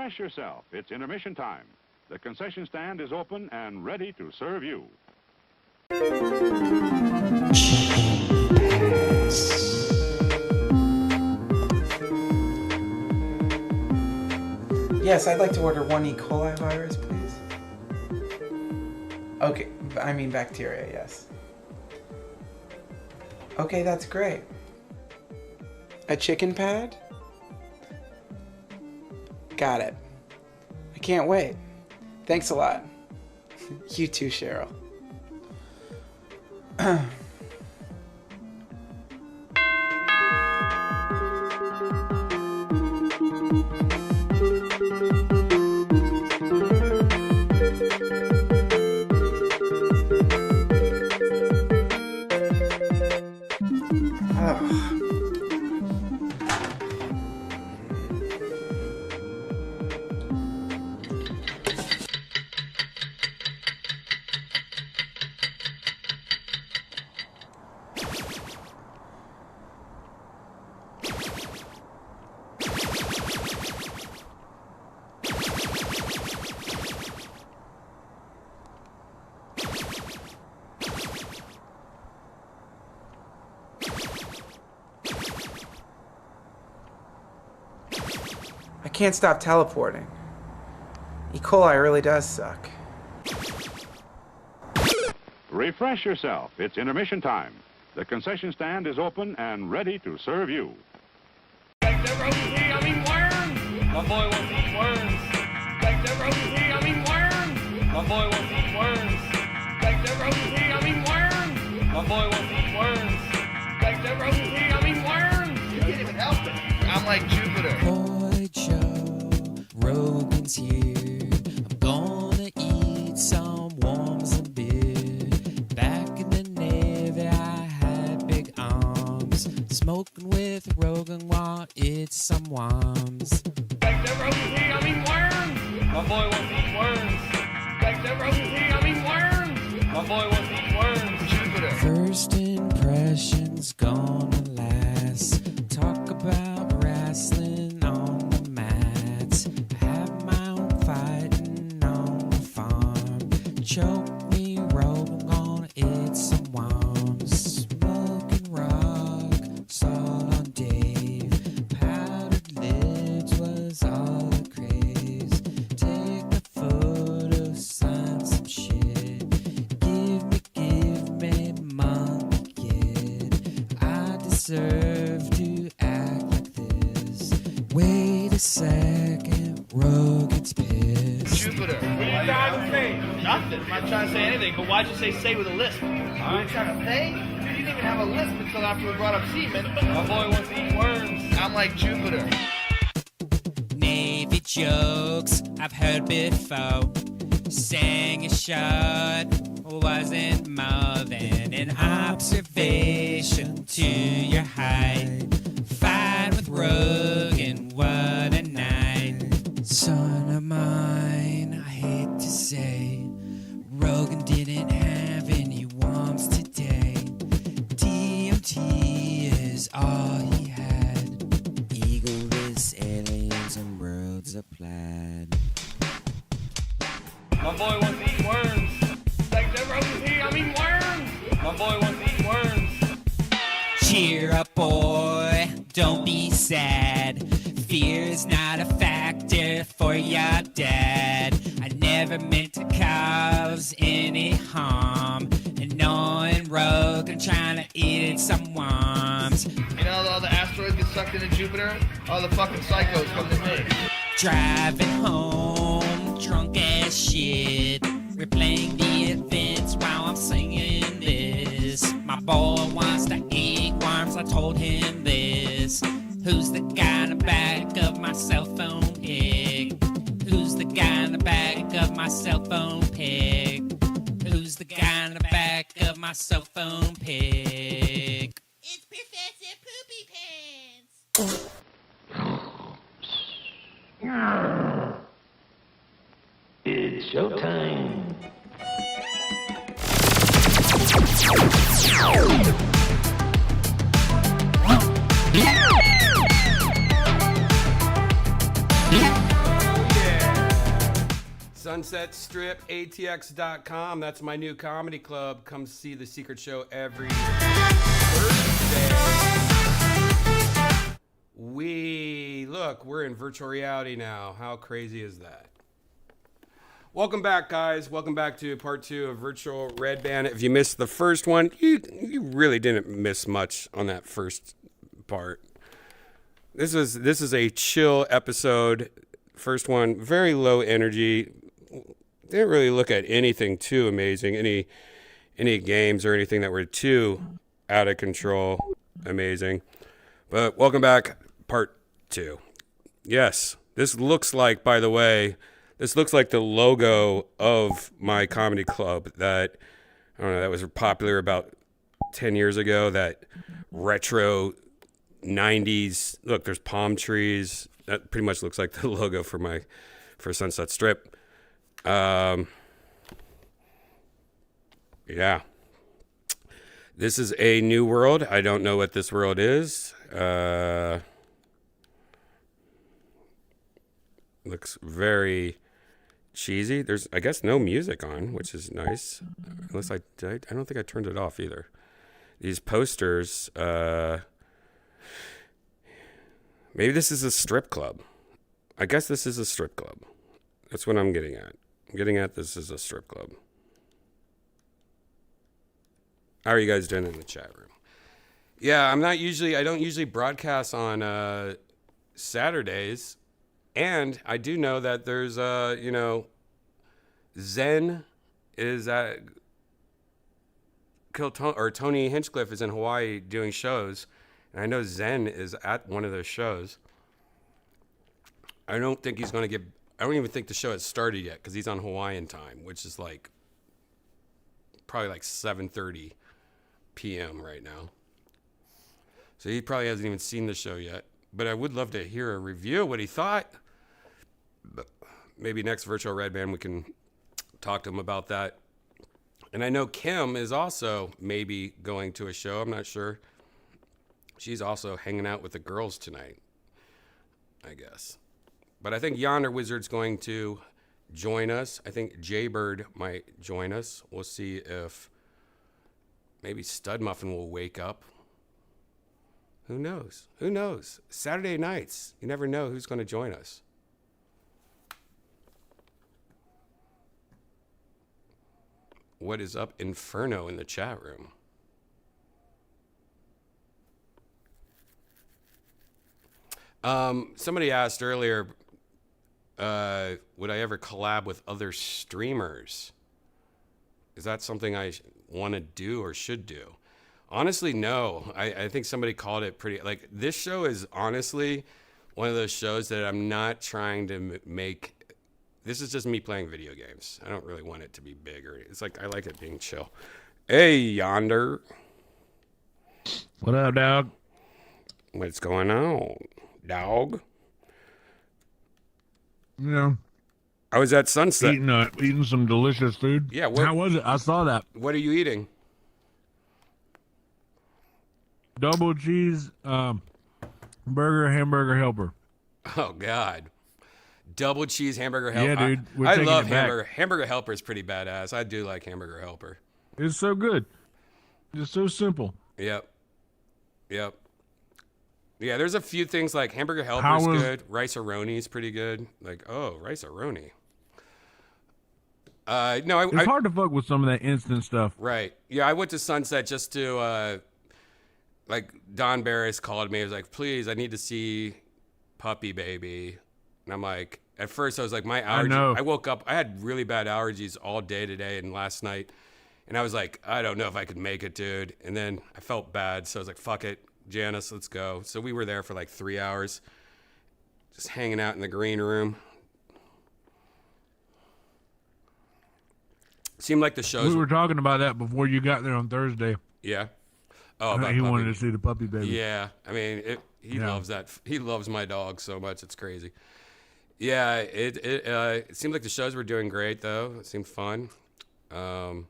Refresh yourself. It's intermission time. The concession stand is open and ready to serve you. Yes, I'd like to order 1 E. coli virus, please. Okay, I mean bacteria, yes. Okay, that's great. A chicken pad? Got it. I can't wait. Thanks a lot. You too, Cheryl. I can't stop teleporting. E. coli really does suck. Refresh yourself. It's intermission time. The concession stand is open and ready to serve you. Like the rosy, I mean worms. My boy wants to eat worms. Like the rosy, I mean worms. My boy wants to eat worms. Like the rosy, I mean worms. My boy wants to eat worms. Like the rosy, I mean worms. You can't even help it. I'm like Jupiter. Boy Joe, Rogan's here. I'm gonna eat some worms and beer. Back in the Navy, I had big arms. Smoking with Rogan while it's some worms. Like the rosy, I mean worms. My boy wants to eat worms. Like the rosy, I mean worms. My boy wants to eat worms. Jupiter. First impressions gonna last. Talk about wrestling on the mats. Have my own fighting on the farm. Choke me, Rogan, gonna eat some worms. Smoking rock, salt on Dave. Powdered lips was all the craze. Take a photo, sign some shit. Give me, monkey kid. I deserve to act like this. Wait a second, Rogan's pissed. Jupiter. What are you trying to say? Nothing. I'm not trying to say anything, but why'd you say with a lisp? Are you trying to say? Dude, you didn't even have a lisp until after we brought up semen. My boy wants to eat worms. I'm like Jupiter. Navy jokes I've heard before. Saying a shot wasn't more than an observation to your height. Fight with Rogan, what a night. Son of mine, I hate to say, Rogan didn't have any worms today. DMT is all he had. Eagle-less aliens and worlds applied. My boy wants to eat worms. Like the rosy, I mean worms. My boy wants to eat worms. Cheer up, boy, don't be sad. Fear is not a factor for your dad. I never meant to cause any harm. And knowing Rogan trying to eat some worms. You know, all the asteroids get sucked into Jupiter. All the fucking psychos come to me. Driving home, drunk as shit. Replaying the events while I'm singing this. My boy wants to eat worms, I told him this. Who's the guy in the back of my cell phone pic? Who's the guy in the back of my cell phone pic? Who's the guy in the back of my cell phone pic? It's Professor Poopy Pants. It's showtime. SunsetStripATX.com. That's my new comedy club. Come see the secret show every Thursday. We're in virtual reality now. How crazy is that? Welcome back, guys. Welcome back to part 2 of Virtual Redban. If you missed the first one, you really didn't miss much on that first part. This is a chill episode. First one, very low energy. Didn't really look at anything too amazing, any games or anything that were too out of control amazing. But welcome back, part 2. Yes, this looks like, by the way, the logo of my comedy club that, I don't know, that was popular about 10 years ago, that retro 90s. Look, there's palm trees. That pretty much looks like the logo for Sunset Strip. Yeah. This is a new world. I don't know what this world is. Looks very cheesy. There's, I guess, no music on, which is nice. Unless I don't think I turned it off either. These posters, maybe this is a strip club. I guess this is a strip club. That's what I'm getting at. This is a strip club. How are you guys doing in the chat room? Yeah, I don't usually broadcast on Saturdays. And I do know that there's, Zen is at Tony Hinchcliffe is in Hawaii doing shows. And I know Zen is at one of those shows. I don't even think the show has started yet because he's on Hawaiian time, which is probably 7:30 p.m. right now. So he probably hasn't even seen the show yet. But I would love to hear a review of what he thought. But maybe next Virtual Redban we can talk to him about that. And I know Kim is also maybe going to a show. I'm not sure. She's also hanging out with the girls tonight, I guess. But I think Yonder Wizard's going to join us. I think Jaybird might join us. We'll see if maybe Stud Muffin will wake up. Who knows? Saturday nights, you never know who's going to join us. What is up, Inferno, in the chat room? Somebody asked earlier, would I ever collab with other streamers? Is that something I want to do or should do? Honestly, no. I think somebody called it pretty, this show is honestly one of those shows that I'm not trying to make. This is just me playing video games. I don't really want it to be big, or it's I like it being chill. Hey, Yonder. What up, dog? What's going on, dog? I was at Sunset. Eating some delicious food. Yeah. How was it? I saw that. What are you eating? Double cheese burger, hamburger helper. Oh, God. Double cheese hamburger helper. Yeah, dude. I love hamburger. Hamburger helper is pretty badass. I do like hamburger helper. It's so good. It's so simple. Yep. Yeah, there's a few things like hamburger helper's good. Rice-A-Roni's pretty good. Rice-A-Roni. No, it's hard to fuck with some of that instant stuff. Right. Yeah, I went to Sunset just to, Don Barris called me. He was like, please, I need to see Puppy Baby. And I'm like, at first I was like, my allergies. I woke up, I had really bad allergies all day today and last night. And I was like, I don't know if I could make it, dude. And then I felt bad. So I was like, fuck it. Janice, let's go. So we were there for 3 hours, just hanging out in the green room. Seemed like the shows. We were talking about that before you got there on Thursday. Yeah. Oh, about he wanted to see the Puppy Baby. Yeah. I mean, he loves that. He loves my dog so much. It's crazy. Yeah. It seemed like the shows were doing great, though. It seemed fun. You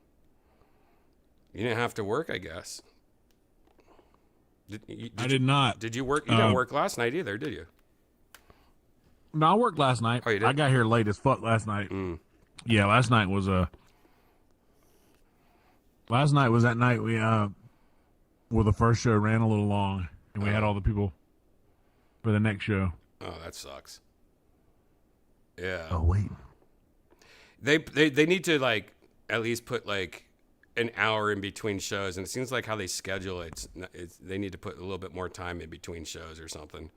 didn't have to work, I guess. I did not. Did you work? You didn't work last night either, did you? No, I worked last night. Oh, you did? I got here late as fuck last night. Yeah, last night was that night we well, the first show ran a little long, and we had all the people for the next show. Oh, that sucks. Yeah. Oh wait. They need to like at least put like an hour in between shows, and it seems like how they schedule it's they need to put a little bit more time in between shows or something.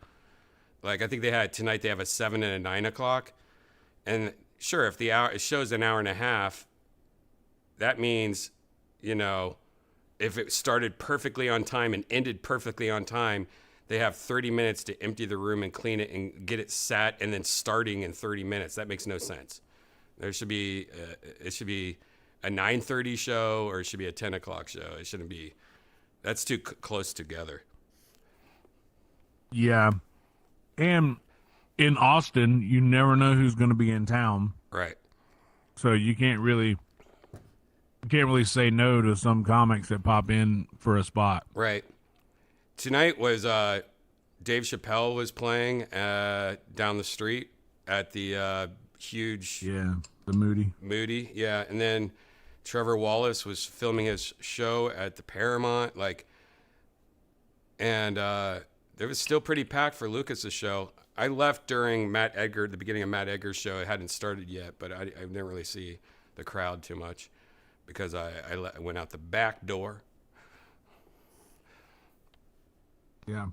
Like I think they had tonight. They have a 7 and a 9 o'clock, and sure, if the hour it shows an hour and a half, that means, you know, if it started perfectly on time and ended perfectly on time, they have 30 minutes to empty the room and clean it and get it sat, and then starting in 30 minutes. That makes no sense. There should be it should be a 9:30 show, or it should be a 10 o'clock show. It shouldn't be. That's too close together. Yeah, and in Austin, you never know who's going to be in town, Right. so you can't really say no to some comics that pop in for a spot. Right. Tonight was Dave Chappelle was playing down the street at the huge Yeah, the Moody. Yeah, and then Trevor Wallace was filming his show at the Paramount, and it was still pretty packed for Lucas's show. I left during the beginning of Matt Edgar's show. It hadn't started yet, but I didn't really see the crowd too much because I went out the back door. Yeah.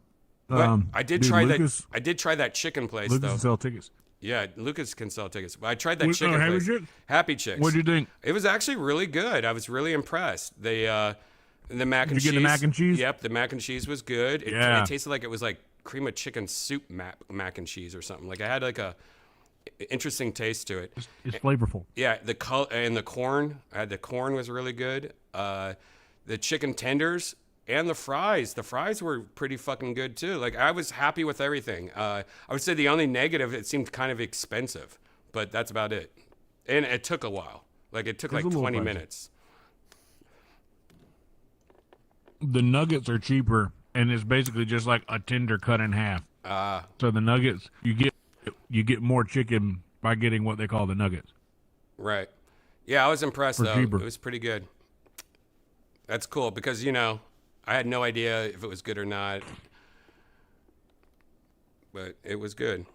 But I did dude, try Lucas, that. I did try that chicken place Lucas though. can sell tickets. Yeah, Lucas can sell tickets. But I tried that Oh, chicken Happy place. Chicks? Happy Chicks. What'd you think? It was actually really good. I was really impressed. The mac and Did cheese. you get the mac and cheese? Yep, the mac and cheese was good. Yeah. It tasted like it was like cream of chicken soup mac and cheese or something. Like I had like a interesting taste to it. It's flavorful. Yeah, the corn. I had the corn was really good. The chicken tenders and the fries. The fries were pretty fucking good too. Like I was happy with everything. I would say the only negative, it seemed kind of expensive, but that's about it. And it took a while. Like it took It's like a little 20 pricey. minutes. The nuggets are cheaper, and it's basically just like a tender cut in half. So the nuggets, you get more chicken by getting what they call the nuggets. Right. Yeah, I was impressed For though. cheaper. It was pretty good. That's cool because, you know, I had no idea if it was good or not, but it was good.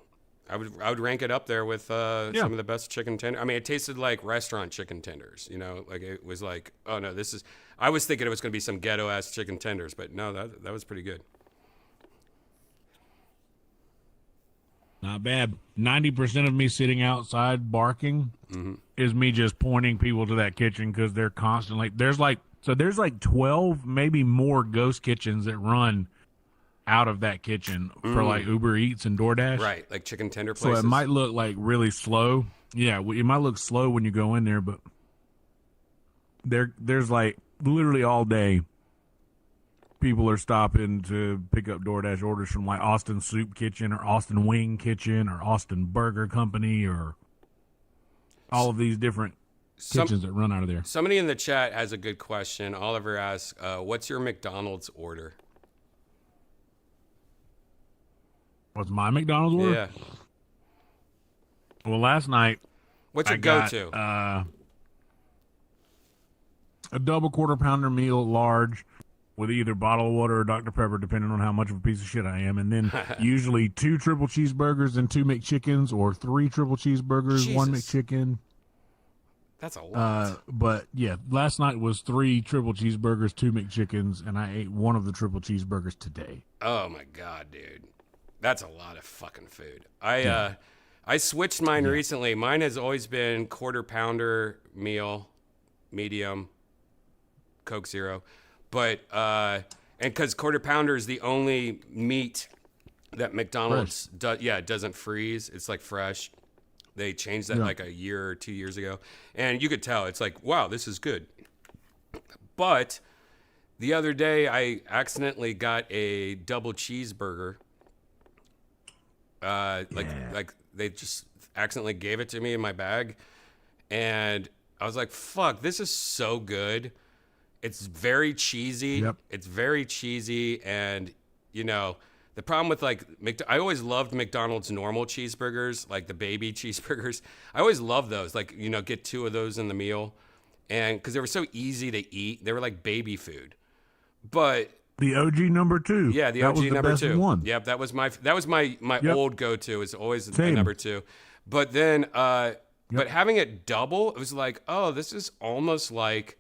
I would rank it up there with some of the best chicken tenders. I mean, it tasted like restaurant chicken tenders, you know, like it was like, oh no, I was thinking it was going to be some ghetto ass chicken tenders, but no, that was pretty good. Not bad. 90% of me sitting outside barking is me just pointing people to that kitchen because they're constantly there's like 12, maybe more ghost kitchens that run out of that kitchen for like Uber Eats and DoorDash. Right, like chicken tender So places. it might look like really slow. Yeah, it might look slow when you go in there, but there's like literally all day people are stopping to pick up DoorDash orders from like Austin Soup Kitchen or Austin Wing Kitchen or Austin Burger Company or all of these different kitchens that run out of there. Somebody in the chat has a good question. Oliver asks, what's your McDonald's order? What's my McDonald's order? Yeah. Well, last night What's your I got go-to? a double quarter pounder meal, large, with either bottled water or Dr. Pepper, depending on how much of a piece of shit I am. And then usually 2 triple cheeseburgers and 2 McChickens, or 3 triple cheeseburgers, 1 Jesus. McChicken. That's a lot. But yeah, last night was 3 triple cheeseburgers, 2 McChickens, and I ate one of the triple cheeseburgers today. Oh my god, dude. That's a lot of fucking food. I switched mine recently. Mine has always been quarter pounder meal, medium, Coke Zero. But and because quarter pounder is the only meat that McDonald's doesn't freeze. It's like fresh. They changed that like a year or 2 years ago, and you could tell it's like, wow, this is good. But the other day I accidentally got a double cheeseburger. Like they just accidentally gave it to me in my bag, and I was like, fuck, this is so good. It's very cheesy. Yep. It's very cheesy, and you know, The problem with like I always loved McDonald's normal cheeseburgers, like the baby cheeseburgers. I always loved those. Like, you know, get 2 of those in the meal, and because they were so easy to eat, they were like baby food. But the OG number 2. yeah, the that OG was the number best 2. one. Yep, that was my Yep. old go-to. Is always the Same. number 2. But then, but having it double, it was like, oh, this is almost like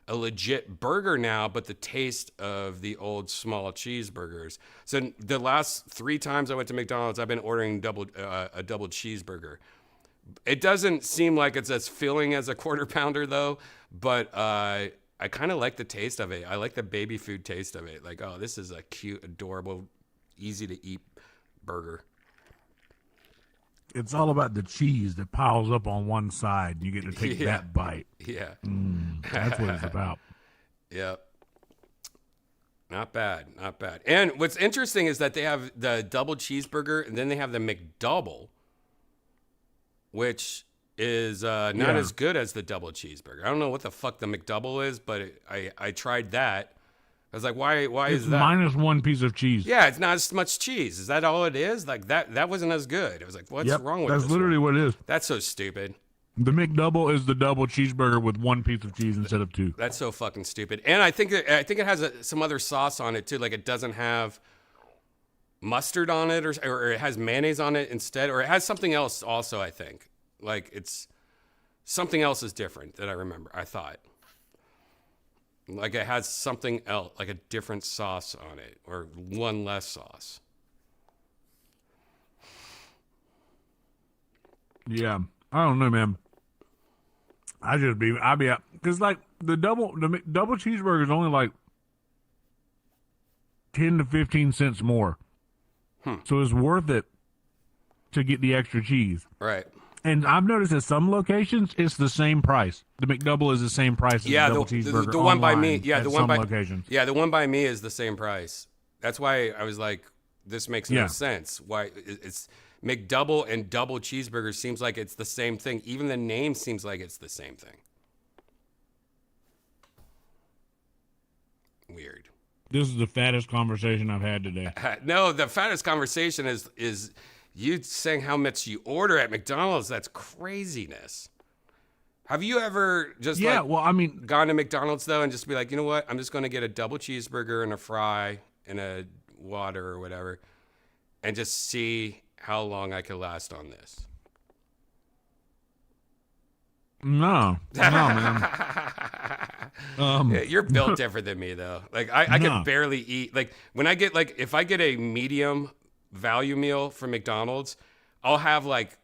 a legit burger now, but the taste of the old small cheeseburgers. So the last 3 times I went to McDonald's, I've been ordering a double cheeseburger. It doesn't seem like it's as filling as a quarter pounder though, but I kind of like the taste of it. I like the baby food taste of it. Like, oh, this is a cute, adorable, easy to eat burger. It's all about the cheese that piles up on one side, and you get to take that bite. Yeah. That's what it's about. Yep. Not bad. Not bad. And what's interesting is that they have the double cheeseburger, and then they have the McDouble, which is not as good as the double cheeseburger. I don't know what the fuck the McDouble is, but I tried that. I was like, why is that? Minus 1 piece of cheese. Yeah, it's not as much cheese. Is that all it is? Like that wasn't as good. I was like, what's wrong with this? That's literally what it is. That's so stupid. The McDouble is the double cheeseburger with 1 piece of cheese instead of 2. That's so fucking stupid. And I think it has some other sauce on it too. Like it doesn't have mustard on it, or it has mayonnaise on it instead, or it has something else also. I think like it's something else is different that I remember. I thought. Like it has something else, like a different sauce on it, or 1 less sauce. Yeah, I don't know, man. I'd be out because like the double cheeseburger is only like 10 to 15 cents more, so it's worth it to get the extra cheese. Right. And I've noticed at some locations it's the same price. The McDouble is the same price as the double cheeseburger. The one by me, at some locations. Yeah, the one by me is the same price. That's why I was like, this makes no sense. Why it's McDouble and double cheeseburger seems like it's the same thing. Even the name seems like it's the same thing. Weird. This is the fattest conversation I've had today. No, the fattest conversation is you saying how much you order at McDonald's. That's craziness. Have you ever just gone to McDonald's though and just be like, you know what? I'm just going to get a double cheeseburger and a fry and a water or whatever, and just see how long I could last on this. No, man. Yeah, you're built different than me though. Like I can barely eat. Like when I get if I get a medium value meal from McDonald's, I'll have like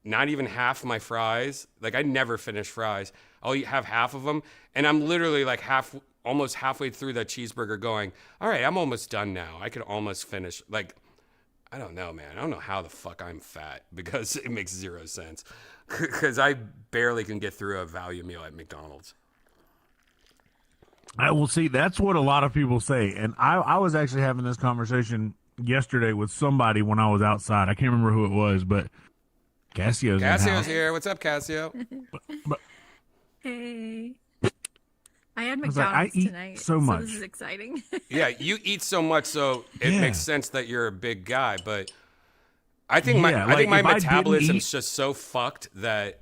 not even half my fries. Like I never finish fries. I'll have half of them, and I'm literally like almost halfway through that cheeseburger going, all right, I'm almost done now. I could almost finish. Like, I don't know, man. I don't know how the fuck I'm fat, because it makes 0 sense. Because I barely can get through a value meal at McDonald's. I will see. That's what a lot of people say. And I was actually having this conversation yesterday with somebody when I was outside. I can't remember who it was, but Cassio's here. What's up, Cassio? But Hey. I had was like, McDonald's I eat tonight, so much. this is exciting. Yeah, you eat so much, so it makes sense that you're a big guy. But I think my metabolism's just so fucked that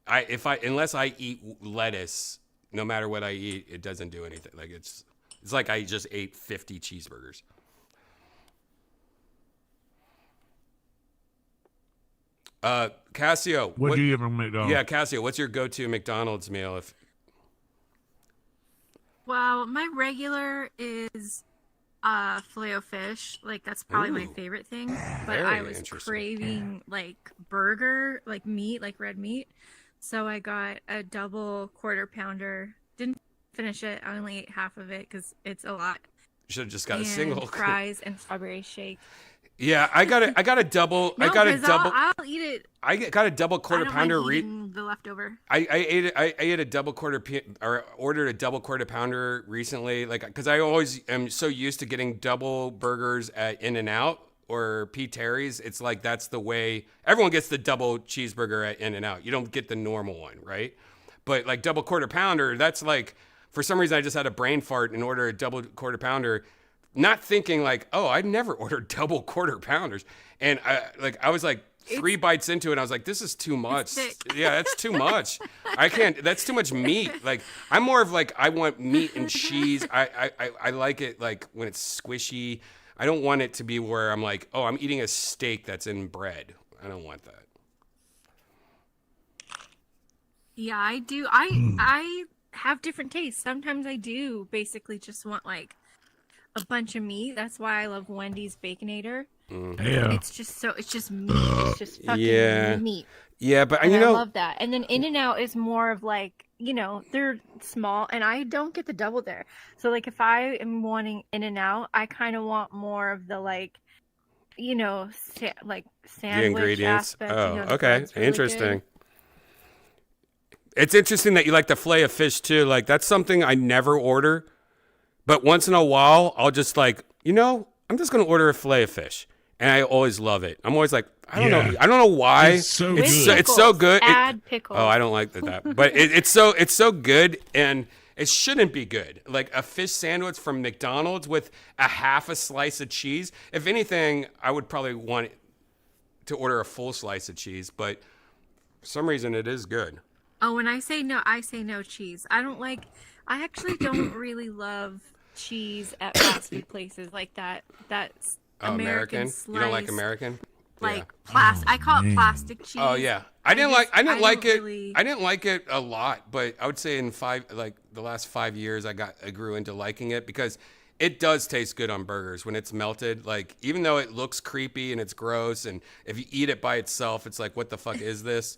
unless I eat lettuce, no matter what I eat, it doesn't do anything. Like it's like I just ate 50 cheeseburgers. Cassio, what do you get from McDonald's? Yeah, Cassio, what's your go-to McDonald's meal? Well, my regular is Filet-O-Fish. Like that's probably my favorite thing. But I was craving like burger, like meat, like red meat. So I got a double quarter pounder. Didn't finish it. I only ate half of it because it's a lot. You should have just got a single. Fries and strawberry shake. Yeah, I got a double. No, I'll eat it. I got a double quarter pounder. The leftover. I ate a double ordered a double quarter pounder recently. Like, because I always am so used to getting double burgers at In-N-Out or P. Terry's. It's like that's the way everyone gets the double cheeseburger at In-N-Out. You don't get the normal one, right? But like double quarter pounder, that's like, for some reason I just had a brain fart and ordered a double quarter pounder. not thinking like, oh, I'd never order double quarter pounders. And I was like 3 bites into it. I was like, this is too much. Yeah, that's too much. I can't, that's too much meat. Like, I'm more of like, I want meat and cheese. I like it like when it's squishy. I don't want it to be where I'm like, oh, I'm eating a steak that's in bread. I don't want that. Yeah, I do. I have different tastes. Sometimes I do basically just want like a bunch of meat. That's why I love Wendy's Baconator. Yeah. It's just meat. It's just fucking meat. Yeah, but and I love that. And then In-N-Out is more of like, you know, they're small, and I don't get the double there. So like if I am wanting In-N-Out, I kind of want more of the like, you know, like sandwich the ingredients. aspect. Oh, you know, the okay, bread's really interesting. good. It's interesting that you like the fillet of fish too. Like that's something I never order, but once in a while I'll just like, you know, I'm just gonna order a fillet of fish, and I always love it. I'm always like, I don't know why. It's so good. It's so good. Add pickles. Oh, I don't like that. But it's so good, and it shouldn't be good. Like a fish sandwich from McDonald's with a half a slice of cheese. If anything, I would probably want to order a full slice of cheese, but for some reason it is good. Oh, when I say no cheese. I actually don't really love cheese at fast food places like that. That's American slice. You don't like American? Like plastic. I call it plastic cheese. Oh yeah. I didn't like it a lot, but I would say in the last 5 years I grew into liking it because it does taste good on burgers when it's melted. Like even though it looks creepy and it's gross, and if you eat it by itself, it's like, what the fuck is this?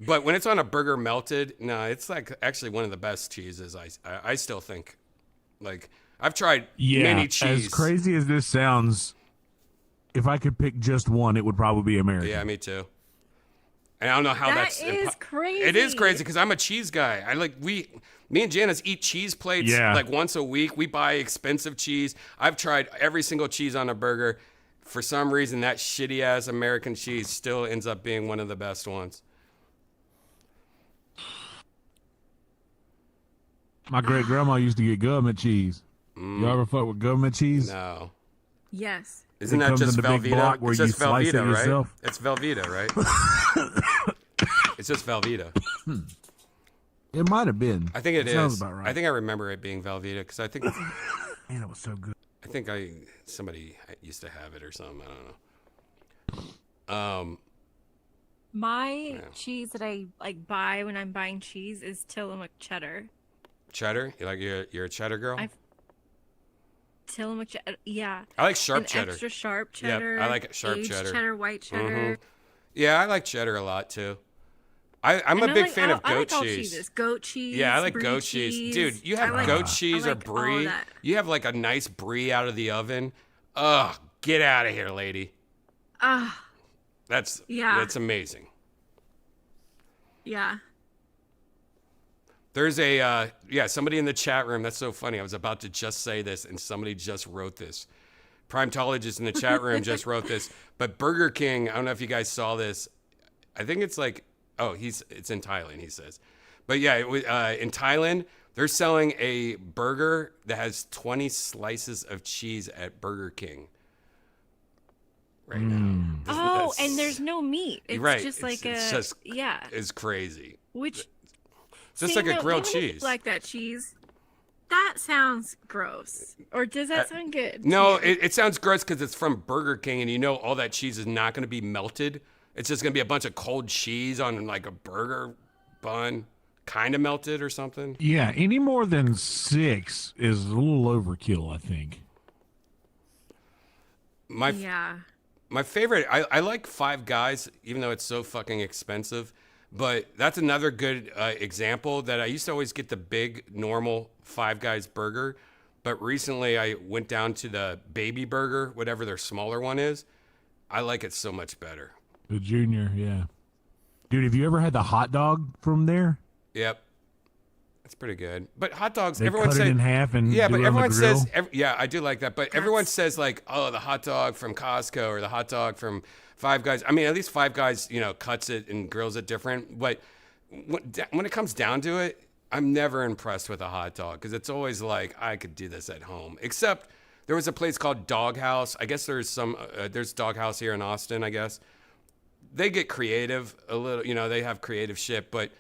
But when it's on a burger melted, no, it's like actually one of the best cheeses. I still think. Like I've tried many cheese. As crazy as this sounds, if I could pick just one, it would probably be American. Yeah, me too. And I don't know how that is crazy. It is crazy because I'm a cheese guy. Me and Janice eat cheese plates like once a week. We buy expensive cheese. I've tried every single cheese on a burger. For some reason, that shitty ass American cheese still ends up being one of the best ones. My great grandma used to get government cheese. You ever fuck with government cheese? No. Yes. Isn't that just Velveeta? It's just Velveeta, right? It's Velveeta, right? It's just Velveeta. It might have been. I think it is. Sounds about right. I think I remember it being Velveeta because I think. Man, it was so good. I think somebody used to have it or something. I don't know. My cheese that I like buy when I'm buying cheese is Tillamook cheddar. Cheddar? You're a cheddar girl? Tillamook cheddar, yeah. I like sharp cheddar. Extra sharp cheddar. Yeah, I like sharp aged cheddar. White cheddar. Yeah, I like cheddar a lot too. I'm a big fan of goat I like all cheese. Cheeses. Goat cheese. Yeah, I like brie goat cheese. Dude, you have goat cheese or brie. You have like a nice brie out of the oven. Ugh, get out of here, lady. That's amazing. Yeah. There's somebody in the chat room. That's so funny. I was about to just say this, and somebody just wrote this. Primetologist in the chat room just wrote this. But Burger King, I don't know if you guys saw this. I think it's like, it's in Thailand, he says. But yeah, in Thailand, they're selling a burger that has 20 slices of cheese at Burger King right now. And there's no meat. It's just like It's crazy. Which... Just like a grilled cheese. Like that cheese. That sounds gross. Or does that sound good? No, it sounds gross because it's from Burger King, and you know all that cheese is not going to be melted. It's just going to be a bunch of cold cheese on like a burger bun, kind of melted or something. Yeah, any more than 6 is a little overkill, I think. My favorite, I like Five Guys, even though it's so fucking expensive. But that's another good example that I used to always get the big, normal Five Guys burger. But recently I went down to the baby burger, whatever their smaller one is. I like it so much better. The junior, yeah. Dude, have you ever had the hot dog from there? Yep. That's pretty good. But hot dogs, they everyone cut says... it in half and yeah, do but it on everyone the grill. says... I do like that. But everyone says like, oh, the hot dog from Costco or the hot dog from... Five Guys. I mean, at least Five Guys, cuts it and grills it different. But when it comes down to it, I'm never impressed with a hot dog because it's always like, I could do this at home. Except There was a place called Doghouse. I guess there's there's Doghouse here in Austin, I guess. They get creative a little, you know, they have creative shit, but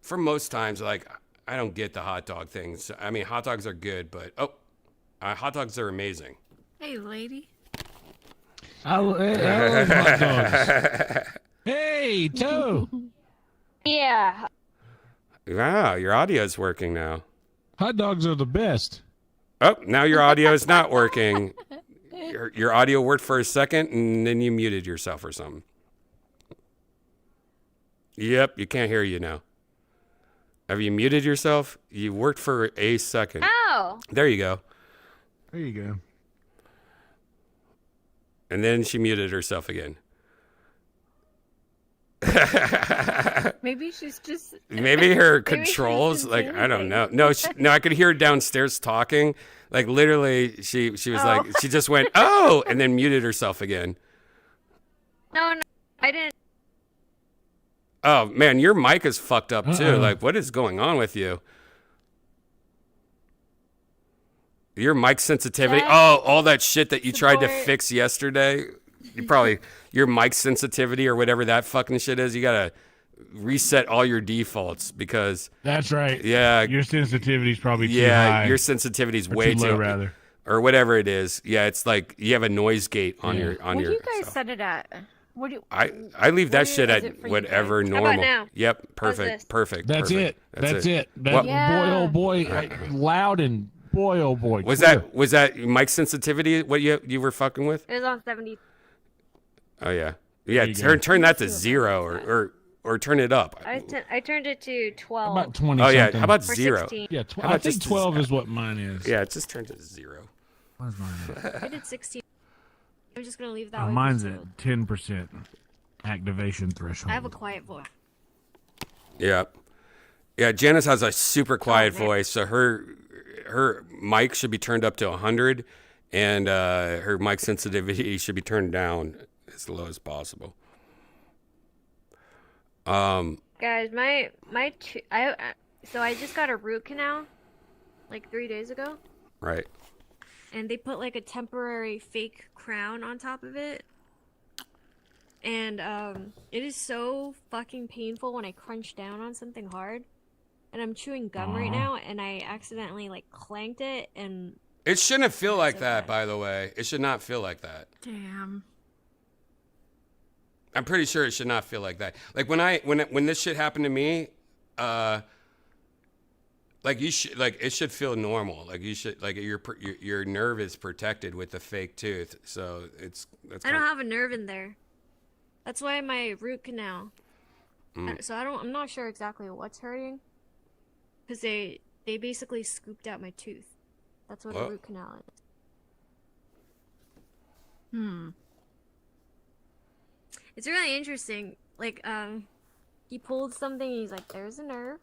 for most times, like, I don't get the hot dog things. I mean, hot dogs are good, but hot dogs are amazing. Hey, lady. I love hot dogs. Hey, Toe. Yeah. Wow, your audio is working now. Hot dogs are the best. Oh, now your audio is not working. Your audio worked for a second, and then you muted yourself or something. Yep, you can't hear you now. Have you muted yourself? You worked for a second. Oh. There you go. There you go. And then she muted herself again. Maybe she's just. Maybe her controls, like, I don't know. No, I could hear her downstairs talking. Like, literally, she was like, she just went, oh, and then muted herself again. No, I didn't. Oh, man, your mic is fucked up, too. Like, what is going on with you? Your mic sensitivity. Oh, all that shit that you tried to fix yesterday. Your mic sensitivity or whatever that fucking shit is, you got to reset all your defaults because. That's right. Yeah. Your sensitivity's probably too high. Yeah, your sensitivity's way too low, rather. Or whatever it is. Yeah, it's like you have a noise gate on your. What do you guys set it at? What do you, I leave that shit at whatever normal. How about now? Yep, perfect. That's it. That's it. That, boy, oh boy, loud and boy, oh boy. Was that mic sensitivity? What you were fucking with? It was on 70. Oh yeah, turn that to 0 or turn it up. I turned it to 12. About 20. Oh yeah, something. how about Or 0? 16. Yeah, I think 12 is what mine is. Yeah, just turn to 0. Where's mine at? I did 16. I'm just gonna leave that. way Mine's for at 10% activation threshold. I have a quiet voice. Yeah, Janice has a super quiet voice, so her mic should be turned up to 100, and her mic sensitivity should be turned down as low as possible. Guys, so I just got a root canal like 3 days ago. Right. And they put like a temporary fake crown on top of it. And it is so fucking painful when I crunch down on something hard. And I'm chewing gum right now, and I accidentally like clanked it, and it shouldn't feel like that, by the way. It should not feel like that. Damn. I'm pretty sure it should not feel like that. Like when this shit happened to me, like it should feel normal. Like you should, like your nerve is protected with the fake tooth. So I don't have a nerve in there. That's why my root canal. So I'm not sure exactly what's hurting. Because they basically scooped out my tooth. That's what a root canal is. It's really interesting. Like, he pulled something and he's like, there's a nerve.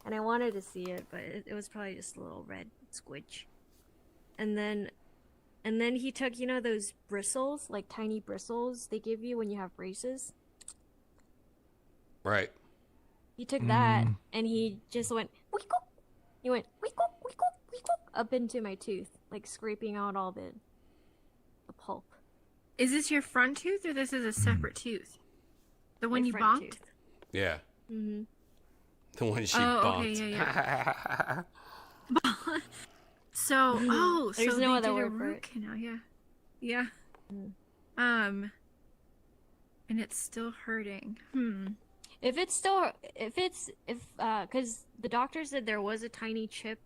And I wanted to see it, but it was probably just a little red squidge. And then he took, you know, those bristles, like tiny bristles they give you when you have braces? Right. He took that and he just went, week-oop. He went, week-oop, week-oop, week-oop, up into my tooth, like scraping out all the pulp. Is this your front tooth or this is a separate tooth? The one My you front bonked? tooth. Yeah. Mm-hmm. The one she Okay, bonked. yeah. So, There's so no they other did a word for root it. canal, yeah. And it's still hurting. Because the doctor said there was a tiny chip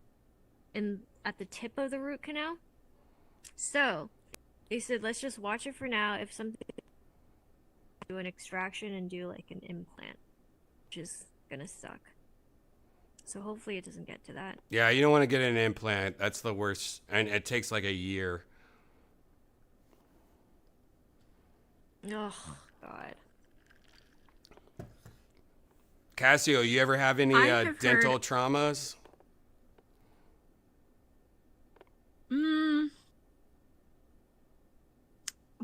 at the tip of the root canal. So, they said, let's just watch it for now. If something, do an extraction and do like an implant, which is gonna suck. So hopefully it doesn't get to that. Yeah, you don't want to get an implant. That's the worst, and it takes like a year. Oh God. Cassio, you ever have any dental traumas?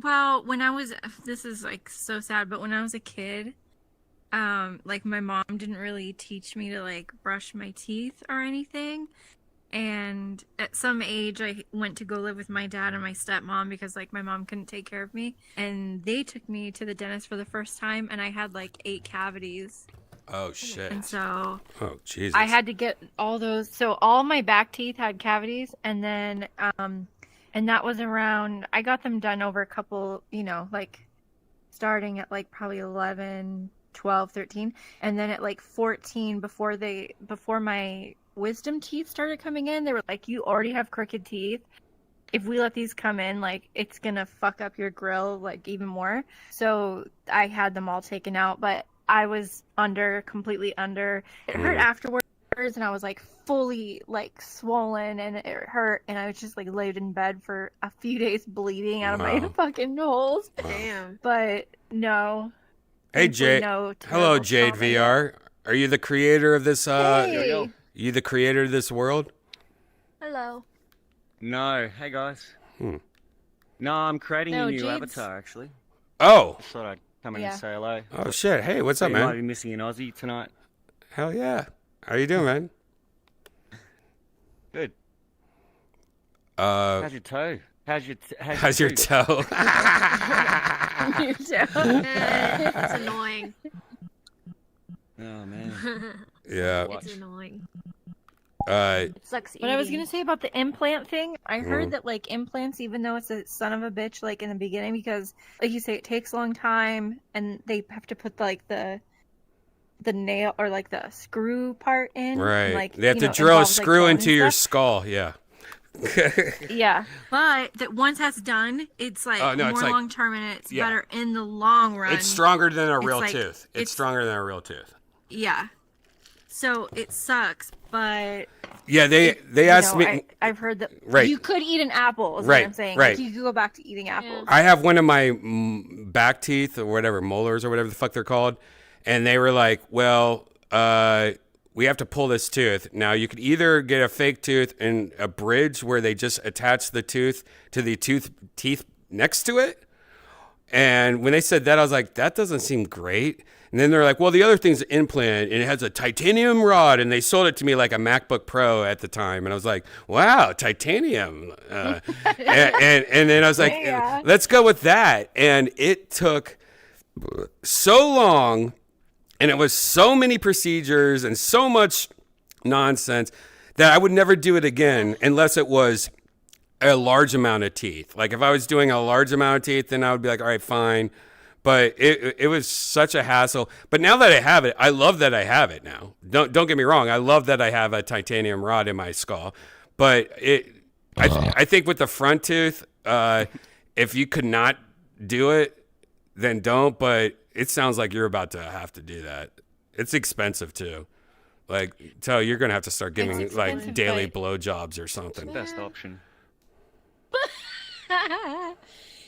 Well, this is like so sad, but when I was a kid, like my mom didn't really teach me to like brush my teeth or anything. And at some age, I went to go live with my dad and my stepmom because like my mom couldn't take care of me, and they took me to the dentist for the first time, and I had like 8 cavities. Oh shit. And so Jesus. I had to get all those. So all my back teeth had cavities, and then and that was around. I got them done over a couple, like starting at like probably 11, 12, 13, and then at like 14 before my wisdom teeth started coming in, they were like, you already have crooked teeth. If we let these come in, like, it's gonna fuck up your grill like even more. So I had them all taken out, but I was completely under. It hurt afterwards, and I was like fully like swollen, and it hurt, and I was just like laid in bed for a few days bleeding out of my fucking holes. Damn. But no. Hey Jade. Hello Jade VR. Are you the creator of this Hey. You the creator of this world? Hello. No. Hey, guys. No, I'm creating a new Jade's... avatar, actually. Oh. Just thought I'd come in and say hello. Oh, shit. Hey, what's up, You man? might be missing an Aussie tonight. Hell yeah. How you doing, man? Good. How's your toe? How's your toe? Your toe. It's annoying. Oh, man. Yeah. It's annoying. It sucks. What I was gonna say about the implant thing, I heard that like implants, even though it's a son of a bitch, like in the beginning, because like you say, it takes a long time, and they have to put like the nail or like the screw part in. Right. And, like, they have to drill a screw into your skull. skull. Yeah. Yeah, but that once that's done, it's like no, it's more like- long term, and it's better in the long run. It's stronger than a real like- tooth. It's stronger than a real tooth. Yeah. So it sucks, but Yeah, they asked me. I've heard that Right. you could eat an apple. Is Right, what I'm saying. right. Like you could go back to eating apples. I have one of my back teeth or whatever, molars or whatever the fuck they're called, and they were like, well, we have to pull this tooth. Now, you could either get a fake tooth and a bridge where they just attach the tooth to the teeth next to it. And when they said that, I was like, that doesn't seem great. And then they're like, well, the other thing's an implant, and it has a titanium rod, and they sold it to me like a MacBook Pro at the time. And I was like, wow, titanium. And then I was like, let's go with that. And it took so long, and it was so many procedures and so much nonsense that I would never do it again unless it was a large amount of teeth. Like if I was doing a large amount of teeth, then I would be like, all right, fine. But it was such a hassle. But now that I have it, I love that I have it now. Don't get me wrong. I love that I have a titanium rod in my skull. But I think with the front tooth, if you could not do it, then don't. But it sounds like you're about to have to do that. It's expensive too. Like, you're gonna have to start giving like daily blowjobs or something. Best option.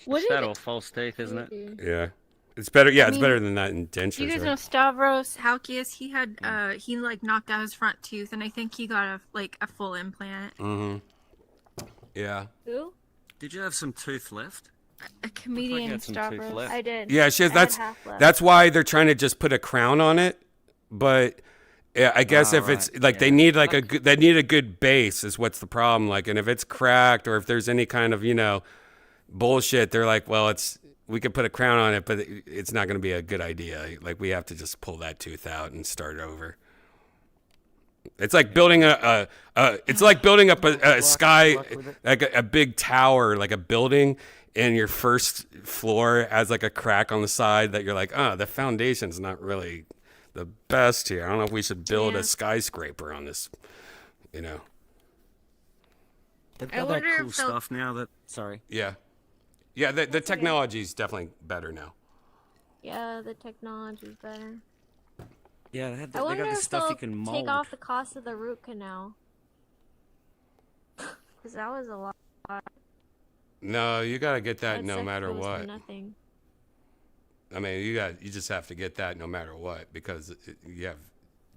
What is That it? or false teeth, isn't it? Yeah. It's better. Yeah, it's mean, better than that in dentures. You guys right? know Stavros Halkias? He had he like knocked out his front tooth, and I think he got a full implant. Mm-hmm. Yeah. Who? Did you have some tooth left? A comedian, had some tooth Stavros. left. I did. Yeah, that's why they're trying to just put a crown on it. But yeah, I guess if it's like they need like they need a good base is what's the problem. Like, and if it's cracked or if there's any kind of bullshit, they're like, well, we could put a crown on it, but it's not going to be a good idea. Like we have to just pull that tooth out and start over. It's like building it's like building up a sky, like a big tower, like a building, and your first floor has like a crack on the side that you're like, the foundation's not really the best here. I don't know if we should build a skyscraper on this, They've got that cool stuff now that. Sorry. Yeah. Yeah, the technology's definitely better now. Yeah, the technology's better. Yeah, they I got wonder this if stuff you they'll can mold. take off the cost of the root canal. Because that was a lot. No, you got to get that That's no like matter close to what. Nothing. I mean, you just have to get that no matter what because you have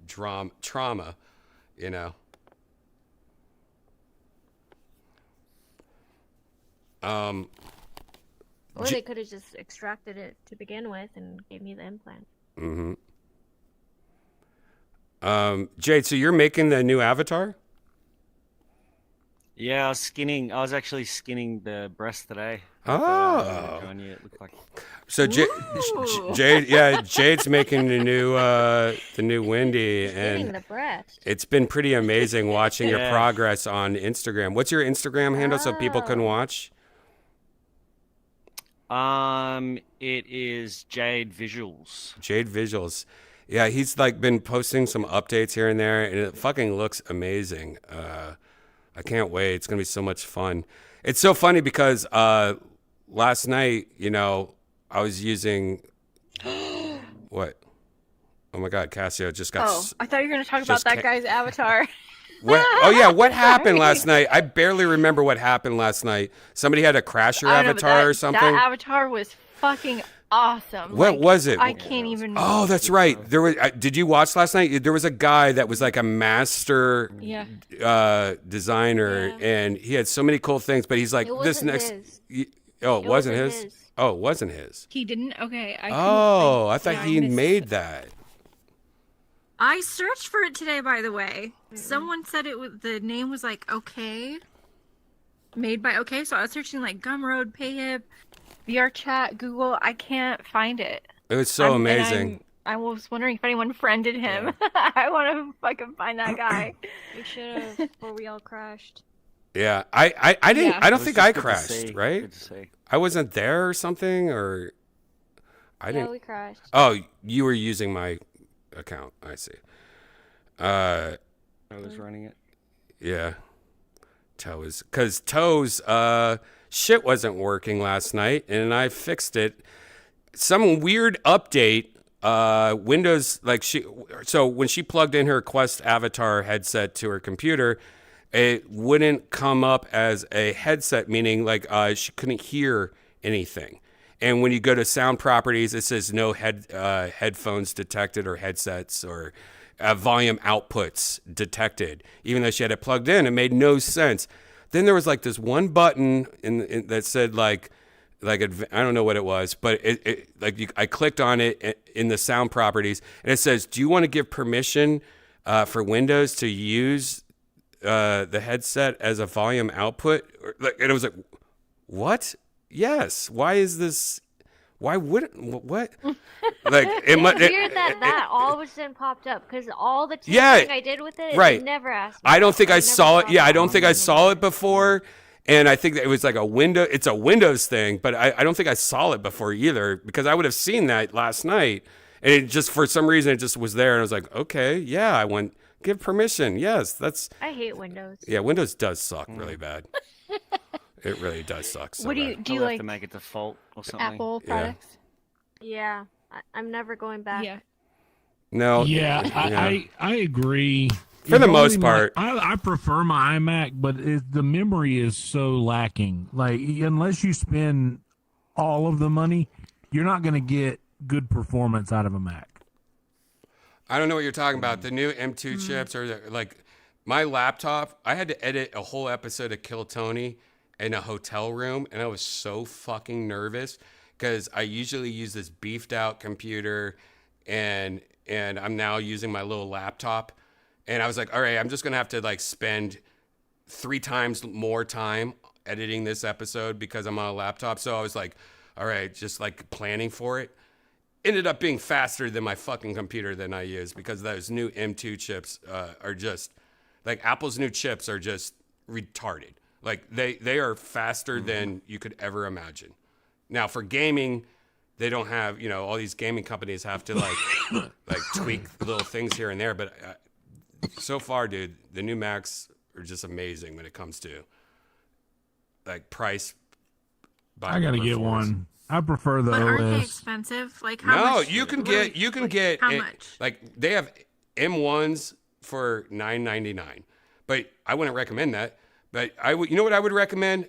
trauma, Or they could have just extracted it to begin with and gave me the implant. Mm-hmm. Jade, so you're making the new avatar? Yeah, I was actually skinning the breast today. Oh. Join you. It looked like. So Jade, Jade's making the new Wendy, and the breast. it's been pretty amazing watching your progress on Instagram. What's your Instagram handle so people can watch? It is Jade Visuals. Jade Visuals. Yeah, he's like been posting some updates here and there, and it fucking looks amazing. I can't wait. It's gonna be so much fun. It's so funny because last night, you know, I was using what? Oh my God, Cassio just got. Oh, I thought you were gonna talk about that guy's avatar. What? Oh yeah, what happened last night? I barely remember what happened last night. Somebody had to crash your avatar or something. That avatar was fucking awesome. What was it? I can't even. Oh, that's right. There was. Did you watch last night? There was a guy that was like a master designer, and he had so many cool things. But he's like, this next. Oh, it wasn't his. Oh, it wasn't his. He didn't. Okay. I thought he made that. I searched for it today, by the way. Someone said it was the name was like OK, made by OK. So I was searching like Gumroad, Payhip, VRChat, Google. I can't find it. It was so amazing. I was wondering if anyone friended him. I want to fucking find that guy. We should have before we all crashed. Yeah, I didn't. Yeah. I don't think I good to crashed. see. Right? Good to see. I wasn't there or something, or I didn't. Yeah, we crashed. Oh, you were using my account. I see. I was running it. Yeah. Because Toes shit wasn't working last night, and I fixed it. Some weird update. Windows so when she plugged in her Quest Avatar headset to her computer, it wouldn't come up as a headset, meaning like she couldn't hear anything. And when you go to sound properties, it says no headphones detected or headsets or volume outputs detected. Even though she had it plugged in, it made no sense. Then there was like this one button that said like I don't know what it was, but I clicked on it in the sound properties, and it says, "Do you want to give permission for Windows to use the headset as a volume output?" And it was like, "What? Yes. Why is this? Why wouldn't what?" Like it It's weird that all of a sudden popped up because all the testing I did with it, right. it never asked me. I don't think I saw it. Yeah, I don't think I saw it before. And I think that it was like it's a Windows thing, but I don't think I saw it before either, because I would have seen that last night. And it just, for some reason, it just was there. And I was like, okay, yeah, I went, give permission. Yes, that's. I hate Windows. Yeah, Windows does suck really bad. It really does suck. So what do you bad. do? You I'll like have to make it default or something. Apple products? Yeah, I'm never going back. Yeah. No. Yeah, I agree. For the most part. I prefer my iMac, but the memory is so lacking. Like, unless you spend all of the money, you're not going to get good performance out of a Mac. I don't know what you're talking about. The new M2 chips or like my laptop. I had to edit a whole episode of Kill Tony in a hotel room, and I was so fucking nervous because I usually use this beefed out computer, and I'm now using my little laptop. And I was like, all right, I'm just going to have to like spend 3 times more time editing this episode because I'm on a laptop. So I was like, all right, just like planning for it. Ended up being faster than my fucking computer than I use, because those new M2 chips are just like, Apple's new chips are just retarded. Like they are faster than you could ever imagine. Now for gaming, they don't have, all these gaming companies have to like tweak little things here and there. But so far, dude, the new Macs are just amazing when it comes to like price. I gotta get one. I prefer the But OS. aren't they expensive? Like how much? You can get how much? Like they have M1s for $9.99, but I wouldn't recommend that. But I would, what I would recommend?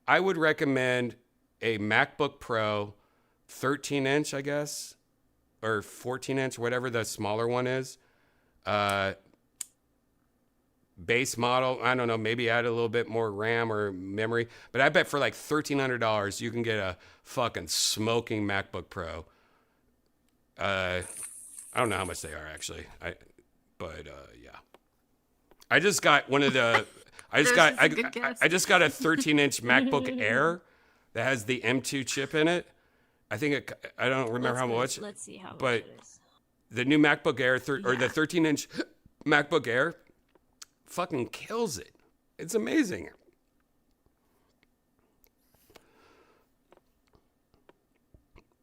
I would recommend a MacBook Pro, 13-inch, I guess, or 14-inch, whatever the smaller one is. Base model, I don't know, maybe add a little bit more RAM or memory, but I bet for like $1,300 you can get a fucking smoking MacBook Pro. I don't know how much they are actually, but yeah. I just got one of the I just That was got I, just a good guess. I just got a 13-inch MacBook Air that has the M2 chip in it. I think I don't remember how much. Let's see how much but it is. the new MacBook Air or the 13-inch MacBook Air fucking kills it. It's amazing.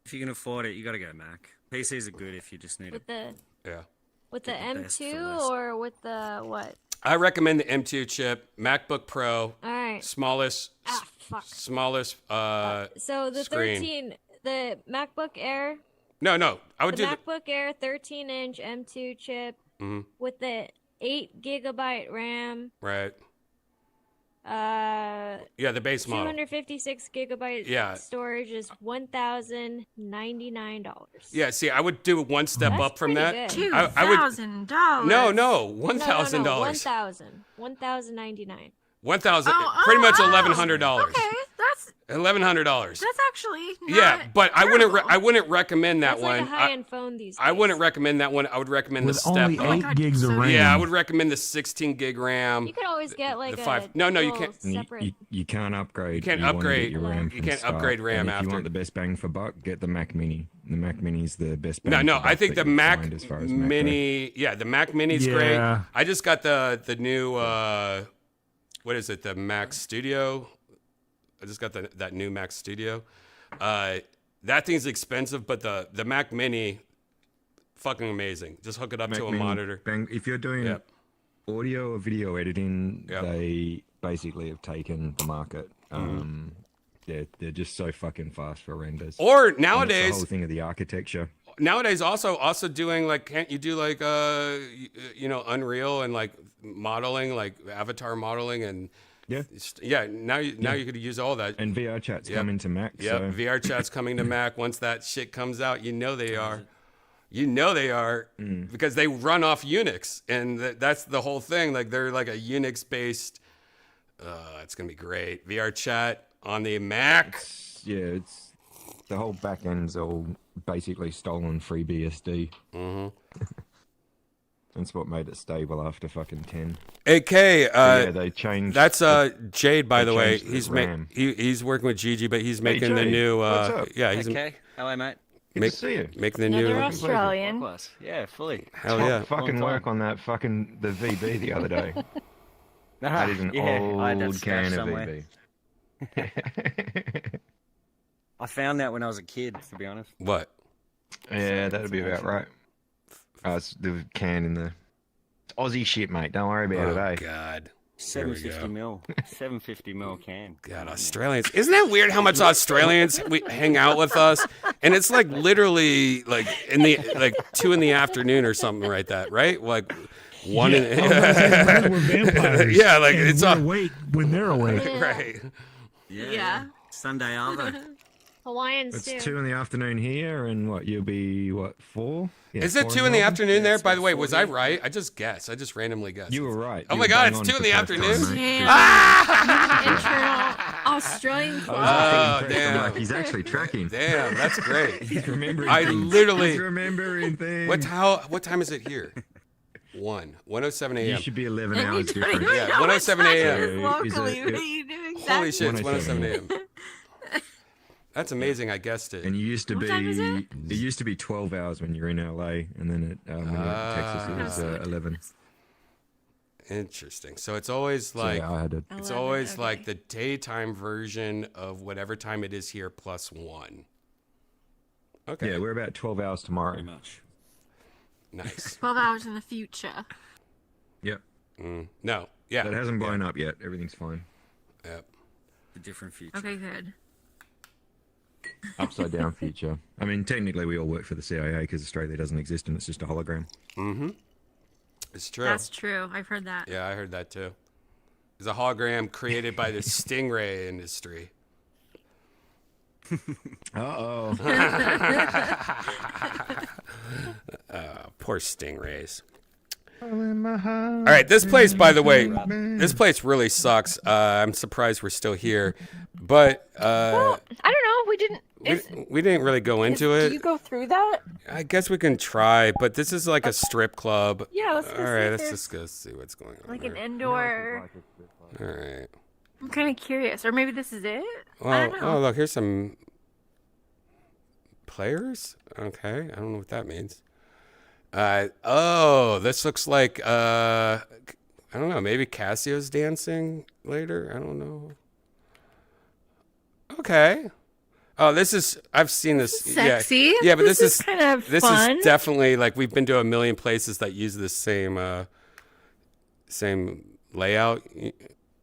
If you can afford it, you got to go Mac. PCs are good if you just need With it. the Yeah. with the Get the best for M2 less. or with the what? I recommend the M2 chip, MacBook Pro, All right. smallest Fuck. So the screen. the MacBook Air. No, I would The do MacBook Air 13-inch M2 chip with the 8 GB RAM. right. Uh, Yeah, the base model. 256 gigabyte Yeah. storage is $1,099. Yeah, see, I would do one step That's up from that. pretty good. I would $2,000. No, $1,000. 1,099. 1,000. Oh, Pretty much oh, $1,100. Okay, that's $1,100. that's actually not Yeah, but I terrible. wouldn't recommend that That's one. like a high-end phone these days. I wouldn't recommend that one. I would recommend With the step only up. 8 gigs of RAM. Yeah, I would recommend the 16 gig RAM. You could always get like the a five. No, you little can't. separate. You can't upgrade. You can't wanna get upgrade. your RAM You from can't start. upgrade RAM and if after. you want the best bang for buck, get the Mac Mini. The Mac Mini's the best bang No, for buck I think that the you'll Mac find as far as Mac Mini. Yeah, the Mac Mini's Yeah. great. I just got the new. What is it? The Mac Studio. I just got that new Mac Studio. That thing's expensive, but the Mac Mini, fucking amazing. Just hook it up Mac to a Mini, monitor. Bang, if you're doing Yep. audio or video editing, Yep. they basically have taken the market. They're just so fucking fast for renders. Or And it's nowadays, the whole thing of the architecture. also doing like, can't you do like Unreal and like modeling, like avatar modeling and now you could use all that. And VR chat's Yep. coming to Mac. Yep, So. VR chat's coming to Mac. Once that shit comes out, they are. Because they run off Unix, and that's the whole thing. Like they're like a Unix based. It's gonna be great. VR chat on the Mac. It's the whole back end's all basically stolen FreeBSD. That's what made it stable after fucking 10. AK, they changed. that's Jade, by the way. changed the RAM. He's working with Gigi, but he's making the Jade, new. what's up? He's Okay. Hello, mate. Good to see you. making the Another new. Australian. Likewise. Yeah, fully. Hell Top yeah! fucking Long work time. on the VB the other day. That is an I had that old stashed can of somewhere. VB. I found that when I was a kid, to be honest. What? Yeah, that'd be about right. It's the can in the Aussie shit, mate. Don't worry about it, eh? God. 750 mil. 750 mil can. God, Australians. Isn't that weird how much Australians hang out with us? And it's like literally like in the 2 in the afternoon or something like that, right? Like 1 in We're vampires. Yeah, like and it's we're a awake when they're awake. right. Yeah. Sunday Arvo. Hawaiians It's too. 2 in the afternoon here, and you'll be 4? Yeah, Is it 4 2 in the Melbourne? afternoon there? By the way, was I right? I just guessed. I just randomly guessed. You were right. Oh You my were God, bang it's on 2 in for the first afternoon? time, mate. Internal Australian Oh, I'm damn. like, he's actually tracking. Damn, that's great. He's remembering I things. literally. He's remembering things. What time is it here? 1:07 You a.m. should be 11 And you hours don't different. even Yeah, know what 1:07 time it a.m. is Is locally. it- What are you doing Holy exactly? shit, it's 1:07 1:07 a.m. That's amazing. I guessed it. And you used to What be, time is it? it used to be 12 hours when you're in LA, and then when you went to Texas, it was 11. Interesting. So it's always So, like yeah, I had to. it's 11, always okay. like the daytime version of whatever time it is here plus 1. Okay. Yeah, we're about 12 hours tomorrow. Pretty much. Nice. 12 hours in the future. Yep. No. Yeah. That hasn't blown up yet. Everything's fine. Yep. A different future. Okay, good. Upside down future. I mean, technically, we all work for the CIA because Australia doesn't exist and it's just a hologram. It's true. That's true. I've heard that. Yeah, I heard that too. It's a hologram created by the stingray industry. Uh-oh. Poor stingrays. All right, this place, by the way, this place really sucks. I'm surprised we're still here, but Well, I don't know. We didn't. we didn't really go into it. Do you go through that? I guess we can try, but this is like a strip club. Yeah, let's go All see right, if let's there's just go see what's going on. like here. an indoor. All right. I'm kind of curious, or maybe this is it. I Well, don't know. oh look, here's some players. Okay, I don't know what that means. Oh, this looks like I don't know. Maybe Cassio's dancing later. I don't know. Okay. Oh, this is. I've seen this. Sexy. Yeah, but this is kind of this fun. is definitely like we've been to a million places that use this same layout.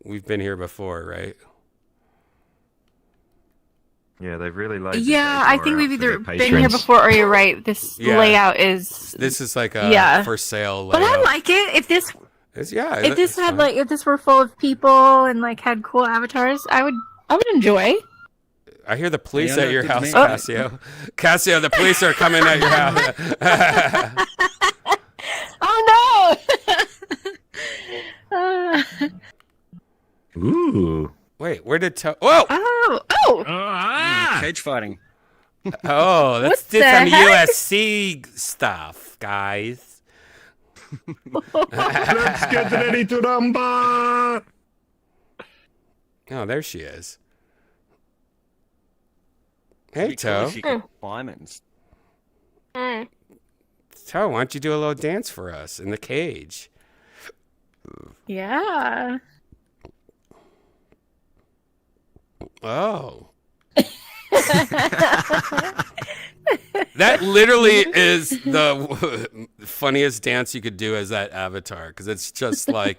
We've been here before, right? Yeah, they've really laid. Yeah, I think we've either been here before or you're right. This layout is. This is like a for sale layout. But I like it. If this. If this were full of people and like had cool avatars, I would enjoy. I hear the police at your house, Cassio. Cassio, the police are coming at your house. Oh no! Ooh. Wait, where did Whoa! Cage fighting. Oh, let's do some USC stuff, guys. Let's get ready to rumble. Oh, there she is. Hey, Toe. Diamonds. Toe, why don't you do a little dance for us in the cage? Yeah. Oh. That literally is the funniest dance you could do as that avatar, because it's just like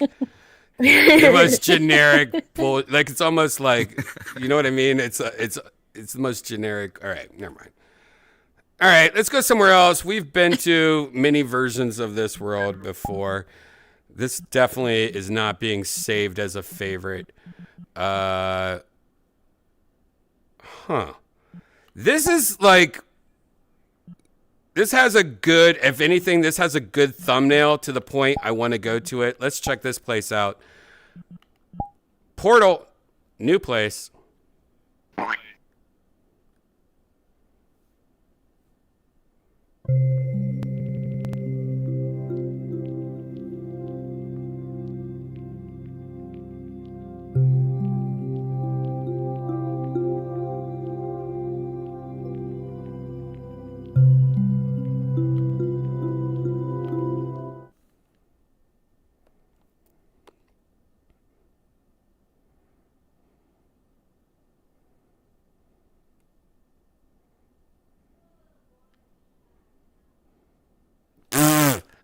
the most generic like it's almost like, you know what I mean? It's the most generic. All right, never mind. All right, let's go somewhere else. We've been to many versions of this world before. This definitely is not being saved as a favorite. This is like, this has a good, if anything, this has a good thumbnail to the point I want to go to it. Let's check this place out. Portal, new place.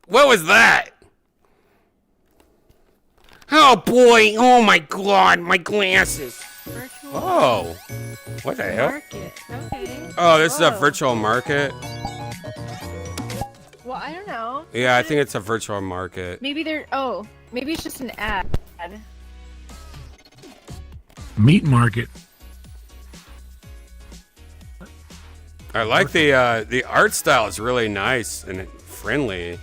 What was that? Oh boy, oh my god, my glasses. Oh, what the hell? Market. Okay. Oh, this is a virtual market. Well, I don't know. Yeah, I think it's a virtual market. Maybe maybe it's just an ad. Meat market. I like the art style is really nice and friendly.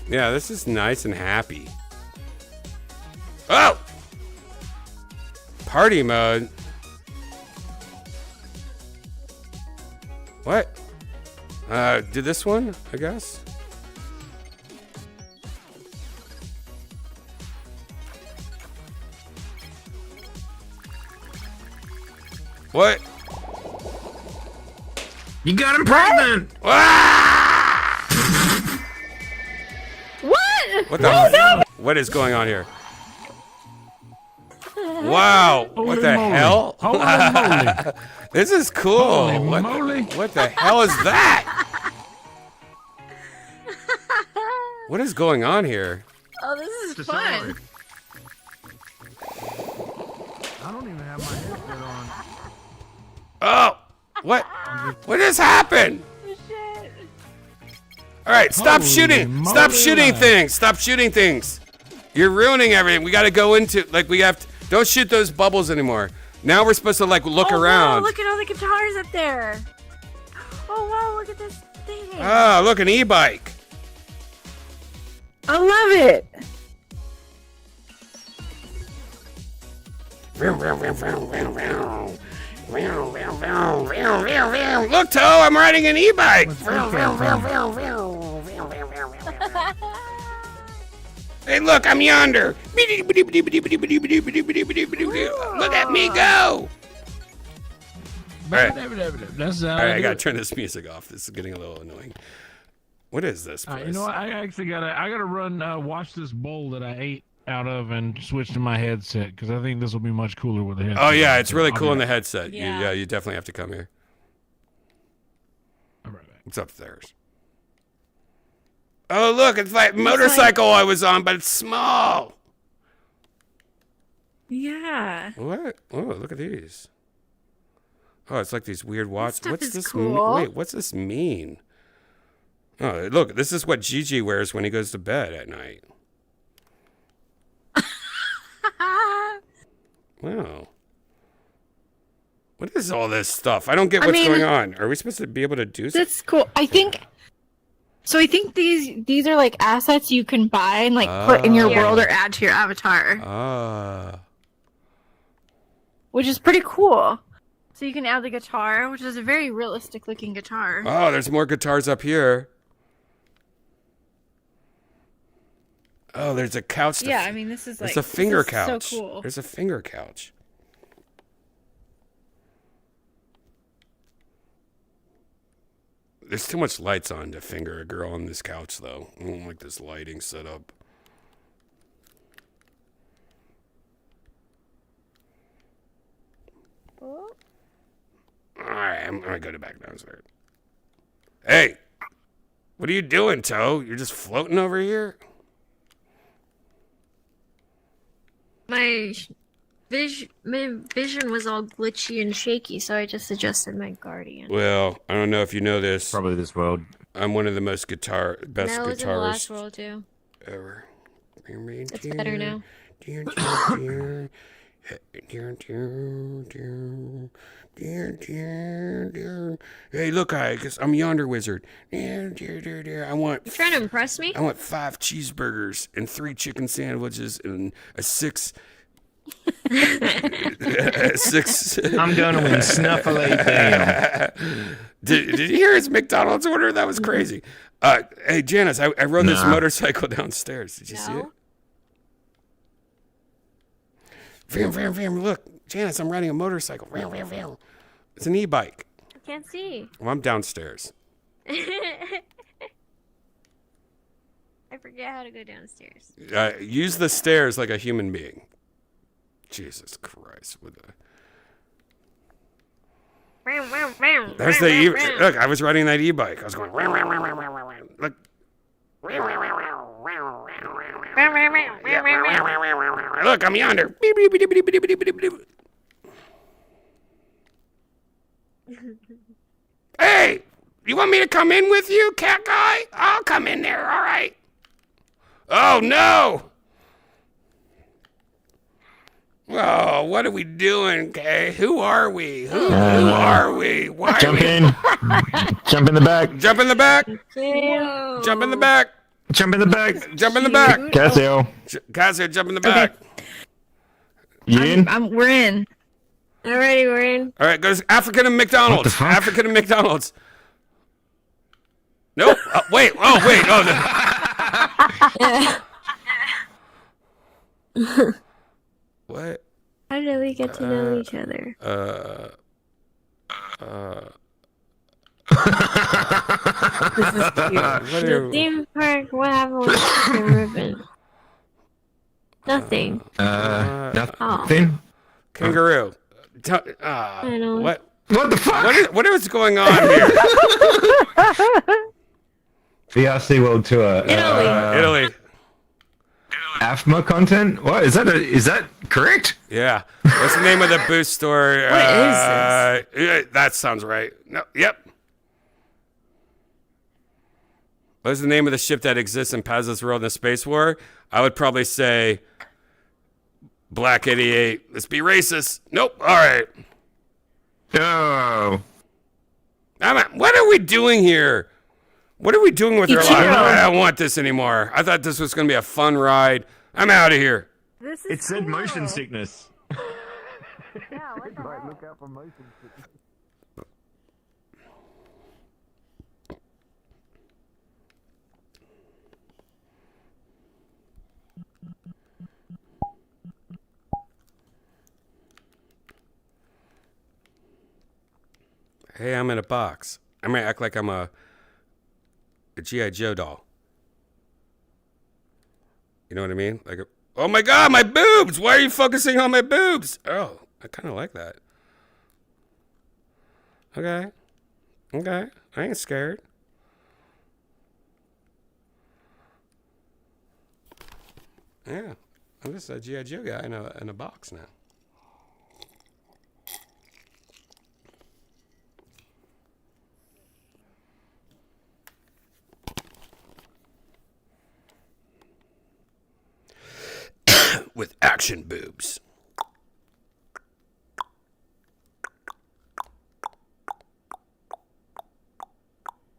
Yeah, this is nice and happy. Oh! Party mode. What? Do this one, I guess. What? You got him pregnant! What the? What is going on here? Wow! What the hell? Holy moly! This is cool. Holy moly! What the hell is that? What is going on here? Oh, this is fun. I don't even have my headset on. Oh! What? What just happened? All right, stop shooting! Stop shooting things! Stop shooting things! You're ruining everything. We got to go into we have to. Don't shoot those bubbles anymore. Now we're supposed to look around. Wow, look at all the guitars up there. Oh wow, look at this thing. Oh, look, an e-bike. I love it. Look, Toe, I'm riding an e-bike. Hey, look, I'm yonder. Look at me go. All right, I gotta turn this music off. This is getting a little annoying. What is this place? You know what? I actually gotta run watch this bowl that I ate out of and switch to my headset because I think this will be much cooler with the headset. Oh yeah, it's really cool in the headset. Yeah, you definitely have to come here. All right back. It's upstairs. Oh look, it's like motorcycle I was on, but it's small. Yeah. What? Oh, look at these. Oh, it's like these weird watches. What's this? Cool. Wait, what's this mean? Oh, look, this is what Gigi wears when he goes to bed at night. Wow. What is all this stuff? I don't get what's going on. Are we supposed to be able to do something? That's cool. I think these are like assets you can buy and like put in your world or add to your avatar. Which is pretty cool. So you can add the guitar, which is a very realistic looking guitar. Oh, there's more guitars up here. Oh, there's a couch. Yeah, I mean, this is like... There's a finger couch. So cool. There's a finger couch. There's too much lights on to finger a girl on this couch, though. I don't like this lighting setup. Oh. Alright, I'm gonna go back downstairs. Hey! What are you doing, Toe? You're just floating over here? My vision was all glitchy and shaky, so I just adjusted my guardian. Well, I don't know if you know this. Probably this world. I'm one of the best That guitarists was in the last world too. ever. It's better now. Hey, look, I'm yonder wizard. I want. You trying to impress me? I want 5 cheeseburgers and 3 chicken sandwiches and a 6. 6. I'm gonna win Snuffle down. Did you hear his McDonald's order? That was crazy. Hey, Janice, I rode this motorcycle downstairs. Did you see it? Vroom. Look, Janice, I'm riding a motorcycle. Vroom. It's an e-bike. I can't see. Well, I'm downstairs. I forget how to go downstairs. Use the stairs like a human being. Jesus Christ. There's the look, I was riding that e-bike. I was going look. Look, I'm yonder. Hey, you want me to come in with you, cat guy? I'll come in there, all right. Oh, no. Oh, what are we doing, Kay? Who are we? Who are we? Why Jump in. Jump in the back. Jump in the back. Ew. Jump in the back. Jump in the back. Jump in the back. Cassio. Cassio, jump in the back. You in? We're in. Alrighty, we're in. All right, go to African and McDonald's. African and McDonald's. Nope. Wait. Oh, wait. Oh. What? How did we get to know each other? This is cute. The theme park, what happened with the ribbon? Nothing. Nothing. Kangaroo. I know. What? What the fuck? What is going on here? VRC World Tour. Italy. AFMA content? What is that? Is that correct? Yeah. What's the name of the booth store? What is this? That sounds right. No. Yep. What's the name of the ship that exists in Paz's world in the space war? I would probably say Black 88. Let's be racist. Nope. All right. Oh. What are we doing here? What are we doing with our lives? I don't want this anymore. I thought this was going to be a fun ride. I'm out of here. This is It said motion sickness. Yeah, what the heck? Look out for motion sickness. Hey, I'm in a box. I'm gonna act like I'm a G.I. Joe doll. You know what I mean? Like, oh my God, my boobs! Why are you focusing on my boobs? Oh, I kind of like that. Okay. Okay. I ain't scared. Yeah. I'm just a G.I. Joe guy in a box now. With action boobs.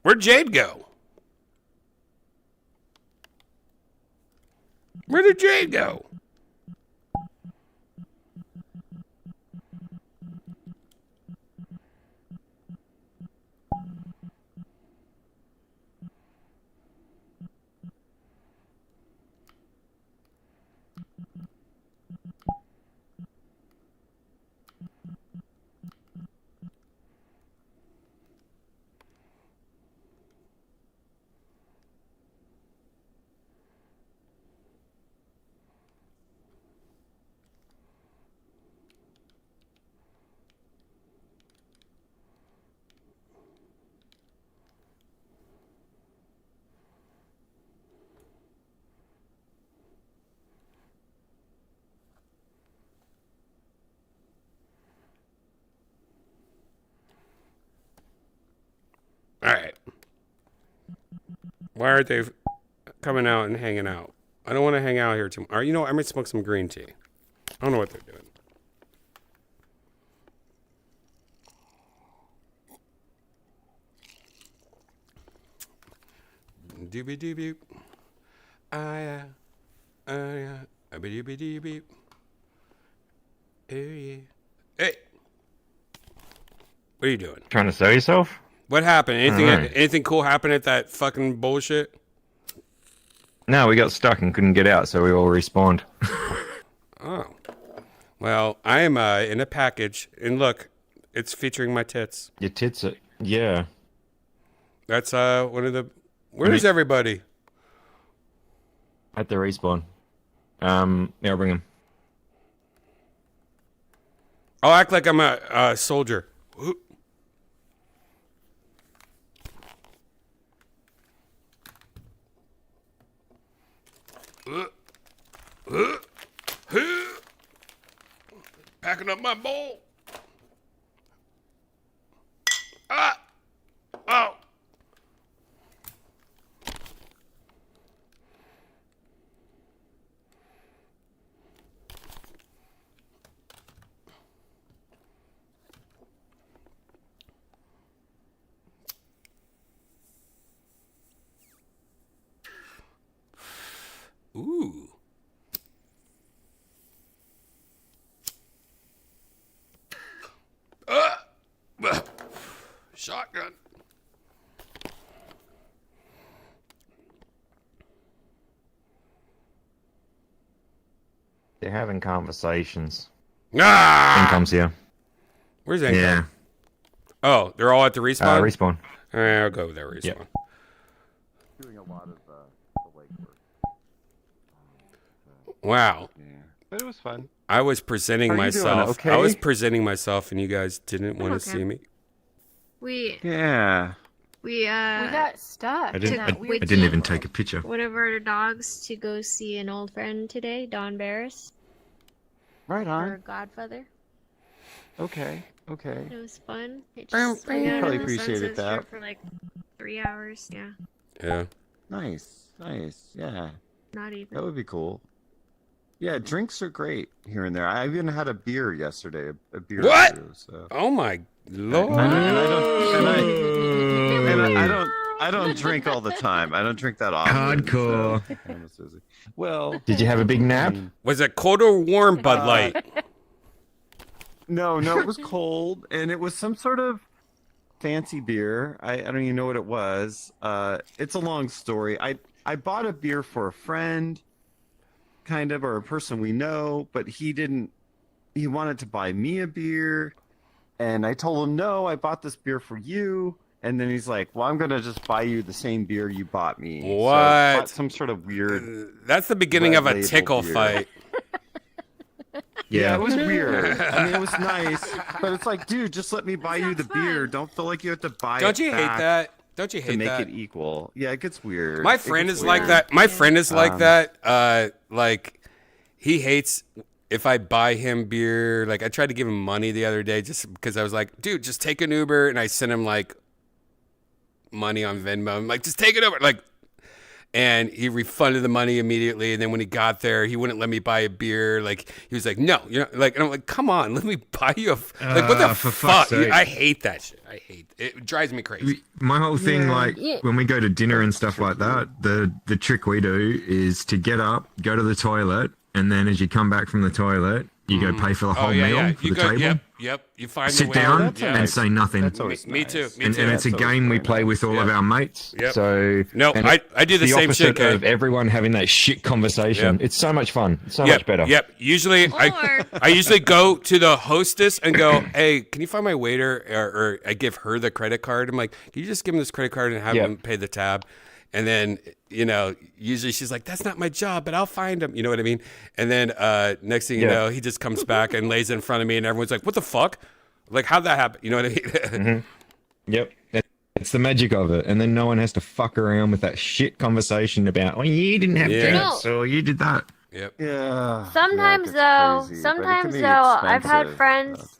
Where'd Jade go? Where did Jade go? All right. Why aren't they coming out and hanging out? I don't want to hang out here tomorrow. You know what? I might smoke some green tea. I don't know what they're doing. Doobie doobie. Yeah. Yeah. Doobie doobie. Oh yeah. Hey. What are you doing? Trying to sell yourself? What happened? Anything? Right. Anything cool happened at that fucking bullshit? No, we got stuck and couldn't get out, so we all respawned. Oh. Well, I am in a package, and look, it's featuring my tits. Your tits are... Yeah. That's one of the... Where's everybody? At the respawn. Yeah, I'll bring him. I'll act like I'm a soldier. Packing up my bowl. Ah! Oh! Ooh. Shotgun. They're having conversations. Ah! Income's here. Where's Income? Yeah. Oh, they're all at the respawn? Respawn. All right, I'll go there, respawn. Yep. Doing a lot of the legwork. Wow. Yeah. But it was fun. I was presenting How are you doing? myself. Okay? I was presenting myself, and you guys didn't want to okay. see me. We Yeah. We got stuck. I didn't, in that I didn't even take a picture. one of our dogs to go see an old friend today, Don Barris, Right our on. godfather. Okay. Okay. It was fun. It Bam, just bam. hung out Probably in the appreciated Sunset that. Strip for like 3 hours. Yeah, Yeah. Nice. Nice. Yeah. not even. That would be cool. Yeah, drinks are great here and there. I even had a beer yesterday. A beer What? or two, so. Oh my lord! I don't drink all the time. I don't drink that often. Hardcore. So, well, Did you have a big nap? Was it cold or warm Bud Light? No, it was cold, and it was some sort of fancy beer. I don't even know what it was. It's a long story. I bought a beer for a friend, kind of, or a person we know, but he wanted to buy me a beer, and I told him, no, I bought this beer for you. And then he's like, well, I'm going to just buy you the same beer you bought me. What? So I bought some sort of weird... That's the beginning of a tickle beer. fight. Yeah, it was weird. I mean, it was nice, but it's like, dude, just let me buy you the beer. Don't feel like you have to buy Don't it you hate back that? Don't you hate to make that? it equal? Yeah, it gets weird. My friend is like that. My friend is like that. Like, he hates if I buy him beer. Like, I tried to give him money the other day just because I was like, dude, just take an Uber. And I sent him, like, money on Venmo. I'm like, just take it over. Like, and he refunded the money immediately. And then when he got there, he wouldn't let me buy a beer. Like, he was like, no, you know, like, and I'm like, come on, let me buy you a, like, what the fuck? I hate that shit. I hate it. It drives me crazy. My whole thing, when we go to dinner and stuff like that, the trick we do is to get up, go to the toilet, and then as you come back from the toilet, you go pay for the whole meal for the table. Yep. You find sit down and say nothing. Me too. And it's a game we play with all of our mates. Yep. So I do the same shit. Of everyone having that shit conversation. Yep. It's so much fun. It's so much better. Yep. Usually, I usually go to the hostess and go, "Hey, can you find my waiter?" Or I give her the credit card. I'm like, "Can you just give him this credit card and have him pay the tab?" And then, you know, usually she's like, that's not my job, but I'll find him. You know what I mean? And then next thing you know, he just comes back and lays in front of me and everyone's like, what the fuck? Like, how'd that happen? You know what I mean? Mm-hmm. Yep. It's the magic of it. And then no one has to fuck around with that shit conversation about, oh, you didn't have drinks or you did that. Yep. Yeah. Sometimes I've had friends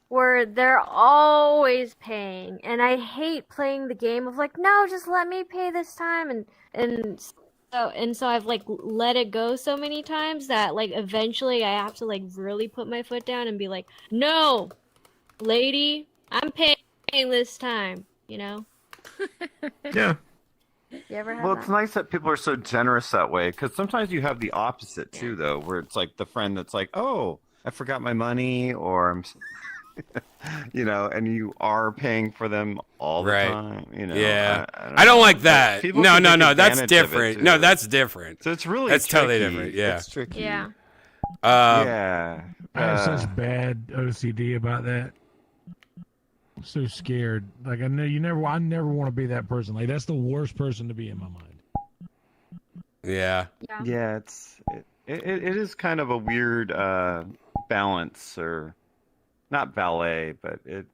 where they're always paying, and I hate playing the game of like, no, just let me pay this time, and so I've like let it go so many times that like eventually I have to like really put my foot down and be like, no, lady, I'm paying this time, you know? Yeah. You ever have Well, that? it's nice that people are so generous that way, because sometimes you have the opposite too, though, where it's like the friend that's like, oh, I forgot my money, or I'm you know, and you are paying for them all the time. You know, yeah, I don't like that. People No, can take that's advantage of it, different. No, too. that's different. So it's really that's totally tricky. different. Yeah, It's tricky. Yeah. Yeah. I have such bad OCD about that. I'm so scared. Like I never want to be that person. Like that's the worst person to be in my mind. Yeah. Yeah, it is kind of a weird balance, or not ballet, but it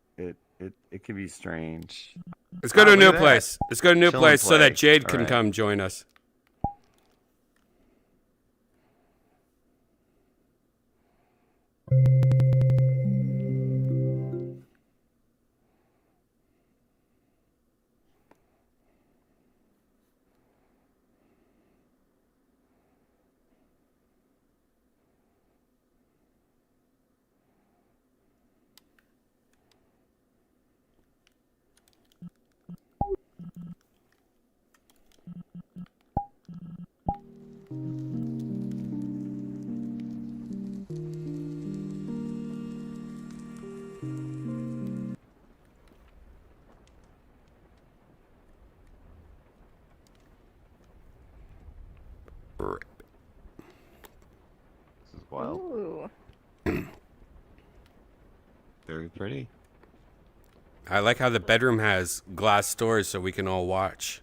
can be strange. Let's go to a new look at place. that. Let's go to a new Chill and place so that play. Jade All can right. come join us. This is wild. Ooh. Very pretty. I like how the bedroom has glass doors so we can all watch.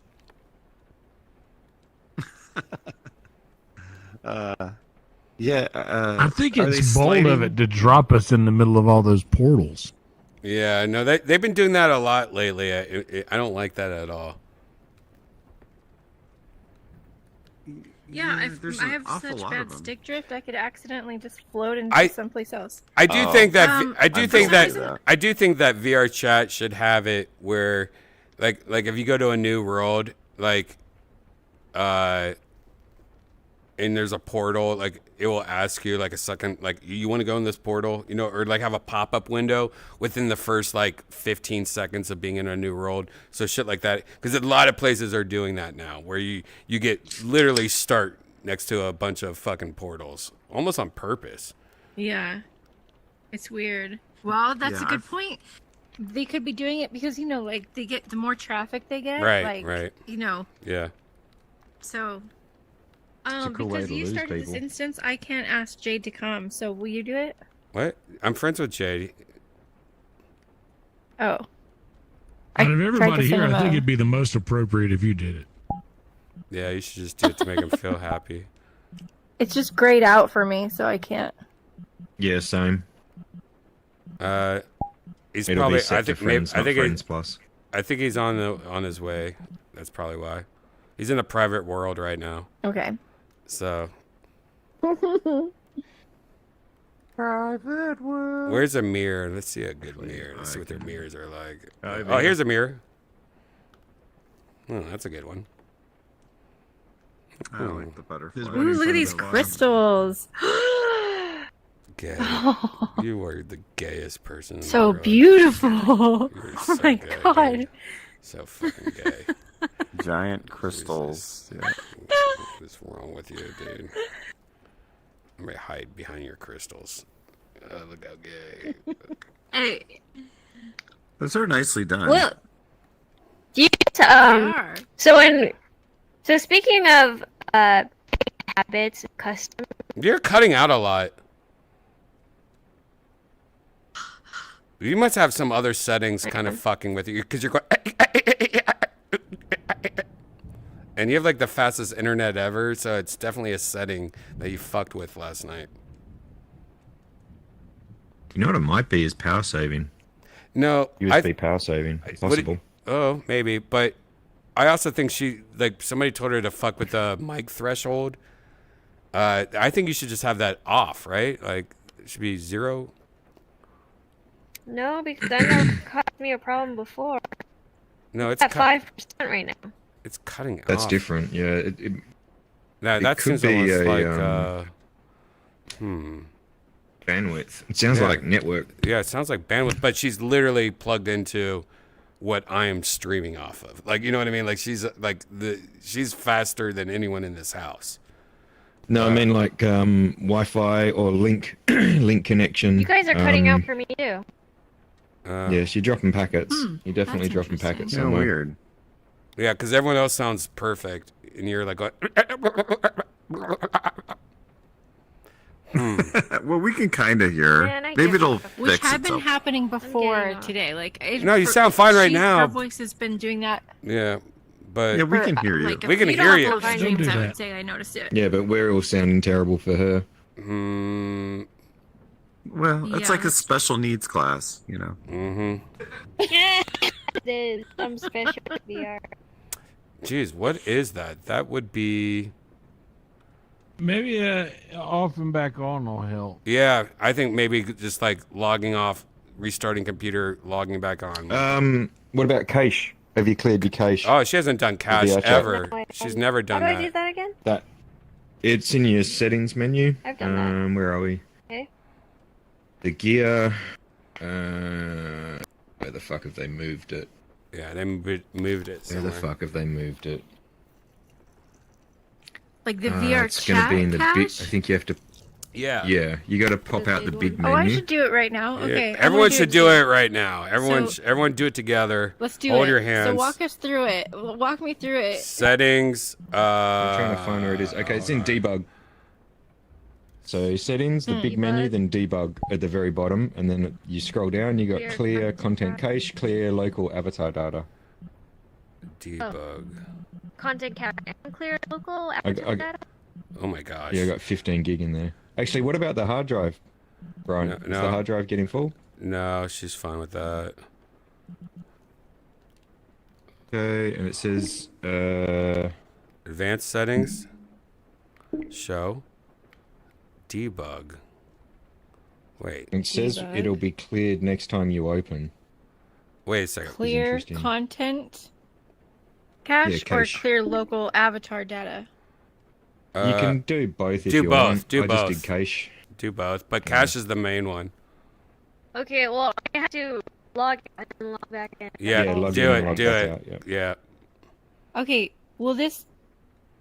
Yeah. I think are it's they bold of sliding? it to drop us in the middle of all those portals. Yeah, no, they've been doing that a lot lately. I don't like that at all. Yeah, there's I an have awful such lot bad of 'em. stick drift. I could accidentally just float into someplace else. I do think that I do think besides that I do think that VR chat should have it where, like if you go to a new world, like, and there's a portal, like it will ask you like a second, like you want to go in this portal, you know, or like have a pop-up window within the first like 15 seconds of being in a new world. So shit like that, because a lot of places are doing that now, where you get literally start next to a bunch of fucking portals, almost on purpose. Yeah. It's weird. Well, that's Yeah, a good point. They could be doing it because like they get the more traffic they get. Right, like, right. Yeah. So, a cool way because to you lose started people. this instance, I can't ask Jade to come. So will you do it? What? I'm friends with Jade. Oh. Out of everybody here, I think it. it'd be the most appropriate if you did it. Yeah, you should just do it to make him feel happy. It's just grayed out for me, so I can't. Yeah, same. He's It'll probably. be set I to think. friends, Maybe, I not think. friends plus. I think he's on his way. That's probably why. He's in a private world right now. Okay. So. Private world. Where's a mirror? Let's see a good mirror. Let's see what their mirrors are like. Oh, Oh, here's a mirror. Oh, that's a good one. I like the butterfly. Ooh, look at these crystals. Gay. You are the gayest person in the So world. beautiful. You're Oh so my gay, god. dude. So fucking gay. Giant crystals. Yeah. What's wrong with you, dude? I'm gonna hide behind your crystals. Oh, look how gay. Hey. Those are nicely done. Well, do you are. so speaking of habits, custom. You're cutting out a lot. You must have some other settings kind of fucking with you because you're going. And you have like the fastest internet ever, so it's definitely a setting that you fucked with last night. You know what it might be is power saving. No, USB power saving. Possible. Oh, maybe, but I also think somebody told her to fuck with the mic threshold. I think you should just have that off, right? Like it should be 0. No, because I know it caused me a problem before. No, it's at 5% right now. It's cutting off. That's different. Yeah. That could seems be almost a, like bandwidth. It sounds like network. Yeah, it sounds like bandwidth, but she's literally plugged into what I am streaming off of. Like, you know what I mean? Like she's faster than anyone in this house. No, I mean like Wi-Fi or link connection. You guys are cutting out for me too. Yes, you're dropping packets. You're definitely dropping packets somewhere. Weird. Yeah, because everyone else sounds perfect, and you're like, Well, we can kind of hear. Man, I Maybe get it'll it. fix Which had been itself. happening before today. Like No, you sound fine right now. Her voice has been doing that. Yeah, but Yeah, we can hear you. Like, We can if hear you. you. Don't upload streams, Don't do I that. would say I noticed it. Yeah, but we're all sounding terrible for her. Well, it's Yeah. like a special needs class, you know. It is some special VR. Jeez, what is that? That would be. Maybe off and back on will help. Yeah, I think maybe just like logging off, restarting computer, logging back on. What about cache? Have you cleared your cache? Oh, she hasn't done cache VR chat? ever. No, I She's haven't. never done How do that. I do that again? That it's in your settings menu. I've done that. Where are we? Okay. The gear. Where the fuck have they moved it? Yeah, they moved it Where the somewhere. fuck have they moved it? Like the VR it's chat gonna be in the big. I cache? think you have to. Yeah. Yeah, you got to pop out the big Oh, I menu. should do it right now. Yeah, Okay. I'm everyone gonna should do too. it right now. Everyone, So- everyone do it together. Let's do Hold it. your hands. So walk us through it. Walk me through it. Settings. I'm trying to find where it is. Okay, it's in debug. So settings, the big menu, then debug at the very bottom, and then you scroll down. You got Clear clear content content cache, clear local avatar data. Debug. Content cap and clear local I- avatar data. Oh my gosh. Yeah, I got 15 gig in there. Actually, what about the hard drive, Brian? No, Is no. the hard drive getting full? No, she's fine with that. Okay, and it says Advanced settings. Show. Debug. Wait. it says Debug. it'll be cleared next time you open. Wait a second. Clear interesting. content cache, Yeah, cache. or clear local avatar data? You can do both if do you both, want. do I both. just did cache. Do both, but cache is the main one. Okay, well, I have to log out and log back in. Yeah, Yeah, log do in and it, log do back it. out, yeah. Yeah. Okay. Will this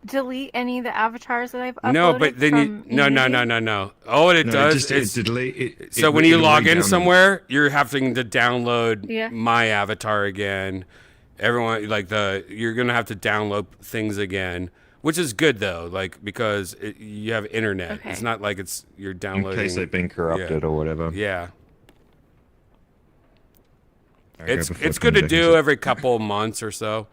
delete any of the avatars that I've uploaded? No, but then from no. All it does is delete. So when you log in somewhere, you're having to download Yeah. my avatar again. Everyone you're gonna have to download things again, which is good though, like because you have internet. Okay. It's not like you're downloading in case they've been corrupted or whatever. Yeah. Okay, It's good to do every couple months or so.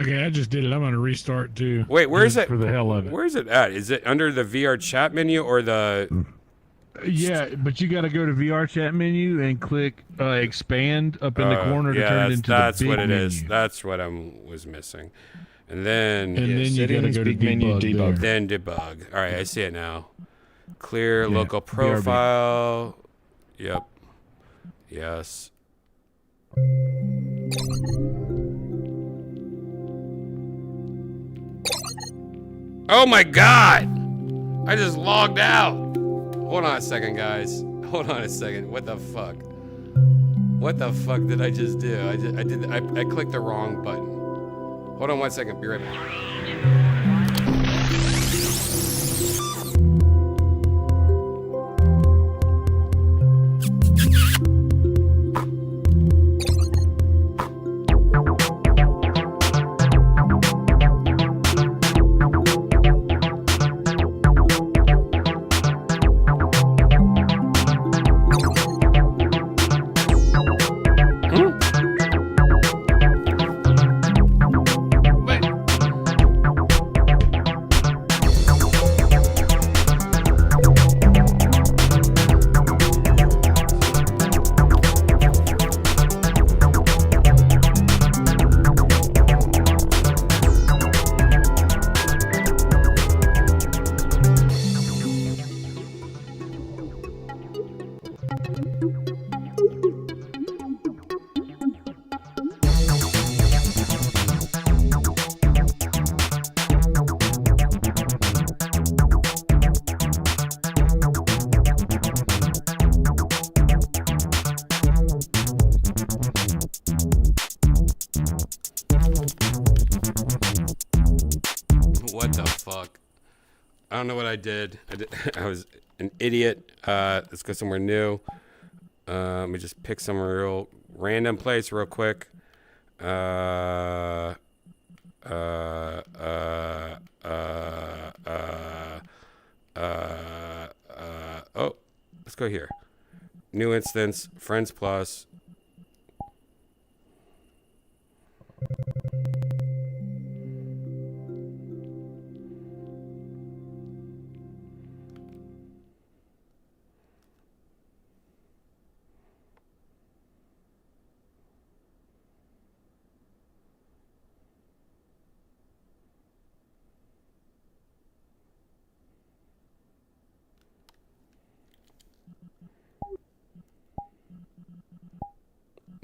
Okay, I just did it. I'm going to restart too. Wait, where is it? For the hell of it. Where is it at? Is it under the VR chat menu or the... Yeah, but you got to go to VR chat menu and click expand up in the corner to turn it into the big what it menu. is. That's what I was missing. And then... And then you got to go to debug. Then debug. All right, I see it now. Clear Yeah, local BRB. profile. Yep. Yes. Oh my god! I just logged out. Hold on a second, guys. Hold on a second. What the fuck? What the fuck did I just do? I clicked the wrong button. Hold on one second. Be right back. What the fuck? I don't know what I did. I was an idiot. Let's go somewhere new. Let me just pick some real random place real quick. Oh, let's go here. New instance, Friends Plus.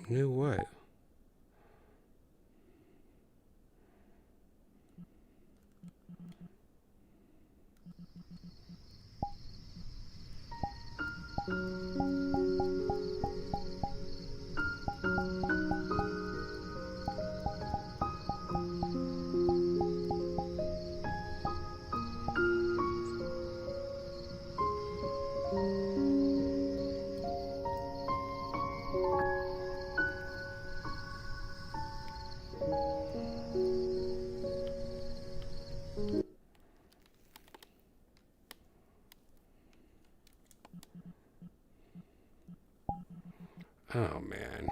New what? Oh, man.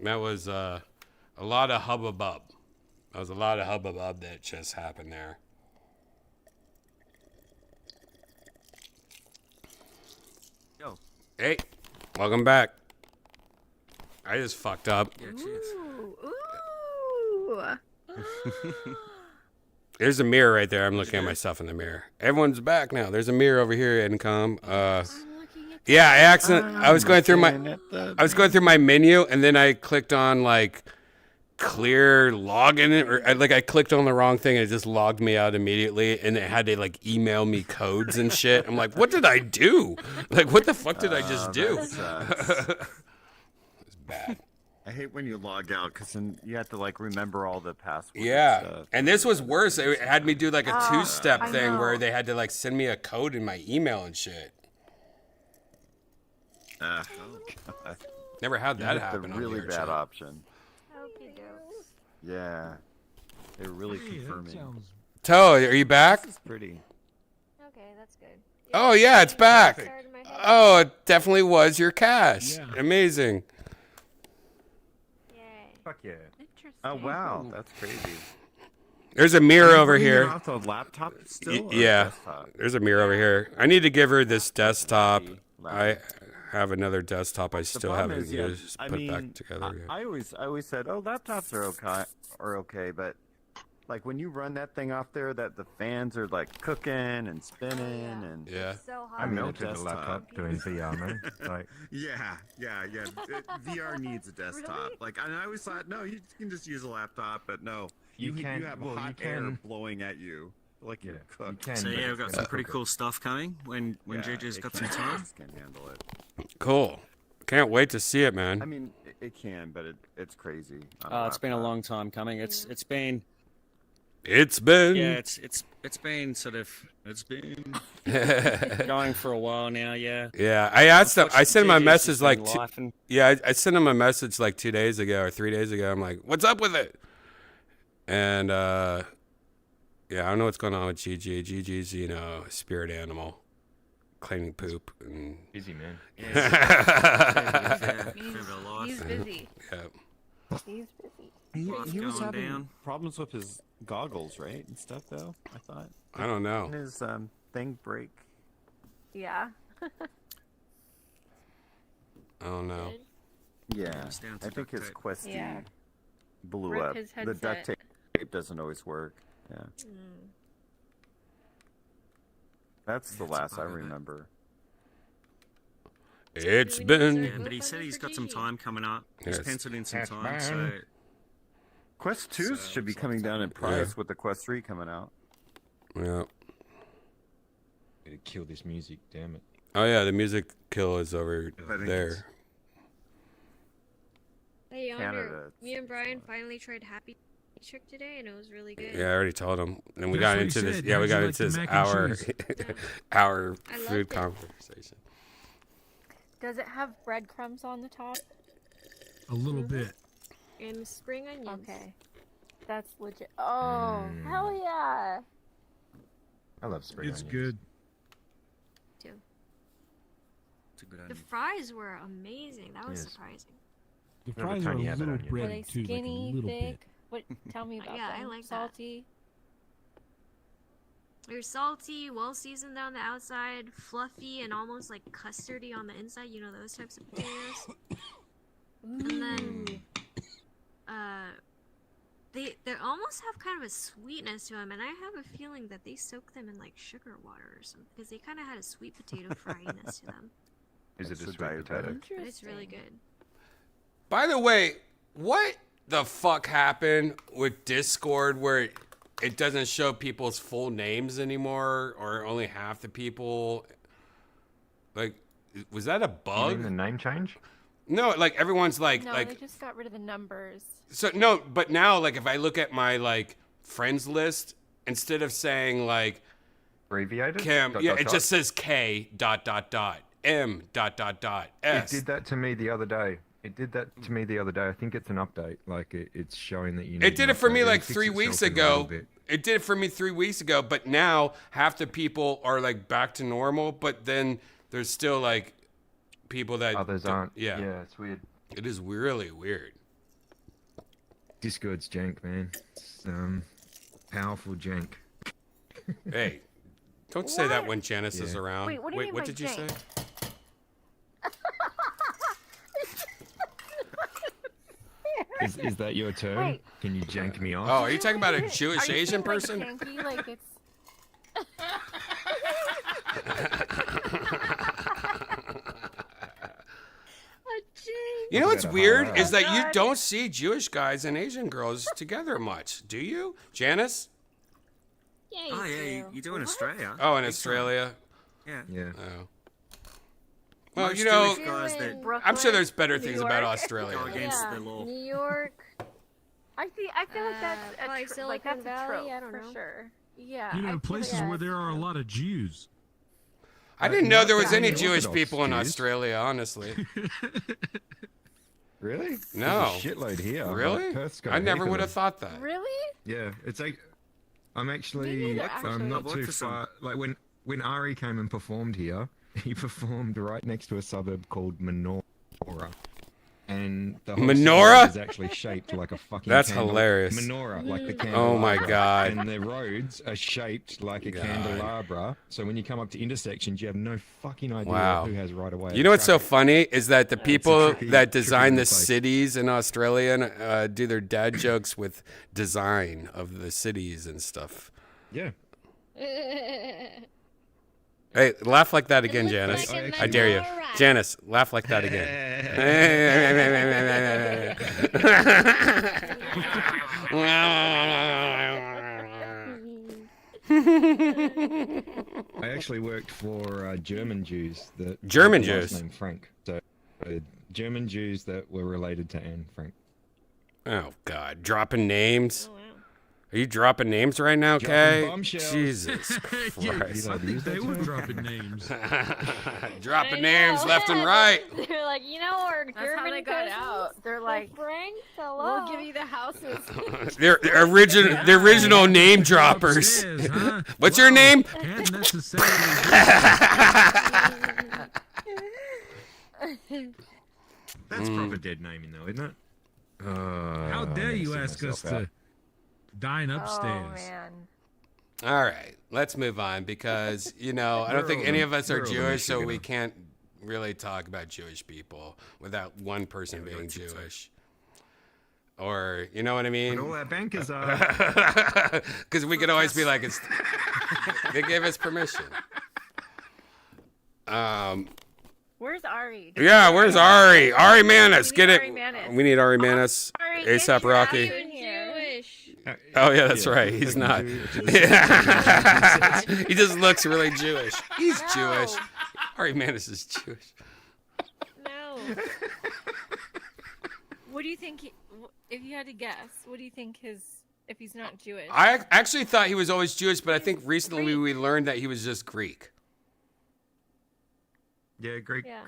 That was a lot of hubbub. That was a lot of hubbub that just happened there. Yo. Hey, welcome back. I just fucked up. Yeah, cheers. Ooh. There's a mirror right there. I'm looking at myself in the mirror. Everyone's back now. There's a mirror over here, Income. Yeah, I was going through my menu, and then I clicked on like clear login, or I clicked on the wrong thing, and it just logged me out immediately, and it had to like email me codes and shit. I'm like, what did I do? Like, what the fuck did I just do? It's bad. I hate when you log out because then you have to like remember all the passwords. Yeah, and this was worse. It had me do like a two-step thing where they had to like send me a code in my email and shit. God. Never had that happen. The really bad option. Okay, Yeah, they're really confirming. Toe, are you back? This is pretty. Okay, that's good. Oh yeah, it's back. Oh, it definitely was your cache. Yeah. Amazing. Fuck yeah. Oh wow, that's crazy. There's a mirror over here. Off the laptop still? Yeah, there's a mirror over here. I need to give her this desktop. I have another desktop I still haven't used. Put back together. I always said, oh, laptops are okay, but like when you run that thing off there, that the fans are like cooking and spinning and I melted the laptop doing VR, man. Like, yeah. VR needs a desktop. Like, and I always thought, no, you can just use a laptop, but no, you have hot air blowing at you. Like you're cooked. So yeah, we've got some pretty cool stuff coming when JJ's got some time. Can handle it. Cool. Can't wait to see it, man. I mean, it can, but it's crazy. It's been a long time coming. It's been. Yeah, it's been sort of going for a while now. Yeah. Yeah, I asked him. I sent him a message like I sent him a message like 2 days ago or 3 days ago. I'm like, what's up with it? And yeah, I don't know what's going on with Gigi. Gigi's, a spirit animal, cleaning poop and busy man. He's busy. Yeah. He's busy. He was having problems with his goggles, right, and stuff. Though I thought. I don't know. Didn't his thing break? Yeah. I don't know. Yeah, I think his Questy blew Rip up. his The duct headset. tape doesn't always work. Yeah. That's the last I remember. It's been. Yeah, but he said he's got some time coming up. He's penciled in some time, so. Quest 2 should be coming down in price with the Quest 3 coming out. Yeah. It'd kill this music, damn it. Oh yeah, the music kill is over there. Hey, Yonder, me and Brian finally tried Happy Trick today, and it was really good. Yeah, I already told him, and we got into this. Yeah, we got into this hour food conversation. Does it have breadcrumbs on the top? A little bit. And spring onions. Okay. That's legit. Oh, hell yeah. I love spring onions. It's good. Too. It's a good The onion. fries were amazing. That was surprising. The fries are a little Are bread they too, skinny, like a little thick? bit. What? Tell me about Yeah, them. I like that. Salty. They're salty, well seasoned on the outside, fluffy, and almost like custardy on the inside. You know those types of potatoes. And then, they almost have kind of a sweetness to them, and I have a feeling that they soak them in like sugar water or something because they kind of had a sweet potato fryiness to them. Is it a sweet potato? But it's really good. By the way, what the fuck happened with Discord where it doesn't show people's full names anymore, or only half the people? Like, was that a bug? You mean the name change? No, like everyone's like No, like. they just got rid of the numbers. So no, but now like if I look at my like friends list, instead of saying like abbreviated, Kim, it just says K M S. It did that to me the other day. I think it's an update. Like it's showing that you need. It did it for me like fix 3 itself weeks in a little ago. bit. It did it for me 3 weeks ago, but now half the people are like back to normal, but then there's still like people that others aren't. Yeah, Yeah, it's weird. It is really weird. Discord's jank, man. It's powerful jank. Hey, don't say that when Janice is around. Wait, what do you mean what by did you say? jank? Is that your turn? Wait. Can you jank me off? Oh, are you talking about a Jewish Are you Asian saying, person? Like, janky, like it's... You know what's weird is that you don't see Jewish guys and Asian girls together much, do you, Janice? Yeah, you do in Australia. Oh, in Australia. Yeah. Yeah. Oh. Well, Most you know, Jewish guys that I'm sure there's better New things York. about Australia. go against the law. New York. I feel like that's probably a Silicon like that's a Valley, trope I don't for know. sure. Yeah. You I know, feel places like where that's there are a true. lot of Jews. I didn't know there was not any that Jewish Orthodox people in Jews. Australia, honestly. Really? No. There's a shitload here. Really? Like, Perth's got I a never heap of would have them. thought that. Really? Yeah, it's like I'm Me actually neither, actually. I'm not I've worked too for some. far. Like when Ari came and performed here, he performed right next to a suburb called Menorah, and the whole Menorah? suburb is actually shaped like a fucking. That's candle- hilarious. Menorah, like the Oh candelabra. my God. And the roads are shaped like a candelabra. So when you come up to intersections, you have no fucking idea Wow. who has right away. You know what's so funny is that the people tricky- that design tricky the place. cities in Australia do their dad jokes with design of the cities and stuff. Yeah. Hey, laugh like that again, looks Janice. like a I dare you. menorah. Janice, laugh like that again. I actually worked for German Jews. German the last Jews? name Frank. So German Jews that were related to Anne Frank. Oh, God. Dropping names? Oh, wow. Are you dropping names right now, Dropping Kay? bombshells. Jesus Yeah, Christ. I think they were dropping names. Dropping I names know. left and right. They're like, you know, our That's how German they got cousins, out. They're like, Frank, hello. we'll give you the houses. They're the original name droppers. Upstairs, huh? What's your Wow, name? Can't necessarily That's proper dead naming, though, isn't it? How dare you ask us to dine Oh upstairs? man. All right, let's move on because, you know, I don't think any of us are we're all Jewish, so Michigan. we can't really talk about Jewish people without one person being Jewish. Or, you know what I mean? But all our bankers are. Because we could always be like, they gave us permission. Where's Ari? Yeah, where's Ari? Ari Manis, get it. Ari Manis. We need Ari Manis. Ari, ASAP get your Rocky. ass in here. Jewish. Oh yeah, that's Yeah, right. He's fucking not. Jew to the He just looks really Jewish. He's No. Jewish. Ari Manis is Jewish. No. What do you think? If you had to guess, what do you think if he's not Jewish? I actually thought he was always Jewish, but I think recently we learned that he was just Greek. Yeah, Greek. Yeah.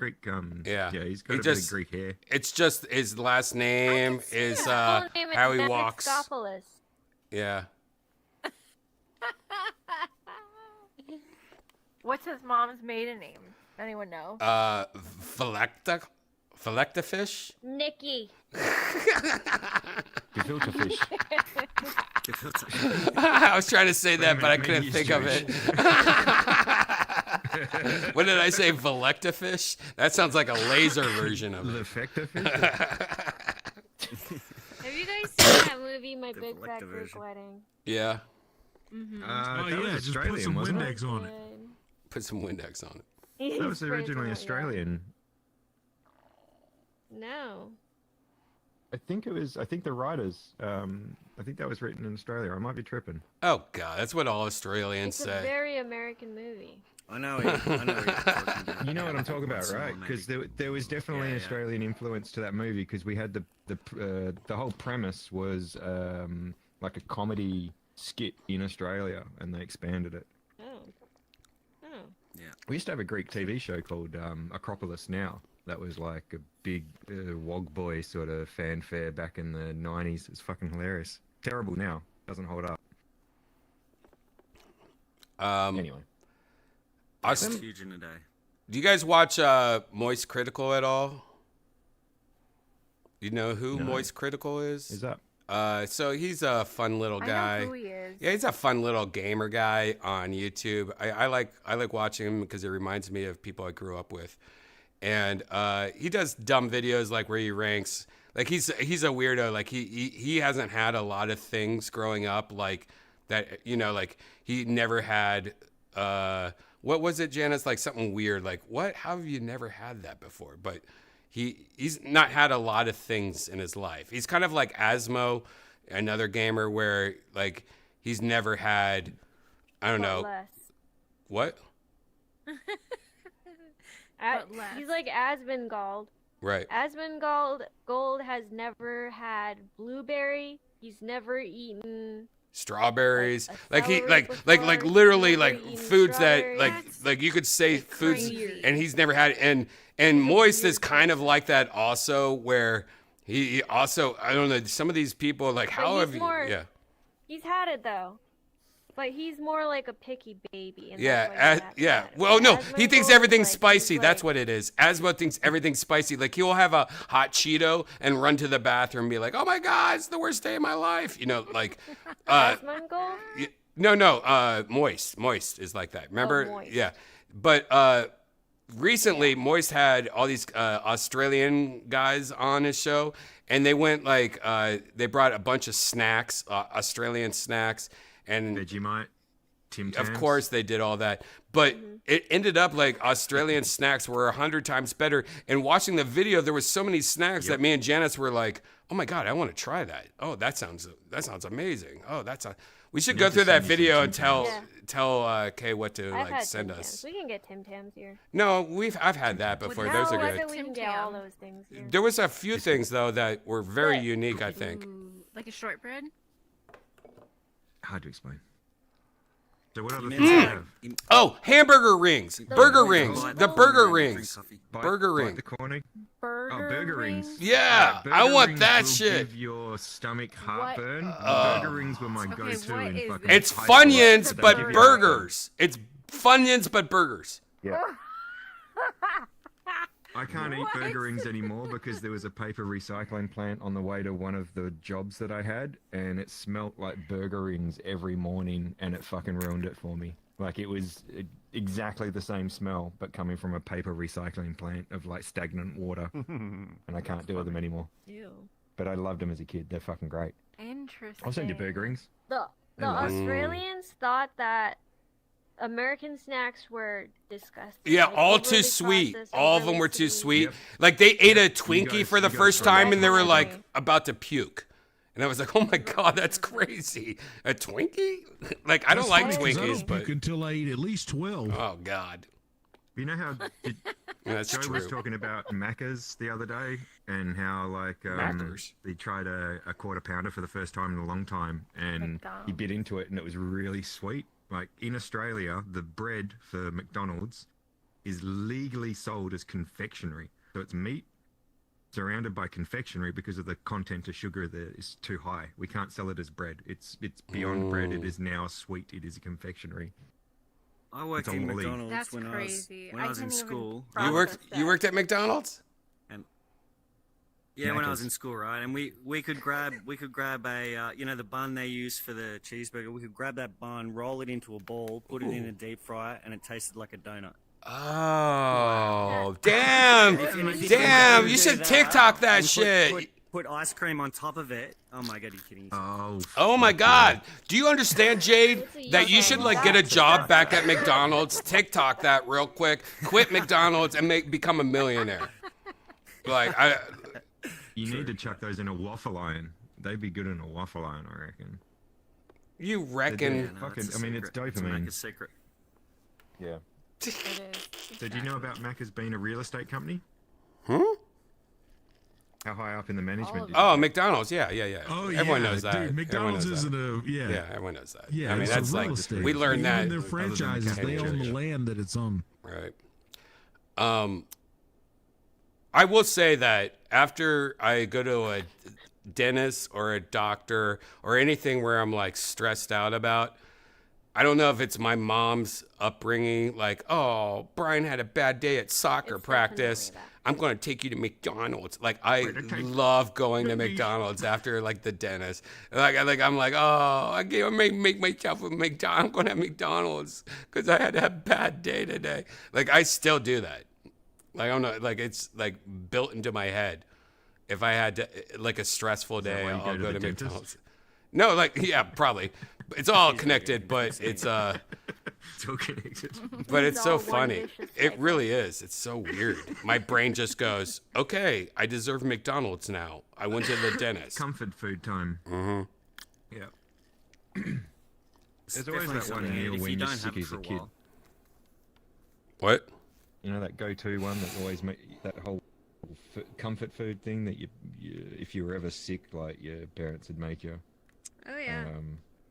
Yeah. Yeah, he's He got a bit just- of Greek hair. It's just his last name is Full name is how he walks. Mephistopheles. Yeah. What's his mom's maiden name? Anyone know? Phyllecta fish. Nikki. Gefilte fish. I was trying to say that, but I Maybe couldn't he's think of it. What did I say? Phyllecta fish? That sounds like a laser version of it. Lefecta fish. Have you guys seen that movie, My Big Fat Deflective Greek version. Wedding? Yeah. Oh that yeah, was just put Australian, some wasn't it? Windex on it. Good. Put some Windex on it. That was Spray originally some, yeah. Australian. No. I think the writers. I think that was written in Australia. I might be tripping. Oh God, that's what all Australians It's a say. very American movie. I know. I know. What you're talking about. You know what I'm talking about, Someone right? Because maybe. there was definitely Yeah, an yeah. Australian influence to that movie. Because we had the whole premise was like a comedy skit in Australia, and they expanded it. Oh. Oh. We used to have a Greek TV show called Acropolis Now. That was like a big wog boy sort of fanfare back in the 90s. It's fucking hilarious. Terrible now. Doesn't hold up. Anyway. It's huge in a day. Do you guys watch Moist Critical at all? You know who No. Moist Critical is? Is that? So he's a fun little guy. I know who he is. Yeah, he's a fun little gamer guy on YouTube. I like watching him because it reminds me of people I grew up with. And he does dumb videos like where he ranks. Like he's a weirdo. Like he hasn't had a lot of things growing up like that. You know, like he never had. What was it, Janice? Like something weird. Like what? How have you never had that before? But he's not had a lot of things in his life. He's kind of like Asmo, another gamer where like he's never had. I don't know. Less. What? He's like Asmongold. Right. Asmongold has never had blueberry. He's never eaten Strawberries, like he celery like literally like foods that like you could say foods, and he's never had. And Moist is kind of like that also, where he also, I don't know, some of these people like how have you? Yeah. He's had it though, but he's more like a picky baby. And Yeah. Well, no, he thinks everything's spicy. That's what it is. Asmo thinks everything's spicy. Like he'll have a hot Cheeto and run to the bathroom and be like, "Oh my God, it's the worst day of my life." You know, like. No. Moist is like that. Remember? Moist. Yeah. But recently, Moist had all these Australian guys on his show, and they went like they brought a bunch of snacks, Australian snacks. And Vegemite, Tim of Tams. course they did all that, but it ended up like Australian snacks were 100 times better. And watching the video, there was so many snacks that me and Janice were like, "Oh my God, I want to try that. Oh, that sounds amazing. Oh, we should go through that video and tell Kay what to I've had send Tim us." Tams. We can get Tim Tams here. No, I've had that before. Those are good. We can get all those things here. There was a few things though that were very unique, I think. Like a shortbread? Hard to explain. So what other things do you have? Oh, hamburger rings, burger rings, the burger rings, burger ring. The corner. Burger rings. Yeah, Burger I want rings that will shit. Give your stomach heartburn. Burger rings were my go-to in fucking. It's high school. Funyuns, They but give you burgers. It's Funyuns, but burgers. Yeah. I can't eat burger rings anymore because there was a paper recycling plant on the way to one of the jobs that I had, and it smelt like burger rings every morning, and it fucking ruined it for me. Like it was exactly the same smell, but coming from a paper recycling plant of like stagnant water, and I can't do them anymore. Ew. But I loved them as a kid. They're fucking great. Interesting. I'll send you burger rings. The Australians thought that American snacks were disgusting. Yeah, like, all overly too sweet. processed, All of them overly were too sweet. sweet. Like they ate a Twinkie for the first through time that. and they were like about to puke. And I was like, "Oh my God, that's crazy! A Twinkie? Like I don't like Twinkies, but until I eat at least 12. Oh God, You know how that's Joe true. was talking about Macca's the other day, and how like Macca's. he tried a quarter pounder for the first time in a long time, and he bit into it, and it was really sweet. Like in Australia, the bread for McDonald's is legally sold as confectionery, so it's meat surrounded by confectionery because of the content of sugar that is too high. We can't sell it as bread. It's beyond bread. It is now sweet. It is a confectionery. I worked It's in on leave. McDonald's That's when crazy. I was in can't even school. You worked at McDonald's? Yeah, when I was in school, right? And we could grab a the bun they use for the cheeseburger. We could grab that bun, roll it into a ball, put it in a deep fryer, and it tasted like a donut. Oh, damn! Damn! You should TikTok that And shit. Put ice cream on top of it. Oh my God, are you kidding? Oh my God! Do you understand, Jade, that you should like get a job back at McDonald's? TikTok that real quick. Quit McDonald's and become a millionaire. Like You need to chuck those in a waffle iron. They'd be good in a waffle iron, I reckon. You reckon? I mean, it's dopamine. It's Macca's secret. Yeah. So do you know about Macca's being a real estate company? Huh? How high up in the management? Oh, McDonald's. Yeah. Oh, Everyone yeah, knows that. dude, McDonald's Everyone knows isn't that. yeah, everyone knows that. Yeah, I mean, it's that's a real like estate. we learned that. Even their franchises, they own the land that it's on. Right. I will say that after I go to a dentist or a doctor or anything where I'm like stressed out about, I don't know if it's my mom's upbringing, like, oh, Brian had a bad day at soccer practice. I'm going to take you to McDonald's. Like, I love going to McDonald's after, like, the dentist. I'm like, oh, I can't make myself a McDonald's. I'm going to have McDonald's because I had a bad day today. Like, I still do that. Like, I don't know. Like, it's, like, built into my head. If I had, to, like, a stressful day, I'll go to McDonald's. No, like, yeah, probably. It's all connected, but it's It's all connected. But it's so funny. It really is. It's so weird. My brain just goes, okay, I deserve McDonald's now. I went to the dentist. Comfort food time. Mm-hmm. Yeah. There's always that one meal when you're sick as a kid. What? You know that go-to one that always make that whole comfort food thing that you if you were ever sick, like your parents would make you. Oh yeah.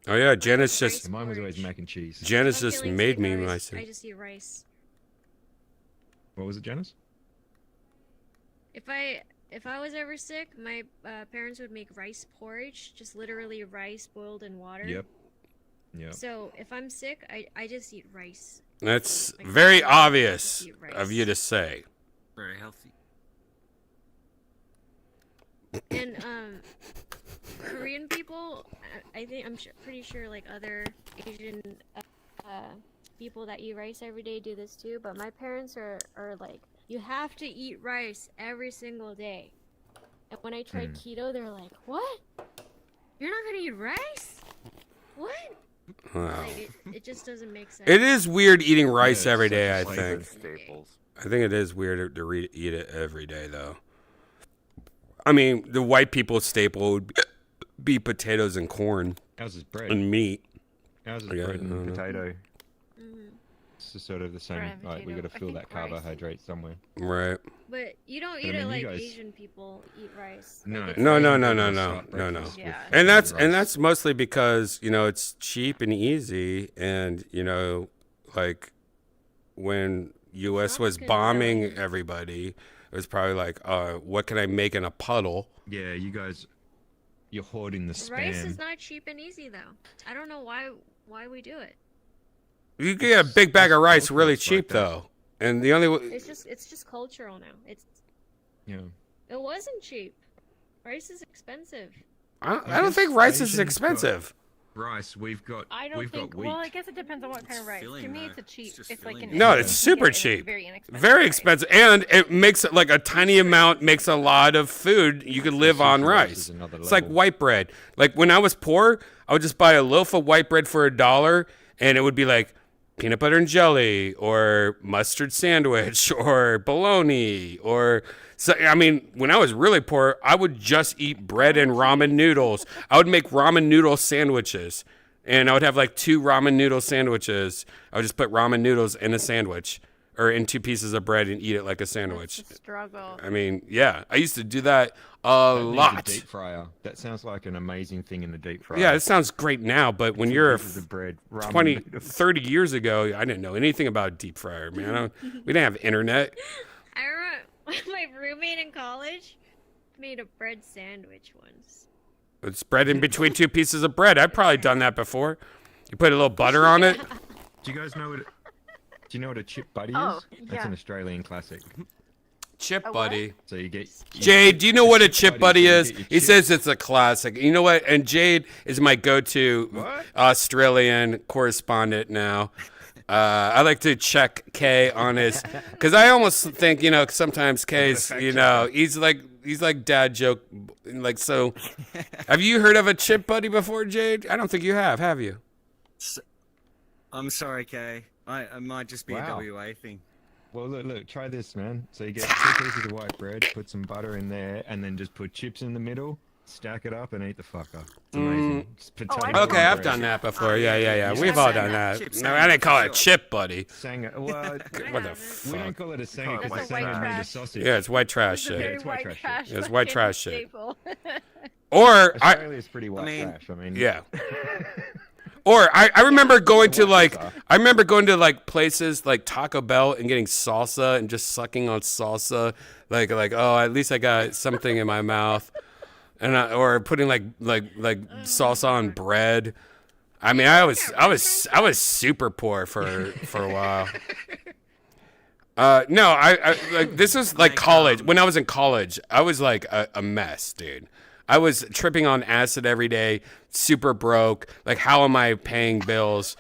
Oh yeah, Janice just. Mine was always mac and cheese. Janice just made me my. I just eat rice. What was it, Janice? If I was ever sick, my parents would make rice porridge, just literally rice boiled in water. Yep. Yep. So if I'm sick, I just eat rice. That's very obvious of you to say. Very healthy. And Korean people, I think pretty sure like other Asian people that eat rice every day do this too. But my parents are like, you have to eat rice every single day. And when I tried keto, they're like, what? You're not gonna eat rice? What? Wow. Like, it just doesn't make sense. It is weird eating rice every day, I think. Staples. I think it is weird to eat it every day, though. I mean, the white people's staple would be potatoes and corn. Ours is bread. And meat. Ours is bread and potato. It's just sort of the same. Like, we got to fill that carbohydrate somewhere. Right. But you don't eat it like Asian people eat rice. No. No. Yeah. And that's mostly because, you know, it's cheap and easy, and, you know, like when US was bombing everybody, it was probably like, what can I make in a puddle? Yeah, you guys, you're hoarding the Spam. Rice is not cheap and easy though. I don't know why we do it. You can get a big bag of rice really cheap though, and the only it's just cultural now. Yeah. It wasn't cheap. Rice is expensive. I don't think rice is expensive. Rice, we've got. I don't we've think. got wheat. Well, I guess it depends on what kind of rice. To me, it's a cheap. It's like an. No, it's super cheap. Very expensive, and it makes it like a tiny amount makes a lot of food. You could live on rice. It's like white bread. Like when I was poor, I would just buy a loaf of white bread for $1, and it would be like peanut butter and jelly, or mustard sandwich, or bologna, or. So, I mean, when I was really poor, I would just eat bread and ramen noodles. I would make ramen noodle sandwiches, and I would have like 2 ramen noodle sandwiches. I would just put ramen noodles in a sandwich, or in 2 pieces of bread, and eat it like a sandwich. That's a struggle. I mean, yeah, I used to do that a lot. Deep fryer. That sounds like an amazing thing in the deep fryer. Yeah, it sounds great now, but when you're bread, 20, 30 years ago, I didn't know anything about a deep fryer, man. We didn't have internet. I remember my roommate in college made a bread sandwich once. It's bread in between 2 pieces of bread. I've probably done that before. You put a little butter on it. Do you guys know what? Do you know what a chip buddy is? Oh, That's an Australian classic. Chip buddy. So you get. Jade, do you know what a chip buddy is? He says it's a classic. You know what? And Jade is my go-to Australian correspondent now. I like to check Kay on his, because I almost think, you know, sometimes Kay's, you know, he's like dad joke, like, so. Have you heard of a chip buddy before, Jade? I don't think you have you? I'm sorry, Kay. It might just be a WA thing. Well, look, try this, man. So you get 2 pieces of white bread, put some butter in there, and then just put chips in the middle, stack it up, and eat the fucker. It's amazing. Okay, I've done that before. Yeah. We've all done that. No, I didn't call it a chip buddy. Sanger. Well, what the fuck? We don't call it a sanger because the sanger made a sausage. Yeah, it's white trash shit. It's white trash shit. Yeah, it's white trash shit. Or Australia's pretty white trash. I mean, yeah. Or I remember going to like places like Taco Bell and getting salsa and just sucking on salsa, like oh, at least I got something in my mouth, and or putting like salsa on bread. I mean, I was super poor for a while. No, I like this is like college. When I was in college, I was like a mess, dude. I was tripping on acid every day, super broke. Like, how am I paying bills?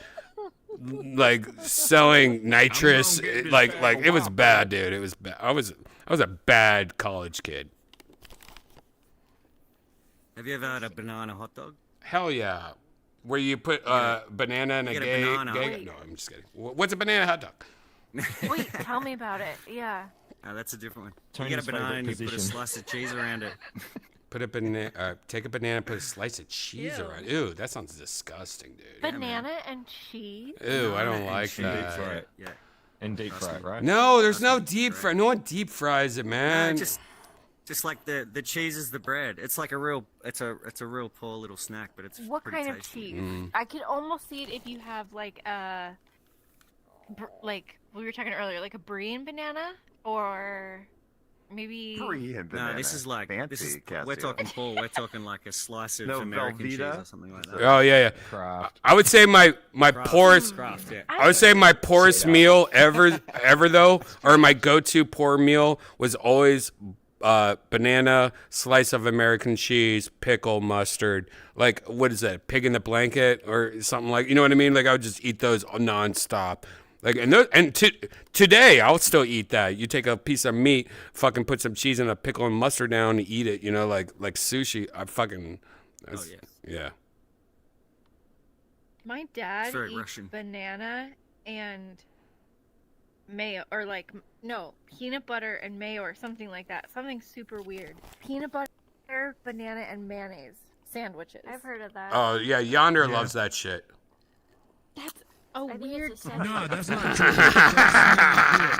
Like selling nitrous, like it was bad, dude. It was bad. I was a bad college kid. Have you ever had a banana hot dog? Hell yeah. Where you put banana in a gay. No, I'm just kidding. What's a banana hot dog? Wait, tell me about it. Yeah. Oh, that's a different one. Tony's you get a banana and you favorite put a position. slice of cheese around it. Take a banana, put a slice of cheese Ew. around. Ew, that sounds disgusting, dude. Banana and cheese. Ew, I don't like And deep that. fry it. Yeah. And deep fry it, right? No, there's no deep fry. No one deep fries it, man. Just like the cheese is the bread. It's like a real real poor little snack, but it's What pretty kind tasty. of cheese? I could almost see it if you have like like we were talking earlier, like a brie and banana, or maybe. Brie and banana. No, this is like fancy. we're talking Paul. We're talking like a slice of No, American cheese Velveeta? or something like that. Oh yeah. Kraft. I would say my poorest. Kraft, yeah. I would say my poorest meal ever though, or my go-to poor meal was always banana, slice of American cheese, pickle, mustard. Like, what is that? Pig in the blanket or something like. You know what I mean? Like, I would just eat those nonstop. Like, today I'll still eat that. You take a piece of meat, fucking put some cheese and a pickle and mustard down and eat it. You know, like sushi. I fucking. Yeah. My dad It's very eats Russian. banana and mayo, or like no peanut butter and mayo, or something like that. Something super weird. Peanut butter, banana, and mayonnaise sandwiches. I've heard of that. Oh yeah, Yonder loves that shit. That's a weird. No, that's not true. That's not it.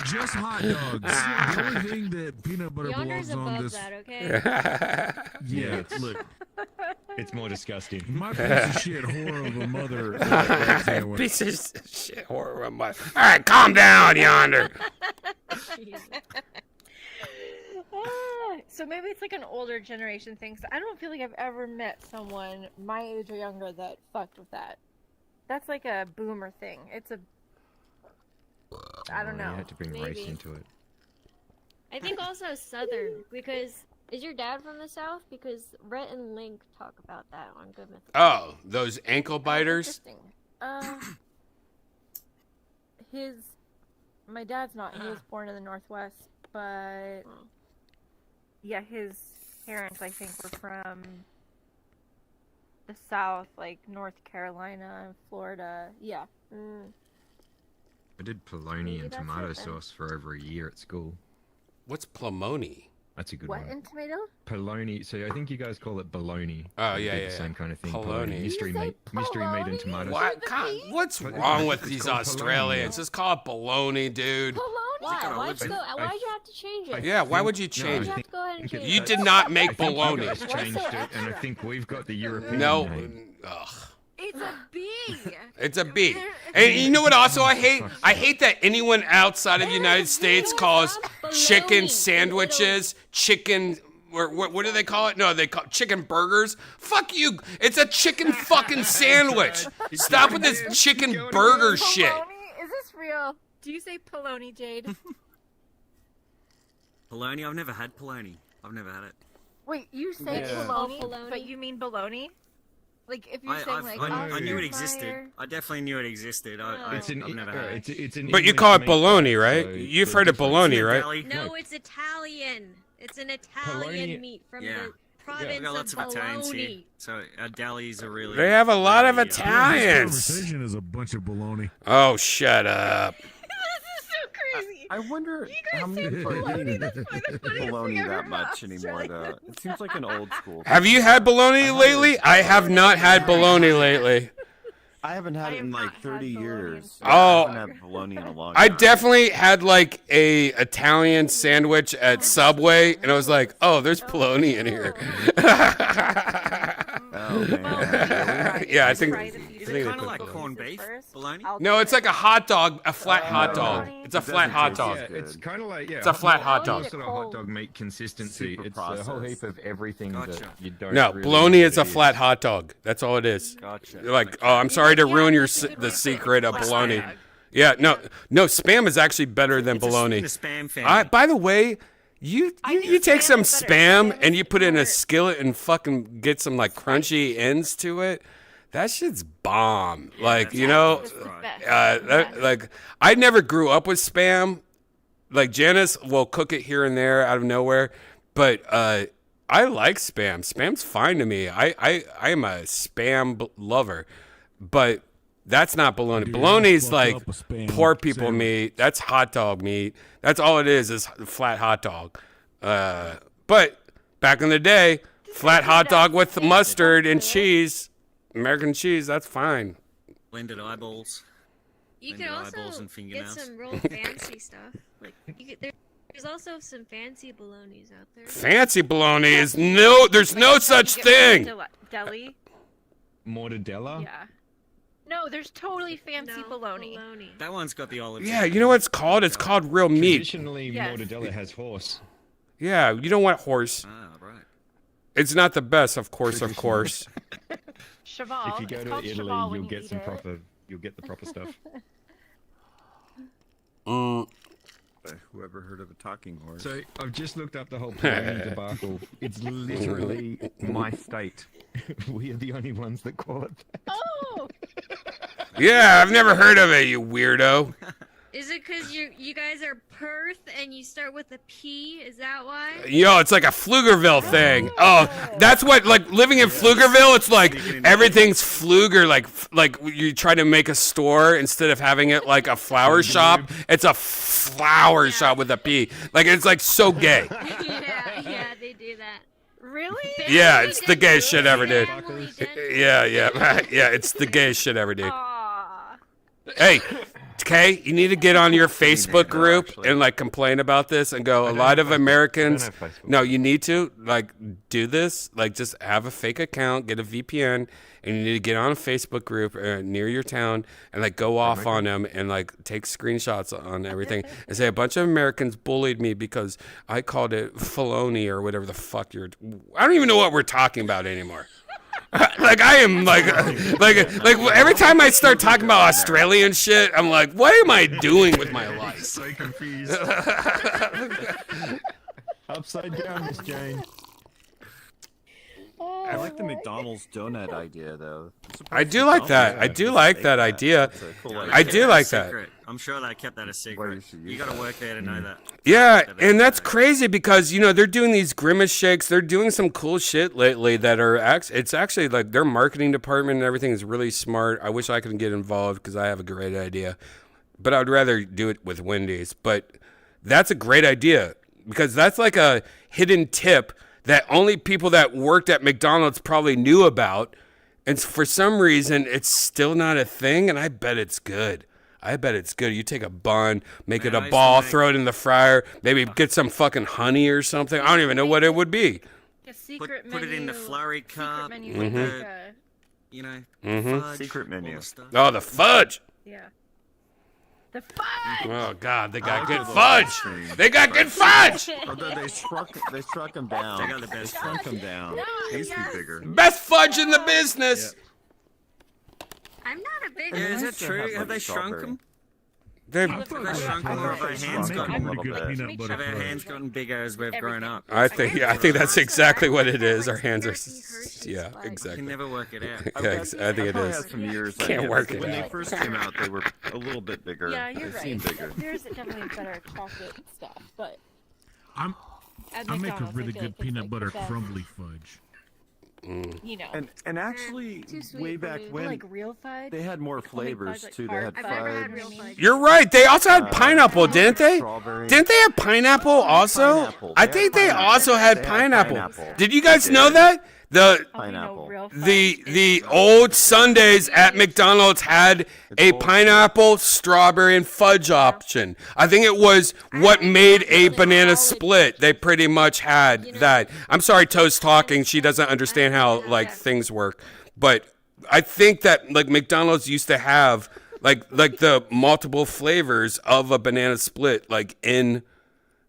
Just hot dogs. The only thing that peanut butter Yonder's belongs on above this. that, okay? Yeah, look. It's more disgusting. My piece of shit horror of a mother. Piece of shit horror of a mother. All right, calm down, Yonder. So maybe it's like an older generation thing. So I don't feel like I've ever met someone my age or younger that fucked with that. That's like a boomer thing. It's a. I don't know. You had to bring race Maybe. into it. I think also Southern, because is your dad from the South? Because Rhett and Link talk about that on Good Myth. Oh, those ankle biters. Interesting. My dad's not. He was born in the Northwest, but yeah, his parents I think were from the South, like North Carolina and Florida. Yeah. I did polony and tomato sauce for over a year at school. What's plomoni? That's a good What one. in tomato? Polony. So I think you guys call it bologna. Oh, We yeah, do yeah, the same yeah. kind of thing. Polony. Mystery meat. Mystery meat and tomato sauce. What? What's wrong with these Australians? Just call it bologna, dude. Why? Why'd you have to change it? Yeah, why would you change Why'd you have it? to go ahead and change You it? did not make I think bologna. You guys changed it, and I think we've got the European No. name. Ugh. It's a B. It's a B. And you know what also I hate? I hate that anyone outside of the United States calls chicken sandwiches chicken, or what do they call it? No, they call it chicken burgers. Fuck you. It's a chicken fucking sandwich. Stop with this chicken burger shit. Polony? Is this real? Do you say polony, Jade? Polony? I've never had polony. I've never had it. Wait, you say Yeah. polony, Oh, polony? but you mean bologna? Like if you're I saying like knew it Meyer- existed. I definitely knew it existed. It's an, I've never had it. it's an But you English call it meat, bologna, so right? You've heard of bologna, right? No, it's Italian. It's an Italian Polony- meat from Yeah. the We province got lots of of Italians here, Bologna. so our delis are really. They have a lot of really, This Italians. conversation is a bunch of baloney. Oh, shut up. This is so crazy. I wonder how many people are eating bologna that much anymore. Though it seems like an old school. Have you had bologna lately? I have not had bologna lately. I haven't had it in like 30 years. Oh. I haven't had bologna in a long I time. definitely had like a Italian sandwich at Subway, and I was like, "Oh, there's bologna in here." Oh man. Yeah, I think. Is it kind of like corned beef, bologna? No, it's like a hot dog, a flat hot dog. It's a flat hot dog. Yeah, it's kind of like It's a flat hot dog. Sort of hot dog meat consistency. Super It's a whole processed. heap of everything that you don't. No, really bologna know is what a it flat hot dog. That's all it is. Gotcha. You're like, oh, I'm sorry to ruin the secret of bologna. Yeah, no, Spam is actually better than bologna. In the Spam family. By the way, you take some Spam and you put it in a skillet and fucking get some like crunchy ends to it. That shit's bomb. Like, you know, like I never grew up with Spam. Like Janice will cook it here and there out of nowhere, but I like Spam. Spam's fine to me. I am a Spam lover, but that's not bologna. Dude, Bologna's I fuck like up a Spam poor people sandwich. meat. That's hot dog meat. That's all it is flat hot dog. But back in the day, flat hot dog with mustard and cheese, American cheese, that's fine. Blended eyeballs. You can Blended eyeballs also and get fingernails. some real fancy stuff. Like there's also some fancy bolognas out there. Fancy bologna is there's no such thing. Deli. Mortadella? Yeah. No, there's totally fancy bologna. That one's got the olive. Yeah, you know what it's called? It's called real meat. Traditionally, Yes. mortadella has horse. Yeah, you don't want horse. Ah, right. It's not the best, of course. Cheval. If you go It's to called Italy, cheval when you'll you get eat some it. proper. You'll get the proper stuff. Whoever heard of a talking horse? So I've just looked up the whole bologna debacle. It's literally my state. We are the only ones that call it that. Oh! Yeah, I've never heard of it, you weirdo. Is it because you guys are Perth and you start with a P? Is that why? Yo, it's like a Pflugerville thing. Oh, that's what, like, living in Pflugerville, it's like everything's Pfluger, like you try to make a store instead of having it like a flower shop. It's a flower shop with a P. Like, it's like so gay. yeah, they do that. Really? Yeah, it's the gayest shit ever did. Yeah, it's the gayest shit ever did. Hey, Kay, you need to get on your Facebook group and like complain about this and go. A lot of Americans. No, you need to like do this. Like, just have a fake account, get a VPN, and you need to get on a Facebook group near your town and like go off on them and like take screenshots on everything and say a bunch of Americans bullied me because I called it Filoni or whatever the fuck you're. I don't even know what we're talking about anymore. Like, I am like every time I start talking about Australian shit, I'm like, what am I doing with my life? So confused. Upside down, Miss Jane. I like the McDonald's donut idea, though. I do like that. I do like that idea. I do like that. I'm sure they kept that a secret. You got to work there to know that. Yeah, and that's crazy because, you know, they're doing these grimace shakes. They're doing some cool shit lately that are it's actually like their marketing department and everything is really smart. I wish I could get involved because I have a great idea. But I'd rather do it with Wendy's. But that's a great idea because that's like a hidden tip that only people that worked at McDonald's probably knew about. And for some reason, it's still not a thing, and I bet it's good. I bet it's good. You take a bun, make it a ball, throw it in the fryer, maybe get some fucking honey or something. I don't even know what it would be. A secret Put it in the flurry cup. menu With with the, you know, fudge, Secret menu. all the stuff. Oh, the fudge. Yeah. The fudge! Oh, God, they got good fudge. They got good fudge. Although they struck him down. They got the best. They shrunk him down. He used to be bigger. Best fudge in the business. I'm not a big. Yeah, is that true? Have they shrunk them? They've, Have they shrunk them, or have our hands gotten pretty good peanut butter have our fudge. hands gotten bigger as we've grown up? I think that's exactly what it is. Our hands are, yeah, You exactly. can never work it out. Yeah, I think it probably is. had some years. Can't work it When out. they first came out, they were a little bit bigger. Yeah, you're they right. seemed bigger. There's definitely better chocolate stuff, but I at make a McDonald's, really I feel good like it's, peanut like, butter the best, crumbly fudge. You know, And actually, too sweet way for back me. when, like real fudge. they had more Like homemade flavors fudge, like too. They tart had fudge. I've never had fudge. real fudge. You're right. They also had pineapple, didn't they? Strawberry. Didn't they have pineapple also? pineapple. I They think had they pineapple. also had They had pineapple. pineapple. Did you guys They know did. that? The Pineapple. the old Sundays at McDonald's had a pineapple, strawberry, and fudge option. I think it was what made a banana split. They pretty much had that. I'm sorry, Toe's talking. She doesn't understand how like things work. But I think that like McDonald's used to have like the multiple flavors of a banana split like in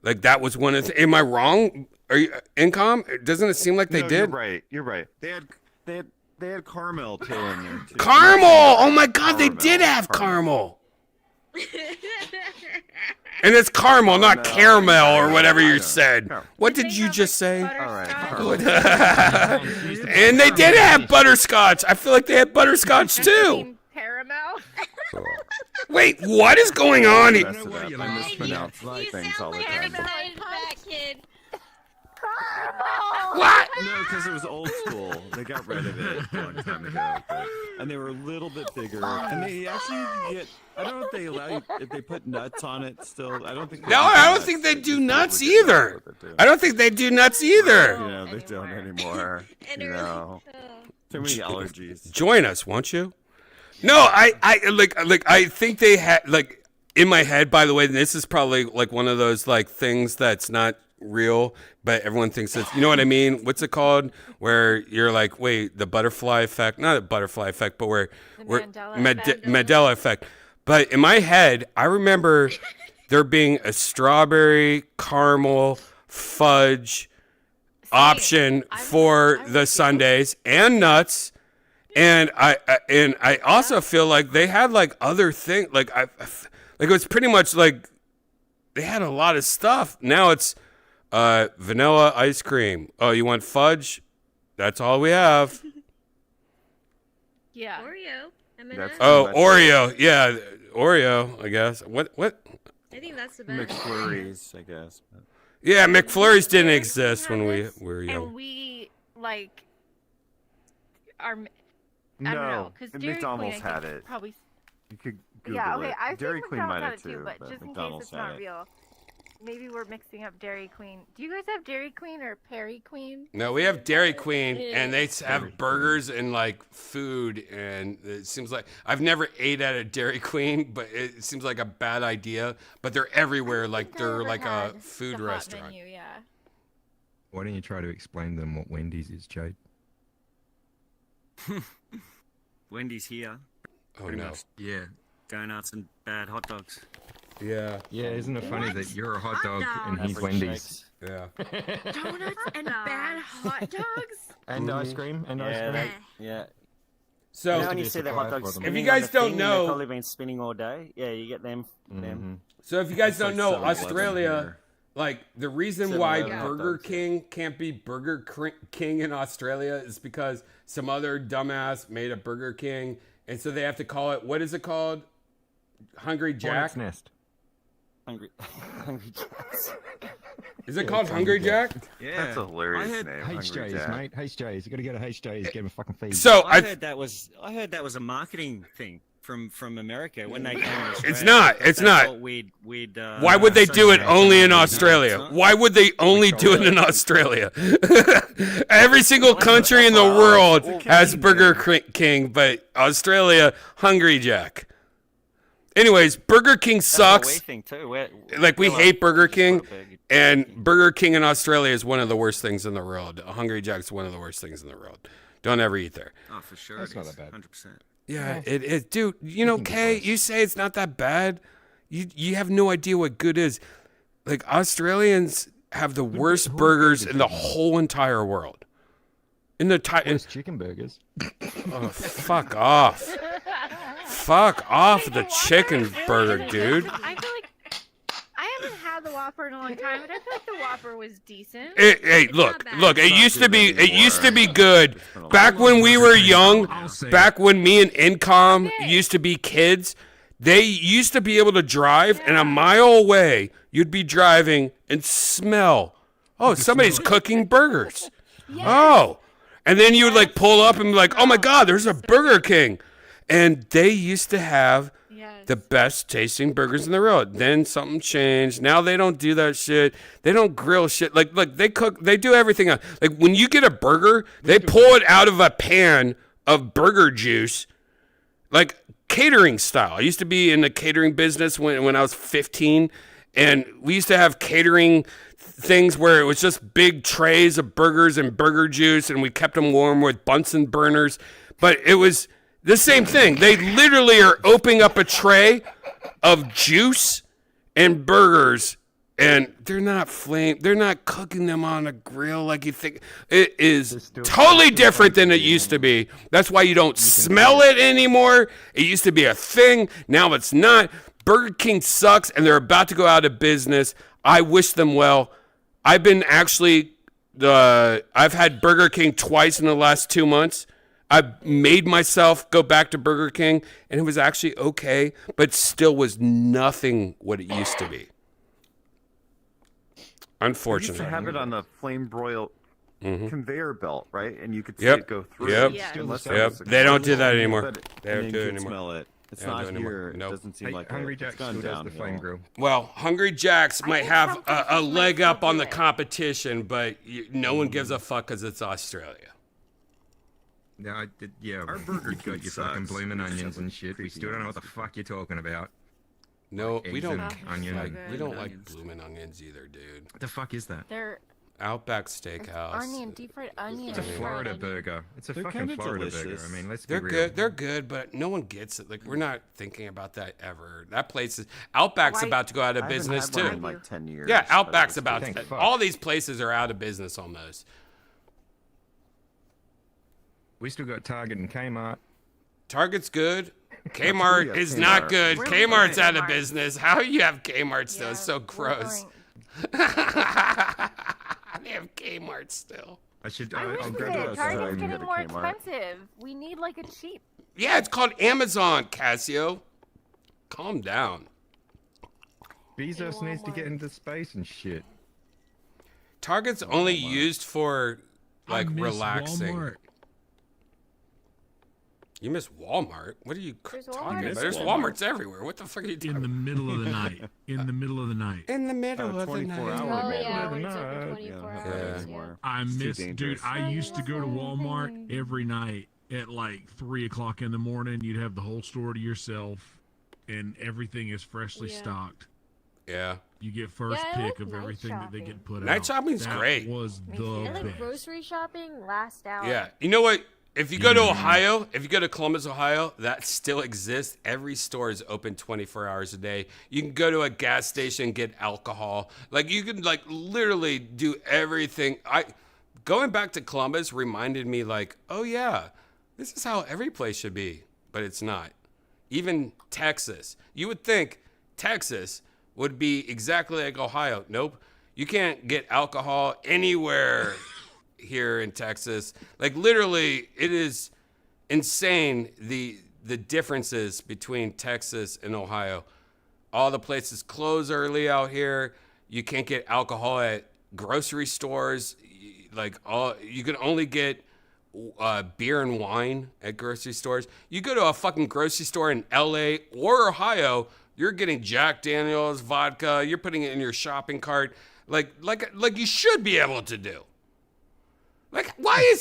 like that was one of the, am I wrong? Are you Incom? Doesn't it seem like they No, did? You're right. You're right. They had caramel too in there too. Caramel! Oh my God, they did have caramel. And it's caramel, not caramel or whatever you know. said. What did you just say? All right. And they did have butterscotch. I feel like they had butterscotch too. Caramel. Wait, what is going on? I mispronounce things all the time. Kid. What? No, because it was old school. They got rid of it a long time ago. And they were a little bit bigger. And they actually get, I don't know if they allow you, if they put nuts on it still. I don't think. No, I don't think they do nuts either. I don't think they do nuts either. You know, they don't anymore. You know, too many allergies. Join us, won't you? No, I think they had, like, in my head, by the way, and this is probably like one of those like things that's not real, but everyone thinks it's, you know what I mean? What's it called? Where you're like, wait, the butterfly effect, not a butterfly effect, but where Mandela effect. But in my head, I remember there being a strawberry caramel fudge option for the sundaes and nuts. And I also feel like they had like other things, like it was pretty much like they had a lot of stuff. Now it's vanilla ice cream. Oh, you want fudge? That's all we have. Yeah. Oreo. Oh, Oreo. Yeah, Oreo, I guess. What? I think that's the best. McFlurries, I guess. Yeah, McFlurries didn't exist when we were young. And we like are. I don't No, know, because Dairy McDonald's Queen, I had think, it. Probably. You could Google Yeah. Okay. it. I Dairy think Queen might McDonald's have had it too, too, but just in McDonald's case it's had not it. real. Maybe we're mixing up Dairy Queen. Do you guys have Dairy Queen or Perry Queen? No, we have Dairy Queen, and they have burgers and like food, and it seems like I've never ate at a Dairy Queen, but it seems like a bad idea. But they're everywhere, like they're like a food restaurant. Menu, yeah. Why don't you try to explain them what Wendy's is, Jade? Wendy's here. Oh Pretty no. much, yeah, donuts and bad hot dogs. Yeah. Yeah, isn't it funny that you're a hot dog and he's Average Wendy's? Yeah. Donuts and bad hot dogs. And ice cream. And ice cream. Yeah. So you know when you see the hot dogs if you spinning guys on the don't thing, know, they've probably been spinning all day. Yeah, you get them. So if you guys It's don't like know, 7-Eleven Australia, here. like the reason why 7-Eleven hot Burger dogs. King can't be Burger King in Australia is because some other dumbass made a Burger King, and so they have to call it, what is it called? Hungry Jack? Hornet's Nest. Hungry Jacks. Is it called Hungry Jack? Yeah, That's a hilarious I heard name. Hungry HJ's, Jack. mate. HJ's. You got to go to HJ's. Get him a fucking feed. So I heard that was a marketing thing from America when they came to Australia. It's not. It's They not. thought we'd Why would they do it associate only in them with Australia? nuts. Why would they only do it in Australia? Every single country in the world has Burger King, but Australia, Hungry Jack. Anyways, Burger King That's what we sucks. think too. Like, we we're hate Burger King, just want a burger. and Burger King in Australia is one of the worst things in the world. Hungry Jack's one of the worst things in the world. Don't ever eat there. Oh, for sure. That's it not is, that bad. 100%. Yeah, it is. Dude, you know, Kay, you say it's not that bad. You have no idea what good is. Like, Australians have the worst burgers in the whole entire world. In the Worst chicken burgers. Oh, fuck off. Fuck off the chicken burger, dude. I feel like I haven't had the Whopper in a long time, but I feel like the Whopper was decent. Hey, look. It used to be good. Back when we were young, back when me and Incom used to be kids, they used to be able to drive, and a mile away, you'd be driving and smell, oh, somebody's cooking burgers. Oh. And then you would like pull up and be like, oh my God, there's a Burger King. And they used to have the best tasting burgers in the world. Then something changed. Now they don't do that shit. They don't grill shit. Like they cook, they do everything else. Like when you get a burger, they pull it out of a pan of burger juice, like catering style. I used to be in the catering business when I was 15, and we used to have catering things where it was just big trays of burgers and burger juice, and we kept them warm with Bunsen burners. But it was the same thing. They literally are opening up a tray of juice and burgers, and they're not cooking them on a grill like you think. It is totally different than it used to be. That's why you don't smell it anymore. It used to be a thing. Now it's not. Burger King sucks, and they're about to go out of business. I wish them well. I've been actually, I've had Burger King twice in the last 2 months. I made myself go back to Burger King, and it was actually okay, but still was nothing what it used to be. Unfortunately. You used to have it on the flame broil conveyor belt, right? And you could see Yep. it go through. Yep. Unless that Yep. was They don't do that exposed. anymore. But- They and don't then do you it could anymore. smell it. It's They don't not do it anymore. here. Nope. It doesn't seem Hey, like Hungry it. Jack's It's gone still does the downhill. flame grill. Well, Hungry Jack's might have some a places leg might up on still the do it. competition, but no one gives a fuck because it's Australia. Yeah, I did, yeah. Our Burger you King got your fucking sucks. blooming It's onions just and shit. We creepy still don't know what the onions. fuck you're talking about. No, we Eggs don't. and onion Like, and- we don't like onions. blooming onions either, dude. What the fuck is that? They're Outback Steakhouse. onion, deep fried onion. It's a and Florida fried burger. It's a They're fucking kinda Florida burger. delicious. I mean, let's They're be real. good. They're good, but no one gets it. Like, we're not thinking about that ever. That place is Outback's Why- about to go out of I haven't business had one too. in like 10 years. Yeah, but Outback's it's about good. to. fuck. All these places are out of business almost. We still got Target and Kmart. Target's good. Korea, Kmart is Kmart. not good. We're Kmart's out of Kmart. business. How you have Kmart still? Yeah, It's so we're gross. going- They have Kmart still. I should. I wish I'll we grab did. those. Target's you can getting go more to Kmart. expensive. We need like a cheap. Yeah, it's called Amazon, Casio. Calm down. Bezos needs to get into space and shit. Target's only used for like I miss relaxing. Walmart. You miss Walmart? What are you There's talking Walmart about? There's Walmart. Walmarts everywhere. What the fuck are you talking In the about? middle of the night. In the middle of the night. In the middle of the 24 night. hour. Oh man. yeah, when no, it's open yeah, 24 Yeah, hours. anymore. Yeah. I It's too miss, dude. dangerous. I used to go to Walmart every night at like 3:00 in the morning. You'd have the whole store to yourself, and everything is freshly Yeah. stocked. Yeah. You get first Yeah, I pick like of night everything that they shopping. get put out. Night shopping's That great. Was Me the too. And like best. grocery shopping last hour. Yeah. You know what? If you go to Ohio, if you go to Columbus, Ohio, that still exists. Every store is open 24 hours a day. You can go to a gas station and get alcohol. Like you can like literally do everything. Going back to Columbus reminded me like, oh yeah, this is how every place should be, but it's not. Even Texas. You would think Texas would be exactly like Ohio. Nope. You can't get alcohol anywhere here in Texas. Like literally, it is insane the differences between Texas and Ohio. All the places close early out here. You can't get alcohol at grocery stores. Like you can only get beer and wine at grocery stores. You go to a fucking grocery store in LA or Ohio, you're getting Jack Daniels vodka. You're putting it in your shopping cart, like you should be able to do. Like why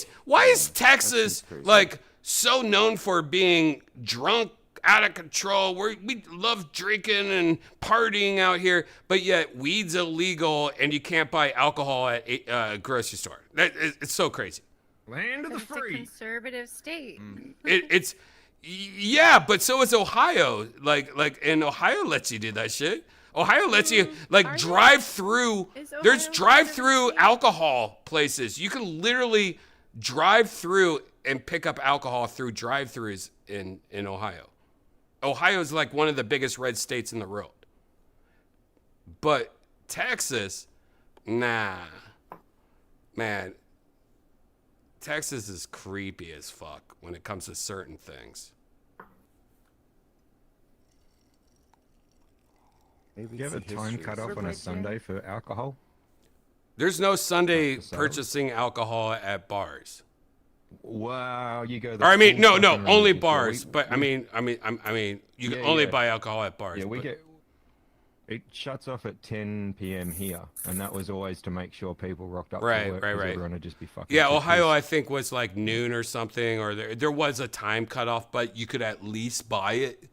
is Texas like so known for being drunk, out of control? We love drinking and partying out here, but yet weed's illegal and you can't buy alcohol at a grocery store. It's so crazy. Land of the It's a free. conservative state. It's yeah, but so is Ohio. Like and Ohio lets you do that shit. Ohio lets you like drive through. There's drive through alcohol places. You can literally drive through and pick up alcohol through drive-throughs in Ohio. Ohio is like one of the biggest red states in the world. But Texas, nah. Man, Texas is creepy as fuck when it comes to certain things. Do you have a time cutoff on a Sunday for alcohol? There's no Sunday So? purchasing alcohol at bars. Wow, you go. Or I mean, no, fucking only round. bars. We- But I mean, you can Yeah, only yeah. buy alcohol at bars. Yeah, we but- get. It shuts off at 10 p.m. here, and that was always to make sure people rocked up Right, to work. right, 'cause right. Everyone would just be fucking. Yeah, pissed. Ohio, I think was like noon or something, or there was a time cutoff, but you could at least buy it.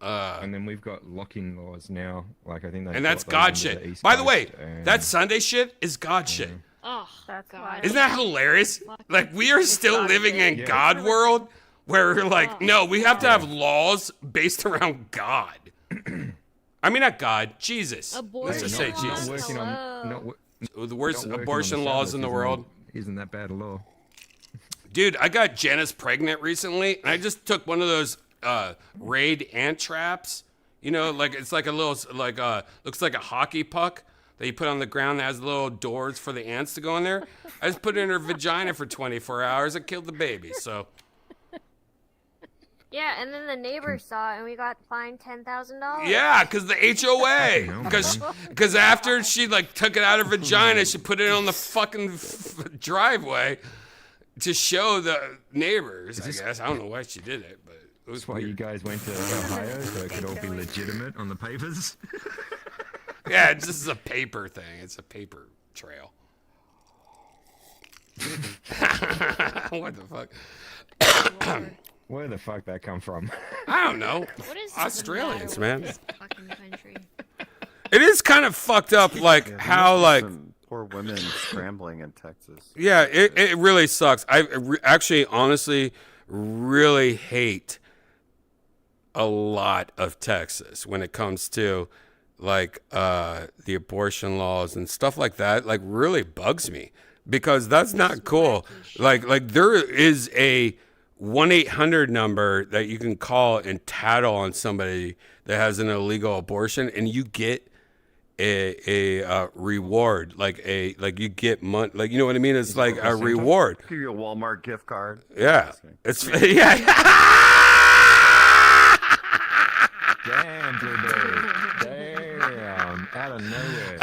And then we've got lock-in laws now. Like I think And that's God shit. By the way, that Sunday shit is God shit. Oh, that's God. Isn't that hilarious? Like we are still living in Yeah. God world, where we're like, no, we have to have laws based around God. I mean, not God, Jesus. Let's just say Abortion Jesus. laws, working on hello. The worst not working on abortion the laws Sabbath in the isn't world. Isn't that bad a law? Dude, I got Janice pregnant recently, and I just took one of those raid ant traps. You know, like it's like a little looks like a hockey puck that you put on the ground that has little doors for the ants to go in there. I just put it in her vagina for 24 hours. It killed the baby. So. Yeah, and then the neighbors saw it, and we got fined $10,000. Yeah, because the HOA. Because after she like took it out of her vagina, she put it on the fucking driveway to show the neighbors. I guess I don't know why she did it, but it was why you guys went to Ohio so it could all be legitimate on the papers. Yeah, it's just a paper thing. It's a paper trail. What the fuck? Where the fuck that come from? I don't know. What is Australians, the matter man. with this fucking country? It is kind of fucked up, like how like poor women scrambling in Texas. Yeah, it really sucks. I actually, honestly, really hate a lot of Texas when it comes to like the abortion laws and stuff like that. Like, really bugs me because that's not cool. Like there is a 1-800 number that you can call and tattle on somebody that has an illegal abortion, and you get a reward, like you get money, like, you know what I mean? It's like a reward. Give you a Walmart gift card. Yeah, it's yeah. Damn, damn, out of nowhere.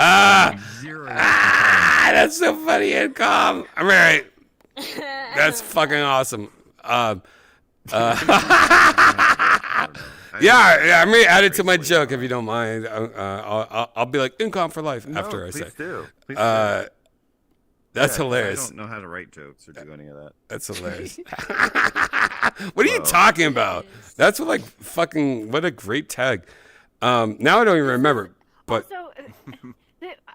That's so funny, income. I'm right. That's fucking awesome. Yeah, I may add it to my joke if you don't mind. I'll be like income for life after I say. Please do. That's hilarious. I don't know how to write jokes or do any of that. That's hilarious. What are you talking about? That's what, like, fucking, what a great tag. Now I don't even remember. But also,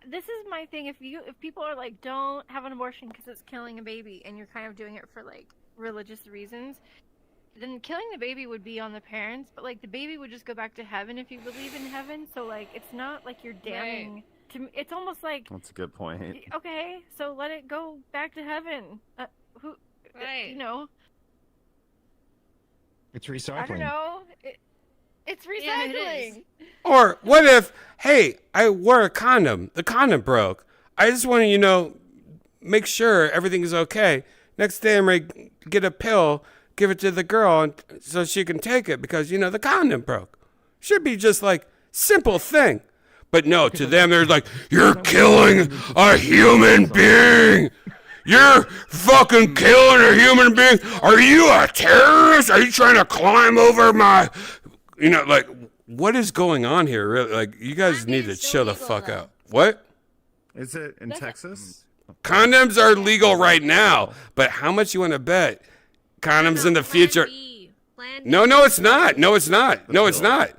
this is my thing. If people are like, don't have an abortion because it's killing a baby, and you're kind of doing it for like religious reasons, then killing the baby would be on the parents. But like the baby would just go back to heaven if you believe in heaven. So like it's not like you're damning. Right. It's almost like, that's a good point. Okay, so let it go back to heaven. Right. You know. It's recycling. I don't know. It's recycling. Yeah, it is. or what if, hey, I wore a condom. The condom broke. I just want to, make sure everything is okay. Next day I'm going to get a pill, give it to the girl so she can take it because, the condom broke. Should be just like simple thing. But no, to them, they're like, you're killing a human being. You're fucking killing a human being. Are you a terrorist? Are you trying to climb over my, like, what is going on here? Really? Like, you guys need to chill the fuck out. What? Is it in Texas? Condoms are legal right now, but how much you want to bet condoms in the future? No, it's not. No, it's not. No, it's not.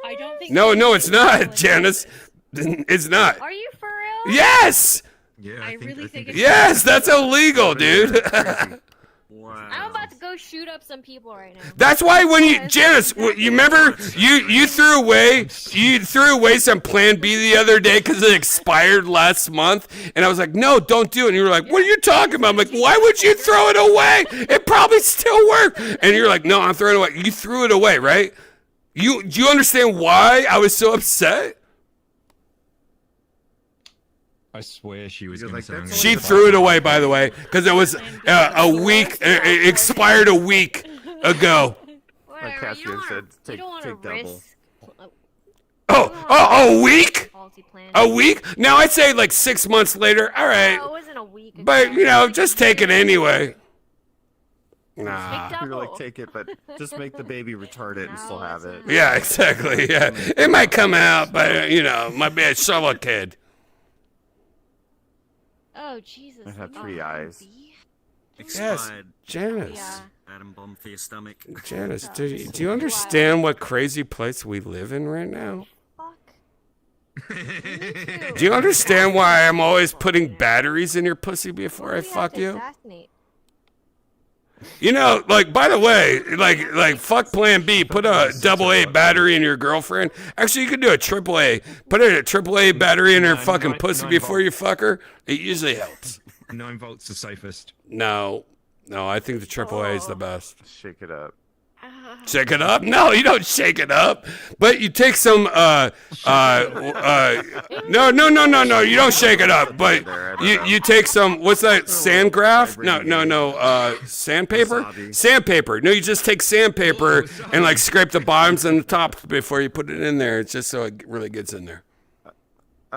I don't think. No, it's not, Janice. It's not. Are you for real? Yes. Yeah, I really think it's. Yes, that's illegal, dude. Wow. I'm about to go shoot up some people right now. That's why when Janice, you remember you threw away some Plan B the other day because it expired last month, and I was like, no, don't do it. And you were like, what are you talking about? I'm like, why would you throw it away? It probably still worked. And you're like, no, I'm throwing it away. You threw it away, right? Do you understand why I was so upset? I swear she was going like, to say. She threw it away, by the way, because it was a week. It expired a week ago. Like Cassian said, take double. Risk. A week? A week? Now I'd say like 6 months later. All right. No, it wasn't a week. But just take it anyway. Nah. You're like, take it, but just make the baby retarded and still have it. Yeah, exactly. Yeah, it might come out, but my bad shovel kid. Oh Jesus! I have 3 eyes. Expired. Janice. Yeah. Atom bomb for your stomach. Janice, do you understand what crazy place we live in right now? Do you understand why I'm always putting batteries in your pussy before I fuck you? Like, by the way, like fuck Plan B. Put a AA battery in your girlfriend. Actually, you could do a AAA. Put a AAA battery in her fucking pussy before you fuck her. It usually helps. 9 volts the safest. No, I think the AAA is the best. Shake it up. Shake it up? No, you don't shake it up. But you take some no, you don't shake it up. But you take some, what's that, sandgraph? No, sandpaper? Sandpaper. No, you just take sandpaper and like scrape the bottoms and the tops before you put it in there. It's just so it really gets in there.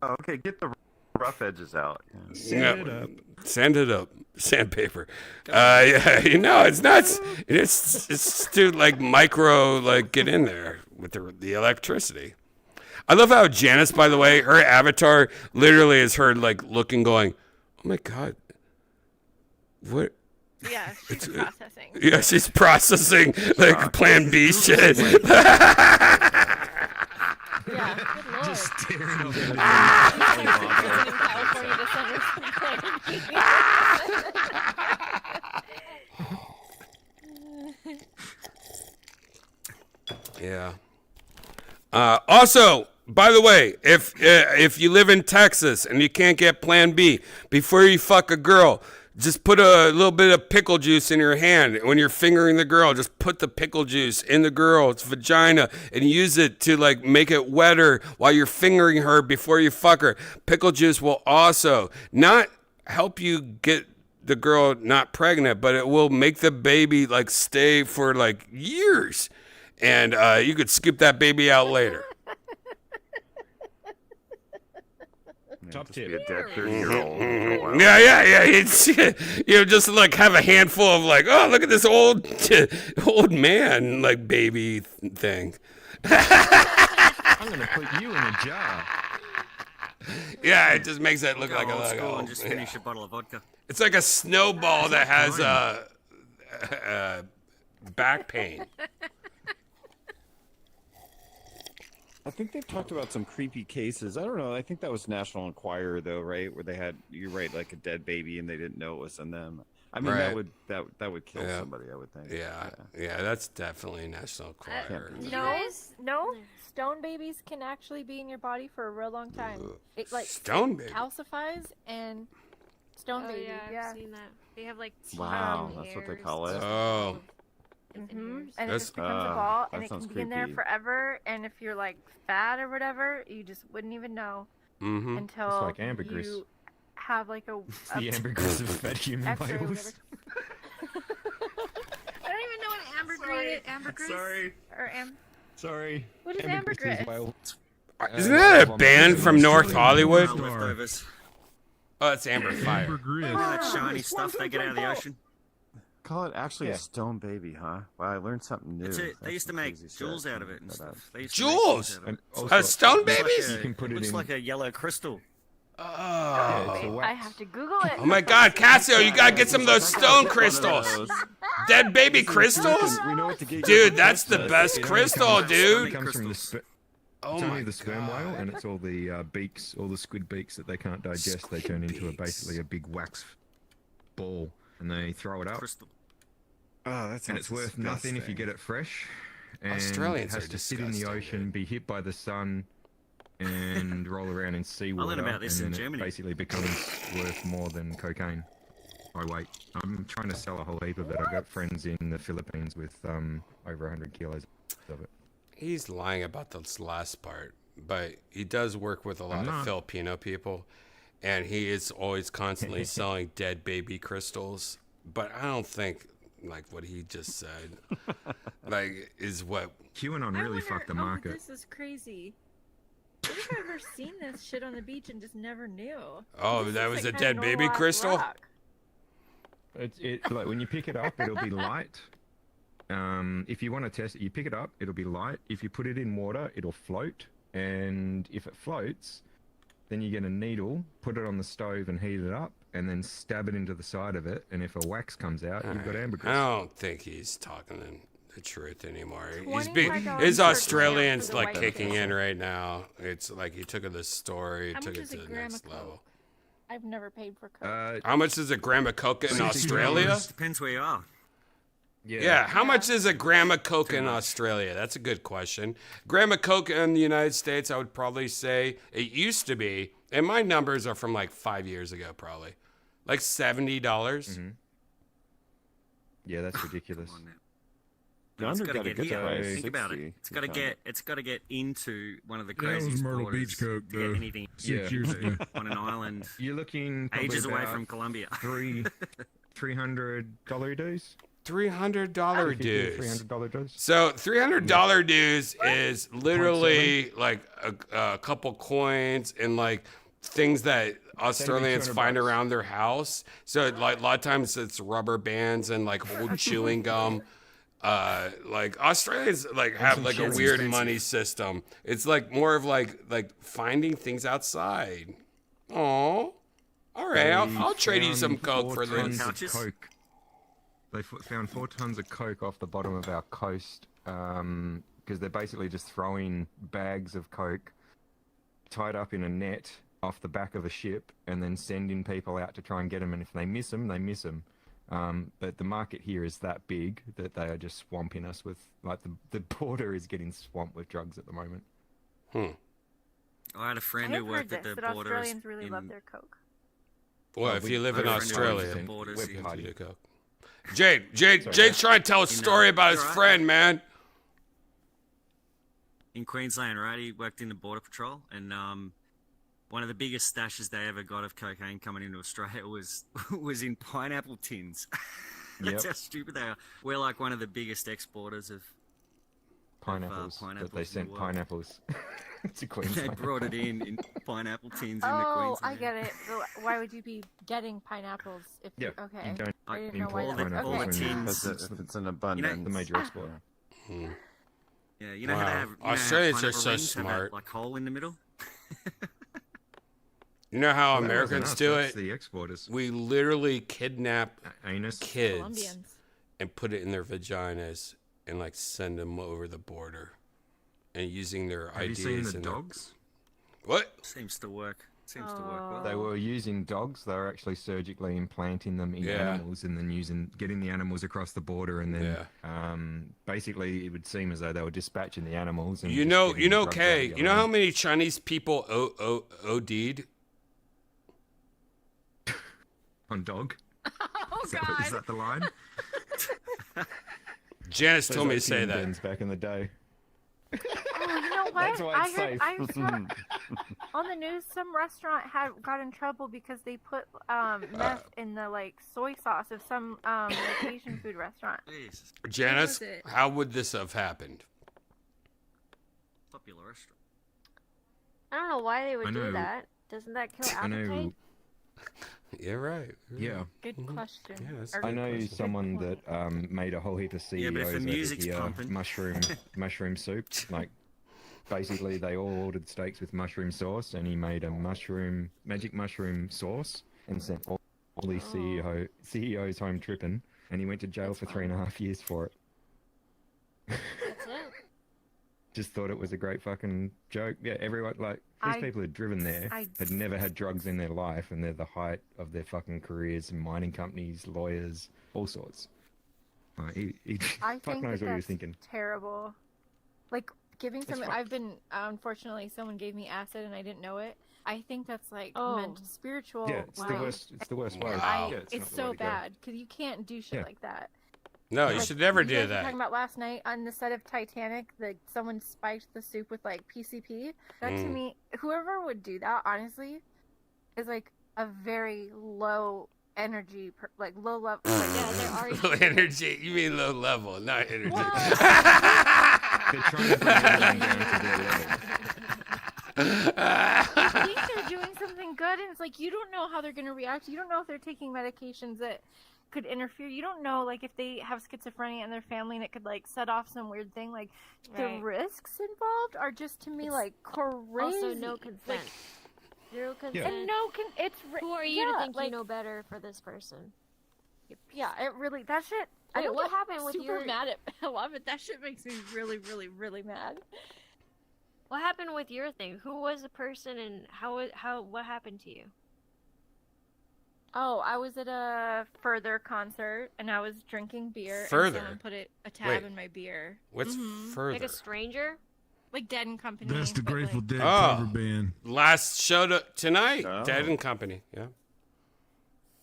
Oh, okay. Get the rough edges out. Sand it up. Sand it up. Sandpaper. It's nuts. It's to like micro, like get in there with the electricity. I love how Janice, by the way, her avatar literally is her like looking, going, "Oh my god, what?" Yeah, she's processing. Yeah, she's processing like Plan B shit. Yeah, good lord. Just staring at it. Yeah. Also, by the way, if you live in Texas and you can't get Plan B, before you fuck a girl, just put a little bit of pickle juice in your hand. When you're fingering the girl, just put the pickle juice in the girl's vagina and use it to like make it wetter while you're fingering her before you fuck her. Pickle juice will also not help you get the girl not pregnant, but it will make the baby like stay for like years. And you could scoop that baby out later. Top tip. Be a dead 30-year-old. Yeah. It's, just like have a handful of like, oh, look at this old man like baby thing. I'm gonna put you in a jar. Yeah, it just makes it look like old a school and just finish a bottle of vodka. It's like a snowball that has back pain. I think they've talked about some creepy cases. I don't know. I think that was National Enquirer, though, right? Where they had, you're right, like a dead baby, and they didn't know it was in them. I mean, Right. that would kill somebody, I would think. Yeah, that's definitely National Enquirer. No, stone babies can actually be in your body for a real long time. It like Stone baby? calcifies and stone baby. Yeah, I've seen that. They have like Wow, that's what they call it. Oh. And That's- it just becomes a ball, and that it can sounds be in there creepy. forever. And if you're like fat or whatever, you just wouldn't even know Mm-hmm. until It's like ambergris. you have like a The ambergris of fat human X-ray or males. I don't even know what ambergris. Sorry. Or Sorry. What is Ambergris ambergris? is whale. Isn't that a band from North Hollywood? Leftovers. Oh, it's Amber Fire. You know that shiny stuff they get out of the ocean? Call it actually a stone baby, huh? Wow, I learned something new. That's it. They That's used to some make crazy shit. jewels out of it and stuff. They used to Jewels? make things out of it. A stone Looks baby? like You can put it looks in- like a yellow crystal. Oh. I have to Google it. Oh my God, Cassio, you gotta get some of those stone crystals. Dead baby crystals? We know what to get. Dude, that's the best crystal, It dude. comes from the it's Oh only my the sperm whale, and it's all the beaks, all the squid beaks that they can't digest. They turn into basically a big wax ball, and they throw it up. Crystal. Oh, that's And it's worth nothing if you get it fresh. And Australians it has are to sit in the disgusting, ocean, be hit by the sun, and roll around in seawater. learned about this and in then Germany. It basically becomes worth more than cocaine by weight. I'm trying to sell a whole heap of it. I've got friends in the Philippines with over 100 kilos of it. He's lying about this last part, but he does work with a lot of not. Filipino people, and he is always constantly selling dead baby crystals. But I don't think like what he just said like is what QAnon really fucked the market. This is crazy. What if I've ever seen this shit on the beach and just never knew? Oh, This that looks was a like dead kinda baby normal-ass crystal? rock. It's like when you pick it up, it'll be light. If you want to test it, you pick it up, it'll be light. If you put it in water, it'll float. And if it floats, then you get a needle, put it on the stove and heat it up, and then stab it into the side of it. And if a wax comes out, you've got ambergris. I don't think he's talking the truth anymore. $25 His per Australian's gram for the like white kicking face. in right now. It's like he took the story, How took much it is to a the gram next of level. coke? I've never paid for coke. How much is a gram of coke in $60. Australia? Depends where you are. Yeah, how much is a gram of coke in Australia? That's a good question. Gram of coke in the United States, I would probably say it used to be, and my numbers are from like 5 years ago, probably like $70. Yeah, that's ridiculous. The It's under got to got a get good here. price. Think about it. 60. It's got to get into one of the That was craziest Myrtle borders Beach Coke, to get though. anything 6 years ago. on an island. You're looking probably ages away about from Colombia. $300 dues. $300 dues. $300 dues. So $300 dues is literally like a couple coins and like things that Australians find $200. around their house. So like a lot of times it's rubber bands and like old chewing gum. Like Australians like have like a weird money system. It's like more of like finding things outside. Oh, all right. I'll trade you some coke for this. Coke. They found 4 tons of coke off the bottom of our coast because they're basically just throwing bags of coke tied up in a net off the back of a ship and then sending people out to try and get them. And if they miss them, they miss them. But the market here is that big that they are just swamping us with, like the border is getting swamped with drugs at the moment. I had a friend who worked at the that borders. Australians really love their Coke. Well, if you live in Australia, we're party to Coke. Jade's trying to tell a story about his friend, man. In Queensland, right? He worked in the Border Patrol, and one of the biggest stashes they ever got of cocaine coming into Australia was in pineapple tins. That's how stupid they are. We're like one of the biggest exporters of pineapples. That they sent pineapples to They Queensland. brought it in pineapple tins into Oh, Queensland. I get it. So why would you be getting pineapples if you... Yeah, Okay. you don't I didn't know import why that was... all the Okay. tins. It's an abundance. The major exporter. Yeah, you know how they have Australians are pineapple so rings have that, smart. like hole in the middle. You know how Well, that Americans wasn't us, do that's it? the exporters. We literally kidnap Anus. kids Colombians. and put it in their vaginas and like send them over the border and using their Have you IDs. seen the and their- dogs? What? Seems to work. Seems to work well. They were using dogs. They were actually surgically implanting them in Yeah. animals and then getting the animals across the border. And then basically it would seem as though they were dispatching the animals. And You just know, getting the drugs out Kay, of the you know other how end. many Chinese people OD'd? On dog? Oh, Is that, God. is that the line? Janice Those told me to opium say that. dens back in the day. Oh, you know what? That's why it's safe. I saw on the news some restaurant got in trouble because they put meth in the like soy sauce of some like, Asian food restaurant. Janice, What was it? how would this have happened? Popular restaurant. I don't know why they I would know. do that. Doesn't that kill I know. appetite? Yeah, right. Yeah. Good question. Yeah, that's Or I know good someone point. that made a whole heap of CEOs Yeah, but if the over music's here, pumping. mushroom soup. Like, basically, they all ordered steaks with mushroom sauce, and he made a magic mushroom sauce, and sent all these CEOs home tripping, and he went to jail for 3.5 years for it. That's it. Just thought it was a great fucking joke. Yeah, everyone, like, these people had driven there, had never had drugs in their life, and they're the height of their fucking careers in mining companies, lawyers, all sorts. He I fuck think knows that what he was that's thinking. terrible. Like giving It's someone. fine. I've been unfortunately someone gave me acid and I didn't know it. I think that's like Oh. meant spiritual. Yeah, it's the like, worst. It's the worst way. Wow. Yeah, it's not the way so to go. bad because you can't do shit Yeah. like that. No, you Like, should never you do guys were that. talking about last night on the set of Titanic, someone spiked the soup with like PCP. That to me, whoever would do that, honestly, is like a very low energy, like low level. Yeah, there are. Low energy. You mean low level, not energy. They're trying to bring everyone down to their level. You think they're doing something good, and it's like you don't know how they're going to react. You don't know if they're taking medications that could interfere. You don't know, like, if they have schizophrenia in their family and it could, like, set off some weird thing. Like, Right. the risks involved are just, to me, like, crazy. Also, no consent. Zero consent. And Who are you to yeah, think like, you know better for this person? Yeah, it really, that shit. I Wait, don't what get happened with super your- mad at a lot of it. That shit makes me really, really, really mad. What happened with your thing? Who was the person, and what happened to you? Oh, I was at a Further concert and I was drinking beer. Further? And someone put a tab Wait. in my beer. What's Further? Like a stranger? Like Dead and Company. That's the but, Grateful like, Dead Oh. cover band. Last show tonight, Oh. Dead and Company. Yeah.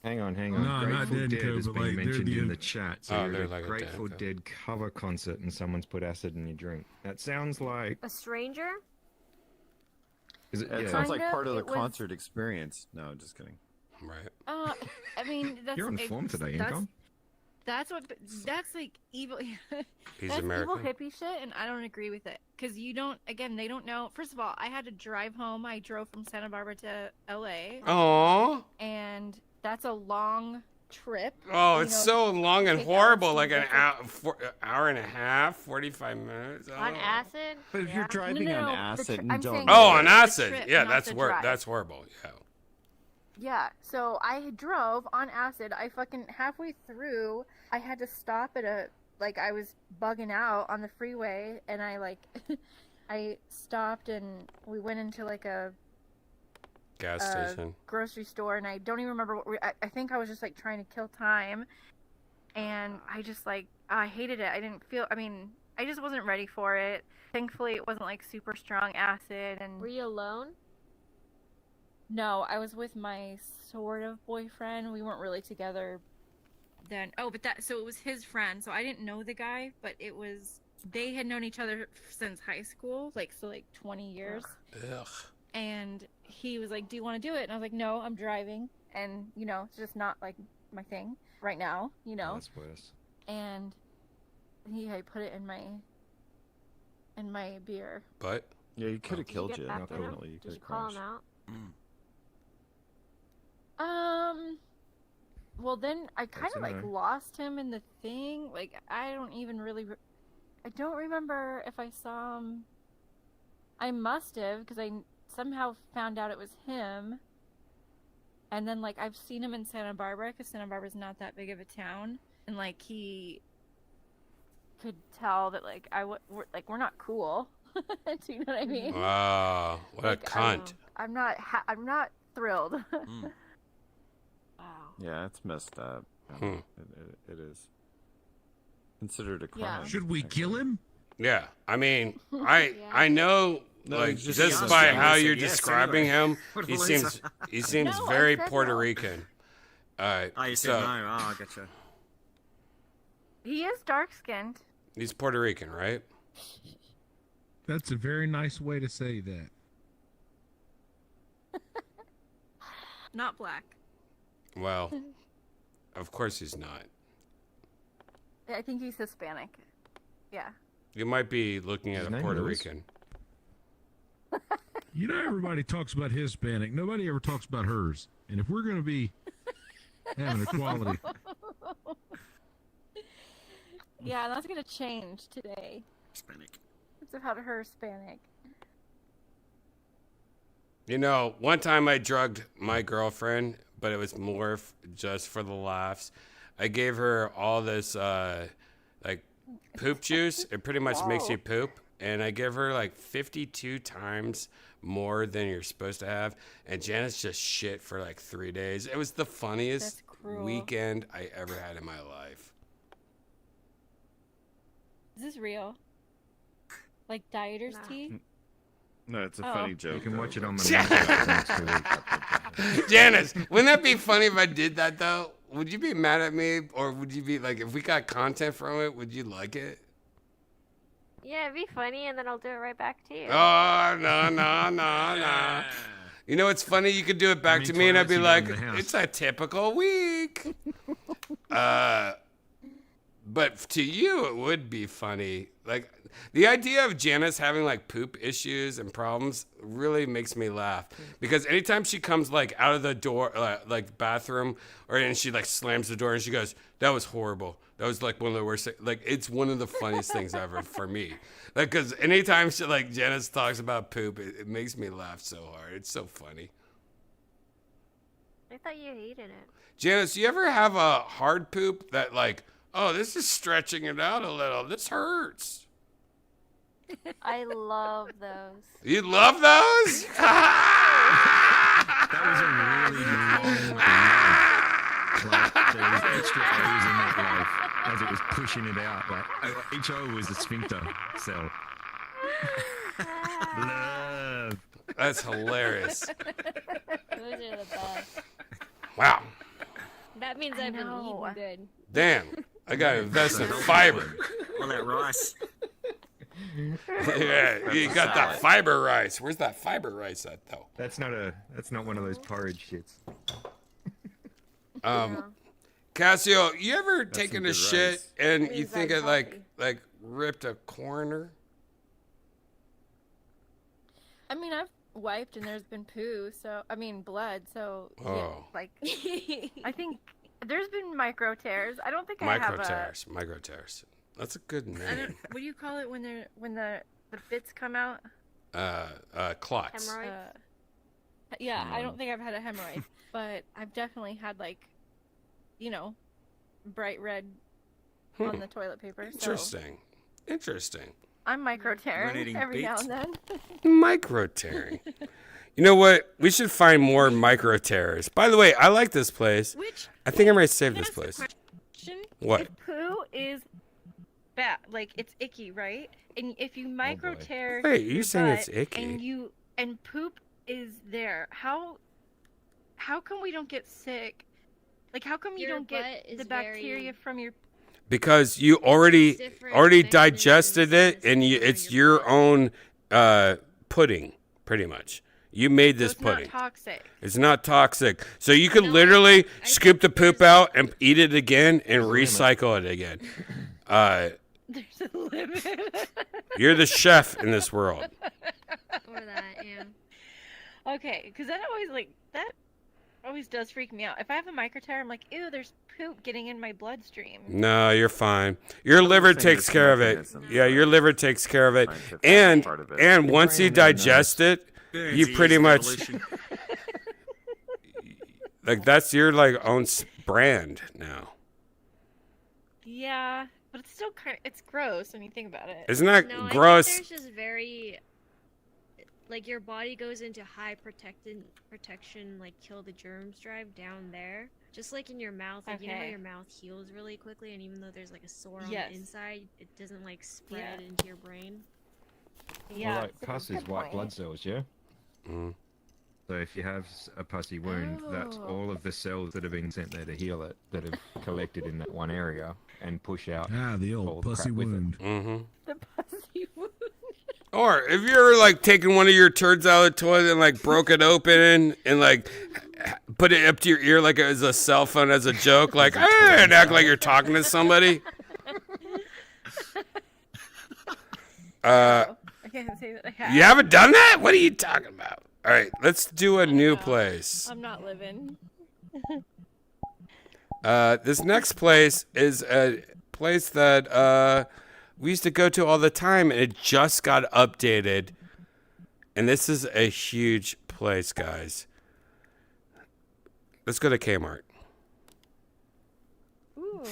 Hang on. No, not Grateful Dead Dead Co, has but, been like, they're mentioned the- in the chat. So Oh, you're they're at a like a Grateful Dead Co. Dead cover concert and someone's put acid in your drink. That sounds like. A stranger? Is it? It Yeah. sounds like Kind of, part of the it was- concert experience. No, just kidding. Right. I mean, that's You're on form today, that's, Incom. that's like evil. He's That's American. evil hippie shit, and I don't agree with it. Because you don't. Again, they don't know. First of all, I had to drive home. I drove from Santa Barbara to L.A. Aww. And that's a long trip. Oh, you it's know, so long and take horrible. hours Like to an get to- hour and a half, 45 minutes. On Oh. acid? But if you're driving No, on the acid tri- and I'm don't. saying- Oh, on the acid. trip, Yeah, not that's the wor- drive. That's horrible. Yeah. Yeah, so I drove on acid. I fucking halfway through, I had to stop at a I was bugging out on the freeway, and I I stopped and we went into a Gas station. grocery store, and I don't even remember what I think I was just trying to kill time, and I just I hated it. I didn't feel. I mean, I just wasn't ready for it. Thankfully, it wasn't super strong acid. And Were you alone? no, I was with my sort of boyfriend. We weren't really together then. Oh, but so it was his friend. So I didn't know the guy, but they had known each other since high school, 20 years. Ugh. And he was like, "Do you want to do it?" And I was like, "No, I'm driving, and it's just not my thing right now, That's worse. And I put it in my beer. But Yeah, you could have Did killed get you. back at him? Definitely, you Did you could call have him out? Well, then I kind of That's all right. lost him in the thing. I don't even really. I don't remember if I saw him. I must have, because I somehow found out it was him. And then I've seen him in Santa Barbara, because Santa Barbara's not that big of a town, and he could tell that we're not cool. Do you know what I mean? Wow, what a cunt. I'm not thrilled. Wow. Yeah, it's messed up. Hmm. It is considered a Yeah. crime. Should we kill him? Yeah, I mean, I know, No, like it's just just yes. by Yeah, how I said you're yes describing anyway. him, What he a seems loser. No, I very said Puerto no. Rican. All right, Oh, you said so no. Oh, I gotcha. He is dark skinned. he's Puerto Rican, right? That's a very nice way to say that. Not black. Well, of course he's not. I think he's Hispanic. Yeah. You might be looking at His a name Puerto is? Rican. You know, everybody talks about Hispanic. Nobody ever talks about hers. And if we're going to be having equality, Yeah, that's gonna change today. Hispanic. It's about her Hispanic. You know, one time I drugged my girlfriend, but it was more just for the laughs. I gave her all this, like, poop juice. It pretty much makes you poop. And I give her, like, 52 times more than you're supposed to have. And Janice just shit for, like, 3 days. It was the funniest That's cruel. weekend I ever had in my life. Is this real? Like dieter's tea? No, it's a Oh. funny joke. You can though, watch it but- on the next week. Janice, wouldn't that be funny if I did that, though? Would you be mad at me? Or would you be, like, if we got content from it, would you like it? Yeah, it'd be funny, and then I'll do it right back to you. Oh, no. You know what's funny? You could do it back many to me, and I'd be toilets like, you got in the house? it's a typical week. But to you, it would be funny. Like, the idea of Janice having, like, poop issues and problems really makes me laugh. Because anytime she comes, like, out of the door, like, bathroom, and she, like, slams the door, and she goes, that was horrible. That was, like, one of the worst things. Like, it's one of the funniest things ever for me. Like, because anytime she, like, Janice talks about poop, it makes me laugh so hard. It's so funny. I thought you hated it. Janice, you ever have a hard poop that, like, oh, this is stretching it out a little. This hurts. I love those. You love those? That was a really long like, there was extra O's in that life as it was pushing it out. Like each O was a sphincter cell. Love. That's hilarious. Those are the best. Wow. That means I've been eating good. Damn, I got to invest in fiber. All that rice. Yeah, you got that fiber rice. Where's that fiber rice at, though? That's not one of those porridge shits. Cassio, you ever taken a good shit rice. and Means you think I'm it like ripped a corner? I mean, I've wiped and there's been poo, so I mean blood. So yeah, Oh. like I think there's been micro tears. I don't think I Micro have tears. Micro tears. That's a good I name. don't. What do you call it when the bits come out? Clots. Yeah, I don't think I've had a hemorrhoid, but I've definitely had bright red on the toilet paper. So Interesting. I'm micro tearing every now and then. Micro tearing. You know what? We should find more micro tears. By the way, I like this place. I think I might save this place. What? If poo is bad, like it's icky, right? And if you micro tear Wait, you're your saying it's butt icky? and poop is there, how come we don't get sick? Like how come you Your don't get butt is the bacteria from your Because you already digested it, and it's your own pudding, pretty much. You made this pudding. It's not toxic. It's not toxic. So you could literally scoop the poop out and eat it again and recycle it again. There's a limit. You're the chef in this world. Or that, yeah. Okay, because that always does freak me out. If I have a micro tear, I'm like, ew, there's poop getting in my bloodstream. No, you're fine. Your liver takes care of it. Yeah, your liver takes care of it. And once you digest it, you pretty much like that's your own brand now. Yeah, but it's still it's gross when you think about it. Isn't that No, gross? I think there's just very, like your body goes into high protection, like kill the germs drive down there. Just like in your mouth, like you know how Okay. your mouth heals really quickly, and even though there's like a sore on Yes. the inside, it doesn't like spread into your brain. Well, like pus is white blood cells, yeah? Mm. So if you have a pussy wound, that's all of the cells that have been sent there to heal it, that have collected in that one area and push out the all old the pussy crap with it. wound. Mm-hmm. The pussy wound. Or if you're taking one of your turds out of the toilet and broke it open and put it up to your ear like it was a cell phone as a joke, and act like you're talking to somebody. I can't say that I have. You haven't done that? What are you talking about? All right, let's do a new place. I'm not living. This next place is a place that we used to go to all the time, and it just got updated. And this is a huge place, guys. Let's go to Kmart. Ooh.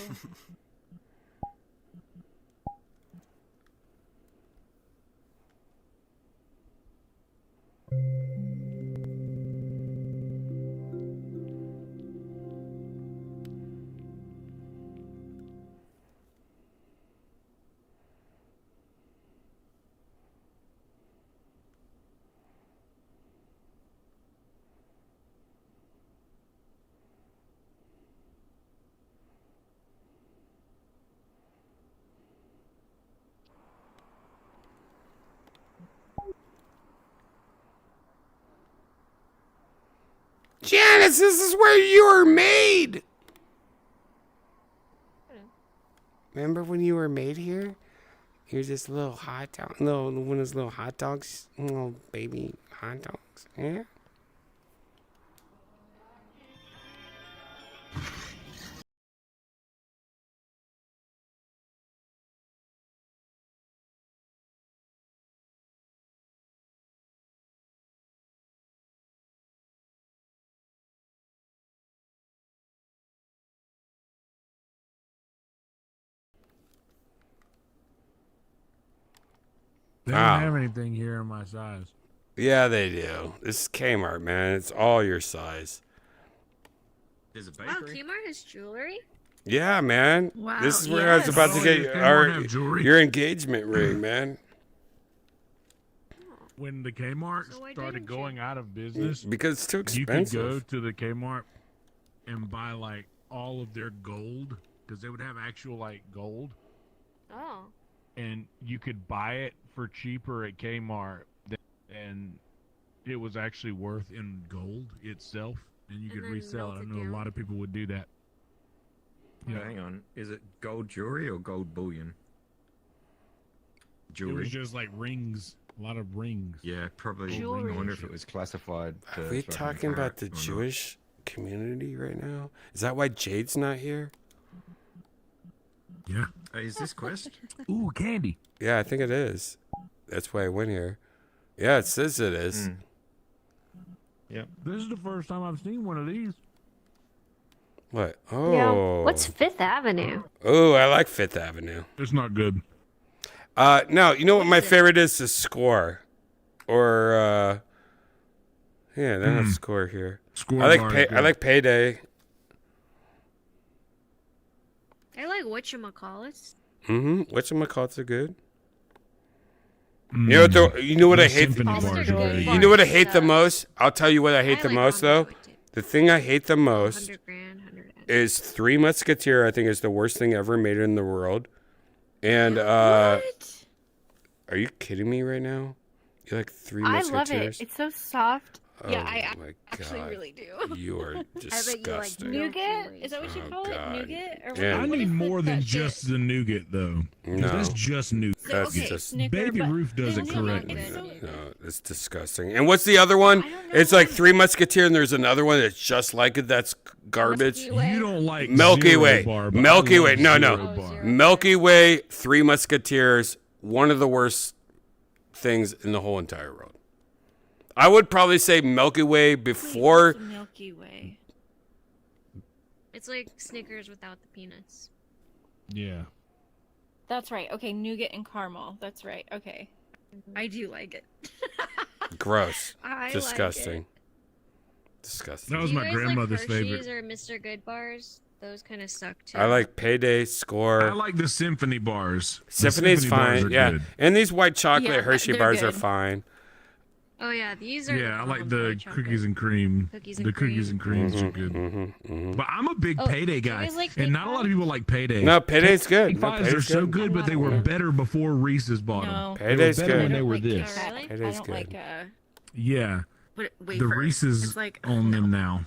Janice, this is where you were made. Remember when you were made here? Here's this little hot dog, one of those little hot dogs, little baby hot dogs. Yeah. They don't have anything here in my size. Yeah, they do. This is Kmart, man. It's all your size. There's a Wow, Kmart has jewelry. Yeah, man. Wow, This is where I was about to Oh, get yeah, Kmart have jewelry. your engagement ring, man. When the Kmart started going out of business, Because it's too you could expensive. go to the Kmart and buy all of their gold because they would have actual like gold, Oh. and you could buy it for cheaper at Kmart, and it was actually worth in gold itself, and you could then resell it. melt I it know a down. lot of people would do that. Yeah, hang on. Is it gold jewelry or gold bullion? It Jewelry. was just like rings, a lot of rings. Yeah, probably. Jewelry. I wonder if it was classified. Are we talking about the Jewish community right now? Is that why Jade's not here? Yeah. Is this Quest? Ooh, candy. Yeah, I think it is. That's why I went here. Yeah, it says it is. Yep. This is the first time I've seen one of these. What? Oh. Yeah. What's Fifth Avenue? Oh, I like Fifth Avenue. It's not good. No, you know what my favorite is? The Score. Or, yeah, they have Score here. Score I like bar is I like Payday. I like whatchamacallits. Whatchamacallits are good. You know what I hate? Symphony bars are very You know what I hate the most? I'll tell you what I hate the most, though. The thing I hate the most 100 grand, 100 is Three Musketeer. I think is the worst thing ever made in the world. And are you kidding me right now? You like Three I Musketeers? love it. It's so soft. Yeah, Oh I my actually God. really do. You are I bet you like disgusting. Nougat? Is that what you Oh, call God. it? Nougat? Or Yeah. I what need is more it than that just the nougat, though. 'Cause No. that's just nougat. So, okay, just- Snicker, Baby but Ruth does it then hang on, correctly. it's so- No, it's disgusting. And what's the other one? It's like Three Musketeer, and there's another one that's just like it. That's garbage. You don't like Milky Zero Way. Bar, but Milky I love Way. No, Zero no. Bar. Milky Way, Three Musketeers, one of the worst things in the whole entire world. I would probably say Milky Way before. Milky Way. It's like Snickers without the peanuts. Yeah. That's right. Okay, nougat and caramel. That's right. Okay. I do like it. Gross. I like Disgusting. Disgusting. That was Do you my guys grandmother's like Hershey's favorite. or Mr. Good bars? Those kind of suck too. I like Payday, Score. I like the Symphony bars. The Symphony's Symphony bars fine. are Yeah. good. And these white chocolate Yeah, Hershey they're bars are good. fine. Oh yeah, these are. Yeah, I like bomb the white chocolate. cookies and cream. Cookies and the cookies and creams are good. But I'm a big Oh, Payday do you guy, guys like and not a lot of people like Payday. No, Payday's good. No, Fives are Payday's so good. good, but they were better before Reese's bought them. No. Payday's they were better good. when they were like this. Kit Kat. Really? I Payday's don't good. like Yeah, the wafer. Reese's It's like on them now.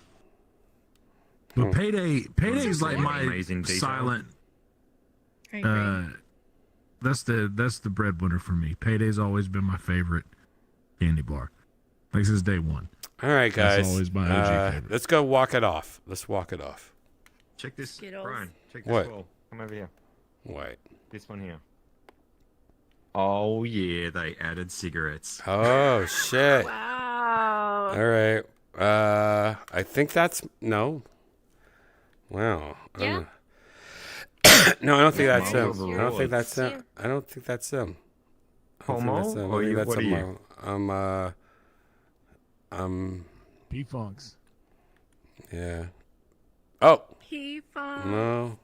But Hmm. Payday's like my Amazing detail. silent. I agree. That's the breadwinner for me. Payday's always been my favorite candy bar, like since day one. All right, That's guys. always my OG favorite. Let's go walk it off. Let's walk it off. Check this, Skittles. Brian. Check this What? wall. Come over here. What? This one here. Oh yeah, they added cigarettes. Oh shit. Wow. All right. I think that's no. Wow. Yeah. No, I don't think that's Yeah, him. I don't think that's him. I don't think that's him. I don't think Homo? that's him. I Or think you- that's what are a you? mo- P-Funks. yeah. Oh P-Funk. no,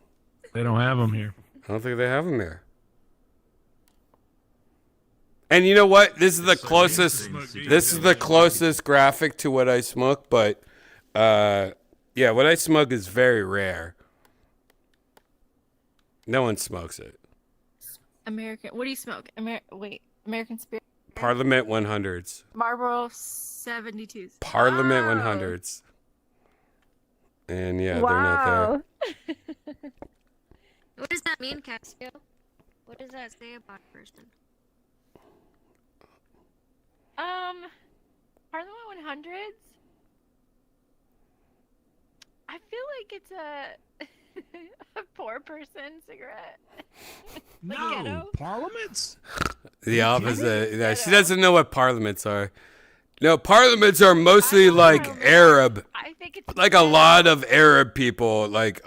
They don't have them here. I don't think they have him there. And you know what? This is the closest. This is the closest graphic to what I smoke, but yeah, what I smoke is very rare. No one smokes it. American. What do you smoke? American Spirit. Parliament 100s. Marlboro 72s. Parliament Wow. 100s. And yeah, they're not Wow. What does that mean, Casio? What does that say about a person? Parliament 100s. I feel like it's a poor person cigarette. Like No, ghetto. Parliaments. The opposite. Yeah, she doesn't know what parliaments are. No, parliaments are mostly like Arab. I think it's Like a lot of Arab people. Like,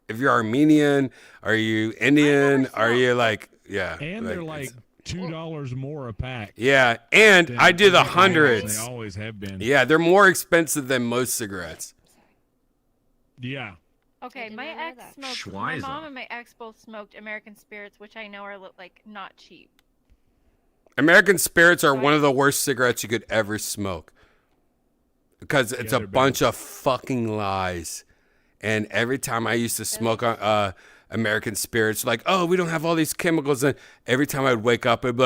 if you're Armenian, are you Indian? Are you like, yeah. And they're like $2 more a pack. Yeah, and than I do the everything else. hundreds. They always have been. Yeah, they're more expensive than most cigarettes. Yeah. Okay, did my not know ex that. smoked. My Schweizer. mom and my ex both smoked American Spirits, which I know are like not cheap. American Spirits are one of the worst cigarettes you could ever smoke. Because it's a they're bunch of fucking lies. And every time I used to smoke American Spirits, like, oh, we don't have all these chemicals. And every time I'd wake up, I'd be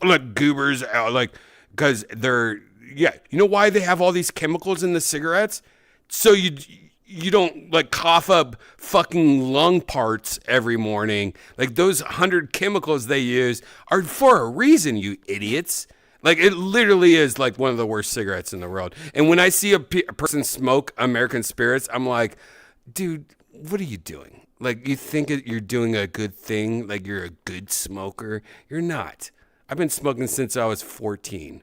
like goobers out, like, because they're, yeah. You know why they have all these chemicals in the cigarettes? So you don't like cough up fucking lung parts every morning. Like those 100 chemicals they use are for a reason, you idiots. Like it literally is like one of the worst cigarettes in the world. And when I see a person smoke American Spirits, I'm like, dude, what are you doing? Like you think you're doing a good thing? Like you're a good smoker? You're not. I've been smoking since I was 13.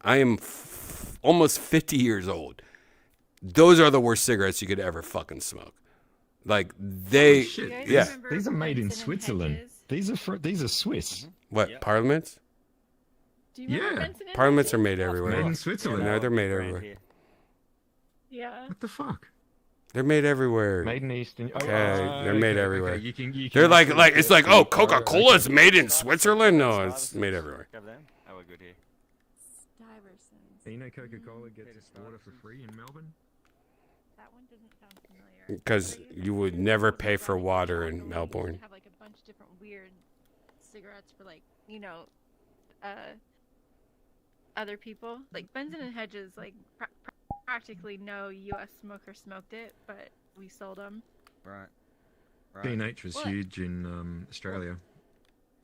I am almost 50 years old. Those are the worst cigarettes you could ever fucking smoke. Like they, yeah. These are made in Switzerland. These are Swiss. What, Parliaments? Do you remember Benson and Parliaments are Hedges? made everywhere. Made in Switzerland. No, they're made everywhere. Yeah. What the fuck? They're made everywhere. Made in Eastern. Okay, they're made everywhere. Okay. You can They're like it's like, oh, Coca-Cola is made in Switzerland. No, it's made everywhere. Oh, we're good here. You know Coca-Cola gets its water for free in Melbourne? That one doesn't sound familiar. Because you would never pay for water in Melbourne. Have like a bunch of different weird cigarettes for like, other people. Like Benson and Hedges, like practically no U.S. smoker smoked it, but we sold them. Right. B&H was huge in Australia.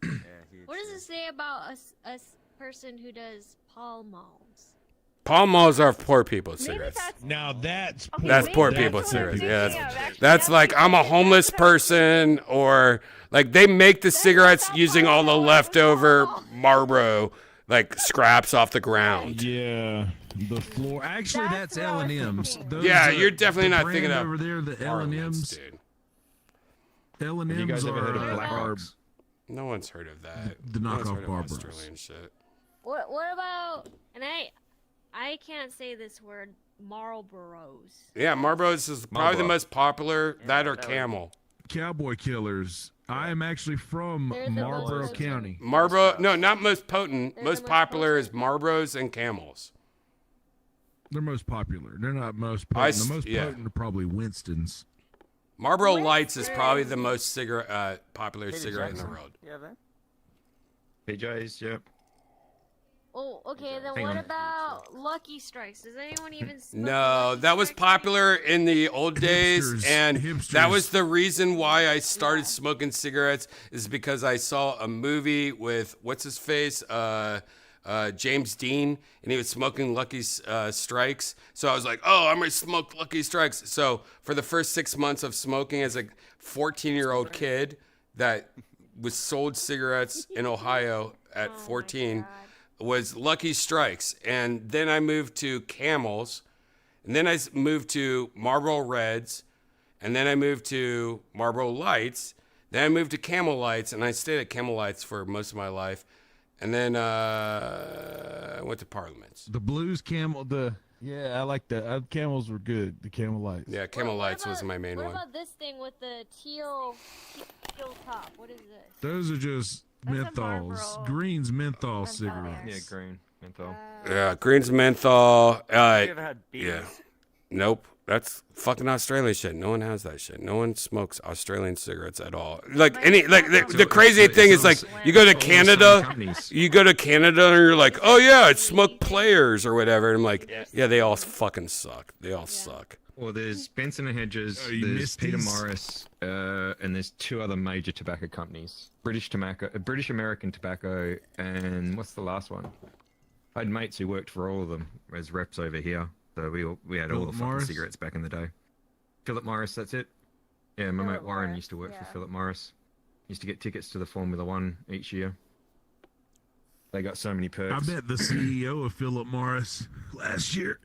Yeah, huge. What does it say about a person who does Pall Malls? Pall Malls are poor people's cigarettes. Now that's Poor people's cigarettes. Yeah, that's like I'm a homeless person, or like they make the cigarettes using all the leftover Marlboro like scraps off the ground. Yeah, the floor. Actually, that's L&M's. Yeah, you're definitely not thinking of over there. The Parliaments, L&M's. dude. L&M's Have you guys ever heard of Black are Box? No one's heard of that. The No one's knockoff heard of Barbaros. Australian shit. What about? And I can't say this word. Marlboros. Yeah, Marlboro's is probably the most popular. That or Camel. Cowboy Killers. I am actually from Marlboro County. Marlboro, no, not most potent. Most popular is Marlboros and Camels. They're most popular. They're not most potent. The most potent are probably Winston's. Marlboro Lights is probably the most popular cigarette in the world. Yeah, man. PJs, yep. Oh, okay. Then Hang what on. about Lucky Strikes? Does anyone even smoke No, that was popular in the old days, and that was the reason why I started smoking cigarettes. Is because I saw a movie with what's his face, James Dean, and he was smoking Lucky Strikes. So I was like, oh, I'm gonna smoke Lucky Strikes. So for the first 6 months of smoking as a 14-year-old kid that was sold cigarettes in Ohio at 14. Was Lucky Strikes, and then I moved to Camels, and then I moved to Marlboro Reds, and then I moved to Marlboro Lights, then I moved to Camel Lights, and I stayed at Camel Lights for most of my life, and then I went to Parliaments. The Blues Camel. I like the Camels were good. The Camel Lights. Yeah, Camel Lights was my main What one. about this thing with the teal top? What is this? Those are just menthols. Green's menthol cigarettes. Yeah, green menthol. Yeah, Green's menthol. Have you ever had beers? Yeah. Nope. That's fucking Australian shit. No one has that shit. No one smokes Australian cigarettes at all. Like the crazy thing is like you go to Canada, and you're like, oh yeah, it's Smoke Players or whatever. And I'm like, yeah, they all fucking suck. They all suck. Well, there's Benson and Hedges, there's Peter Morris, and there's two other major tobacco companies: British American Tobacco, and what's the last one? I had mates who worked for all of them as reps over here, so we had all the fucking cigarettes back in the day. Philip Morris, that's it. Yeah, my mate Warren used to work for Philip Morris. Used to get tickets to the Formula One each year. They got so many perks. I met the CEO of Philip Morris last year.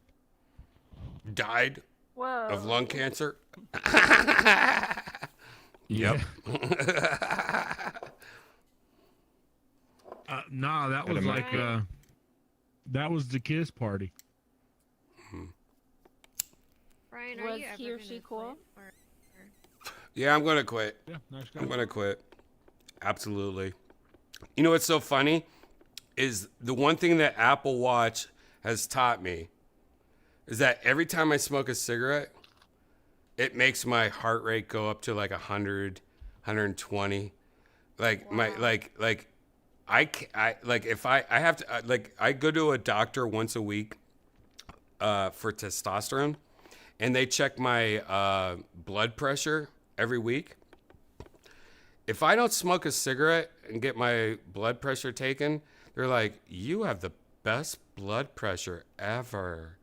Died of lung cancer. Yep. Nah, that was like that was the Kiss party. Brian, Was he or she cool? Yeah, I'm gonna quit. Yeah, nice guy. I'm gonna quit. Absolutely. You know what's so funny is the one thing that Apple Watch has taught me is that every time I smoke a cigarette, it makes my heart rate go up to like 100, 120. Like if I have to I go to a doctor once a week for testosterone, and they check my blood pressure every week. If I don't smoke a cigarette and get my blood pressure taken, they're like, you have the best blood pressure ever.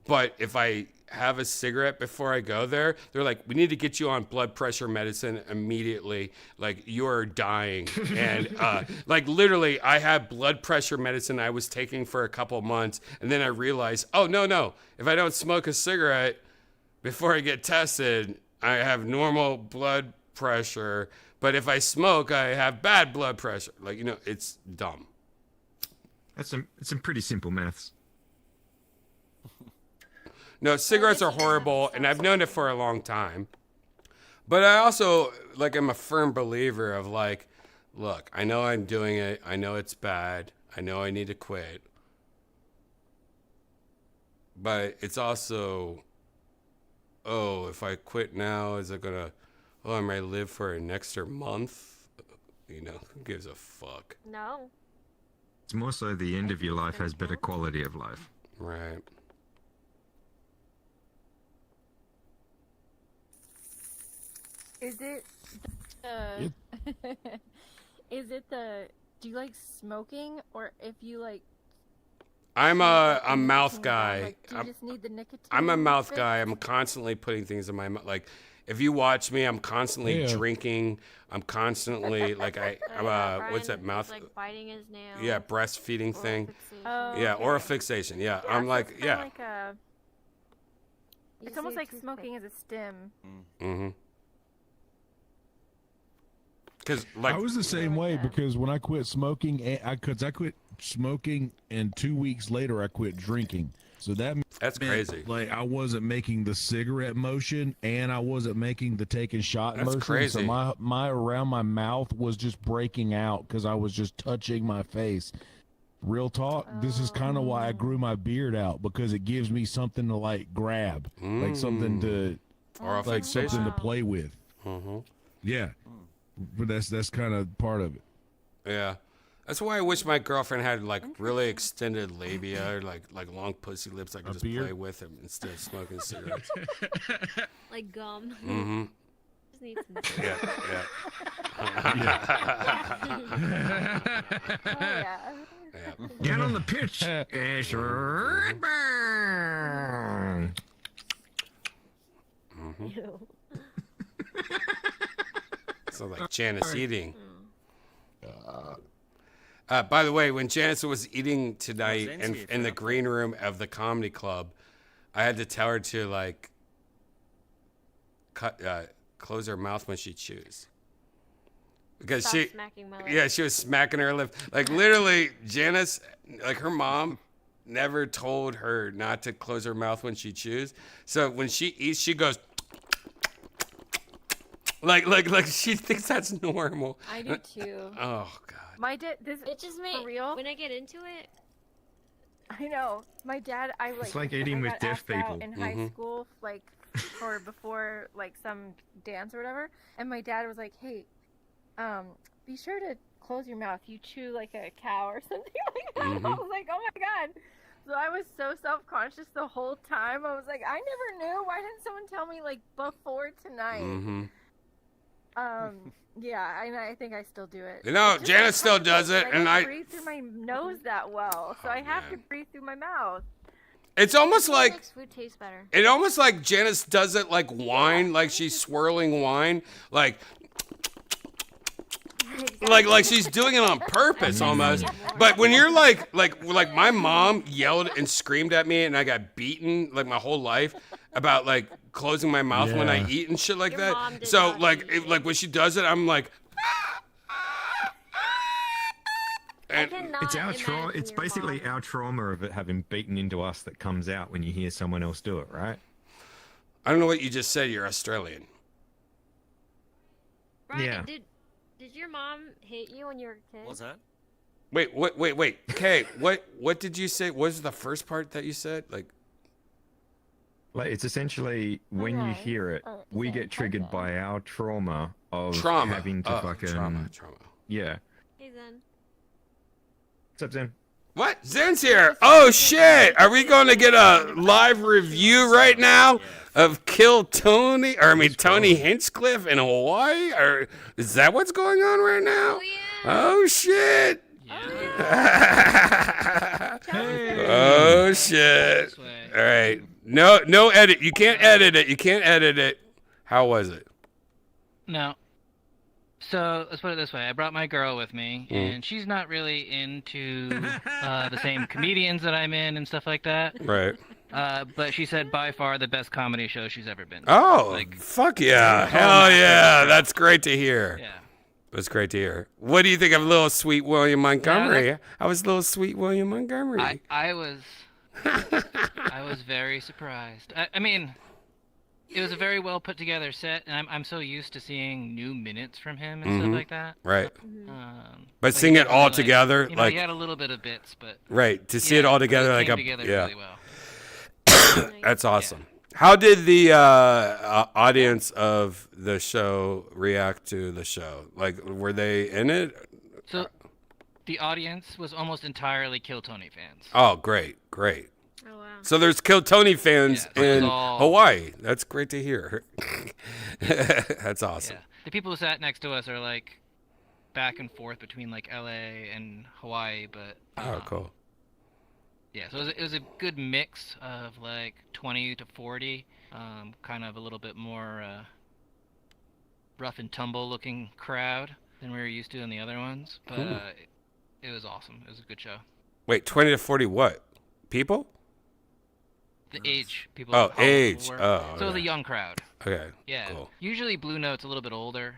But if I have a cigarette before I go there, they're like, we need to get you on blood pressure medicine immediately. Like, you're dying. And like literally, I had blood pressure medicine I was taking for a couple months. And then I realized, oh, no. If I don't smoke a cigarette before I get tested, I have normal blood pressure. But if I smoke, I have bad blood pressure. Like, it's dumb. That's some pretty simple maths. No, cigarettes are horrible, and I've known it for a long time. But I also, am a firm believer of, look, I know I'm doing it. I know it's bad. I know I need to quit. But it's also, if I quit now, is it going to, I might live for an extra month? Who gives a fuck? No. It's more so the end of your life has better quality of life. Right. Is it do you like smoking, or if you like? I'm a mouth guy. Do you just need the nicotine? I'm a mouth guy. I'm constantly putting things in my mouth. Like, if you watch me, I'm constantly drinking. I'm constantly what's that mouth? Like biting his nail. Yeah, breastfeeding thing. Oh, yeah, okay. oral fixation. Yeah, I'm like, it's yeah. It's almost like smoking as a stim. Mm-hmm. I was the same way because when I quit smoking, I quit smoking, and 2 weeks later I quit drinking. So that's crazy. Like, I wasn't making the cigarette motion, and I wasn't making the taking shot motion. Crazy. So my around my mouth was just breaking out because I was just touching my face. Real talk. This is kind of why I grew my beard out, because it gives me something to grab, like something to something to play with. Mm-hmm. Yeah. But that's kind of part of it. Yeah. That's why I wish my girlfriend had really extended labia or like long pussy lips I could just play with him instead of smoking cigarettes. Like gum. Mm-hmm. Just need some Yeah. Get on the pitch. It's Redban. So like Janice eating. By the way, when Janice was eating tonight in the green room of the comedy club, I had to tell her to close her mouth when she chews. Because she was smacking her lip. Like literally, Janice, her mom never told her not to close her mouth when she chews. So when she eats, she goes like she thinks that's normal. I do too. Oh God. My dad, it just made for real. When I get into it, I know my dad. It's like eating with deaf people in high school, for before some dance or whatever. And my dad was like, "Hey, be sure to close your mouth. You chew like a cow or something like that." Mm-hmm. I was like, "Oh my God." So I was so self-conscious the whole time. I was like, I never knew. Why didn't someone tell me before tonight? Mm-hmm. Yeah, I think I still do it. Janice still does it, and I breathe through my nose that well, so I have to breathe through my mouth. It's almost like makes food taste better. It almost like Janice does it like wine, like she's swirling wine, like she's doing it on purpose almost. But when you're like my mom yelled and screamed at me, and I got beaten my whole life about closing my mouth when I eat and shit like that. So when she does it, I'm like. And it's our trauma. It's basically our trauma of it having beaten into us that comes out when you hear someone else do it, right? I don't know what you just said. You're Australian. Right, yeah. Did your mom hit you when you were a kid? What's that? Wait. Okay, what did you say? What was the first part that you said? Like it's essentially when you hear it, we get triggered by our trauma of having to fucking trauma. Yeah. Hey Zen. What's up, Zen? What? Zen's here. Oh shit! Are we going to get a live review right now of Kill Tony? Or I mean Tony Hinchcliffe in Hawaii? Or is that what's going on right now? Oh shit! Oh shit! All right. No edit. You can't edit it. You can't edit it. How was it? No. So let's put it this way: I brought my girl with me, and she's not really into the same comedians that I'm in and stuff like that. Right. But she said by far the best comedy show she's ever been to. Oh, fuck yeah! Hell yeah! That's great to hear. Yeah. That's great to hear. What do you think of little sweet William Montgomery? How was little sweet William Montgomery? I was very surprised. I mean, it was a very well put together set, and I'm so used to seeing new minutes from him and stuff like that. Right. But like seeing it all together, he like had a little bit of bits, but right to see it all together, like came together really well. That's awesome. How did the audience of the show react to the show? Like, were they in it? So, the audience was almost entirely Kill Tony fans. Oh, great. Oh, wow. So there's Kill Tony fans in Hawaii. That's great to hear. That's awesome. Yeah. The people who sat next to us are like back and forth between like LA and Hawaii, but oh, cool. Yeah, so it was a good mix of like 20 to 40, kind of a little bit more rough and tumble looking crowd than we were used to in the other ones, but it was awesome. It was a good show. Wait, 20 to 40 what? People? The age people. Oh, age. Were. Oh, so it was a young crowd. Okay. Yeah. Cool. Usually Blue Note's a little bit older.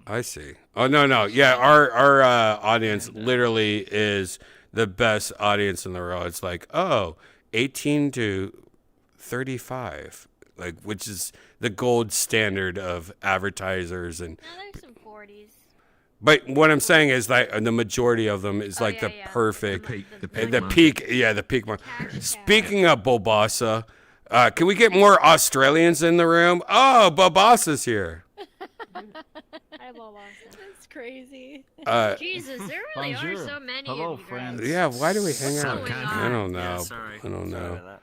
I see. Oh no. Yeah, our audience literally is the best audience in the world. It's like 18 to 35, like which is the gold standard of advertisers and. No, there's some 40s. But what I'm saying is like the majority of them is like the perfect, the peak mark. Speaking of Bobassa, can we get more Australians in the room? Oh, Bobassa's here. Hi, Bobassa. That's crazy. Jesus, there really are so many of you guys. Yeah, why do we hang out? going I don't know. Yeah, sorry. I don't know.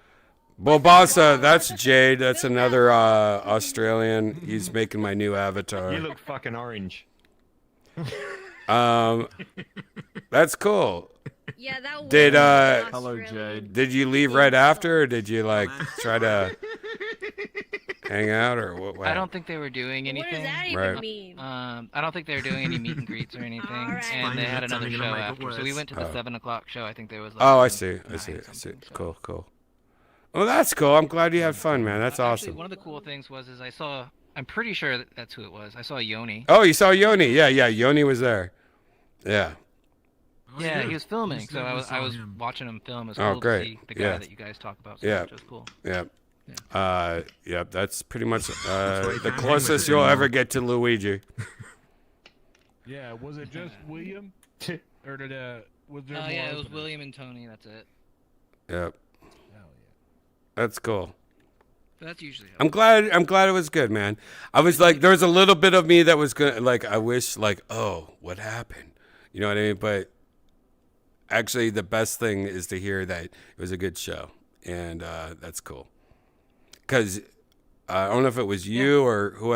Bobassa, that's Jade. That's another Australian. He's making my new avatar. You look fucking orange. That's cool. Yeah, that did hello Jade. Did you leave right after, or did you like try to hang out, or what? I don't think they were doing anything. What does that even mean? I don't think they were doing any meet and greets or anything. And they had another show after, so we went to the 7 o'clock show. I think there was. Like, I see. Cool. Well, that's cool. I'm glad you had fun, man. That's Actually, awesome. one of the cool things was I saw. I'm pretty sure that's who it was. I saw Yoni. Oh, you saw Yoni? Yeah. Yoni was there. Yeah. Yeah, he was filming, so I was watching him film. It was cool great. to see the guy that you guys talk about. So Yeah. Which was cool. Yeah. Yep. That's pretty much the closest you'll ever get to Luigi. Yeah. Was it just William, or did was there more? Yeah, it was William and Tony. That's it. Yep. That's cool. But that's usually. I'm glad it was good, man. I was like, there was a little bit of me that was gonna like, I wish like, oh, what happened? You know what I mean? But actually, the best thing is to hear that it was a good show, and that's cool. Because I don't know if it was you or who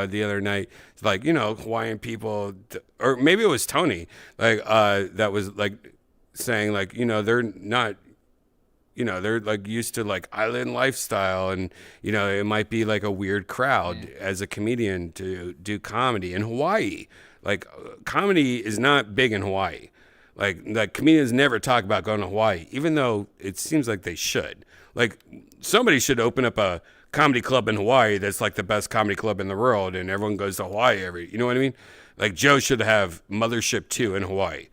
the other night. It's like, you know, Hawaiian people, or maybe it was Tony, like that was like saying like, you know, they're not. You know, they're like used to like island lifestyle, and you know, it might be like a weird crowd as a comedian to do comedy in Hawaii. Like comedy is not big in Hawaii. Like comedians never talk about going to Hawaii, even though it seems like they should. Like somebody should open up a comedy club in Hawaii that's like the best comedy club in the world, and everyone goes to Hawaii you know what I mean? Like Joe should have Mothership 2 in Hawaii,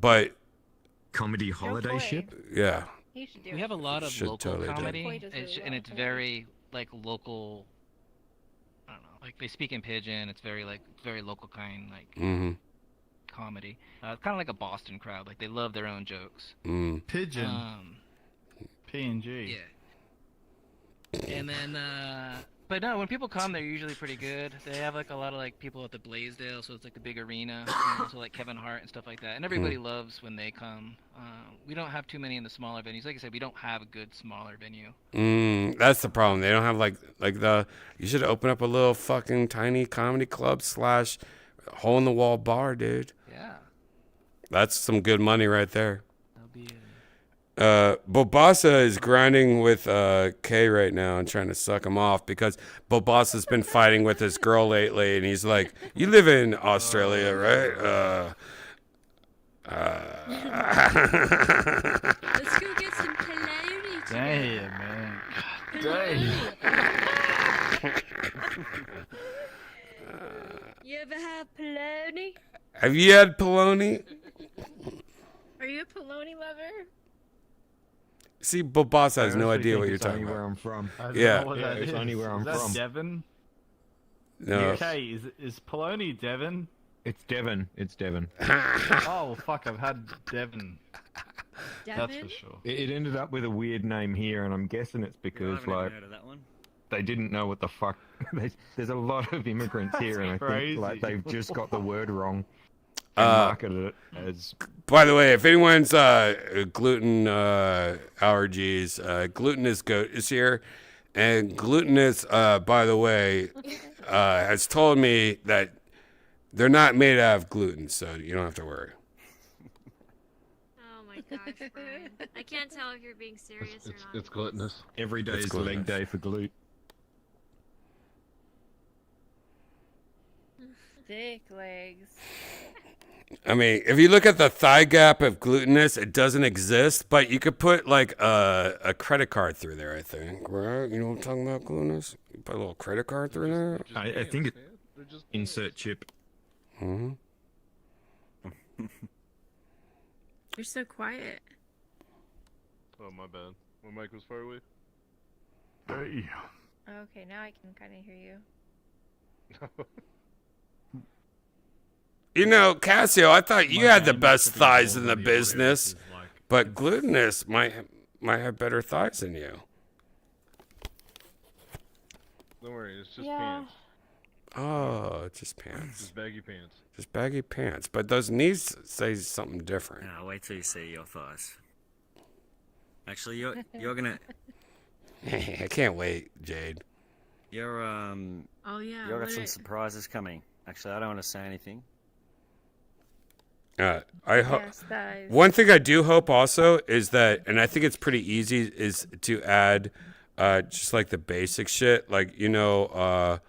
but comedy holiday ship. Yeah. We have a lot of local totally comedy, and it's very like local. I don't know, like they speak in pidgin. It's very local kind comedy. It's kind of like a Boston crowd. Like they love their own jokes. Pidgin. PNG. Yeah. And then, but no, when people come, they're usually pretty good. They have like a lot of like people at the Blaisdell, so it's like the big arena, so like Kevin Hart and stuff like that. And everybody loves when they come. We don't have too many in the smaller venues. Like I said, we don't have a good smaller venue. That's the problem. They don't have like the. You should open up a little fucking tiny comedy club / hole in the wall bar, dude. Yeah. That's some good money right there. Bobassa is grinding with Kay right now and trying to suck him off because Bobassa's been fighting with his girl lately, and he's like, "You live in Australia, right?" Let's go get some polony. Damn, man. You ever have polony? Have you had polony? Are you a polony lover? See, Bobassa has no idea what you're It's talking only about. where I'm from. Yeah. It's only where I'm Is that from. Devon? No. Okay, is Polony Devon? It's Devon. It's Devon. Oh, fuck, I've had Devon. That's for sure. It ended up with a weird name here, and I'm guessing it's because like they didn't know what the fuck. There's a lot of immigrants here, and I think like they've just got the word wrong. And marketed it as. By the way, if anyone's gluten allergies, Glutinous Goat is here, and Glutinous, by the way, has told me that they're not made out of gluten, so you don't have to worry. Oh my gosh, Brian. I can't tell if you're being serious or not. It's glutinous. Every day is leg day for glute. Thick legs. I mean, if you look at the thigh gap of Glutinous, it doesn't exist, but you could put like a credit card through there, I think. Right? You know what I'm talking about, Glutinous? You put a little credit card through there? I think it. Insert chip. Mm-hmm. You're so quiet. Oh, my bad. My mic was far away. Okay, now I can kind of hear you. You know, Cassio, I thought you had the best thighs in the business, but Glutinous might have better thighs than you. Don't worry, it's just Yeah. pants. Oh, just pants. Just baggy pants. Just baggy pants. But those knees say something different. No, wait till you see your thighs. Actually, you're gonna. I can't wait, Jade. You're Oh yeah. You've got what some it- surprises coming. Actually, I don't want to say anything. I hope. Yes, thighs. One thing I do hope also is that, and I think it's pretty easy, is to add just like the basic shit, like let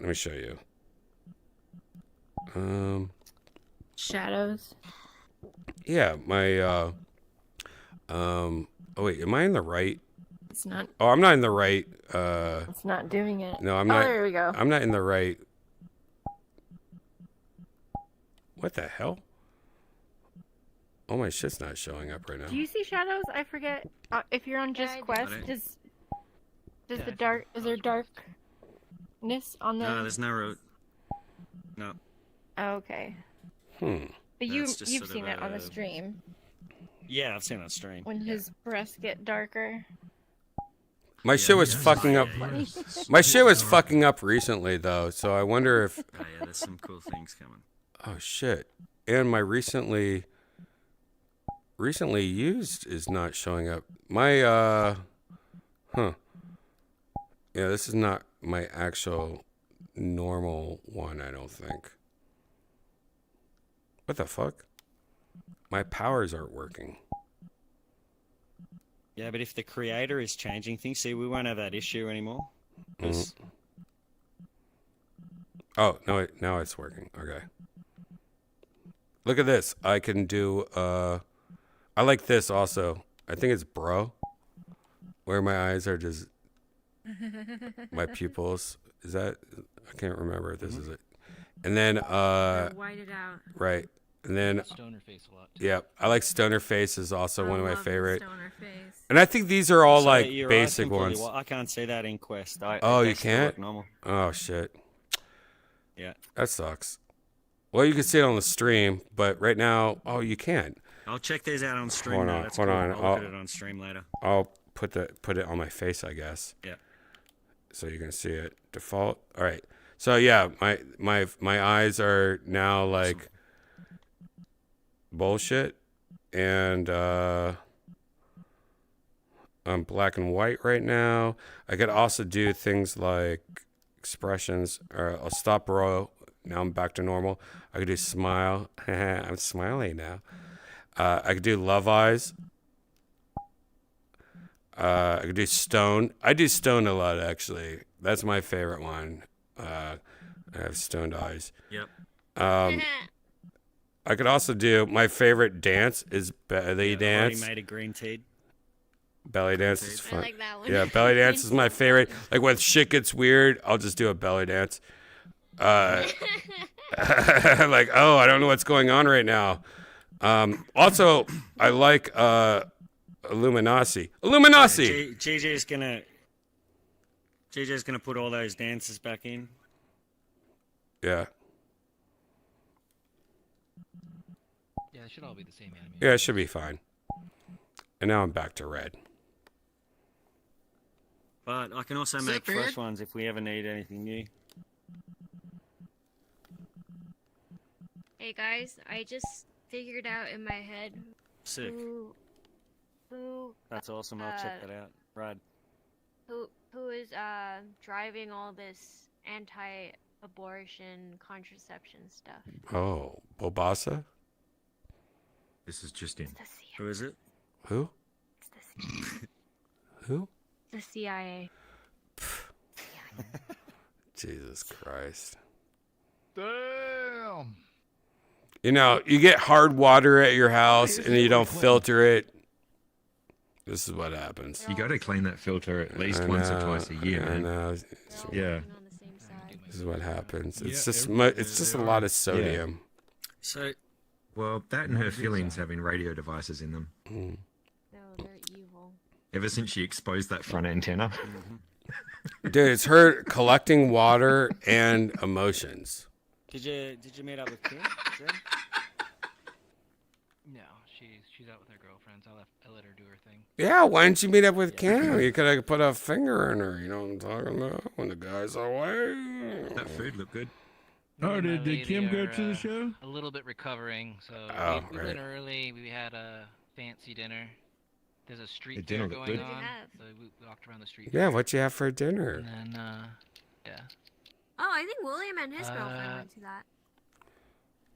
me show you. Shadows. Yeah, my oh wait, am I in the right? It's not. Oh, I'm not in the right. It's not doing it. No, I'm Oh, not. there we go. I'm not in the right. What the hell? Oh, my shit's not showing up right now. Do you see shadows? I forget. If you're on Just Quest, does the dark? Is there darkness on the? No, there's no root. No. Oh, okay. Hmm. But That's just you've sort seen of it on the a- stream Yeah, I've seen it on stream. when his breasts get darker. My shit was fucking up. My shit was fucking up recently though, so I wonder if. Oh yeah, there's some cool things coming. Oh shit! And my recently used is not showing up. My Yeah, this is not my actual normal one. I don't think. What the fuck? My powers aren't working. Yeah, but if the creator is changing things, see, we won't have that issue anymore. 'Cause- Oh no! Now it's working. Okay. Look at this. I can do. I like this also. I think it's bro. Where my eyes are just. My pupils. Is that? I can't remember if this is it. And then. White it out. Right. And then. Stoner face a lot. Yeah, I like stoner face is also one of my love the favorite. stoner face. And I think these are all So like your eyes basic completely ones. Well, I can't see that in Quest. Oh, they you still look can't? Normal. Oh shit. Yeah. That sucks. Well, you can see it on the stream, but right now, oh, you can't. I'll check these out on stream. Hold though. on, That's hold cool. on. I'll look at it on stream later. I'll put it on my face, I guess. Yeah. So you can see it. Default. All right. So yeah, my eyes are now like bullshit, and I'm black and white right now. I could also do things like expressions, or I'll stop row. Now I'm back to normal. I could do smile. I'm smiling now. I could do love eyes. I could do stone. I do stone a lot, actually. That's my favorite one. I have stoned eyes. Yep. I could also do, my favorite dance is belly dance. Already made a green tea. Belly dance is fun. I like that one. Yeah, belly dance is my favorite. Like when shit gets weird, I'll just do a belly dance. Like, oh, I don't know what's going on right now. Also, I like Illuminati. Illuminati. GJ's gonna put all those dances back in. Yeah. Yeah, it should all be the same animation. Yeah, it should be fine. And now I'm back to red. But I can also Sick, make fresh Red. ones if we ever need anything new. Hey guys, I just figured out in my head Sick. who That's awesome. I'll check that out. Right. who is driving all this anti-abortion contraception stuff. Oh, Bobasa? This is just in. Who is it? Who? Who? The CIA. Jesus Christ. Damn. You know, you get hard water at your house and you don't filter it. This is what happens. You got to clean that filter at least once or twice a year, I man. know. Yeah. This is what happens. It's Yeah, just every- it's just a lot of sodium. So, well, that and her feelings having radio devices in them. Mm. No, they're evil. Ever since she exposed that front antenna. Dude, it's her collecting water and emotions. Did you meet up with Kim? Jen? No, she's out with her girlfriends. I let her do her thing. Yeah, why didn't you meet up with Kim? You could have put a finger in her. You know what I'm talking about? When the guy's away. That food looked good. Me Oh, and my did lady Kim go are, to the show? A little bit recovering, so Oh, we right. went early. We had a fancy dinner. There's a street The dinner fair looked going good. on, so we walked around the street. Yeah, fair. what'd you have for dinner? And then, yeah. Oh, I think William and his girlfriend went to that.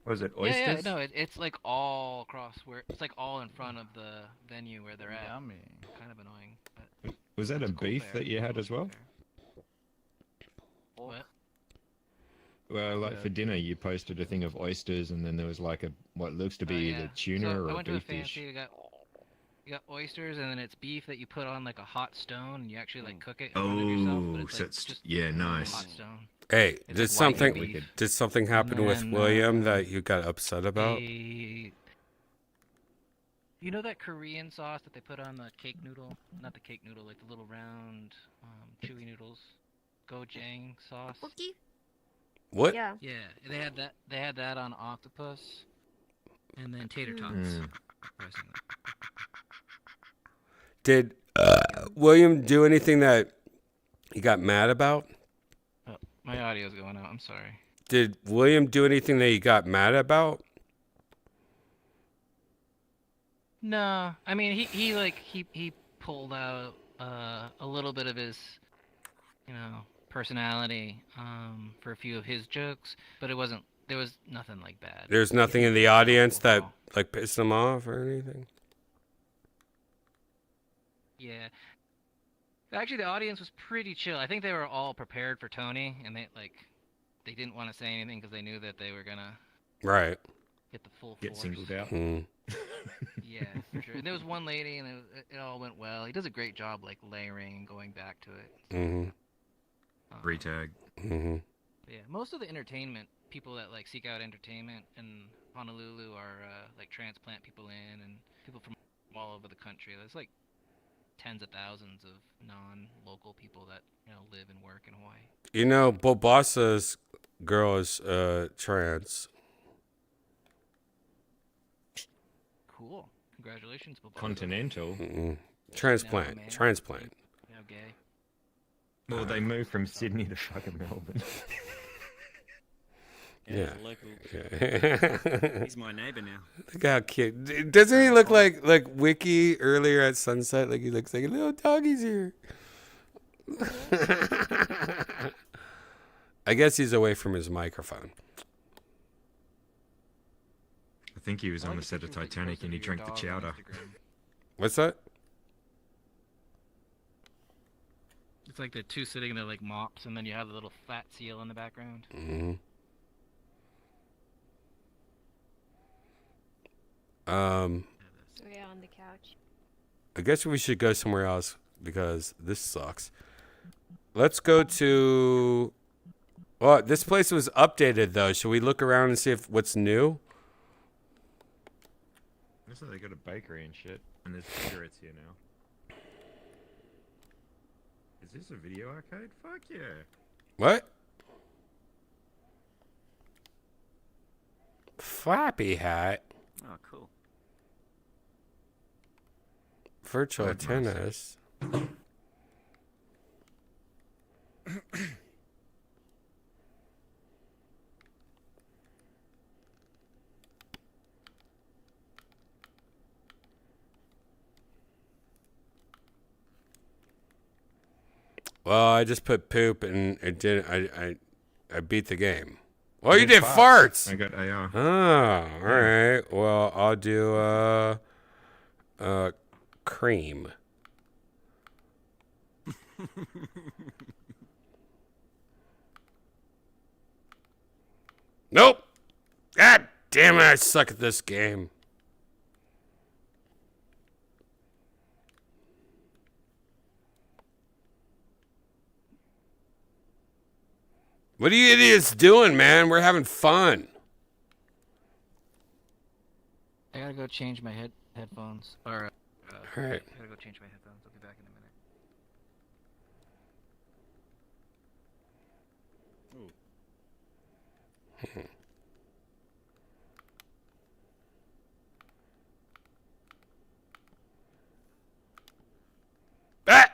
Was it Yeah, oysters? yeah, no, it's like all across where it's like all in front of the venue where they're at. Yummy. Kind of annoying, but Was that a it's cool beef fair. that you had as well? What? Well, like for dinner, you posted a thing of oysters, and then there was like what looks to be either tuna So or I a went to a beef dish. fancy. You got oysters, and then it's beef that you put on like a hot stone, and you actually like cook it in front of yourself. But Oh, it's so like it's just yeah, a nice. hot stone. Hey, It's did like white something beef. happen with then, William that you got upset about? You know that Korean sauce that they put on the cake noodle? Not the cake noodle, like the little round, chewy noodles. Gochujang sauce. What? Yeah. Yeah, they had that. They had that on octopus, and then tater tots. Mm. Surprisingly. Did William do anything that he got mad about? Oh, my audio's going out. I'm sorry. Did William do anything that he got mad about? No, I mean he pulled out a little bit of his, personality for a few of his jokes, but there was nothing like bad. There's nothing in the audience that like pissed him off or anything? Yeah. Actually, the audience was pretty chill. I think they were all prepared for Tony, and they didn't want to say anything because they knew that they were gonna Right. get the full Get force. singled out. Yeah, for sure. And there was one lady, and it all went well. He does a great job, like layering and going back to it. Mm-hmm. Retag. Mm-hmm. Yeah, most of the entertainment people that like seek out entertainment in Honolulu are like transplant people in and people from all over the country. There's like tens of thousands of non-local people that live and work in Hawaii. You know, Bobasa's girl is trans. Cool. Congratulations, Bob. Continental. Mm-mm. Transplant. No, man. Transplant. You know, gay. Well, they moved from Sydney to fucking Melbourne. Yeah. Local. He's my neighbor now. Look how cute. Doesn't he look like Wiki earlier at sunset? Like he looks like a little doggy's here. I guess he's away from his microphone. I think he was on the set of Titanic and he drank the chowder. What's that? It's like the two sitting there like mops, and then you have the little fat seal in the background. Mm-hmm. So yeah, on the couch. I guess we should go somewhere else because this sucks. Let's go to. Well, this place was updated though. Should we look around and see if what's new? Looks like they got a bakery and shit, and there's cigarettes here now. Is this a video arcade? Fuck yeah. What? Flappy Hat. Oh, cool. Virtual tennis. Well, I just put poop and it didn't. I beat the game. Well, you did farts. I got AR. Oh, all right. Well, I'll do cream. Nope. God damn it! I suck at this game. What are you idiots doing, man? We're having fun. I gotta go change my headphones. Or, All right. I gotta go change my headphones. I'll be back in a minute. Ah!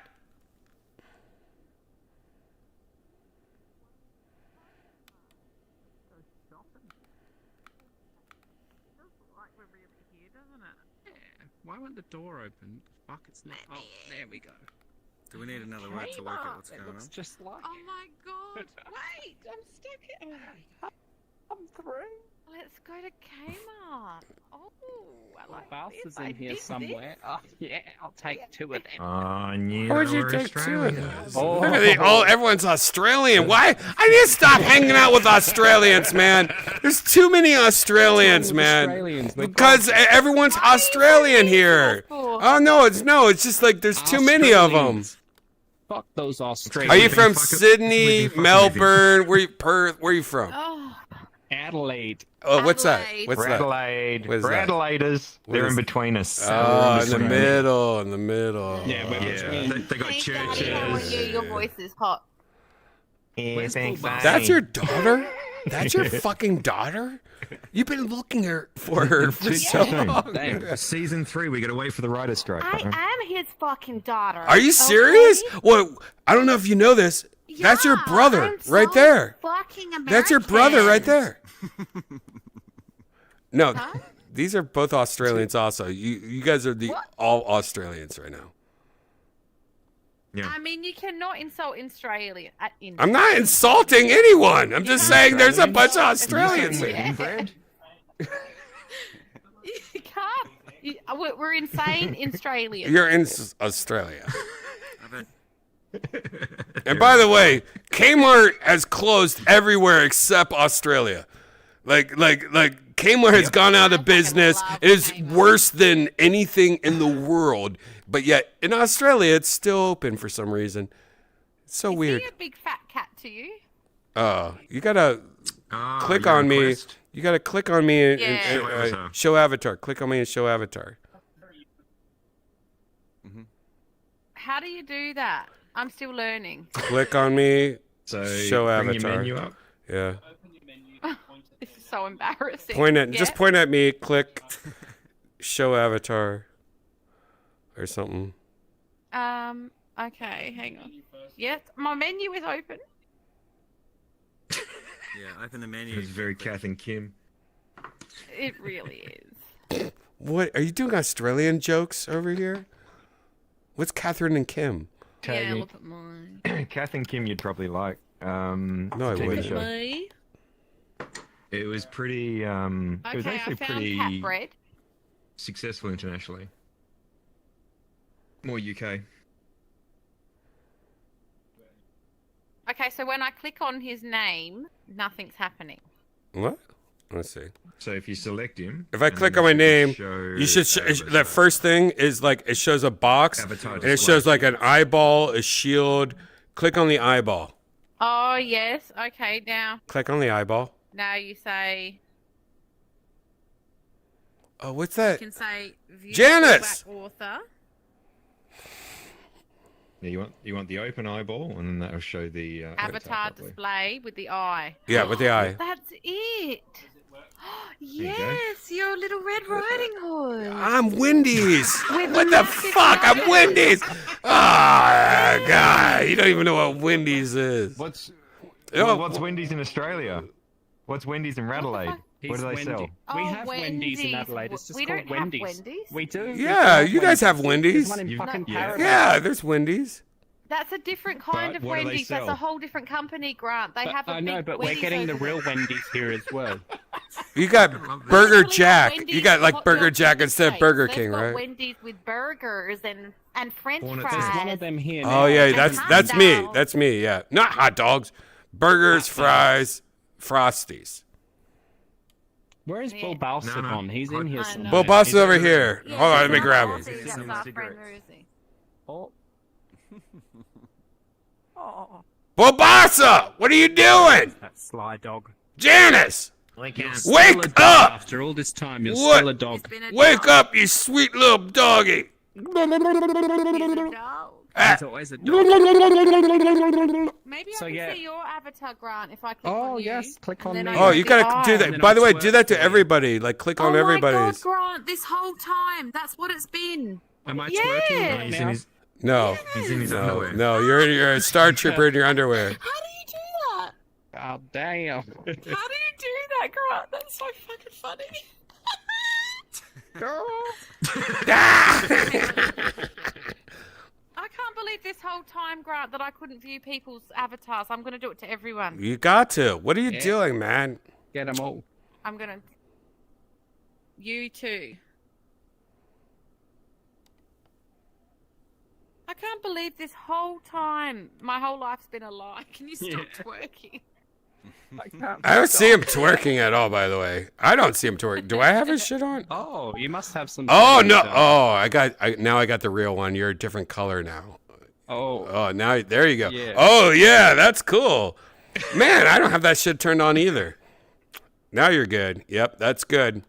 Why won't the door open? Fuck, it's not. Oh, there we go. Do we need another word to work out what's going on? Just like Oh my god! Wait, I'm stuck in. I'm through. Let's go to Kmart. Oh, I like Bastards this. in here somewhere. Oh, yeah, I'll take two of them. Oh, yeah. Why would you we're take two of Australians. those? Look at everyone's Australian. Why? I need to stop hanging out with Australians, man. There's too many Australians, man. Because everyone's Australian here. Oh no, it's just like there's too many of them. Fuck those Australians. Are you from Sydney, Melbourne? Where you Perth? Where are you from? Adelaide. Oh, what's that? What's that? Adelaide. What is We're that? Adelaiders. What They're is- in between us. Oh, in the middle, in the middle. Yeah, we're between. They got Hey, Daddy, how are you? churches. Your voice is hot. Yeah, thanks, That's your daughter? That's your fucking daughter? You've been looking for her for so long. Season 3, we gotta wait for the writer's strike. I am his fucking daughter. Are you serious? Well, I don't know if you know this. That's your brother I'm right so there. Fucking American. That's your brother right there. No, these are both Australians also. You guys are all Australians right now. Yeah. I mean, you cannot insult Australia. I'm not insulting anyone. I'm just saying there's a bunch of Australians here. Inbred? You can't. We're insane Australians. You're in Australia. And by the way, Kmart has closed everywhere except Australia. Like Kmart has gone out of business. It is worse than anything in the world. But yet in Australia, it's still open for some reason. It's so weird. Is he a big fat cat to you? You gotta click on me. You gotta click on me and, Yeah. and, show avatar. Click on me and show avatar. How do you do that? I'm still learning. Click on me. So show bring avatar. your menu up. Yeah. This is so embarrassing. Just point at me. Click. Show avatar. Or something. Okay, hang on. Yes, my menu is open. Yeah, open the menu. It's very Kath and Kim. It really is. What are you doing? Australian jokes over here? What's Catherine and Kim? Yeah, look at mine. Kath and Kim, you'd probably like. No, I TV wouldn't. show. Me? It was pretty. It was Okay, actually I found pretty cat bread. successful internationally. More UK. Okay, so when I click on his name, nothing's happening. What? Let's see. So if you select him, If I click on my name, you should. That first thing is like it shows a box, Avatar and it display. shows like an eyeball, a shield. Click on the eyeball. Oh, yes. Okay, Click on the eyeball. now you say... Oh, what's You that? can say... view Janice! feedback author. Yeah, you want the open eyeball, and then that'll show the Avatar properly. display with the eye. Yeah, with the eye. That's it. you go. Yes, you're a little Red Riding Hood. I'm Wendy's. With What the massive fuck? I'm nose. Wendy's. Oh, God. You don't even know what Wendy's is. What's Oh, what's Wendy's in Australia? What's Wendy's in Radelaide? What do they sell? We have Wendy's in Adelaide. It's just We called don't have Wendy's. Wendy's. We do. Yeah, you guys have There's Wendy's. one in fucking Paradise. Yeah, there's Wendy's. That's a different kind of what do they Wendy's. That's sell? a whole different company, Grant. They have a I big know, but we're Wendy's getting the over real there. Wendy's here as well. You got Burger Actually, Jack. Wendy's You got like hot Burger dogs Jack in the instead of States. Burger They've King, got right? Wendy's with burgers and French There's fries. one of them here now. Oh yeah, And that's hot me. dogs. That's me. Yeah, not hot dogs, burgers, fries, Frosties. Where is Bill Balsett on? He's in here somewhere. Well, boss is He's over over here. Yeah, Hold on, let me he's grab not him. Aussie, that's our friend, where is he? Oh. Oh. Bobassa, what are you doing? That sly dog. Janice, You're wake still a dog up! After all this time, you're What? still a dog. Wake up, you sweet little doggy. He's always a dog. Maybe So, I can yeah. see your avatar, Grant, if I click Oh, on you. yes, click on and then me. I Oh, get you the gotta eye. do that. By the way, do that to everybody. Like, click on Oh everybody's. my God, Grant, this whole time, that's what it's been. Am I Yeah. twerking right He's in now? his. No, He's in his no, underwear. no. You're a Star Trooper in your underwear. How do you do that? Oh, damn. How do you do that, Grant? That's so fucking funny. I can't believe this whole time, Grant, that I couldn't view people's avatars. I'm going to do it to everyone. You got to. What are you Yeah. doing, man? Get them all. I'm going to... You too. I can't believe this whole time, my whole life's been a lie. Can you stop twerking? I don't see him twerking at all. By the way, I don't see him twerking. Do I have his shit on? Oh, you must have some. Oh settings no! done. Oh, now I got the real one. You're a different color now. Oh. Oh, now there you go. Yeah. Oh yeah, that's cool. Man, I don't have that shit turned on either. Now you're good. Yep, that's good.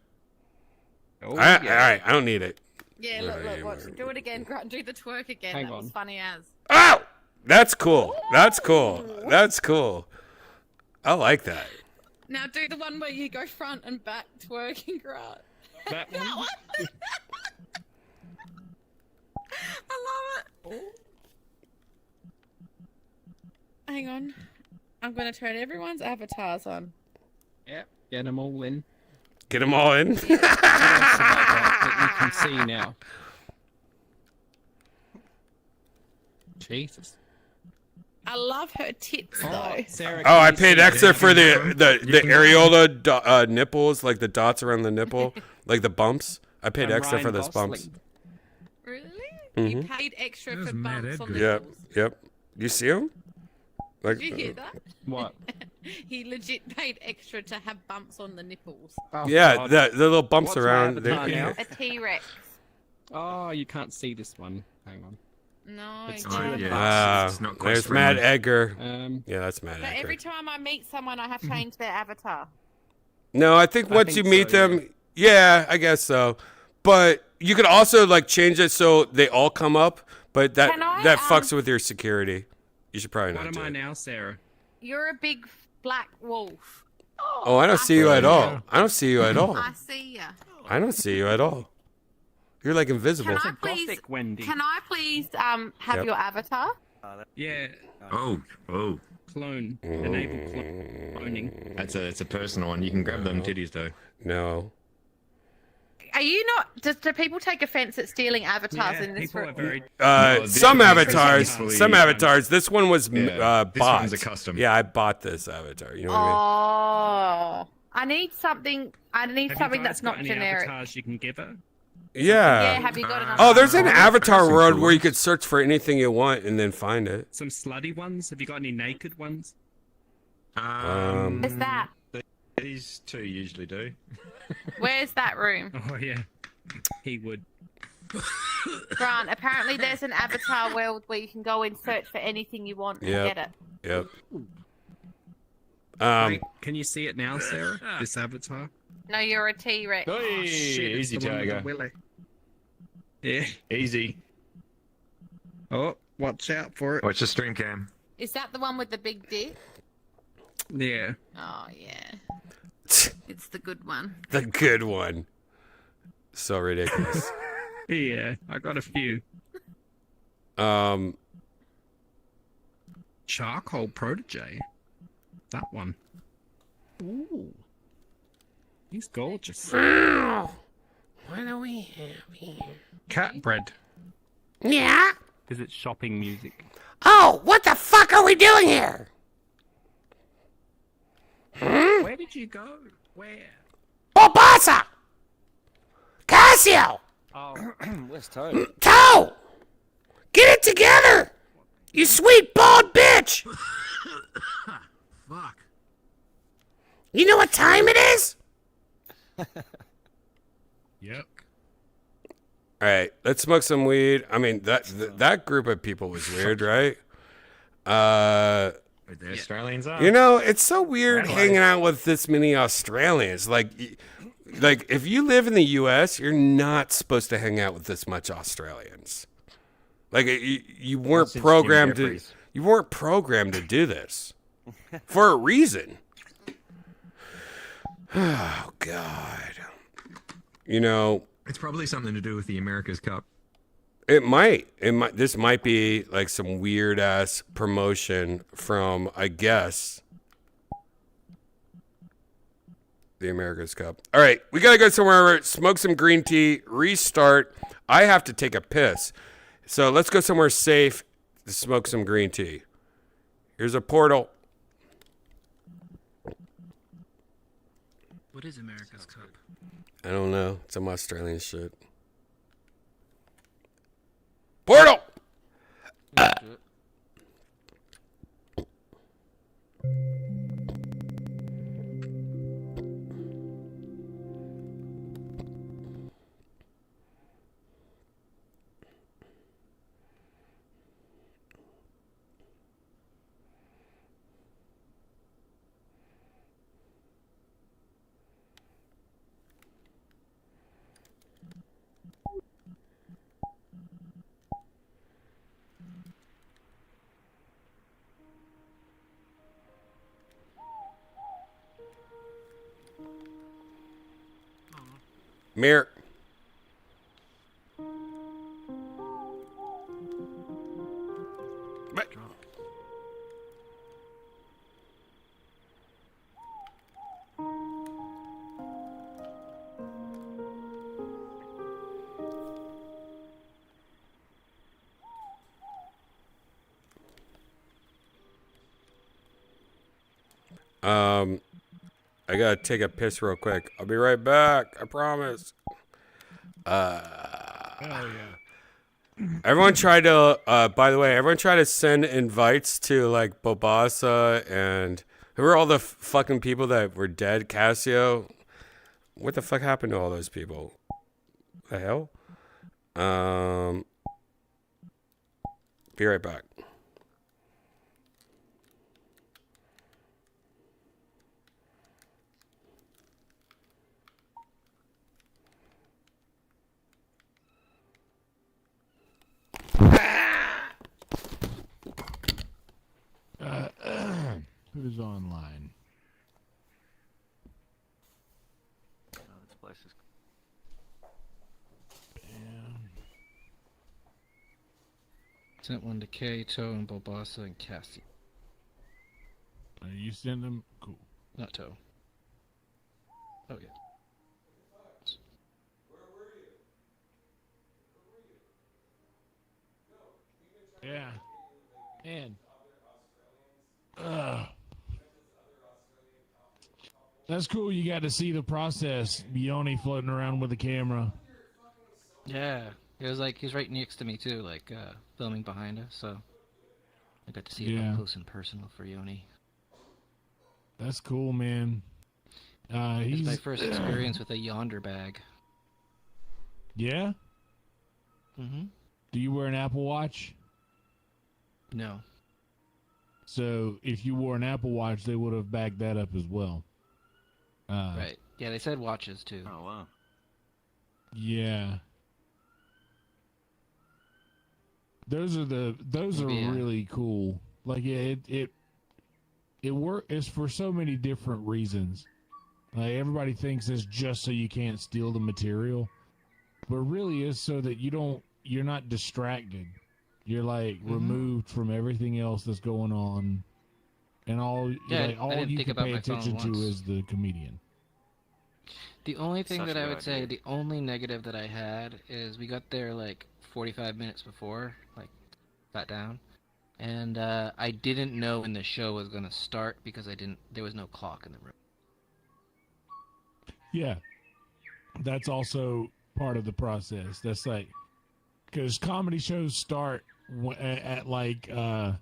Oh, All yeah. right, I don't need it. Yeah, look, watch. Do it again, Grant. Do the twerk again. Hang That was on. funny as. Oh, that's cool. That's cool. That's cool. I like that. Now do the one where you go front and back twerking, Grant. That one? I love it. Hang on. I'm going to turn everyone's avatars on. Yep. Get them all in. Get them all in. What else have I got that you can see now? Jesus. I love her tits, Oh, though. Sarah, Oh, I can you paid see extra that? for the areola nipples, like the dots around the nipple, like the bumps. I paid From extra for Ryan those bumps. Gosling. Really? Mhm. You paid extra for bumps on the Yep, nipples. yep. You see them? Like, Did you hear that? What? He legit paid extra to have bumps on the nipples. Oh, yeah, God. the little bumps What's my around. avatar now? A T-Rex. Oh, you can't see this one. Hang on. No, It's I too can't. advanced. It's not quite There's springy. Matt Edgar. Um, Yeah, that's Matt But Edgar. every time I meet someone, I have changed their avatar. No, I think once you meet them, yeah, I guess so. But you could also like change it so they all come up, but that Can I, fucks with your security. You should probably what not am do I it. now, Sarah? You're a big black wolf. Oh, I don't see you at all. I don't see you at all. I see ya. I don't see you at all. You're like invisible. Can I please have Yep. your avatar? Yeah. Oh. Clone. Enable cloning. It's a personal one. You can grab them titties though. No. Are you not? Do people take offense at stealing avatars in this room? Some avatars. Some avatars. This one was This bought. one's a custom. Yeah, I bought this avatar. You know what I mean? Oh, I need something. I need Have something you guys that's got not any generic. avatars you can give her? Yeah. Yeah, have you got an Oh, there's an avatar Person world tools. where you could search for anything you want and then find it. Some slutty ones? Have you got any naked ones? Where's that? These two usually do. Where's that room? Oh yeah, he would. Grant, apparently there's an avatar world where you can go and search for anything you want and Yep. get it. Yep. Wait, can you see it now, Sarah? This avatar? No, you're a T-Rex. Oh, shit, it's easy, the one with the Tiger. willy. Yeah. Easy. Oh, watch out for it. Watch the stream cam. Is that the one with the big dick? Yeah. Oh, yeah. It's the good one. The good one. So ridiculous. Yeah, I got a few. Charcoal protege. That one. Ooh. He's gorgeous. What do we have here? Cat bread. Yeah? Is it shopping music? Oh, what the fuck are we doing here? Where did you go? Where? Bobasa! Cassio! Oh, where's Toad? Toe! Get it together! You sweet bald bitch! Fuck. You know what time it is? Yep. All right, let's smoke some weed. I mean, that group of people was weird, right? The Australians are. You know, it's so weird Right. hanging out with this many Australians. Like if you live in the U.S., you're not supposed to hang out with this much Australians. Like you weren't Since Jim programmed to. Jeffries. You weren't programmed to do this for a reason. Oh God. You know, It's probably something to do with the America's Cup. it might. This might be like some weird ass promotion from, I guess, the America's Cup. All right, we gotta go somewhere, smoke some green tea, restart. I have to take a piss, so let's go somewhere safe to smoke some green tea. Here's a portal. What is America's Cup? I don't know. Some Australian shit. Portal! Mirror. I gotta take a piss real quick. I'll be right back. I promise. Hell yeah. Everyone tried to, by the way, everyone tried to send invites to like Bobasa and who were all the fucking people that were dead? Cassio. What the fuck happened to all those people? The hell? Be right back. Who's online? This place is... Sent one to Toe and Bobasa and Cassie. You send them? Cool. Not Toe. Oh, yeah. Yeah. And that's cool. You got to see the process. Yoni floating around with the camera. Yeah, it was like he was right next to me too, like filming behind us. So I got to see it up close and personal for Yoni. That's cool, man. It's my first experience with a Yonder bag. Yeah. Mm-hmm. Do you wear an Apple Watch? No. So if you wore an Apple Watch, they would have backed that up as well. Right. Yeah, they said watches too. Oh wow. Yeah. Those are really cool. Like it it's for so many different reasons. Like everybody thinks it's just so you can't steal the material, but really is so that you're not distracted. You're like removed from everything else that's going on, and all you can pay attention to is the comedian. The only thing that I would say, the only negative that I had is we got there like 45 minutes before, like sat down, and I didn't know when the show was going to start because there was no clock in the room. Yeah, that's also part of the process. That's like, because comedy shows start at like I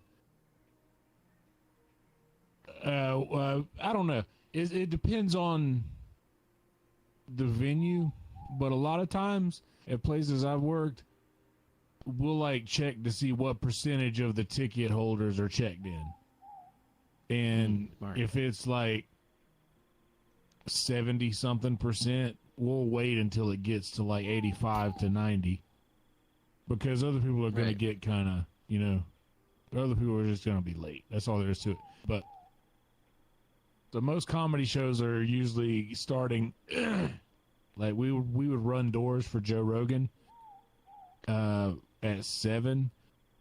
don't know. It depends on the venue, but a lot of times at places I've worked, we'll like check to see what percentage of the ticket holders are checked in, and if it's like 70 something %, we'll wait until it gets to like 85 to 90, because other people are going to get kind of, other people are just going to be late. That's all there is to it. But the most comedy shows are usually starting like we would run doors for Joe Rogan at 7,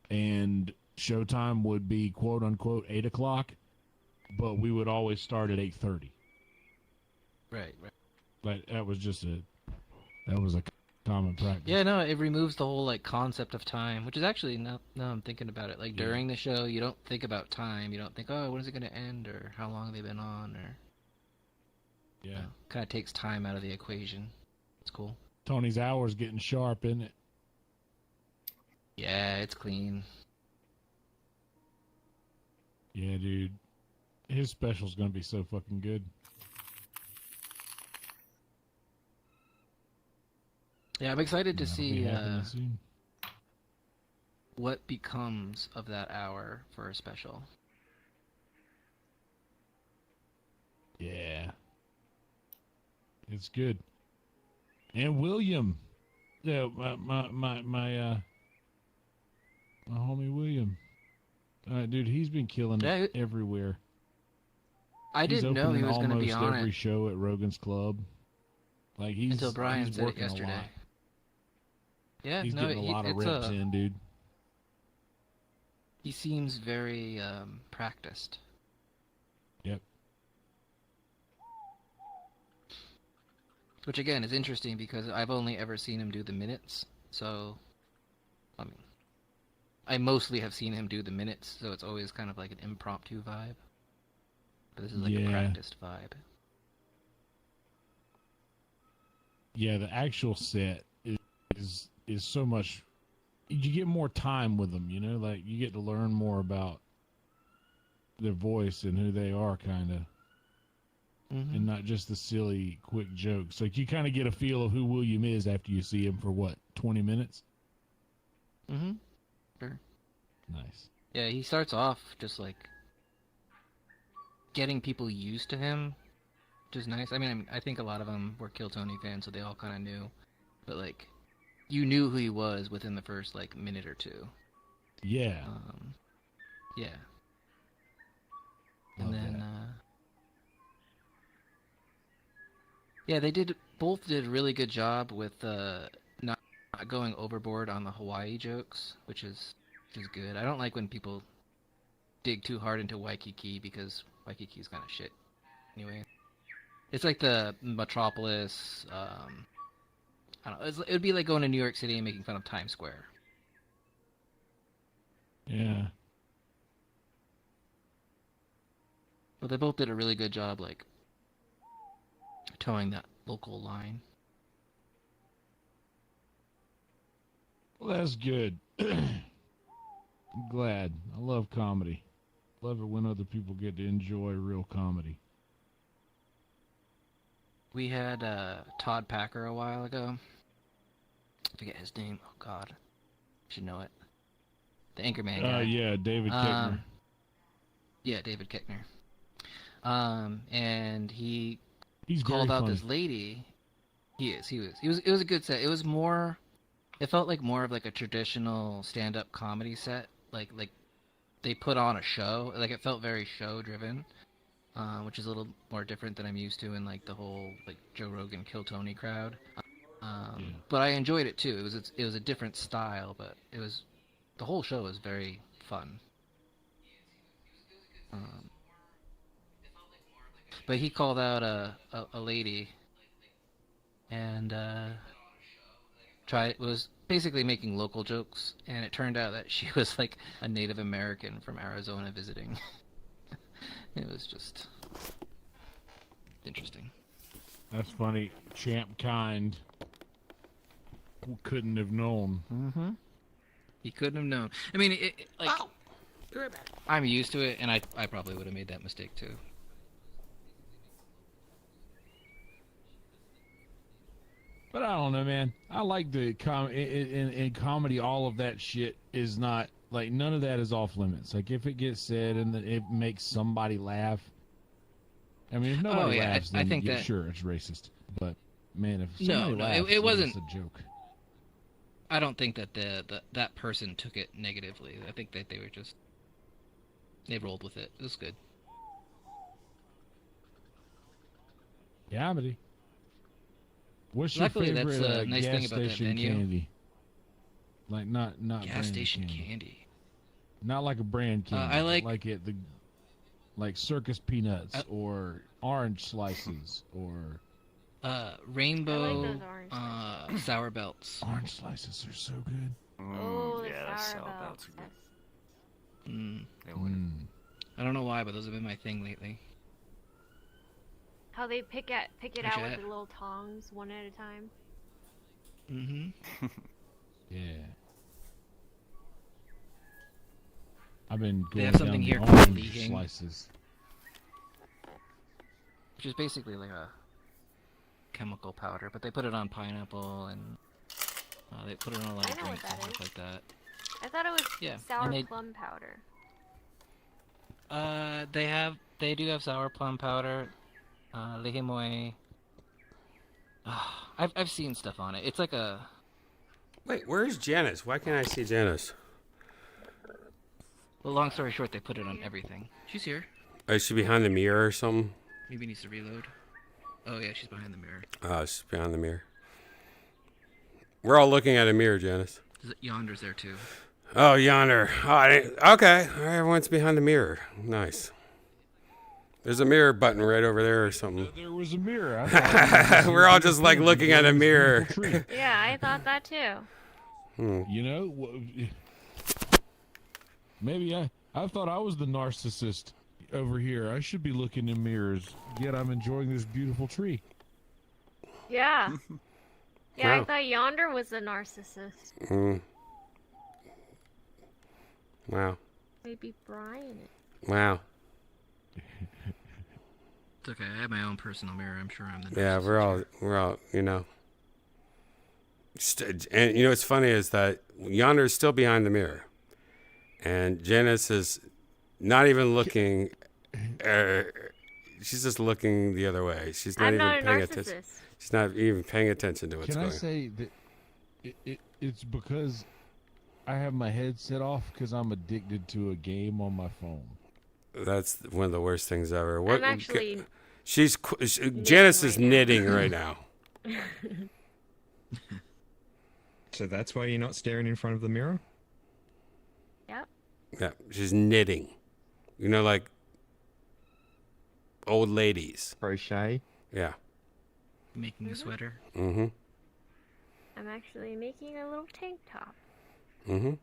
and showtime would be quote unquote 8 o'clock, but we would always start at 8:30. Right. Like that was a common practice. Yeah, no, it removes the whole like concept of time, which is actually now I'm thinking about it. Like during the show, you don't think about time. You don't think, oh, when is it going to end, or how long they've been on, or kind of takes time out of the equation. It's cool. Tony's hour's getting sharp, isn't it? Yeah, it's clean. Yeah, dude, his special's going to be so fucking good. Yeah, I'm excited to see what becomes of that hour for a special. Yeah. It's good. And William. Yeah, my homie William. Dude, he's been killing it everywhere. I didn't know he was going to be on every show at Rogan's Club. Like until Brian said it yesterday. Yeah, he's getting a lot of reps in, dude. He seems very practiced. Yep. Which again is interesting because I've only ever seen him do the minutes. So, I mean, I mostly have seen him do the minutes, so it's always kind of like an impromptu vibe. But this is like a practiced vibe. Yeah, the actual set is so much. You get more time with them, like you get to learn more about their voice and who they are, kind of, and not just the silly, quick jokes. Like you kind of get a feel of who William is after you see him for 20 minutes. Mm-hmm. Sure. Nice. Yeah, he starts off just like getting people used to him, which is nice. I mean, I think a lot of them were Kill Tony fans, so they all kind of knew. But like, you knew who he was within the first like minute or two. Yeah. Yeah. And then, yeah, they both did a really good job with not going overboard on the Hawaii jokes, which is which is good. I don't like when people dig too hard into Waikiki because Waikiki's kind of shit. Anyway, it's like the metropolis. I don't know. It would be like going to New York City and making fun of Times Square. Yeah. But they both did a really good job, like towing that local line. Well, that's good. I'm glad. I love comedy. Love it when other people get to enjoy real comedy. We had Todd Packer a while ago. I forget his name. Oh God, I should know it. The Anchorman guy. Yeah, David Kickner. Yeah, David Kickner. And he's very called out funny. this lady. It was a good set. It was more. It felt like more of like a traditional stand-up comedy set. Like they put on a show. Like it felt very show-driven, which is a little more different than I'm used to in like the whole like Joe Rogan Kill Tony crowd. But I enjoyed it too. It was a different style, but the whole show was very fun. But he called out a lady and was basically making local jokes, and it turned out that she was like a Native American from Arizona visiting. It was just interesting. That's funny. Champ Kind couldn't have known. Mm-hmm. He couldn't have known. I mean, I'm used to it, and I probably would have made that mistake too. But I don't know, man. I like the in comedy. All of that shit is not like none of that is off limits. Like if it gets said and it makes somebody laugh. I mean, if nobody laughs, then I think that sure it's racist. But man, if somebody laughs, it wasn't it's a joke. I don't think that that person took it negatively. I think that they rolled with it. It was good. Yeah, buddy. What's Luckily, your favorite that's a nice gas thing about that station venue. candy? Like not Gas brand station candy. candy. Not like a brand candy. I like it like circus peanuts or orange slices or rainbow sour belts. Orange slices are so good. Oh, the yeah, sour sour belts. belts are good. I don't know why, but those have been my thing lately. How they pick it Where'd out you with at? the little tongs, one at a time. Mm-hmm. Yeah. I've been They going have something down here the called orange leaking, slices. which is basically like a chemical powder, but they put it on pineapple and they put it on a lot of I know what drinks and that stuff is. like that. I thought it was Yeah, sour and they- plum powder. They do have sour plum powder, lihimoy. I've seen stuff on it. It's like a. Wait, where's Janice? Why can't I see Janice? Well, long story short, they put it on everything. She's here. Is she behind the mirror or something? Maybe needs to reload. Oh yeah, she's behind the mirror. Oh, she's behind the mirror. We're all looking at a mirror, Janice. Yonder's there too. Oh, yonder. Oh, okay. All right, everyone's behind the mirror. Nice. There's a mirror button right over there or something. There was a mirror. I thought it was We're all just like looking at a mirror. Yeah, I thought that too. You know, maybe I thought I was the narcissist over here. I should be looking in mirrors, yet I'm enjoying this beautiful tree. Yeah. Yeah, I Wow. thought Yonder was a narcissist. Wow. Maybe Brian. Wow. It's okay. I have my own personal mirror. I'm sure I'm the. Yeah, we're all, you know. And you know what's funny is that Yonder is still behind the mirror, and Janice is not even looking. She's just looking the other way. She's not I'm even not a paying attention. narcissist. She's not even paying attention to what's Can going I on. say that it's because I have my headset off because I'm addicted to a game on my phone. That's one of the worst things ever. I'm actually Janice is knitting right now. So that's why you're not staring in front of the mirror? Yeah, she's knitting. You know, like old ladies. Crochet. Yeah. Making a sweater. Mm-hmm. I'm actually making a little tank top. Mm-hmm.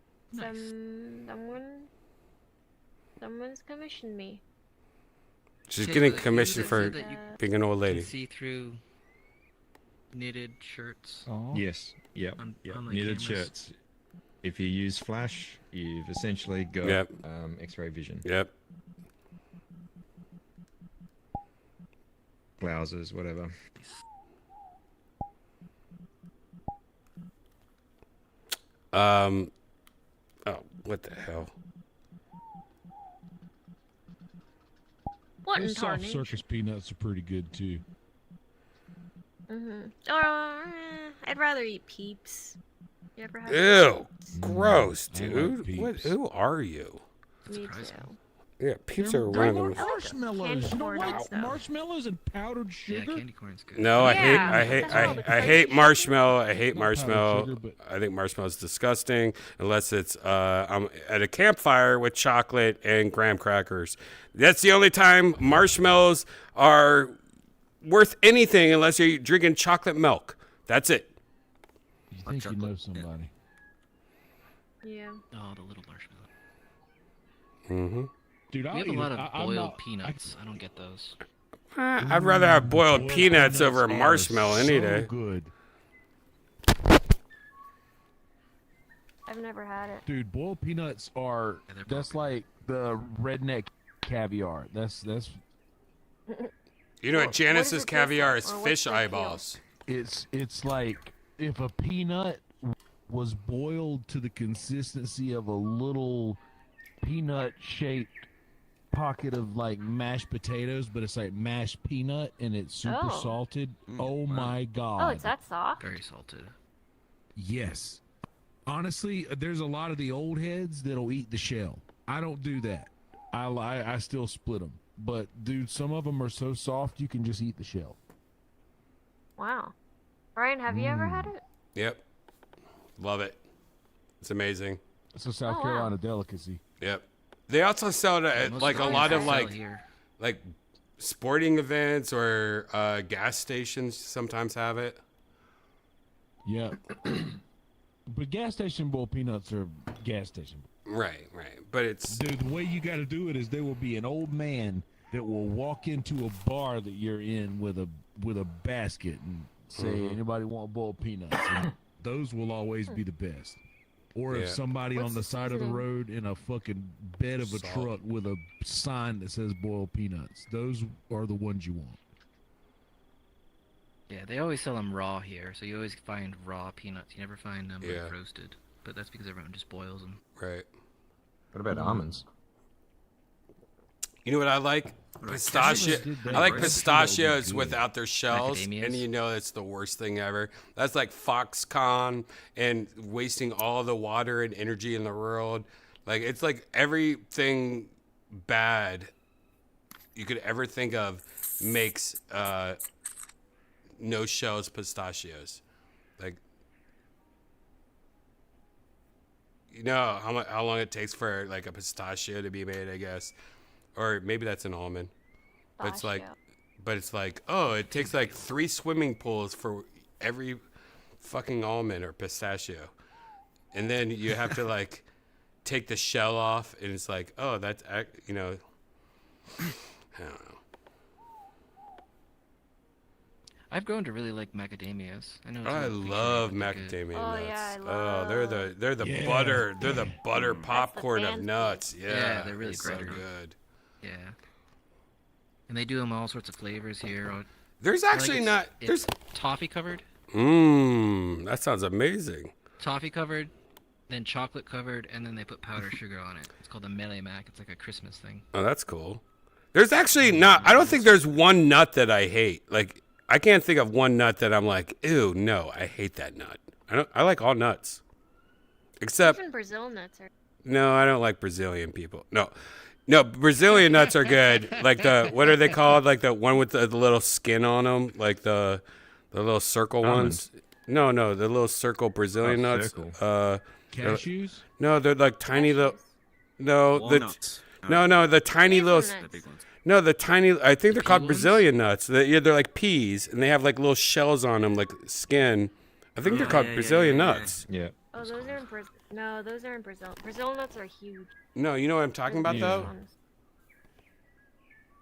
Someone's commissioned me. She's Yeah, getting but commissioned you for said that you being an old can lady. see through knitted shirts. Yes. Yep. Yep. on the Knitted cameras. shirts. If you use flash, you've essentially got Yep. X-ray vision. Yep. Blouses, whatever. Oh, what the hell? What in Those soft tarnation? circus peanuts are pretty good too. I'd rather eat Peeps. You ever had Ew, Peeps? gross, I like dude. What? Peeps. Who are you? Me too. Yeah, Peeps are They're one of the. marshmallows. Candy You don't corn like stuff. marshmallows and powdered Yeah, sugar? candy corn's good. No, Yeah, I hate marshmallow. I hate Not powdered marshmallow. sugar, but- I think marshmallow's disgusting unless it's I'm at a campfire with chocolate and graham crackers. That's the only time marshmallows are worth anything unless you're drinking chocolate milk. That's it. You think you know somebody? Yeah. Oh, the little marshmallow. Mm-hmm. Dude, We I'll have a eat lot it. of I'm boiled not- peanuts. I don't get those. I'd rather have boiled peanuts over a are marshmallow any so day. good. I've never had it. Dude, boiled peanuts are that's like the redneck caviar. That's You know what What Janice's does it taste caviar like? is Or what's fish the appeal? eyeballs. it's like if a peanut was boiled to the consistency of a little peanut shaped pocket of like mashed potatoes, but it's like mashed peanut and it's super Oh. salted. Oh my god. Oh, it's that soft? Very salted. Yes. Honestly, there's a lot of the old heads that'll eat the shell. I don't do that. I still split them. But dude, some of them are so soft you can just eat the shell. Wow. Brian, have you ever had it? Yep. Love it. It's amazing. It's a South Oh, wow. Carolina delicacy. Yep. They also sell it at Most like a of the lot things of they sell like here. like sporting events or gas stations sometimes have it. Yeah. But gas station boiled peanuts are gas station. Right, right. But it's Dude, the way you got to do it is there will be an old man that will walk into a bar that you're in with a basket and say, Mhm. "Anybody want boiled peanuts?" And those will always be the best. Or Yeah. if somebody What's on the the side of the seasoning? road in a fucking bed of a Salt. truck with a sign that says boiled peanuts, those are the ones you want. Yeah, they always sell them raw here, so you always find raw peanuts. You never find them Yeah. like roasted, but that's because everyone just boils them. right. What about almonds? You know what I like? Pistachio. did that I like right. pistachios Good. without their shells, Macadamias. and you know it's the worst thing ever. That's like Foxconn and wasting all the water and energy in the world. Like it's like everything bad you could ever think of makes no shells pistachios. Like you know how long it takes for like a pistachio to be made, I guess, or maybe that's an almond. But it's like, oh, it takes like 3 swimming pools for every fucking almond or pistachio, and then you have to like take the shell off, and it's like, oh, that's I don't know. I've grown to really like macadamias. I know. it's I not a big fan, love but they're good. macadamia Oh, nuts. yeah, I Oh, they're the Yeah. butter. They're the butter popcorn of fancy. nuts. Yeah, Yeah, they're really so great. good. Yeah. And they do them all sorts of flavors here. There's I like actually it's- not. it's There's. toffee covered, That sounds amazing. toffee covered, then chocolate covered, and then they put powdered sugar on it. It's called a Melee Mac. It's like a Christmas thing. Oh, that's cool. There's actually not. I don't think there's one nut that I hate. Like I can't think of one nut that I'm like, ew, no, I hate that nut. I like all nuts, except Even Brazil nuts are. no, I don't like Brazilian people. No, Brazilian nuts are good. Like what are they called? Like the one with the little skin on them, like the little circle Almonds. ones. No, the little circle Brazilian nuts. circle. They're- Cashews? No, they're like tiny little. No, Walnuts. the tiny little. The big ones. No, the tiny. I think they're called ones? Brazilian nuts. They're like peas, and they have like little shells on them, like skin. I think they're called Brazilian nuts. Yeah. Oh, those are in Brazil. No, those are in Brazil. Brazil nuts are huge. No, you know what I'm talking about though.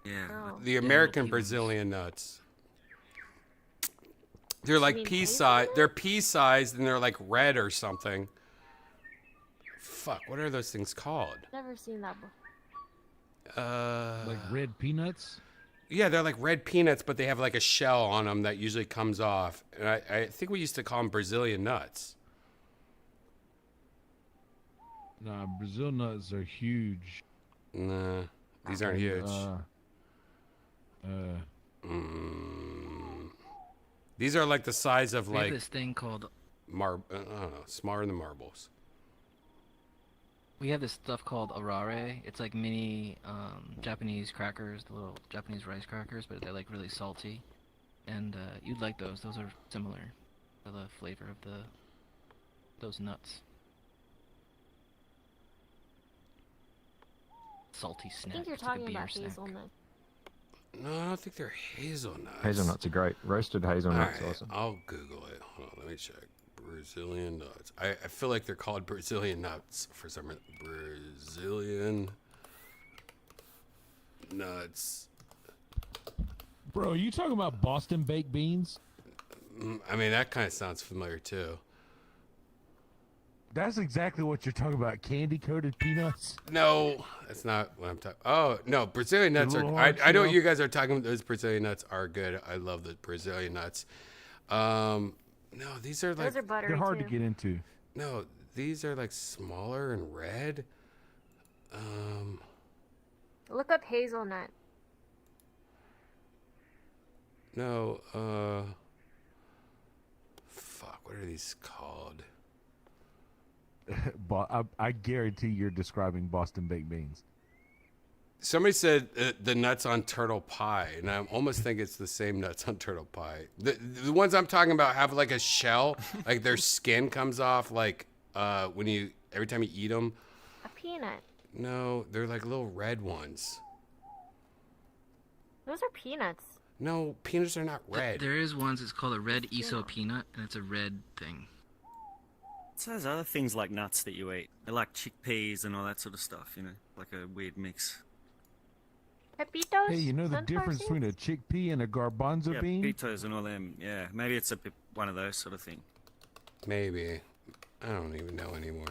Yeah. Oh. The American Brazilian nuts. They're like pea size. They're pea sized, and they're like red or something. Fuck, what are those things called? Never seen that before. Like red peanuts? Yeah, they're like red peanuts, but they have like a shell on them that usually comes off. And I think we used to call them Brazilian nuts. Nah, Brazil nuts are huge. Nah, these aren't huge. These are like the size of We have like this thing called. I don't know, smaller than marbles. We have this stuff called arare. It's like mini Japanese crackers, the little Japanese rice crackers, but they're like really salty. And you'd like those. Those are similar to the flavor of those nuts. Salty I snack. think you're It's like a talking beer about snack. hazelnut. No, I don't think they're hazelnuts. Hazelnuts are great. Roasted hazelnuts All right, awesome. I'll Google it. Hold on, let me check. Brazilian nuts. I feel like they're called Brazilian nuts for some reason. Brazilian nuts. Bro, you talking about Boston baked beans? I mean, that kind of sounds familiar too. That's exactly what you're talking about. Candy coated peanuts? No, that's not what I'm talking. Oh no, Brazilian nuts are. little I hard know what shell. you guys are talking about. Those Brazilian nuts are good. I love the Brazilian nuts. No, these are like. Those are buttery They're hard too. to get into. No, these are like smaller and red. Look up hazelnut. No, fuck, what are these called? I guarantee you're describing Boston baked beans. Somebody said the nuts on turtle pie, and I almost think it's the same nuts on turtle pie. The ones I'm talking about have like a shell, like their skin comes off, like every time you eat them. A peanut. No, they're like little red ones. Those are peanuts. No, peanuts are not red. There is ones. It's called a red iso peanut, and it's a red thing. It's those other things like nuts that you eat. They're like chickpeas and all that sort of stuff, you know, like a weird mix. Pepitos? Hey, you know the Sunflower difference seeds? between a chickpea and a garbanzo Yeah, bean? pitos and all them. Yeah, maybe it's one of those sort of thing. Maybe. I don't even know anymore.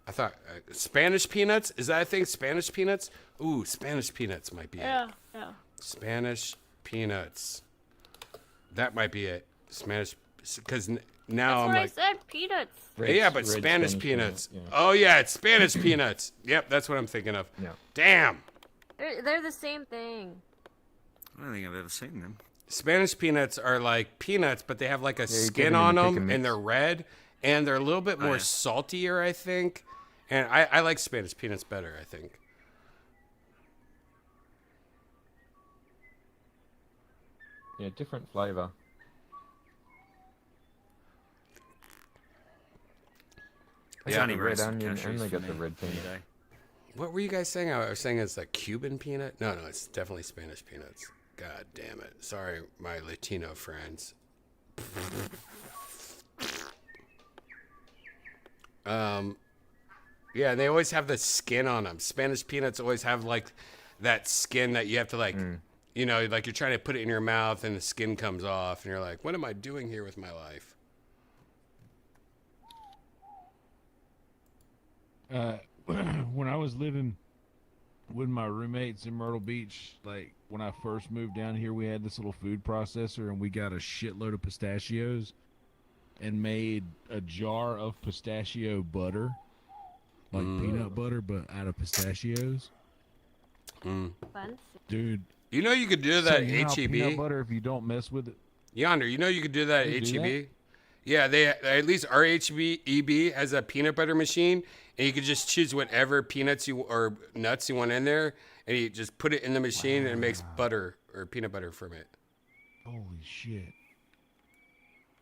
I thought Spanish peanuts? Is that a thing? Spanish peanuts? Ooh, Spanish peanuts might be it. Yeah. Spanish peanuts. That might be it. Spanish, because now That's I'm what like, I said, peanuts. yeah, but red Spanish Spanish peanuts. peanut, yeah. Oh yeah, it's Spanish peanuts. Yep, that's what I'm thinking of. Yeah. Damn. They're the same thing. I don't think I've ever seen them. Spanish peanuts are like peanuts, but they have like a you get skin them on in pick them, and and mix. they're red, and they're a little bit more yeah. saltier, I think. And I like Spanish peanuts better, I think. Yeah, different flavor. It's Yeah, only the red roasted onion, cashews and they for got the me red any peanut. day. What were you guys saying? I was saying it's like Cuban peanut. No, it's definitely Spanish peanuts. God damn it. Sorry, my Latino friends. Yeah, they always have the skin on them. Spanish peanuts always have like that skin that you have to like, you know, like you're trying to put it in your mouth and the skin comes off and you're like, what am I doing here with my life? When I was living with my roommates in Myrtle Beach, like when I first moved down here, we had this little food processor and we got a shitload of pistachios and made a jar of pistachio butter, like peanut butter, but out of pistachios. Fancy. Dude. You know you could do that so you know at how HEB. peanut butter, if you don't mess with it. Yonder, you know you could do that They at do HEB. Yeah, they at least our HEB has a peanut butter machine, and you can just choose whatever peanuts or nuts you want in there, and you just put it in the machine, and it makes butter or peanut butter from it. Holy shit.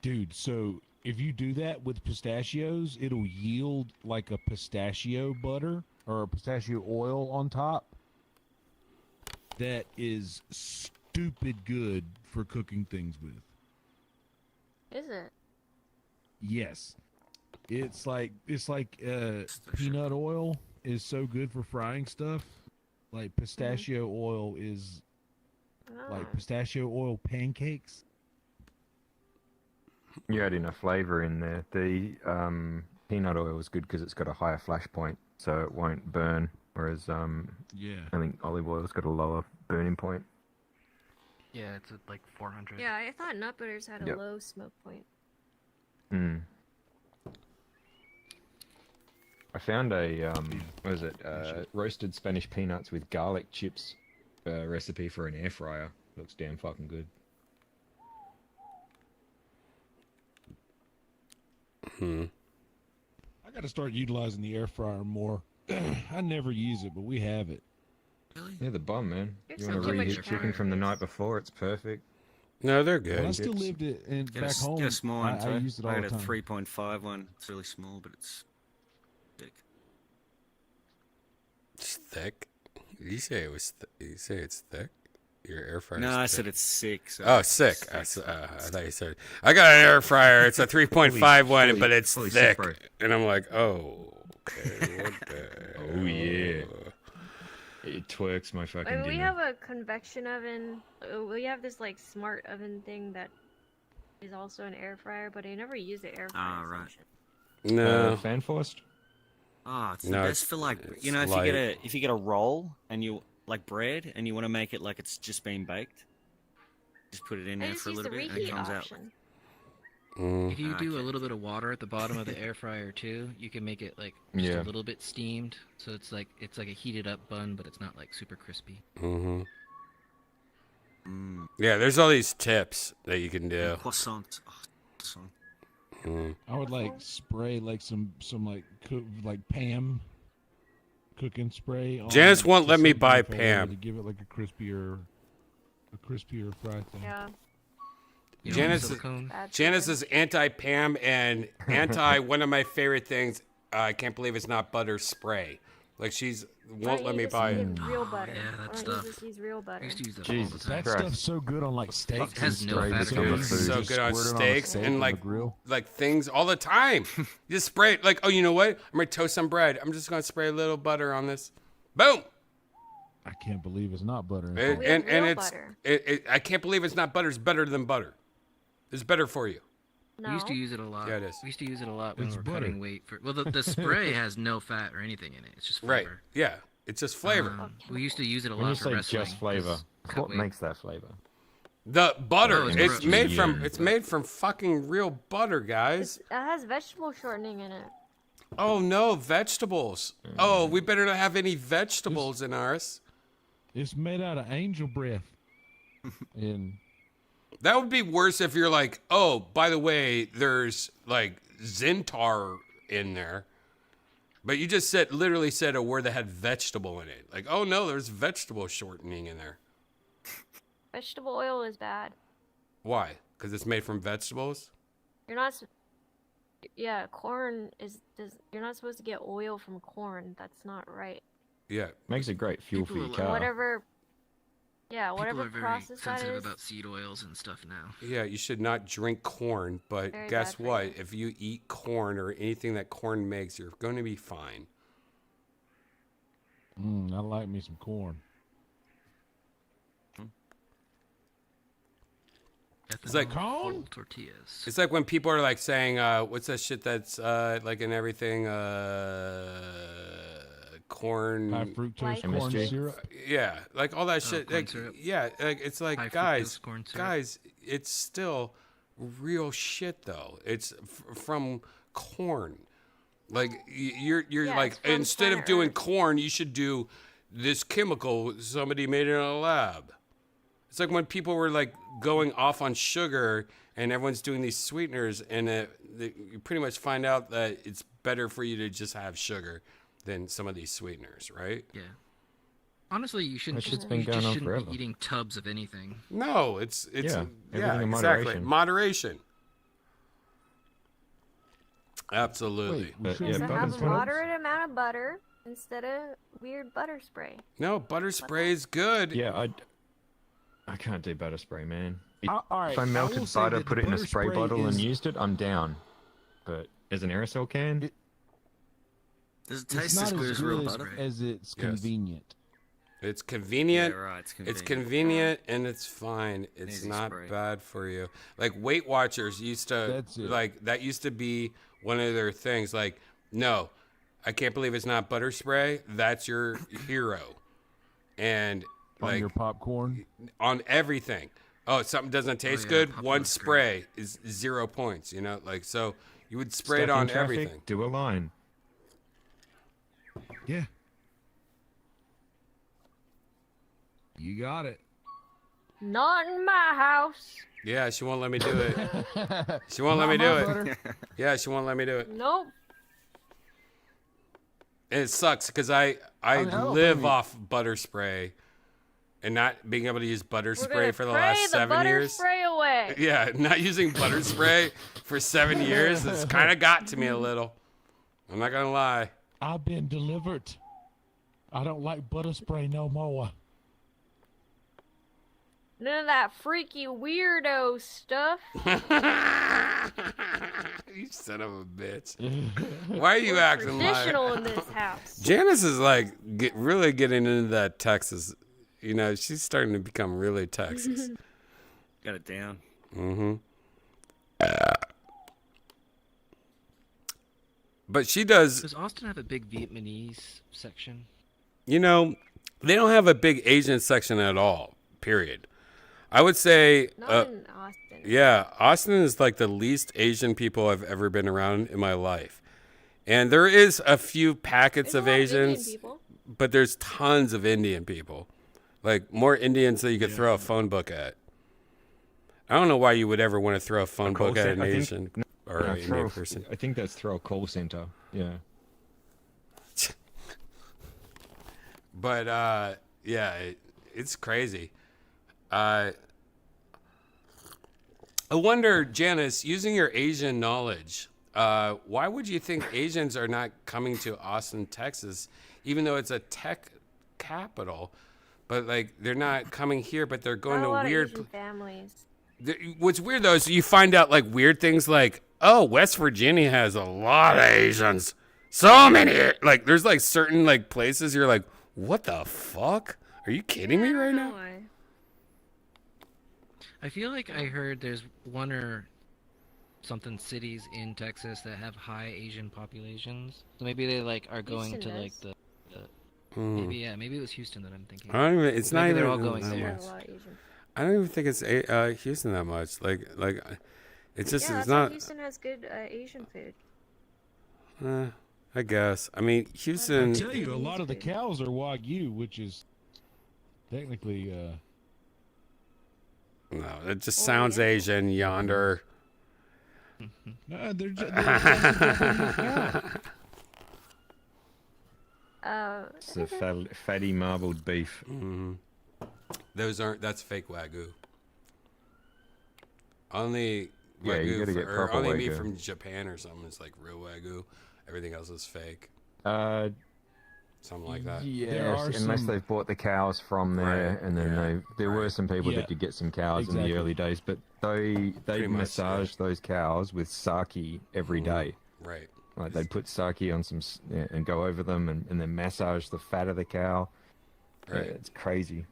Dude, so if you do that with pistachios, it'll yield like a pistachio butter. or pistachio oil on top. That is stupid good for cooking things with. Is it? Yes. It's like peanut oil is so good for frying stuff. Like pistachio oil is like pistachio oil pancakes. You add in a flavor in there. The peanut oil is good because it's got a higher flash point, so it won't burn. Whereas yeah, I think olive oil's got a lower burning point. Yeah, it's at like 400. Yeah, I thought nut butters had a Yep. low smoke point. Mm. I found a what is it? Roasted Spanish peanuts with garlic chips recipe for an air fryer. Looks damn fucking good. I got to start utilizing the air fryer more. I never use it, but we have it. Yeah, the bomb, man. There's You want to some too much reheat chicken from the night before? It's perfect. No, they're good. When I still lived it back home. Get a small one, I used it all I the got a time. 3.5 one. It's really small, but it's big. It's thick. Did you say it was? You say it's thick? Your air fryer? No, I said it's sick. So Oh, sick. I thought you said I got an air fryer. It's a 3.5 one, but it's fully thick. super. And I'm like, oh, okay. What the Oh yeah. It twerks my fucking I mean, we dinner. have a convection oven. We have this like smart oven thing that is also an air fryer, but I never use the air fryer. Ah, right. No. Fan forced? Oh, it's the No, best it's- for like it's you know light. if you get a roll and you like bread and you want to make it like it's just been baked, just put it in I there just for a use the little bit and reheat it comes out. option. If you do a little bit of water at the bottom of the air fryer too, you can make it like just Yeah. a little bit steamed, so it's like a heated up bun, but it's not like super crispy. Mm-hmm. Yeah, there's all these tips that you can do. Croissant. Oh, croissant. Mm. I would like spray like some like Pam cooking spray. On Janice won't to let me something buy if I wanted Pam. to give it like a crispier fry thing. Yeah. You know, Janice, silicone. Janice is anti-Pam and anti one of my favorite things. I can't believe it's not butter spray. Like she's won't let me buy it. Real butter. Yeah, that Why don't stuff. you just use real butter? I used to use that Jesus all the time. That stuff's so good on like steaks. It has and no stuff. fat It's in it. good. So Just good on squirt it steaks steak and on like the grill. things all the time. You just spray it like, oh, you know what? I'm gonna toast some bread. I'm just gonna spray a little butter on this. Boom. I can't believe it's not butter. And, We have and real it's butter. I can't believe it's not butter. It's better than butter. It's better for you. No. We used to use it a lot. Yeah, it is. We used to use it a lot when It's we were butter. cutting weight for. Well, the spray has no fat or anything in it. It's just Right. flavor. Yeah. It's just flavor. We used to use it a When you lot for say wrestling. just flavor, 'cause cut what weight. makes that flavor? The butter. Oh, it's it's gross. made Yeah. from. It's made from fucking real butter, guys. It has vegetable shortening in it. Oh no, vegetables. Oh, we better not have any vegetables in ours. It's made out of angel breath. And That would be worse if you're like, oh, by the way, there's like Zentar in there. But you just literally said a word that had vegetable in it. Like, oh no, there's vegetable shortening in there. Vegetable oil is bad. Why? Because it's made from vegetables? You're not. Yeah, corn is. You're not supposed to get oil from corn. That's not right. Yeah. Makes a great fuel for your car. Whatever. Yeah, People whatever are very process that sensitive is. about seed oils and stuff now. Yeah, you should not drink corn, but Very guess bad for what? If you eat corn or anything that corn makes, you're going to be fine. I like me some corn. It's like full tortillas. It's like when people are like saying, "What's that shit that's like in everything?" Corn, High fructose Like corn MSG? syrup. yeah, like all that shit. corn Like, syrup. yeah, like it's like High guys, fructose corn syrup. guys, it's still real shit though. It's from corn. Like you're Yeah, like it's from instead of planet doing Earth. corn, you should do this chemical somebody made in a lab. It's like when people were like going off on sugar and everyone's doing these sweeteners, and you pretty much find out that it's better for you to just have sugar than some of these sweeteners, right? Yeah. Honestly, you shouldn't. That shit's just, been you going just on shouldn't forever. be eating tubs of anything. No, it's Yeah, yeah, everything in exactly moderation. moderation. Absolutely. Wait, we But, shouldn't yeah, So be butter have Butters a helps. moderate amount of butter instead of weird butter spray. No, butter spray is good. Yeah, I can't do butter spray, man. All right, If I I melted will say butter, that put the it in a butter spray spray bottle and is- used it, I'm down. But as an aerosol can, Does it It's taste not as good as real as, butter? as it's Yes. convenient. It's convenient. Yeah, right, it's It's convenient. convenient and it's fine. It's Easy not spray. bad for you. Like Weight Watchers used to That's it. like that used to be one of their things. Like, no, I can't believe it's not butter spray. That's your hero. And On like your popcorn? on everything. Oh, something doesn't taste yeah, good. popcorn's One great. spray is 0 points. You know, like so you would spray it stuck in on traffic, everything. do a line. Yeah. You got it. Not in my house. Yeah, she won't let me do it. She won't let me Not do my it. butter. Yeah, she won't let me do it. Nope. And it sucks because I mean, I don't live blame you. off butter spray, and not being able to use butter We're spray gonna for the pray last the 7 butter years. spray away. Yeah, not using butter spray for 7 years. It's kind of got to me a little. I'm not gonna lie. I've been delivered. I don't like butter spray no more. None of that freaky weirdo stuff. You son of a bitch. Why are you acting like Traditional in this house. Janice is like really getting into that Texas. You know, she's starting to become really Texas. Got it down. Mm-hmm. But she does. Does Austin have a big Vietnamese section? You know, they don't have a big Asian section at all. Period. I would say. Not in Austin. Yeah, Austin is like the least Asian people I've ever been around in my life, and there is a few packets There's of a lot of Indian Asians, people. but there's tons of Indian people, like more Indians that you could throw a phone book at. I don't know why you would ever want to throw a phone call book at an center, I think- Asian or No, an Indian person. I think that's throw a call center. Yeah. But yeah, it's crazy. I wonder, Janice, using your Asian knowledge, why would you think Asians are not coming to Austin, Texas, even though it's a tech capital? But like they're not coming here, but they're going Not a lot to weird. of Asian families. What's weird though is you find out like weird things like, oh, West Virginia has a lot of Asians. So many. Like there's like certain like places you're like, what the fuck? Are you kidding me right now? I feel like I heard there's one or something cities in Texas that have high Asian populations. So maybe they like are going Houston to like does. the maybe maybe it was Houston that I'm thinking. I don't even. It's Maybe not they're even. all going that there. much. I don't even think it's Houston that much. Like it's just Yeah, it's that's why not. Houston has good Asian food. I guess. I mean, Houston. I tell you, a lot of the cows are Wagyu, which is technically. No, it just sounds Asian yonder. No, they're just Japanese cow. It's the fatty marbled beef. Mm-hmm. Those aren't. That's fake Wagyu. Only Yeah, you Wagyu gotta get or proper only meat Wagyu. from Japan or something is like real Wagyu. Everything else is fake. Something like that. Yes, unless they've bought the cows from there, Right, and then there were some people Yeah. that could get some cows in Exactly. the early days, but they Pretty much, massage those cows with sake every day. Right. Like they'd put sake on some and go over them, and then massage the fat of the cow. Right. Yeah, it's crazy.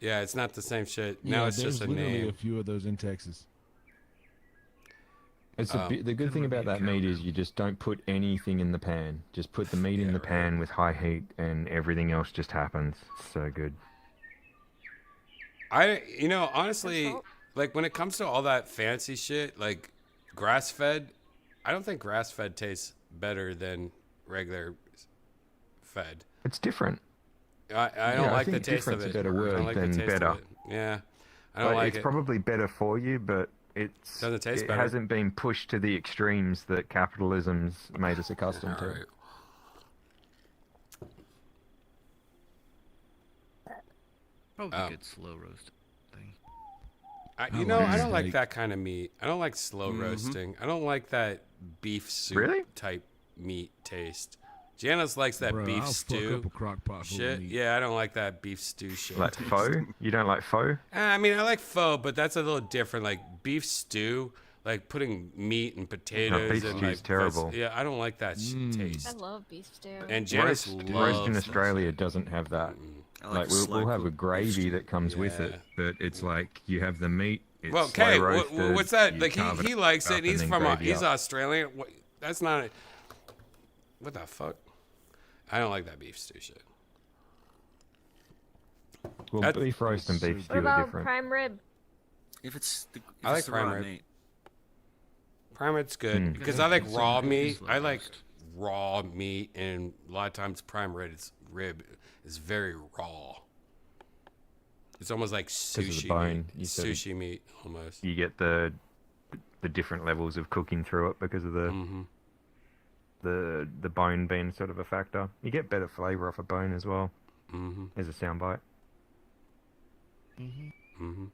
Yeah, it's not the same shit. Yeah, Now it's there's just a literally name. a few of those in Texas. It's the good thing about that meat is you just don't put anything in the pan. Just put the meat in the pan with high heat, and everything else just happens. So good. Honestly, like when it comes to all that fancy shit, like grass fed, I don't think grass fed tastes better than regular fed. It's different. I don't like the think taste of different's it. a better I don't word like than the taste better. of it. Yeah, I don't like it's it. probably better for you, but it taste better. hasn't been pushed to the extremes that capitalism's made us accustomed to. Alright. Probably a good slow roast thing. I I don't like like steak. that kind of meat. I don't like slow roasting. I don't like that beef soup Really? type meat taste. Janice likes that Bro, beef I'll stew fuck up a crock pot full of shit. meat. Yeah, I don't like that beef stew shit. Like pho? You don't like pho? I mean, I like pho, but that's a little different. Like beef stew, like putting meat and potatoes. beef and stew's like, terrible. Yeah, I don't like that taste. I love beef stew. And Janice roast loves in that Australia doesn't have that. I Like we'll have a gravy that comes with Yeah. it, but it's like you have the meat. It's Well, slow okay, roasted, what's that? you Like carve he likes up it. And he's then from gravy he's up. Australian. That's not. What the fuck? I don't like that beef stew shit. Well, That- beef roast and beef What stew are about different. prime rib? If it's the, if I like it's the prime right rib. meat. Prime rib's good Mm. because I like raw meat. I like raw meat, and a lot of times prime rib is very raw. It's almost like Because of the sushi bone, meat. you said Sushi meat almost. You get the different levels of cooking through it because of the the bone being sort of a factor. You get better flavour off a bone as well. Mm-hmm. As a soundbite. Mm-hmm.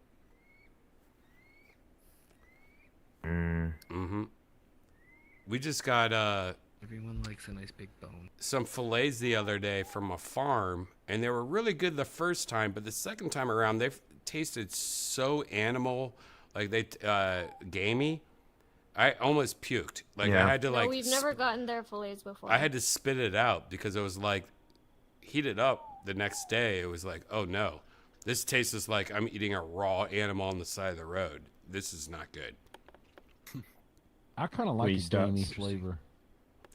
Mm. We just got Everyone likes a nice big bone. some fillets the other day from a farm, and they were really good the first time, but the second time around they tasted so animal, like they gamey. I almost puked. Like I had to No, we've never gotten their fillets before. I had to spit it out because it was like heated up the next day. It was like, oh no, this tastes like I'm eating a raw animal on the side of the road. This is not good. I kind of like a gamey flavor.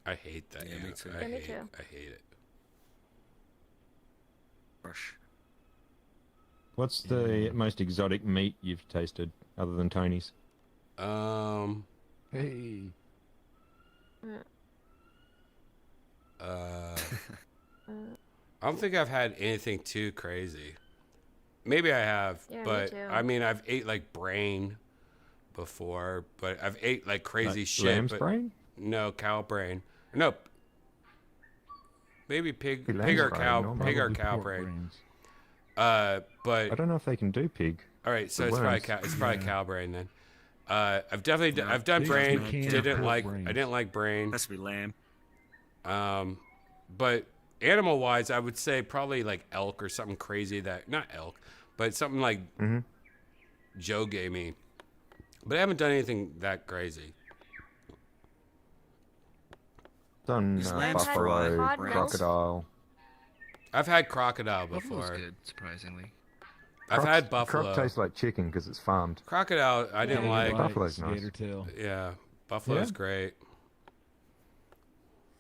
I hate that. Yeah, me too. I Yeah, me hate, too. I hate it. Fresh. What's the most exotic meat you've tasted other than Tony's? Hey. I don't think I've had anything too crazy. Maybe I have, Yeah, me but too. I mean, I've ate like brain before, but I've ate like crazy Like shit. lamb's but brain? No, cow brain. No. Maybe pig Lamb's or brain, cow, normally. pig or Probably cow pork brain. brains. But I don't know if they can do pig. all right, so The it's probably worms. cow, it's probably cow brain then. I've definitely I've done Pigs brain. can't Didn't pork like brains. I didn't like brain. Has to be lamb. But animal wise, I would say probably like elk or something crazy that not elk, but something like Joe gave me. But I haven't done anything that crazy. Done Is lamb's buffalo, fried milk? crocodile. I've had crocodile Buffalo's before. good, surprisingly. I've had buffalo. Croc tastes like chicken because it's farmed. Crocodile, I didn't like. Buffalo's nice. Gator tail. Yeah, buffalo's Yeah. great.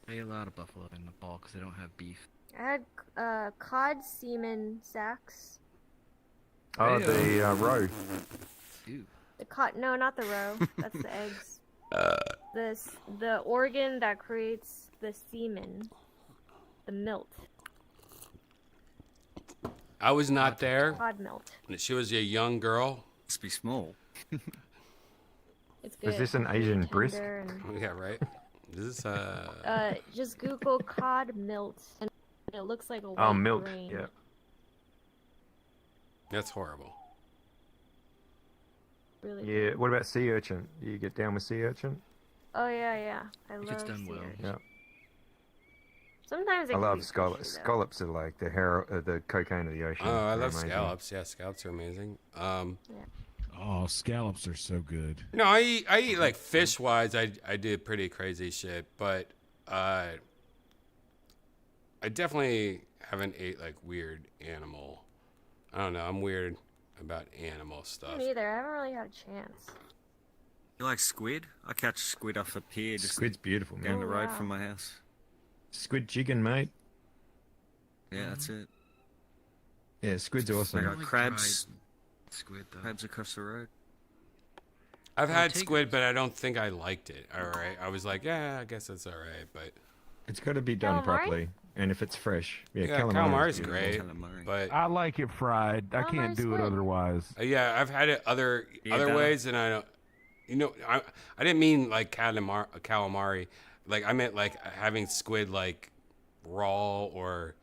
I eat a lot of buffalo in the ball because they don't have beef. I had cod semen sacks. Oh, the roe. Ew. The cod, no, not the roe. That's the eggs. The organ that creates the semen, the milt, I was not there. cod milt. She was a young girl. Must be small. It's good. Is this an Asian brisk? Tender and- Yeah, right. This is just Google cod milt, and it looks like a white Oh, milk. grain. Yeah. That's horrible. Really Yeah. good. What about sea urchin? Do you get down with sea urchin? Oh yeah. I If love it's done sea well. urchin. Yeah. Sometimes it I can love be scallops. fishy, though. Scallops are like the cocaine of the ocean. Oh, I They're love amazing. scallops. Yeah, scallops are amazing. Oh, scallops are so good. No, I eat like fish wise. I do pretty crazy shit, but I definitely haven't ate like weird animal. I don't know. I'm weird about animal stuff. Me neither. I haven't really had a chance. You like squid? I catch squid off a pier just Squid's beautiful, man. down the Oh, road wow. from my house. Squid chicken, mate. Yeah, that's it. Yeah, squid's I awesome. got crabs. Squid though. Crabs across the road. I've had take squid, but I don't think I liked it. All right, I was like, yeah, I guess that's all right, but It's got to be done Calamari? properly, and if it's fresh, yeah, yeah, calamari's calamari's good. great. Calamari. But I like it fried. I can't Calamari's do it good. otherwise. yeah, I've had it other Yeah, ways, and I don't. You know, I didn't mean like calamari. Like I meant like having squid like raw or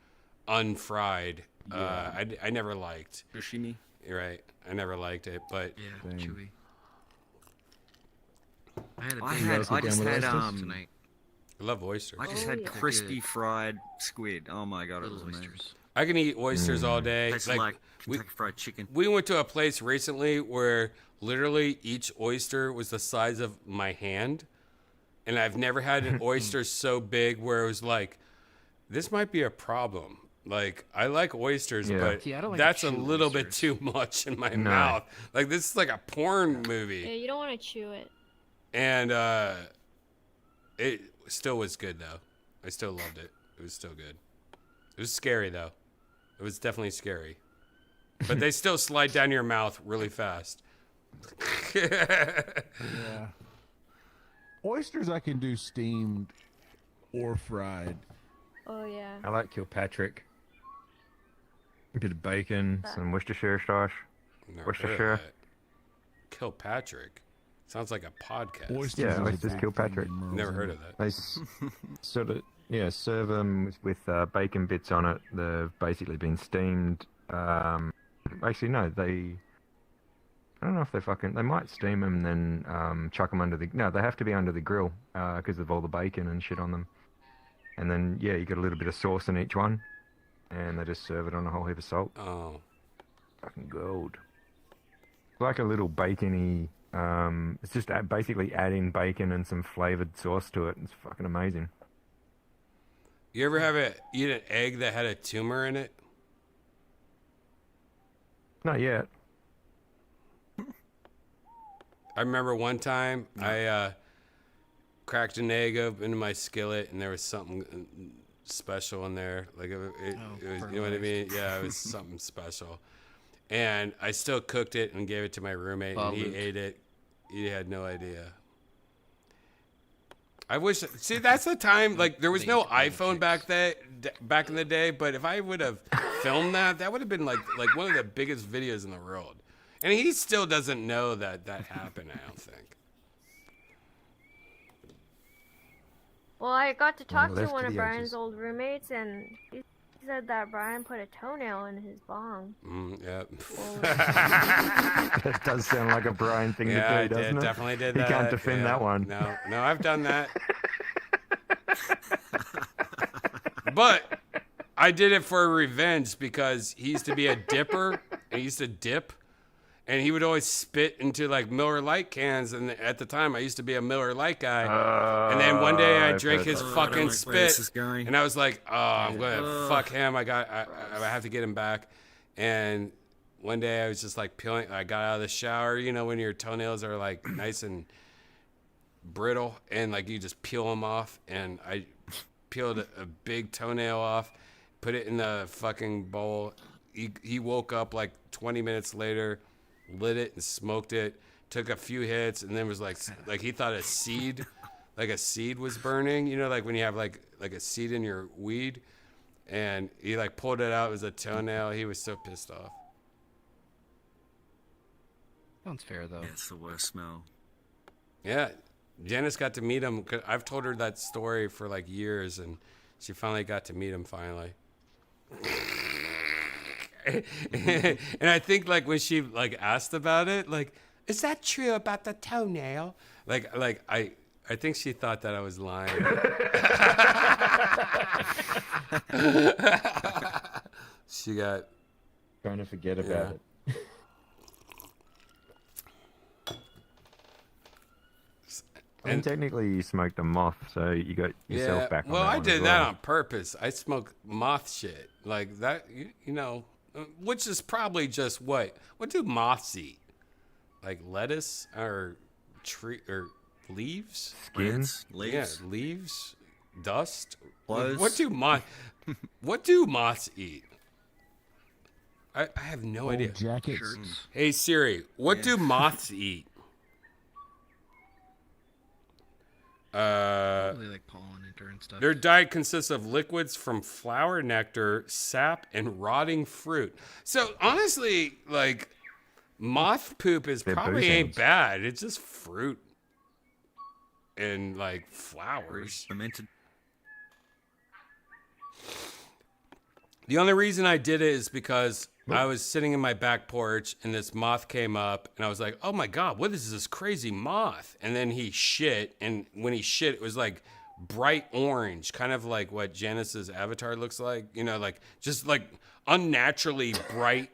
unfried. I never liked. Sashimi. You're right. I never liked it, but Yeah, Same. chewy. I had a I big had- piece I just of had, oysters tonight. I love oysters. I just had crispy fried squid. Oh my god, it was amazing. I can eat oysters all day. Tastes like Kentucky Fried Chicken. We went to a place recently where literally each oyster was the size of my hand. And I've never had an oyster so big where it was like, this might be a problem. Like, I like oysters, but I don't like that's to a chew little bit oysters. too much in my mouth. Like, this is like a porn movie. Yeah, you don't want to chew it. And it still was good, though. I still loved it. It was still good. It was scary, though. It was definitely scary. But they still slide down your mouth really fast. Yeah. Oysters I can do steamed or fried. Oh yeah. I like Kilpatrick. A bit of bacon, some Worcestershire sauce. Never heard of Worcestershire. that. Kilpatrick. Sounds like a podcast. Yeah, oysters Kilpatrick. Never heard of that. They sort of serve them with bacon bits on it. They've basically been steamed. Actually, no, I don't know if they might steam them and then chuck them under the. No, they have to be under the grill because of all the bacon and shit on them. And then you got a little bit of sauce in each one, and they just serve it on a whole heap of salt. Oh, fucking gold! Like a little bacony. It's just basically adding bacon and some flavored sauce to it. It's fucking amazing. You ever eat an egg that had a tumor in it? Not yet. I remember one time I cracked an egg up into my skillet, and there was something special in there. Like it was, you know what I mean? Yeah, it was something special. And I still cooked it and gave it to my roommate, and he ate it. He had no idea. I wish. See, that's the time. Like there was no iPhone back in the day. But if I would have filmed that, that would have been like one of the biggest videos in the world. And he still doesn't know that happened, I don't think. Well, I got to talk to left one to of the Brian's edges. old roommates, and he said that Brian put a toenail in his bong. Yeah. That does sound like a Brian thing Yeah, to do, doesn't it? Definitely did He that. can't defend Yeah. that one. No, I've done that. But I did it for revenge because he used to be a dipper, and he used to dip. And he would always spit into like Miller Lite cans, and at the time I used to be a Miller Lite guy. And then one day I drank his fucking spit, and I was like, "Oh, I'm gonna fuck him. I have to get him back." And one day I was just like peeling. I got out of the shower, you know, when your toenails are like nice and brittle, and like you just peel them off. And I peeled a big toenail off, put it in the fucking bowl. He woke up like 20 minutes later. Lit it and smoked it, took a few hits, and then was like he thought a seed was burning, you know, like when you have like a seed in your weed, and he like pulled it out. It was a toenail. He was so pissed off. Sounds fair though. Yeah, it's the worst smell. Yeah, Janice got to meet him. 'Cause I've told her that story for like years, and she finally got to meet him finally. And I think like when she like asked about it, like, is that true about the toenail? Like I think she thought that I was lying. She got trying to forget about it. And technically you smoked a moth, so you got yourself back on well, that I one did as that well. on purpose. I smoke moth shit like that, you know, which is probably just what do moths eat? Like lettuce or tree or leaves? Skins? Leaves? Yeah, leaves, dust. Clothes? What do moths eat? I have no idea. Jackets. Hey Siri, what do moths eat? Probably like pollinator and stuff. Their diet consists of liquids from flower, nectar, sap, and rotting fruit. So honestly, like moth poop is They're probably ain't boozings. bad. It's just fruit and like flowers. Fermented. The only reason I did it is because I was sitting in my back porch and this moth came up and I was like, oh my God, what is this crazy moth? And then he shit. And when he shit, it was like bright orange, kind of like what Janice's avatar looks like. You know, like just like unnaturally bright.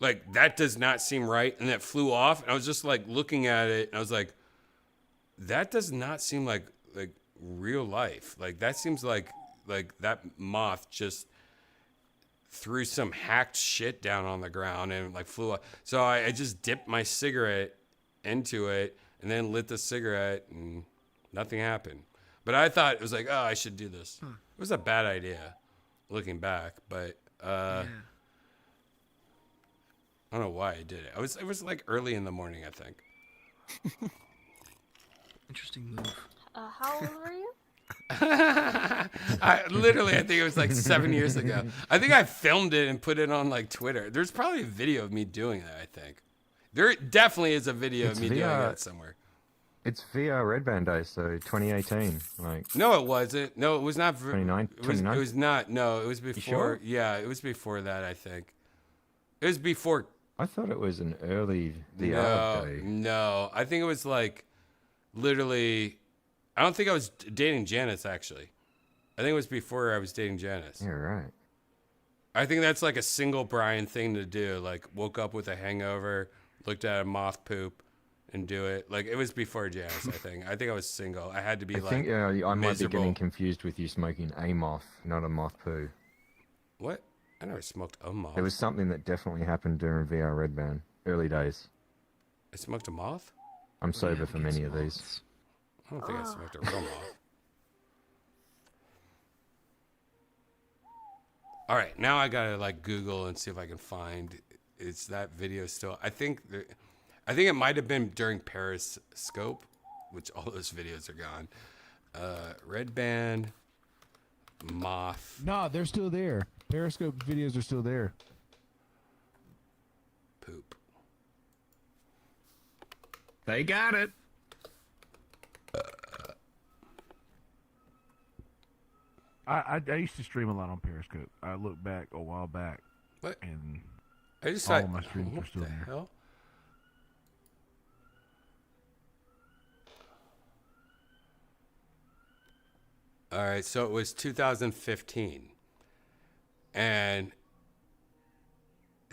Like that does not seem right, and that flew off. And I was just like looking at it, and I was like, that does not seem like real life. Like that seems like that moth just threw some hacked shit down on the ground and like flew off. So I just dipped my cigarette into it and then lit the cigarette, and nothing happened. But I thought it was like, oh, I should do this. It was a bad idea, looking back. But I don't know why I did it. It was like early in the morning, I think. Interesting move. How old were you? I think it was like 7 years ago. I think I filmed it and put it on like Twitter. There's probably a video of me doing that, I think. There definitely is a video of me doing that somewhere. It's VR Redban Day, so 2018. Like no, it wasn't. No, it was not. 29. It was not. No, it was before. Sure? Yeah, it was before that. I think it was before. I thought it was an early VR day. No, I think it was like literally. I don't think I was dating Janice actually. I think it was before I was dating Janice. Yeah, right. I think that's like a single Brian thing to do. Like woke up with a hangover, looked at a moth poop, and do it. Like it was before Janice. I think I was single. I had to be I think I might be miserable. getting confused with you smoking a moth, not a moth poo. What? I never smoked a moth. It was something that definitely happened during VR Redban early days. I smoked a moth? I'm sober for many of these. I don't think I smoked a real moth. All right, now I gotta like Google and see if I can find. Is that video still? I think it might have been during Periscope, which all those videos are gone. Redban moth. Nah, they're still there. Periscope videos are still there. Poop. They got it. I used to stream a lot on Periscope. I look back a while back. What? And I just all thought, of my streams what are still the there. hell? All right, so it was 2015. And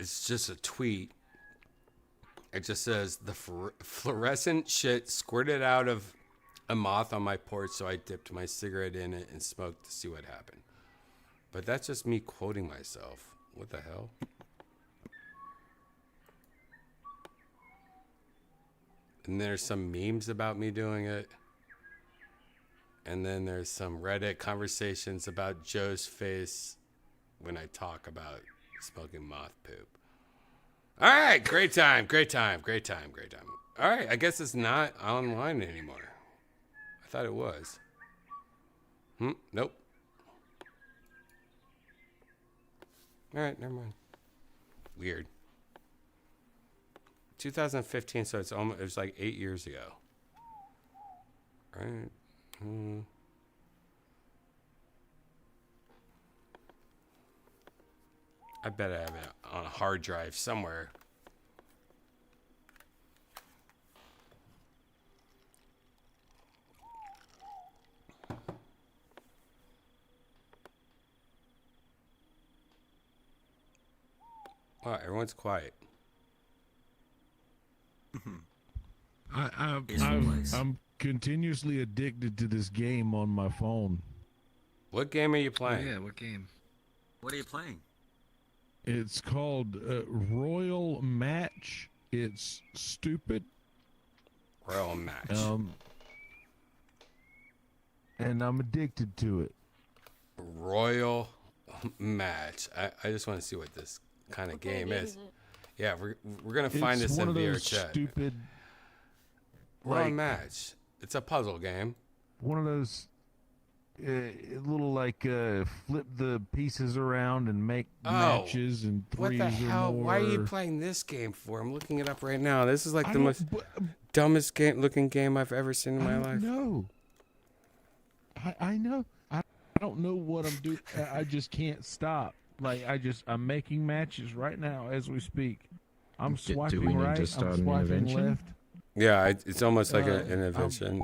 it's just a tweet. It just says, the fluorescent shit squirted out of a moth on my porch, so I dipped my cigarette in it and smoked to see what happened. But that's just me quoting myself. What the hell? And there's some memes about me doing it. And then there's some Reddit conversations about Joe's face when I talk about smoking moth poop. All right, great time. All right, I guess it's not online anymore. I thought it was. Nope. All right, never mind. Weird. 2015, so it was like 8 years ago. Right? I bet I have it on a hard drive somewhere. Wow, everyone's quiet. I'm continuously addicted to this game on my phone. What game are you playing? Yeah, what game? What are you playing? It's called Royal Match. It's stupid. Royal Match. And I'm addicted to it. Royal Match. I just want to see what this kind of game is. Yeah, we're gonna find this in VR chat. Stupid. Royal Match. It's a puzzle game. One of those little like flip the pieces around and make matches and threes. What the hell? Or more. Why are you playing this game for? I'm looking it up right now. This is like the most dumbest looking game I've ever seen in my life. No. I know. I don't know what I'm doing. I just can't stop. Like I'm making matches right now as we speak. I'm swiping right. I'm swiping left. Yeah, it's almost like an intervention.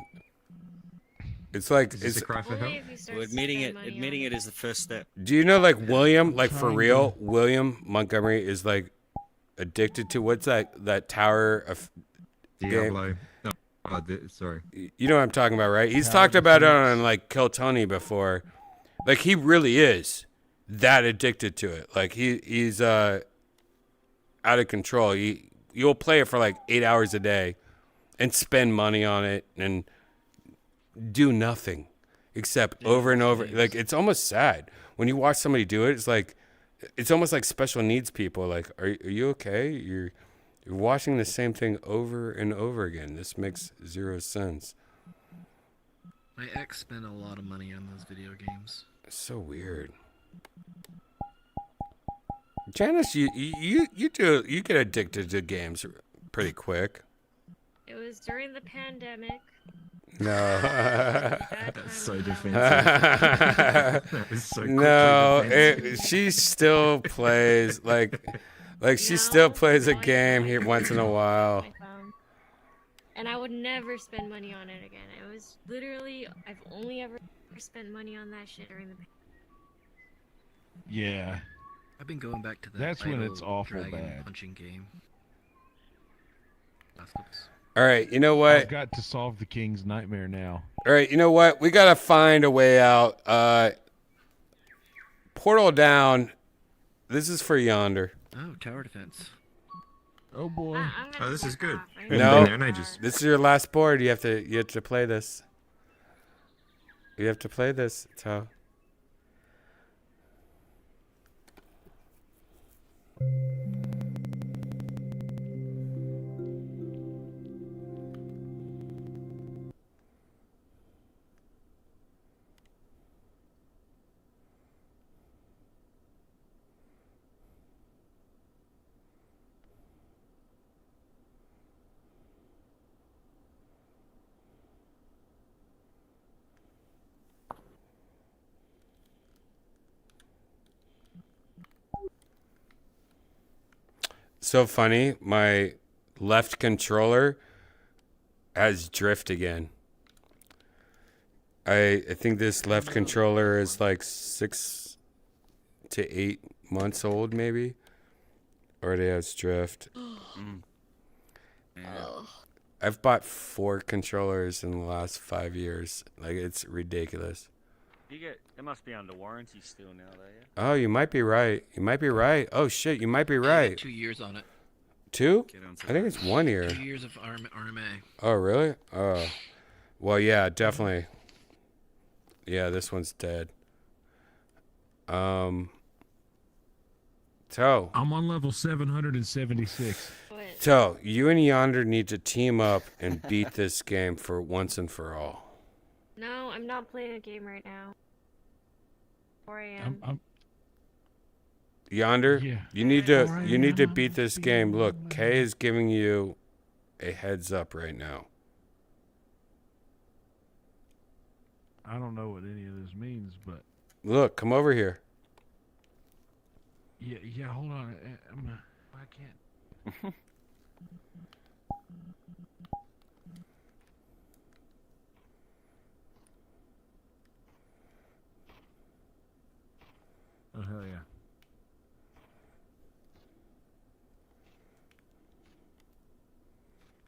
It's like Is this it's. a cry for help? Well, admitting it is the first step. Do you know like William, like for real, William Montgomery is like addicted to what's that tower of Diablo. game? Oh, sorry. You know what I'm talking about, right? He's Tower talked about it Defense. on like Kill Tony before. Like he really is that addicted to it. Like he's out of control. You'll play it for like 8 hours a day and spend money on it and do nothing except over and over. Like it's almost sad when you watch somebody do it. It's like it's almost like special needs people. Like, are you okay? You're watching the same thing over and over again. This makes zero sense. My ex spent a lot of money on those video games. It's so weird. Janice, you get addicted to games pretty quick. It was during the pandemic. No. That's so defensive. That is so No, defensive. she still plays like she still plays a game here once in a while. And I would never spend money on it again. It was literally, I've only ever spent money on that shit during the pandemic. Yeah. I've been going back to that. That's when it's idle awful dragon bad. punching game. All right, you know what? I've got to solve the king's nightmare now. All right, you know what? We gotta find a way out. Portal down. This is for Yonder. Oh, tower defense. Oh boy. Oh, this is good. No, And I just this is your last board. You have to play this. You have to play this. So. So funny, my left controller has drift again. I think this left controller is like 6 to 8 months old, maybe. Already has drift. I've bought 4 controllers in the last 5 years. Like, it's ridiculous. It must be under warranty still now, though. Yeah. Oh, you might be right. You might be right. Oh shit, you might be right. 2 years on it. 2? I think it's 1 year. 2 years of RMA. Oh really? Oh, well, yeah, definitely. Yeah, this one's dead. So I'm on level 776. So you and Yonder need to team up and beat this game for once and for all. No, I'm not playing a game right now. 4 a.m. Yonder, Yeah. you need to beat this game. Look, Kay is giving you a heads up right now. I don't know what any of this means, but Look, come over here. yeah. Hold on. I can't. Oh hell yeah.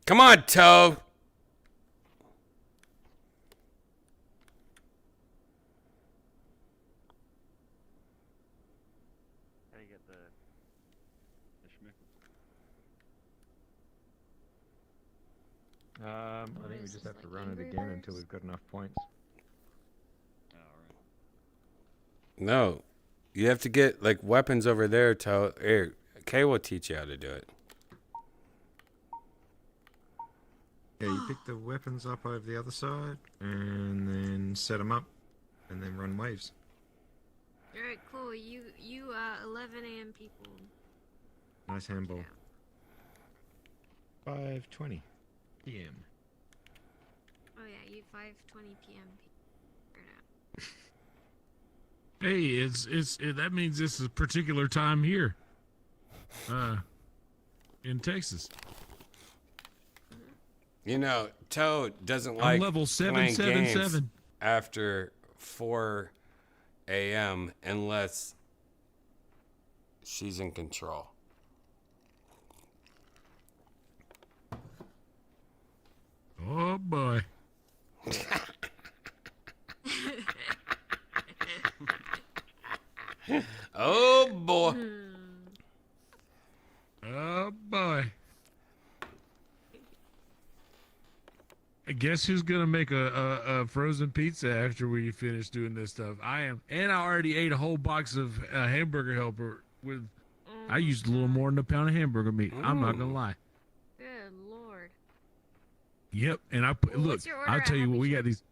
Come on, Toe. How do you get the schmick? I think we just have to run it again until we've got enough points. No, you have to get like weapons over there. Toe. Here, Kay will teach you how to do it. Yeah, you pick the weapons up over the other side, and then set them up, and then run waves. Alright, cool. You 11 a.m. people. Nice handball. 5:20 p.m. Oh yeah, you 5:20 p.m. Hey, that means this is a particular time here. In Texas. You know, Toe doesn't I'm like level playing games 777. after 4 a.m. unless she's in control. Oh boy. Oh boy. Oh boy. I guess who's gonna make a frozen pizza after we finish doing this stuff? I am, and I already ate a whole box of hamburger helper with. I used a little more than a pound of hamburger meat. I'm not gonna lie. Good lord. Yep, and I put, Well, look. what's your order I'll at tell you what, Happy we got these.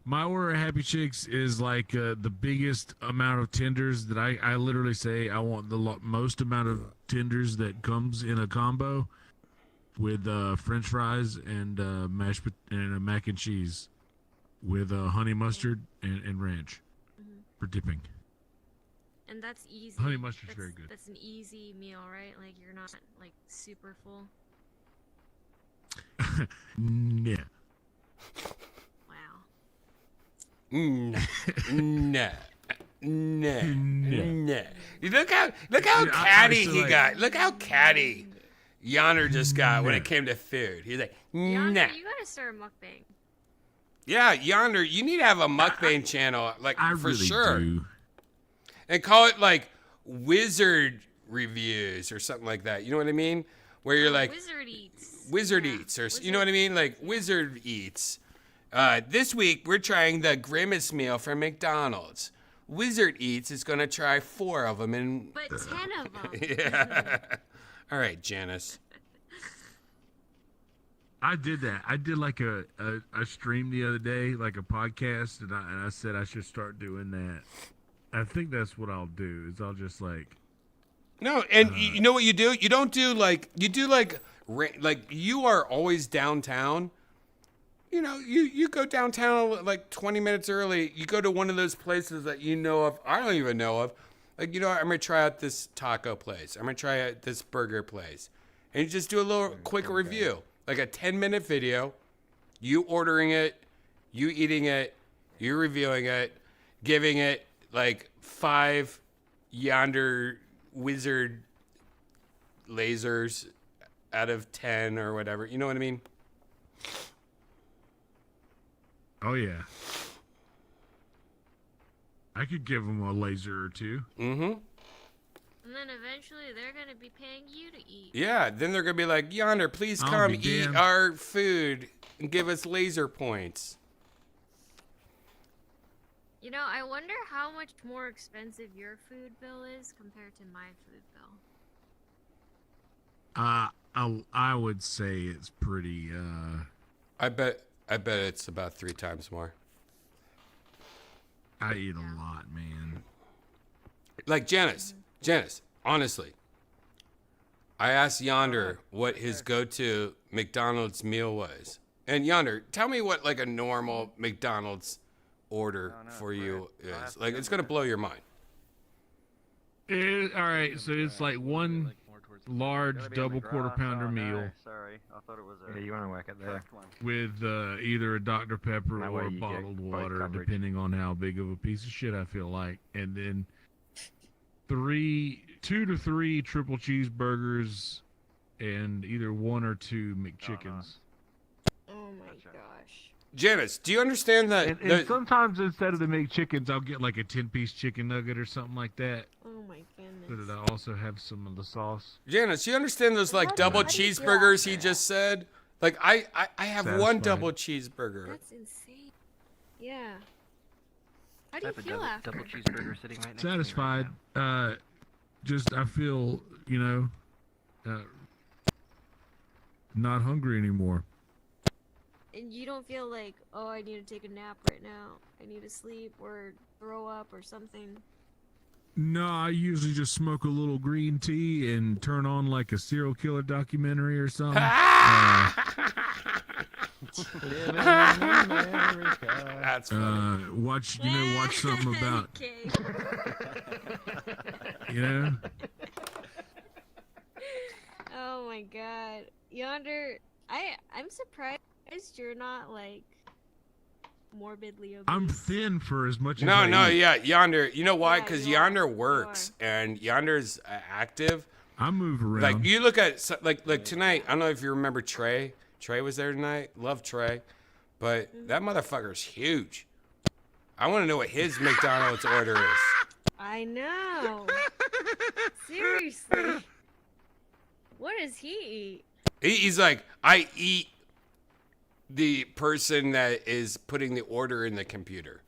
My order at Happy Chicks is like the biggest amount of tenders that I literally say I want the most amount of tenders that comes in a combo with French fries and mac and cheese with honey mustard and ranch for dipping. And that's easy. Honey mustard's very good. That's an easy meal, right? Like you're not like super full. Yeah. Wow. Nah. Look how catty he got. Look how catty Yonder just got when it came to food. He's like, Yonder, nah. you gotta start a mukbang. Yeah, Yonder, you need to have a mukbang channel, like I for really sure. do. And call it like Wizard Reviews or something like that. You know what I mean? Where you're like Wizard Eats, or you know what I mean? Like Wizard Eats. This week we're trying the Grimace meal from McDonald's. Wizard Eats is gonna try 4 of them and. But 10 of them. Yeah. All right, Janice. I did that. I did like a stream the other day, like a podcast, and I said I should start doing that. I think that's what I'll do. Is I'll just like. No, and you know what you do? You don't do like you are always downtown. You know, you go downtown like 20 minutes early. You go to one of those places that you know of. I don't even know of. Like, you know, I'm going to try out this taco place. I'm going to try out this burger place. And you just do a little quick review. Like a 10-minute video. You ordering it. You eating it. You reviewing it. Giving it like 5 Yonder Wizard lasers out of 10 or whatever. You know what I mean? Oh, yeah. I could give them a laser or two. Mm-hmm. And then eventually they're gonna be paying you to eat. Yeah, then they're going to be like, Yonder, please I'll come be eat damned. our food and give us laser points. You know, I wonder how much more expensive your food bill is compared to my food bill. I would say it's pretty. I bet it's about 3 times more. I eat a lot, man. Like Janice, honestly, I asked Yonder what his go-to McDonald's meal was. And Yonder, tell me what like a normal McDonald's order for you is. Like, it's going to blow your mind. All right, so it's like one large double quarter pounder meal. Sorry, I thought it was a. Yeah, you want to whack it there. With either a Dr. Pepper That or way a you get bottled great water, coverage. depending on how big of a piece of shit I feel like. And then 2 to 3 triple cheeseburgers and either 1 or 2 McChickens. Oh my gosh. Janice, do you understand that? And sometimes instead of the McChickens, I'll get like a 10-piece chicken nugget or something like that. Oh my goodness. So that I also have some of the sauce. Janice, you understand those like double cheeseburgers he just said? Like, I have one Satisfied. double cheeseburger. That's insane. Yeah. How do you I have a feel after? double cheeseburger sitting right next Satisfied. Just I feel, not hungry anymore. And you don't feel like, oh, I need to take a nap right now. I need to sleep or throw up or something. No, I usually just smoke a little green tea and turn on like a serial killer documentary or something. That's funny. Watch something about, Oh my god. Yonder, I'm surprised you're not like morbidly obese. I'm thin for as much as No, I no, eat. yeah, Yonder. You know why? Yeah, Because you are. Yonder works, and Yonder's active. I move around. Like you look at like tonight. I don't know if you remember Trey. Trey was there tonight. Love Trey, but that motherfucker's huge. I want to know what his McDonald's order is. I know. Seriously. What does he eat? He's like, I eat the person that is putting the order in the computer.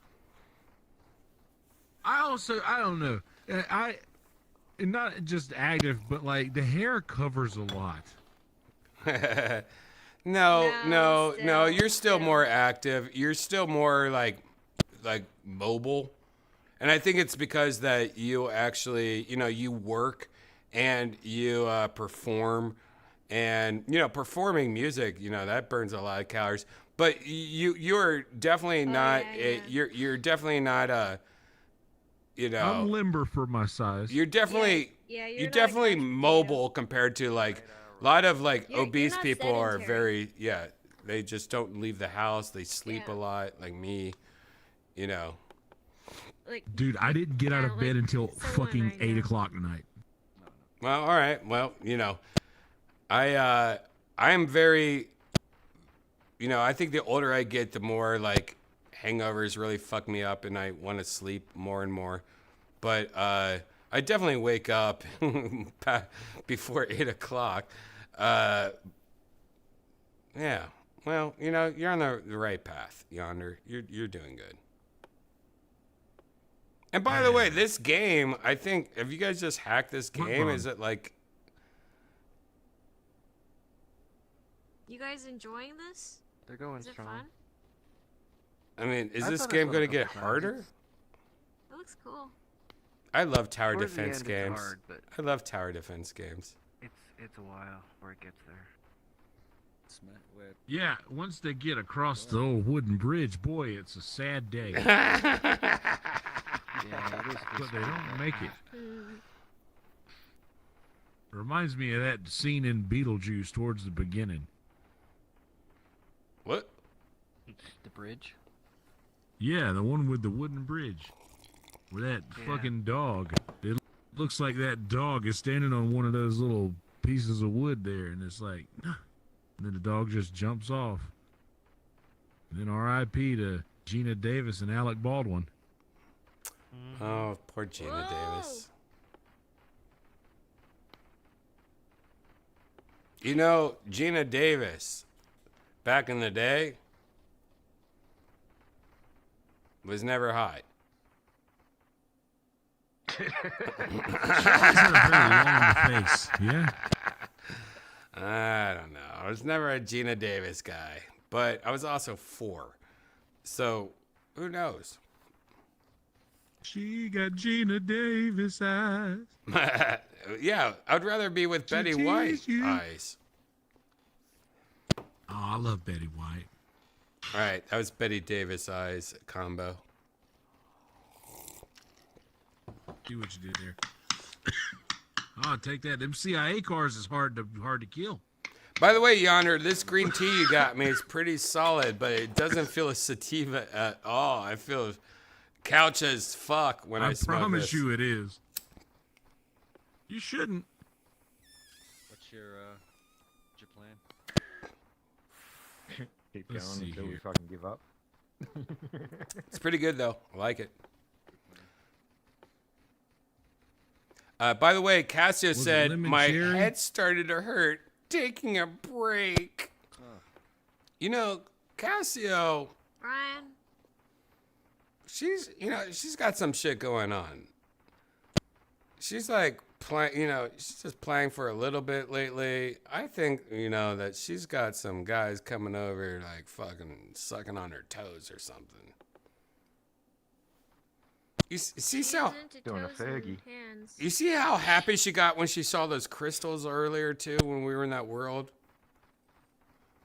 I don't know. I not just active, but like the hair covers a lot. No. You're still more active. You're still more like mobile. And I think it's because that you actually, you work and you perform, and performing music, that burns a lot of calories. But you're definitely not. You're definitely not I'm limber for my size. You're definitely you're definitely mobile compared to like a lot of like obese not people are sedentary. very they just don't leave the house. They sleep a lot, like me. Like, Dude, I didn't get out of bed until so fucking right 8 now. o'clock tonight. Well, all right. Well, I am very, I think the older I get, the more like hangovers really fuck me up, and I want to sleep more and more. But I definitely wake up before 8 o'clock. Yeah. Well, you're on the right path, Yonder. You're doing good. And by the way, this game, I think, have you guys just hacked this game? Is it like... You guys enjoying this? They're going Is it strong. fun? I mean, is I've this done game this going to one a get couple harder? times. It looks cool. I love tower Towards the defense end, it's games. hard, but- I love tower defense games. It's a while before it gets there. Yeah, once they get across the old wooden bridge, boy, it's a sad day. But they don't make it. Reminds me of that scene in Beetlejuice towards the beginning. What? The bridge? Yeah, the one with the wooden bridge. Where that fucking dog. It looks like that dog is standing on one of those little pieces of wood there, and it's like, and then the dog just jumps off. And then R.I.P. to Gina Davis and Alec Baldwin. Oh, poor Gina Davis. Gina Davis, back in the day, was never hot. She always had a very long face, yeah? I don't know. I was never a Gina Davis guy, but I was also 4. So, who knows? She got Gina Davis eyes. Yeah, I'd rather be with Betty White eyes. Oh, I love Betty White. All right, that was Betty Davis eyes combo. See what you did there. Oh, take that. Them CIA cars is hard to kill. By the way, Yonder, this green tea you got me is pretty solid, but it doesn't feel a sativa at all. I feel couch as fuck when I smoke promise this. you it is. You shouldn't. What's your plan? Keep Let's going see until we here. fucking give up. It's pretty good, though. I like it. By the way, Cassio Was it said, lemon my cherry? head started to hurt. Taking a break. Cassio, Ryan. she's got some shit going on. She's like playing, she's just playing for a little bit lately. I think, that she's got some guys coming over like fucking sucking on her toes or something. You see how Doing a Fergie. you see how happy she got when she saw those crystals earlier too when we were in that world?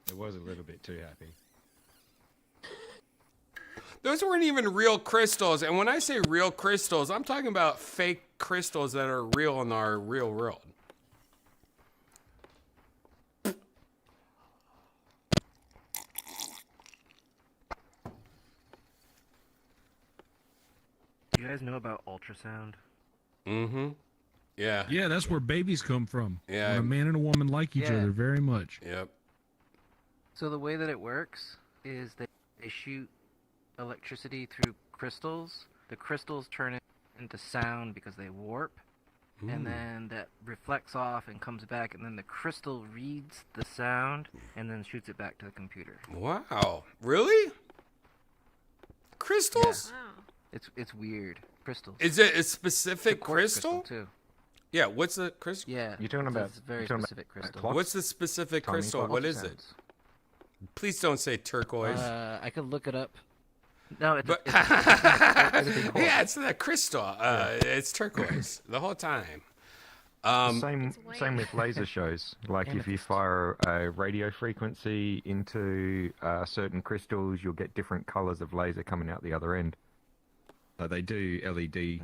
It was a little bit too happy. Those weren't even real crystals. And when I say real crystals, I'm talking about fake crystals that are real in our real world. Do you guys know about ultrasound? Mm-hmm. Yeah. Yeah, that's where babies come from. Yeah. When a man and a woman like each Yeah. other very much. Yep. So the way that it works is they shoot electricity through crystals. The crystals turn it into sound because they warp. And then that reflects off and comes back, and then the crystal reads the sound and then shoots it back to the computer. Wow. Really? Crystals? Yeah. It's weird. Crystals. Is it a specific Quartz crystal? too. Yeah, what's the crystal? Yeah. You're talking about It's a very you're talking specific about crystal. clocks? What's the specific Timing crystal? clocks? What is it? Please don't say turquoise. I could look it up. No, it's, But it's yeah, it's that crystal. It's turquoise the whole time. Same with laser shows. Like if you fire a radio frequency into certain crystals, you'll get different colors of laser coming out the other end. They do LED,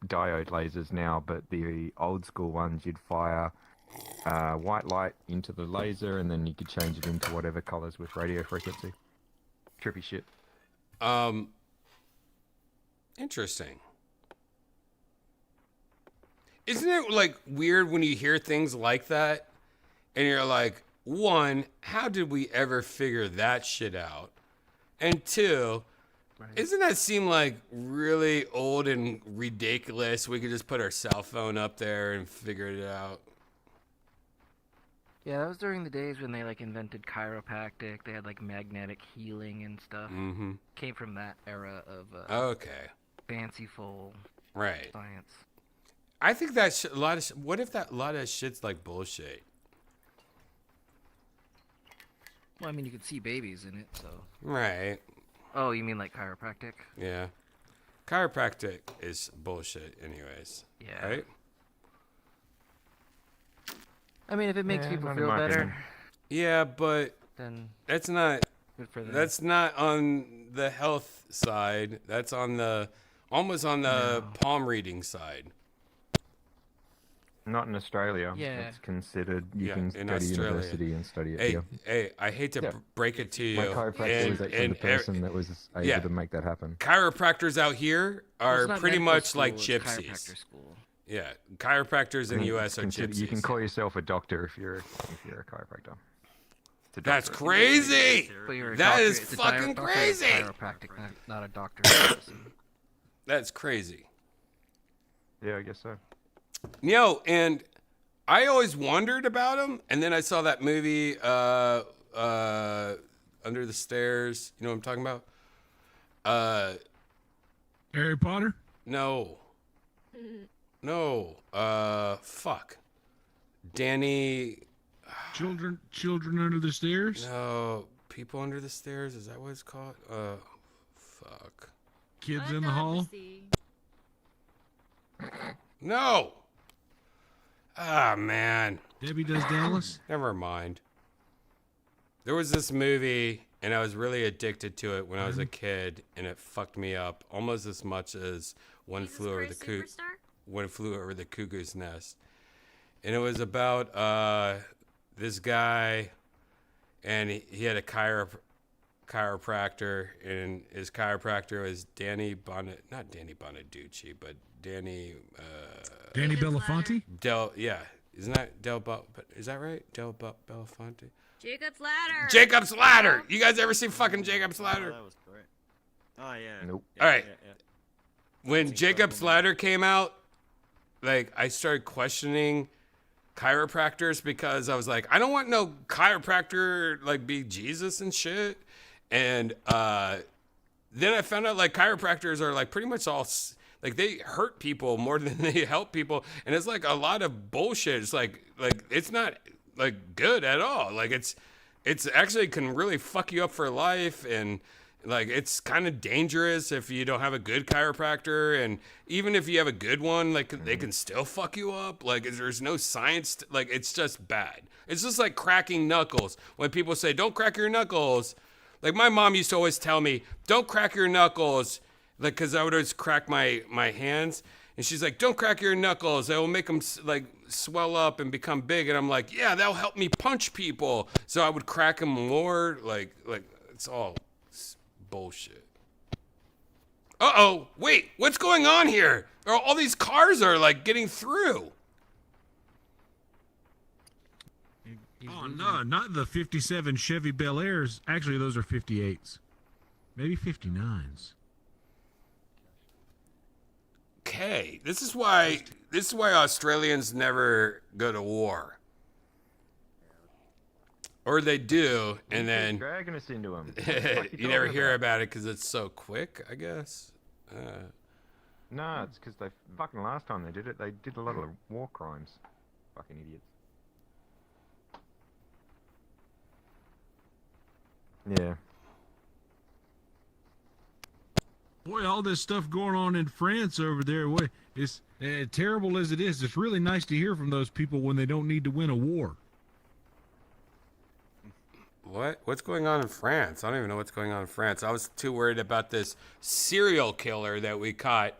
diode lasers now, but the old school ones, you'd fire white light into the laser, and then you could change it into whatever colors with radio frequency. Trippy shit. Interesting. Isn't it like weird when you hear things like that and you're like, one, how did we ever figure that shit out? And two, doesn't that seem like really old and ridiculous? We could just put our cell phone up there and figure it out. Yeah, that was during the days when they like invented chiropractic. They had like magnetic healing and stuff. Mm-hmm. Came from that era of Okay. fanciful Right. science. I think that what if that lot of shit's like bullshit? Well, I mean, you could see babies in it, so. Right. Oh, you mean like chiropractic? Yeah. Chiropractic is bullshit anyways. Yeah. Right? I mean, if it makes Yeah, people not in feel my better, opinion. Yeah, but then that's not good for them. that's not on the health side. That's on the almost on the palm reading side. Not in Australia. Yeah. It's considered. You Yeah, can in go to Australia. university and study it Hey, here. hey, I hate to Yeah. break it to you. My chiropractor was actually the person that was able yeah. to make that happen. Chiropractors out here Well, are it's not pretty medical much school, like it's gypsies. chiropractor school. Yeah, chiropractors in I the mean, U.S. are consider- gypsies. You can call yourself a doctor if you're a chiropractor. It's a That's doctor. crazy. But you're a That doctor- is it's a fucking doctor of crazy. Chiropractic, not a doctor of medicine. That's crazy. Yeah, I guess so. Yo, and I always wondered about him, and then I saw that movie, Under the Stairs. You know what I'm talking about? Harry Potter? No. No. Fuck. Danny. Children Under the Stairs? No. People Under the Stairs. Is that what it's called? Fuck. Kids in the Hall? No. Ah, man. Debbie Does Dallas? Never mind. There was this movie, and I was really addicted to it when I was a kid, and it fucked me up almost as much as One Flew Over the Cuckoo's Nest. And it was about this guy, and he had a chiropractor, and his chiropractor was not Danny Bonaducci, but Danny Belafonte? Isn't that is that right? Belafonte? Jacob's Ladder. Jacob's Ladder. You guys ever seen fucking Jacob's Ladder? that was great. Oh yeah. Nope. Yeah, All right. yeah. When Jacob's Ladder came out, like I started questioning chiropractors because I was like, I don't want no chiropractor like be Jesus and shit. And then I found out like chiropractors are like pretty much all like they hurt people more than they help people, and it's like a lot of bullshit. It's like it's not like good at all. Like it's actually can really fuck you up for life, and like it's kind of dangerous if you don't have a good chiropractor, and even if you have a good one, like they can still fuck you up. Like there's no science like it's just bad. It's just like cracking knuckles. When people say don't crack your knuckles, like my mom used to always tell me don't crack your knuckles, like because I would always crack my hands, and she's like don't crack your knuckles, that will make them like swell up and become big. And I'm like, yeah, that'll help me punch people. So I would crack them more. Like it's all bullshit. Uh-oh, wait, what's going on here? All these cars are, like, getting through. Oh, no, not the 57 Chevy Bel Airs. Actually, those are 58s. Maybe 59s. Okay, this is why Australians never go to war. Or they do, and then dragging us into them. you never hear about it because it's so quick, I guess. No, it's because they fucking last time they did it, they did a lot of war crimes. Fucking idiots. Yeah. Boy, all this stuff going on in France over there, it's terrible as it is. It's really nice to hear from those people when they don't need to win a war. What's going on in France? I don't even know what's going on in France. I was too worried about this serial killer that we caught.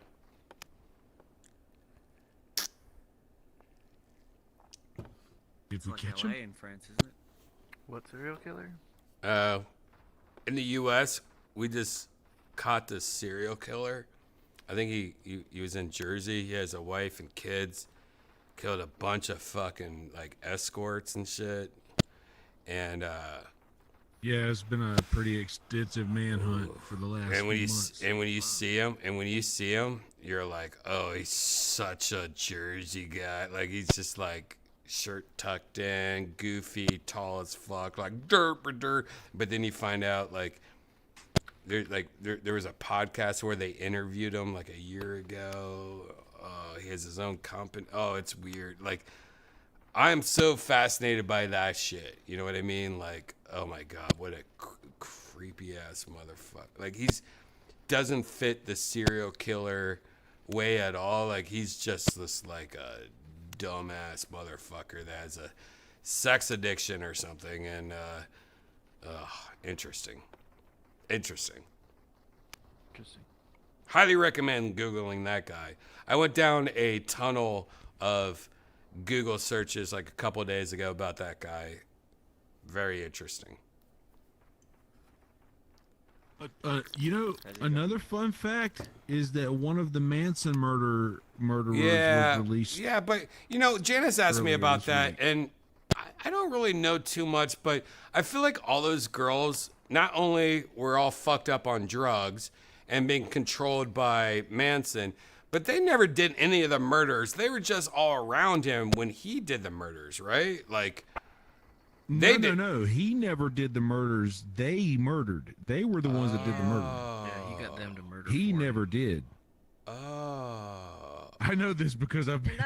Did we catch LA him? in France, isn't it? What serial killer? In the U.S., we just caught this serial killer. I think he was in Jersey. He has a wife and kids. Killed a bunch of fucking like escorts and shit. And yeah, it's been a pretty extensive manhunt for the last few months. And when you see him, you're like, oh, he's such a Jersey guy. Like he's just like shirt tucked in, goofy, tall as fuck, like dirt. But then you find out like there was a podcast where they interviewed him like a year ago. He has his own company. Oh, it's weird. Like I'm so fascinated by that shit. You know what I mean? Like, oh my god, what a creepy ass motherfucker. Like doesn't fit the serial killer way at all. Like he's just this like a dumbass motherfucker that has a sex addiction or something. And interesting. Highly recommend Googling that guy. I went down a tunnel of Google searches like a couple of days ago about that guy. Very interesting. Another fun fact is that one of the Manson murderers was released. Yeah, but Janice asked me about that, and I don't really know too much, but I feel like all those girls not only were all fucked up on drugs and being controlled by Manson, but they never did any of the murders. They were just all around him when he did the murders, right? Like, No. He never did the murders. They murdered. They were the ones that did the murder. Yeah, he got them to murder. He never did. Oh. I know this because I've been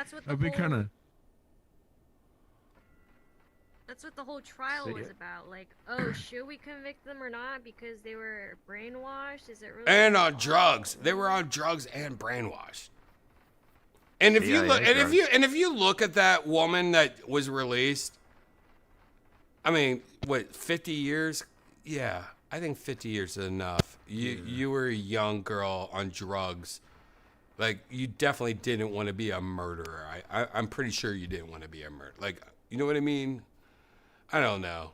kind of. That's what the whole trial was about. Like, oh, should we convict them or not because they were brainwashed? Is it really? And on drugs. They were on drugs and brainwashed. And if you look at that woman that was released, I mean, what, 50 years? Yeah, I think 50 years is enough. You were a young girl on drugs. Like, you definitely didn't want to be a murderer. I'm pretty sure you didn't want to be a murderer. Like, you know what I mean? I don't know.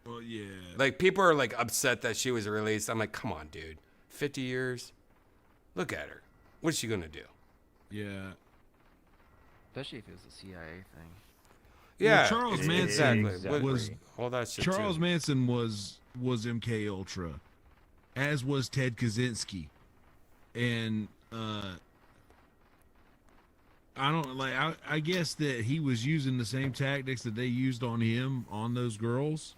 Well, yeah. Like, people are, like, upset that she was released. I'm like, come on, dude. 50 years? Look at her. What's she going to do? Yeah. Especially if it was a CIA thing. Yeah, well, Charles Manson was all that shit. Charles Manson was MK Ultra, as was Ted Kaczynski, and I guess that he was using the same tactics that they used on him on those girls,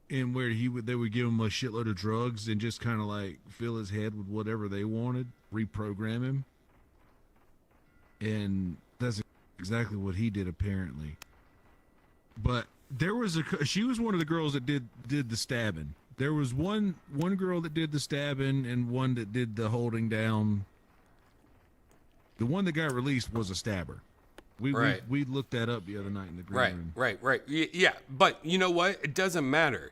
and where they would give him a shitload of drugs and just kind of like fill his head with whatever they wanted, reprogram him. And that's exactly what he did, apparently. But there was she was one of the girls that did the stabbing. There was one girl that did the stabbing and one that did the holding down. The one that got released was a stabber. We looked that up the other night in the green room. Right. Yeah, but you know what? It doesn't matter.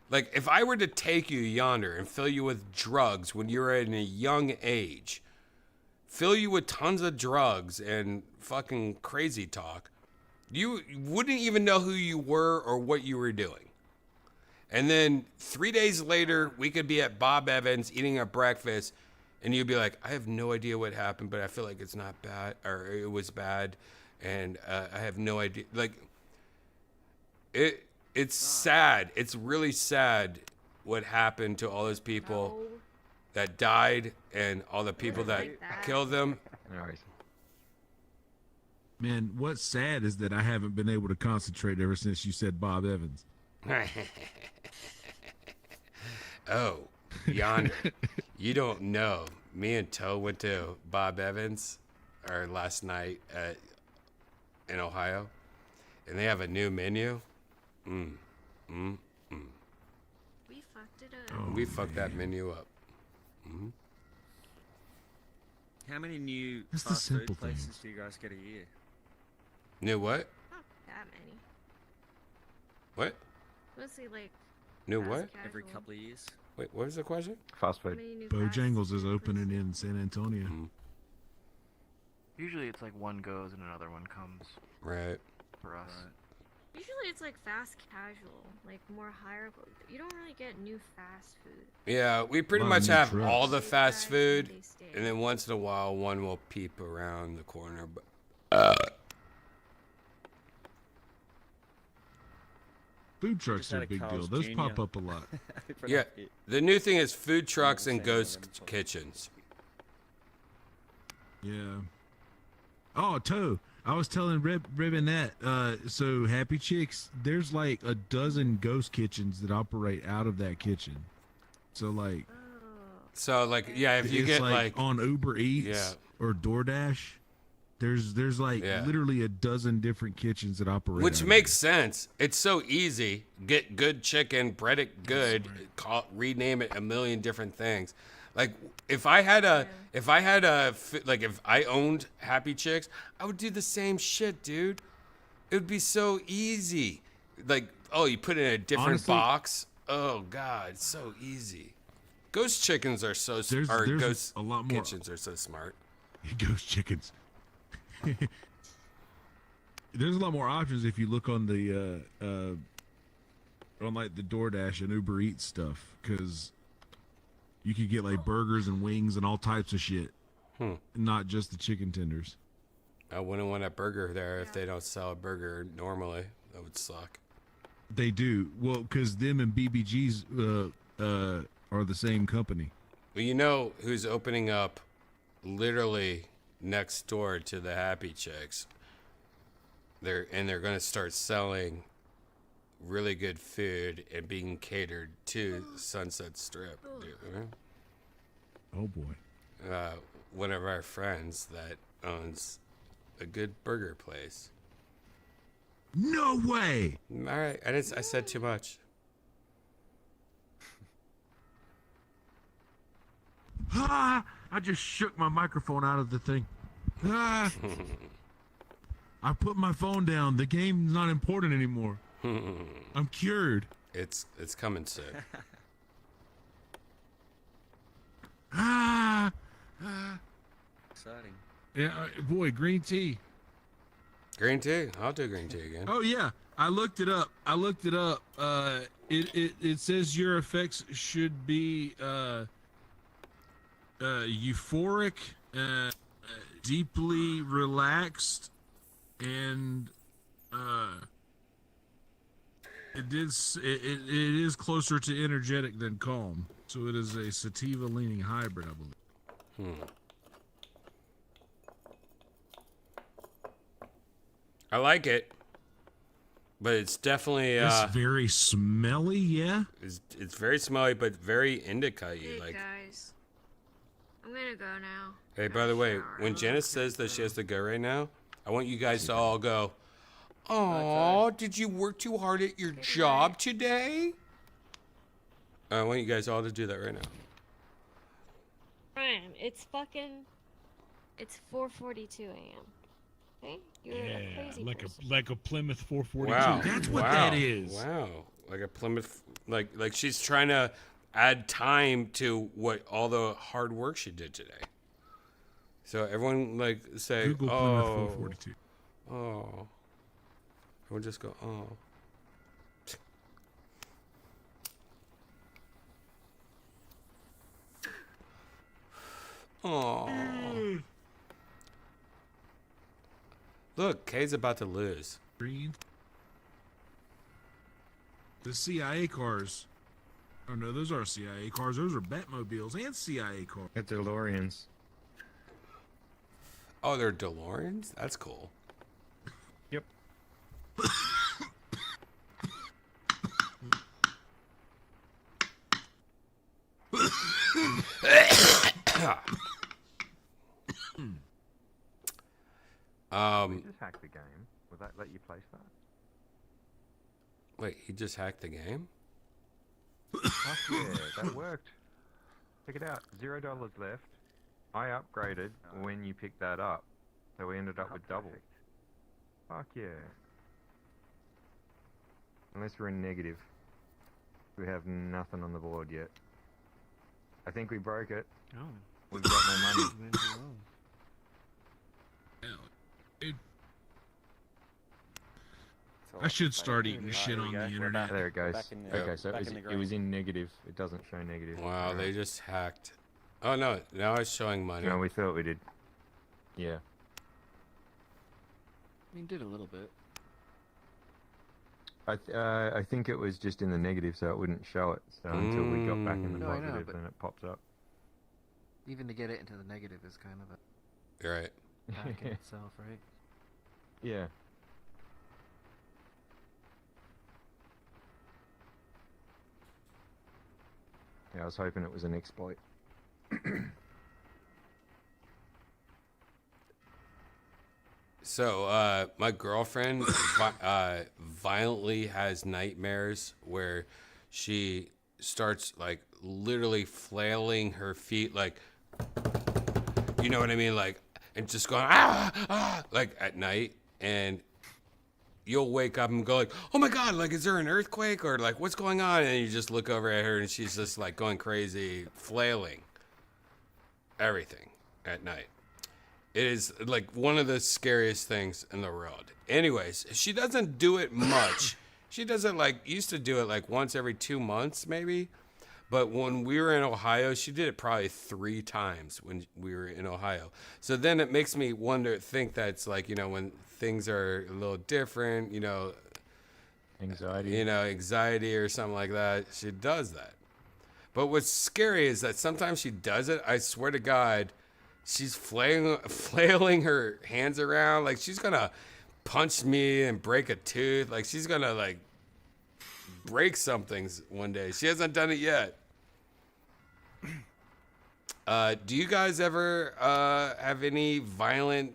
Like, if I were to take you yonder and fill you with drugs when you were at a young age, fill you with tons of drugs and fucking crazy talk, you wouldn't even know who you were or what you were doing. And then 3 days later, we could be at Bob Evans eating our breakfast, and you'd be like, I have no idea what happened, but I feel like it's not bad, or it was bad, and I have no idea. Like, it's sad. It's really sad what happened to all those people that died and all the people that killed them. Man, what's sad is that I haven't been able to concentrate ever since you said Bob Evans. Oh, yonder. You don't know. Me and Toe went to Bob Evans last night in Ohio, and they have a new menu. We fucked it up. We fucked that menu up. Mm-hmm. How many new It's the fast food simple places things. do you guys get a year? New what? Not that many. What? Mostly like. New fast what? Every casual. couple of years. Wait, what was the question? Fast food. Many new fast Bojangles is food opening in San Antonio. Usually it's like one goes and another one comes. Right. For us. Usually it's like fast casual, like more higher. You don't really get new fast food. Yeah, we pretty A lot of much new have trucks. all the fast food, They stay. and then once in a while, one will peep around the corner. But Food trucks Just are had a a big deal. Carl's Those Jr. pop up a lot. yeah, the new thing is food trucks and ghost kitchens. Yeah. Oh, Toe, I was telling Ribbon that. So Happy Chicks, there's like a dozen ghost kitchens that operate out of that kitchen. So like, So like, yeah, if you it's get like on Uber Eats Yeah. or DoorDash, there's like Yeah. literally a dozen different kitchens that operate. which out of makes sense. It's so easy. Get good chicken, bread it good, rename it a million different things. Like if I owned Happy Chicks, I would do the same shit, dude. It would be so easy. Like, oh, you put it in a different Honestly- box. Oh God, it's so easy. Ghost chickens are so There's ghost a lot more- kitchens are so smart. Ghost chickens. There's a lot more options if you look on the on like the DoorDash and Uber Eats stuff, because you could get like burgers and wings and all types of shit, not just the chicken tenders. I wouldn't want a burger there if they don't sell a burger normally. That would suck. They do well because them and BBG's are the same company. Well, you know who's opening up literally next door to the Happy Chicks? They're going to start selling really good food and being catered to Sunset Strip. Dude. Oh boy. One of our friends that owns a good burger place. No way. All right, I said too much. Ah! I just shook my microphone out of the thing. Ah! I put my phone down. The game's not important anymore. I'm cured. It's coming soon. Ah! Exciting. Yeah, boy, green tea. Green tea? I'll do green tea again. Oh yeah, I looked it up. It says your effects should be euphoric, deeply relaxed, and it is closer to energetic than calm. So it is a sativa leaning hybrid, I believe. I like it, but it's definitely It's very smelly, yeah. It's very smelly, but very indica-y. Hey Like, guys, I'm gonna go now. hey, by the way, when Janice says that she has to go right now, I want you guys to all go, "Aw, did you work too hard at your job today?" I want you guys all to do that right now. Ryan, it's 4:42 a.m. Okay, you're a crazy person. like a Plymouth 442. Wow, That's what wow, that is. Wow, like a Plymouth, like she's trying to add time to what all the hard work she did today. So everyone like say, Google Plymouth 442. Oh. Everyone just go, oh. Oh. Look, Kay's about to lose. Green. The CIA cars. Oh no, those are CIA cars. Those are Batmobiles and CIA cars. At DeLoreans. Oh, they're DeLoreans? That's cool. Yep. We just hacked the game. Would that let you place that? Wait, he just hacked the game? Fuck yeah, that worked. Check it out. $0 left. I upgraded when you picked that up. So we ended up with double. Fuck yeah. Unless we're in negative. We have nothing on the board yet. I think we broke it. Oh. We've got no money. I should start eating shit on the internet. There it goes. the- Okay, so back in the it was green. in negative. It doesn't show negative. Wow, they Alright. just hacked. Oh no, now it's showing money. No, we thought we did. Yeah. We did a little bit. I think it was just in the negative, so it wouldn't show it. So until we got back in the No, I know, positive, but- then it pops up. Even to get it into the negative is kind of a You're right. hack in itself, right? Yeah. Yeah, I was hoping it was an exploit. So, my girlfriend violently has nightmares where she starts like literally flailing her feet, like, you know what I mean, like, and just going like at night, and you'll wake up and go like, oh my god, like, is there an earthquake or like what's going on? And you just look over at her and she's just like going crazy, flailing everything at night. It is like one of the scariest things in the world. Anyways, she doesn't do it much. She doesn't used to do it like once every 2 months maybe. But when we were in Ohio, she did it probably 3 times when we were in Ohio. So then it makes me think that's like, when things are a little different, anxiety, anxiety or something like that, she does that. But what's scary is that sometimes she does it, I swear to God, she's flailing her hands around like she's gonna punch me and break a tooth. Like she's gonna break something one day. She hasn't done it yet. Do you guys ever have any violent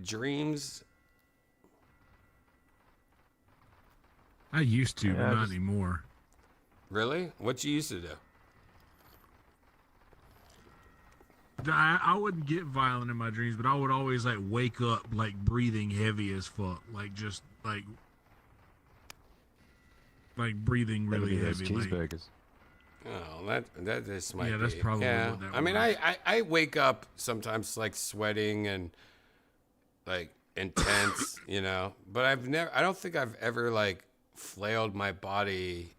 dreams? I used to, but Yeah, not just- anymore. Really? What you used to do? I wouldn't get violent in my dreams, but I would always wake up breathing heavy as fuck, just breathing really heavy. Cheeseburgers. Oh, that just might be. Yeah, that's probably what that I mean, was. I wake up sometimes sweating and intense, but I don't think I've ever flailed my body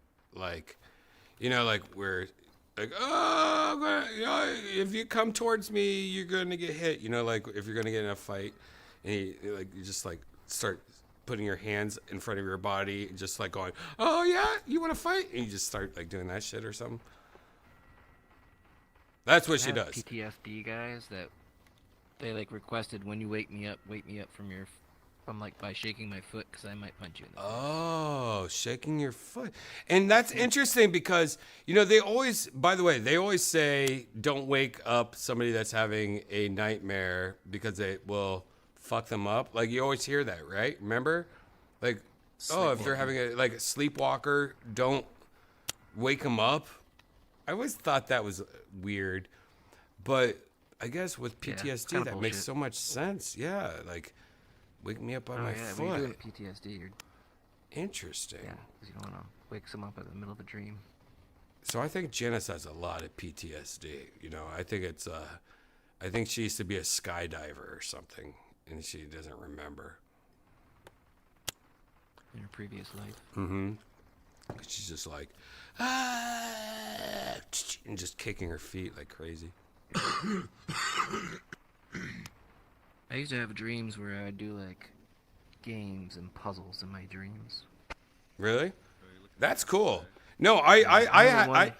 where oh, if you come towards me, you're gonna get hit. If you're gonna get in a fight, and you just start putting your hands in front of your body, and just going, oh yeah, you want to fight, and you just start doing that shit or something. That's what she I have does. PTSD guys that they requested when you wake me up from by shaking my foot because I might punch you in the face. Oh, shaking your foot. And that's interesting because, they always, by the way, they always say don't wake up somebody that's having a nightmare because it will fuck them up. You always hear that, right? Remember? If they're having a sleepwalker, don't wake them up. I always thought that was weird. But I guess with PTSD, that makes so much sense. Yeah, wake me up on my foot. When you're doing PTSD, you're interesting. Yeah, because you don't want to wake someone up in the middle of a dream. So I think Janice has a lot of PTSD. I think it's I think she used to be a skydiver or something, and she doesn't remember. In her previous life. Mm-hmm. She's just and just kicking her feet like crazy. I used to have dreams where I'd do like games and puzzles in my dreams. Really? That's cool. No, I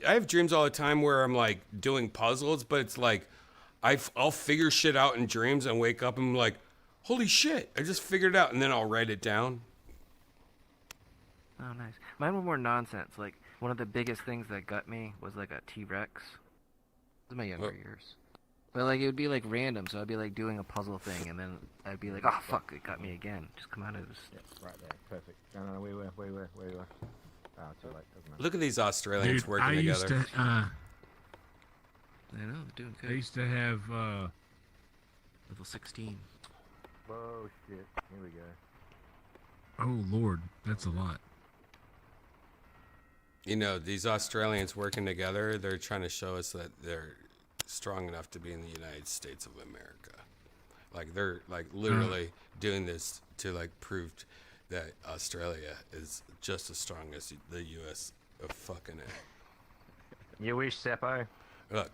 have dreams all the time where I'm like doing puzzles, but it's like I'll figure shit out in dreams and wake up and I'm like, holy shit, I just figured it out, and then I'll write it down. Oh, nice. Mine were more nonsense. Like one of the biggest things that got me was like a T-Rex. In my younger years. But like it would be like random, so I'd be like doing a puzzle thing, and then I'd be like, oh fuck, it got me again. Just come out of this. Yeah, right there, perfect. No, wait. Oh, too late, doesn't matter. Look at these Australians Dude, working I together. used to, I know, they're doing good. I used to have level 16. Whoa, shit. Here we go. Oh Lord, that's a lot. You know, these Australians working together, they're trying to show us that they're strong enough to be in the United States of America. Like they're like literally doing this to like prove that Australia is just as strong as the U.S. of fucking it. You wish, Seppo. Look,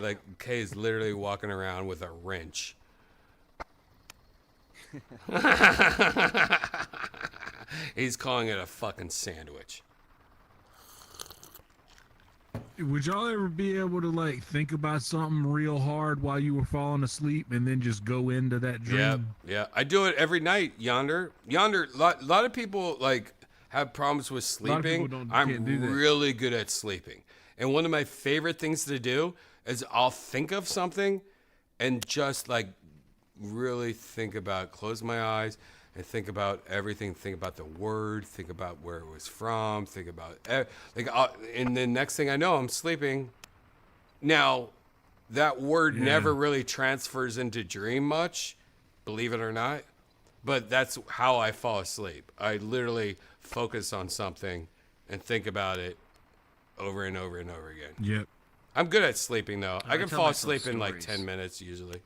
like Kay is literally walking around with a wrench. He's calling it a fucking sandwich. Would y'all ever be able to like think about something real hard while you were falling asleep and then just go into that dream? Yeah. I do it every night. Yonder. Lot of people like have problems with sleeping. I'm really good at sleeping, and one of my favorite things to do is I'll think of something, and just like really think about, close my eyes and think about everything. Think about the word. Think about where it was from. Think about and the next thing I know, I'm sleeping. Now, that word never really transfers into dream much, believe it or not. But that's how I fall asleep. I literally focus on something and think about it over and over and over again. Yep. I'm good at sleeping though. I can tell fall myself asleep in like stories. 10 minutes usually.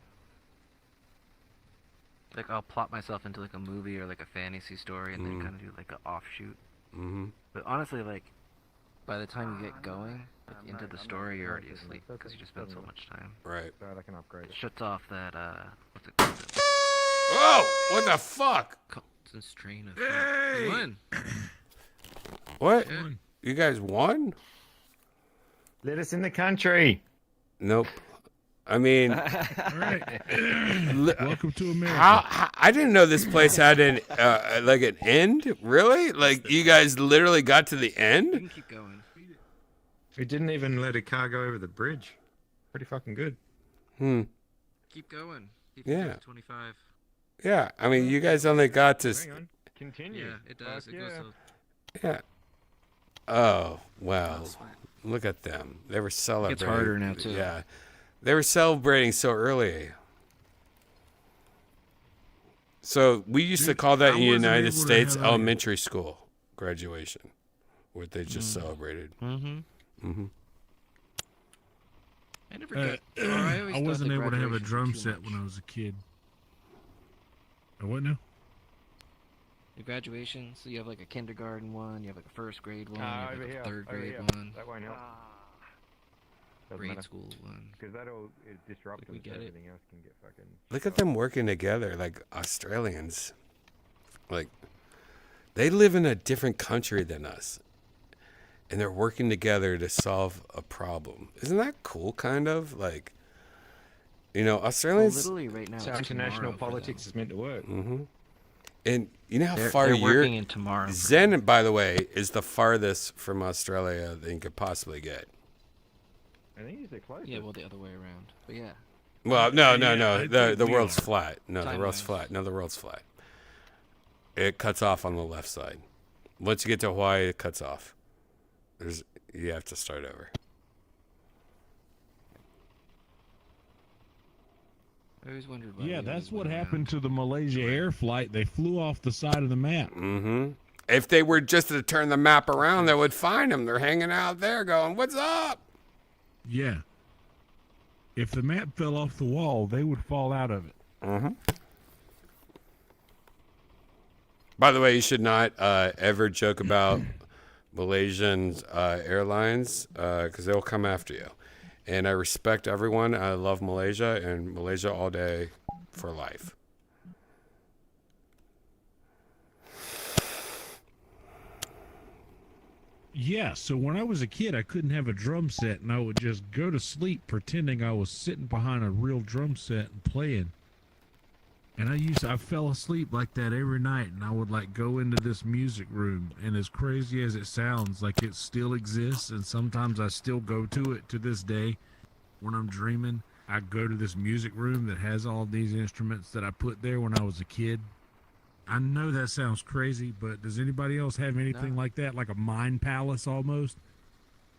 Like I'll plot myself into like a movie or like a fantasy story, and then kind of do like an offshoot. Mm-hmm. But honestly, like by the time you get going into the story, you're already asleep because you just spent so much time. Right. I can upgrade it. Shuts off that what's it called? Oh, what the fuck? Constant strain of. Hey! Won. What? Yeah. You guys won? Let us in the country. Nope. I mean, Welcome to America. How, I didn't know this place had an like an end. Really? Like you guys literally got to the You end? can keep going. We didn't even let a car go over the bridge. Pretty fucking good. Keep going. Keep Yeah. going, 25. Yeah. I mean, you guys only got to. Hang on. Continue. Yeah, it does. Fuck It goes yeah. to Yeah. Oh wow! Look at them. They were celebrating. harder now, too. Yeah. They were celebrating so early. So we used to call that in the United States elementary school graduation, where they just celebrated. Mm-hmm. Mm-hmm. I never got. I always I thought wasn't that able to have a graduations were drum too set much. when I was a kid. What now? The graduation, so you have like a kindergarten one, you have like a first grade one, you Over have like here. a third over grade here. one, That won't help. Doesn't grade matter. school one. Because that'll disrupt we them, so get it. everything else can get fucking. Look at them working together, like Australians. Like, they live in a different country than us, and they're working together to solve a problem. Isn't that cool? Kind of like, you know, Australians. Literally right now. That's how it's international tomorrow for politics them. is meant to work. Mm-hmm. And you know how They're- far they're you're working in tomorrow for Zen, by the way, is the farthest from Australia that you could possibly get. I think he's the closest. Yeah, well, the other way around. But yeah. Well, no. I The think we world's are. flat. No, the world's Time-wise. flat. No, the world's flat. It cuts off on the left side. Once you get to Hawaii, it cuts off. You have to start over. I always wondered why. Yeah, we that's always what went happened around. to the Malaysia Air flight. They flew off the side of the map. Mm-hmm. If they were just to turn the map around, they would find them. They're hanging out there going, "What's up?" Yeah. If the map fell off the wall, they would fall out of it. Mm-hmm. By the way, you should not ever joke about Malaysian airlines because they'll come after you. And I respect everyone. I love Malaysia, and Malaysia all day for life. Yeah, so when I was a kid, I couldn't have a drum set, and I would just go to sleep pretending I was sitting behind a real drum set and playing. And I fell asleep like that every night, and I would like go into this music room, and as crazy as it sounds, like it still exists, and sometimes I still go to it to this day. When I'm dreaming, I go to this music room that has all these instruments that I put there when I was a kid. I know that sounds crazy, but does anybody else have anything like that, like a mind palace almost,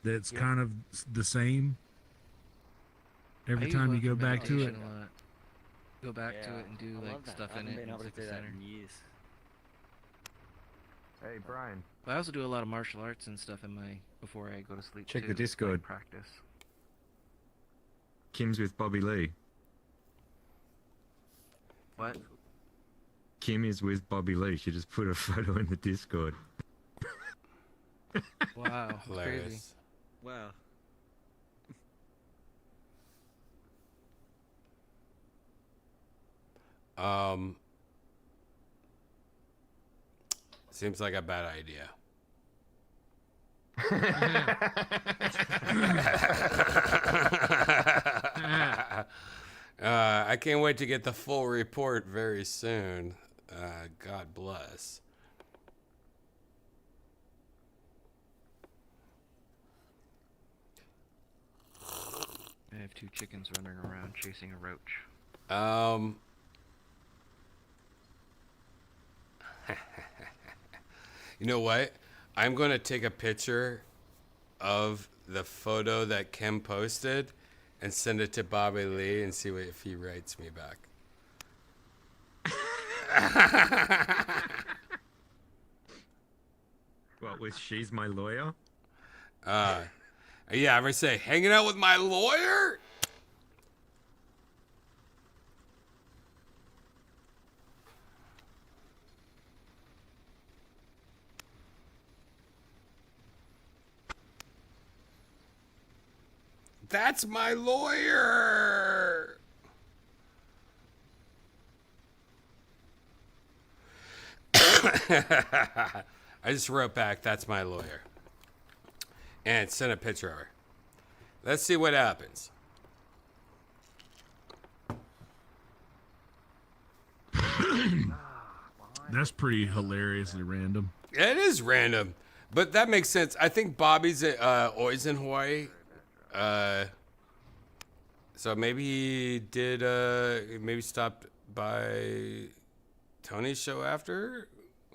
that's kind of the same every time you go back to it? Go back to it and do like stuff in it. Been able to do that in years. Hey, Brian. But I also do a lot of martial arts and stuff before I go to sleep. Check too, the Discord. like practice. Kim's with Bobby Lee. What? Kim is with Bobby Lee. She just put a photo in the Discord. Wow, that's Hilarious. crazy. Wow. Seems like a bad idea. I can't wait to get the full report very soon. God bless. I have 2 chickens running around chasing a roach. You know what? I'm going to take a picture of the photo that Kim posted and send it to Bobby Lee and see if he writes me back. What, with She's My Lawyer? Yeah, ever say, hanging out with my lawyer? That's my lawyer. I just wrote back, that's my lawyer. And sent a picture of her. Let's see what happens. That's pretty hilariously random. It is random, but that makes sense. I think Bobby's always in Hawaii. So maybe he did, maybe stopped by Tony's show after,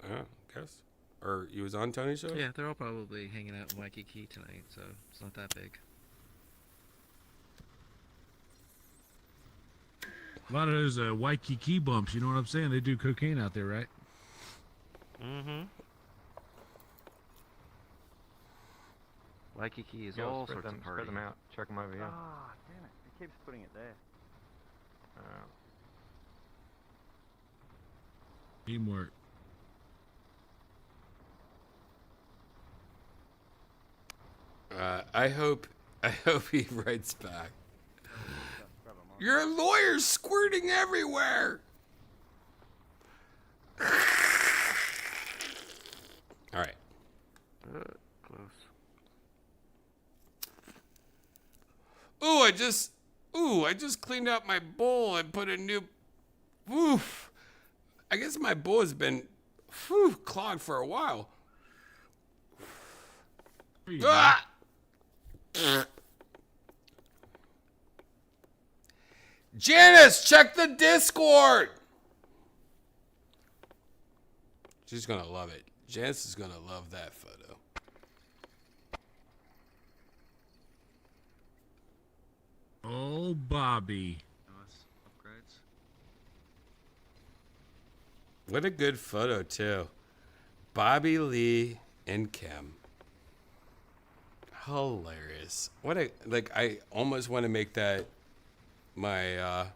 I guess. Or he was on Tony's show? Yeah, they're all probably hanging out in Waikiki tonight, so it's not that big. A lot of those Waikiki bumps, you know what I'm saying? They do cocaine out there, right? Mm-hmm. Waikiki is Yo, all spread sorts them, of party. Spread them out. Check them over here. Ah, damn it. It keeps putting it there. Teamwork. I hope he writes back. Your lawyer's squirting everywhere. All right. Close. I just cleaned out my bowl and put a new. Oof. I guess my bowl has been clogged for a while. Ah! Janice, check the Discord. She's gonna love it. Janice is gonna love that photo. Oh, Bobby. What a good photo too. Bobby Lee and Kim. Hilarious. I almost want to make that my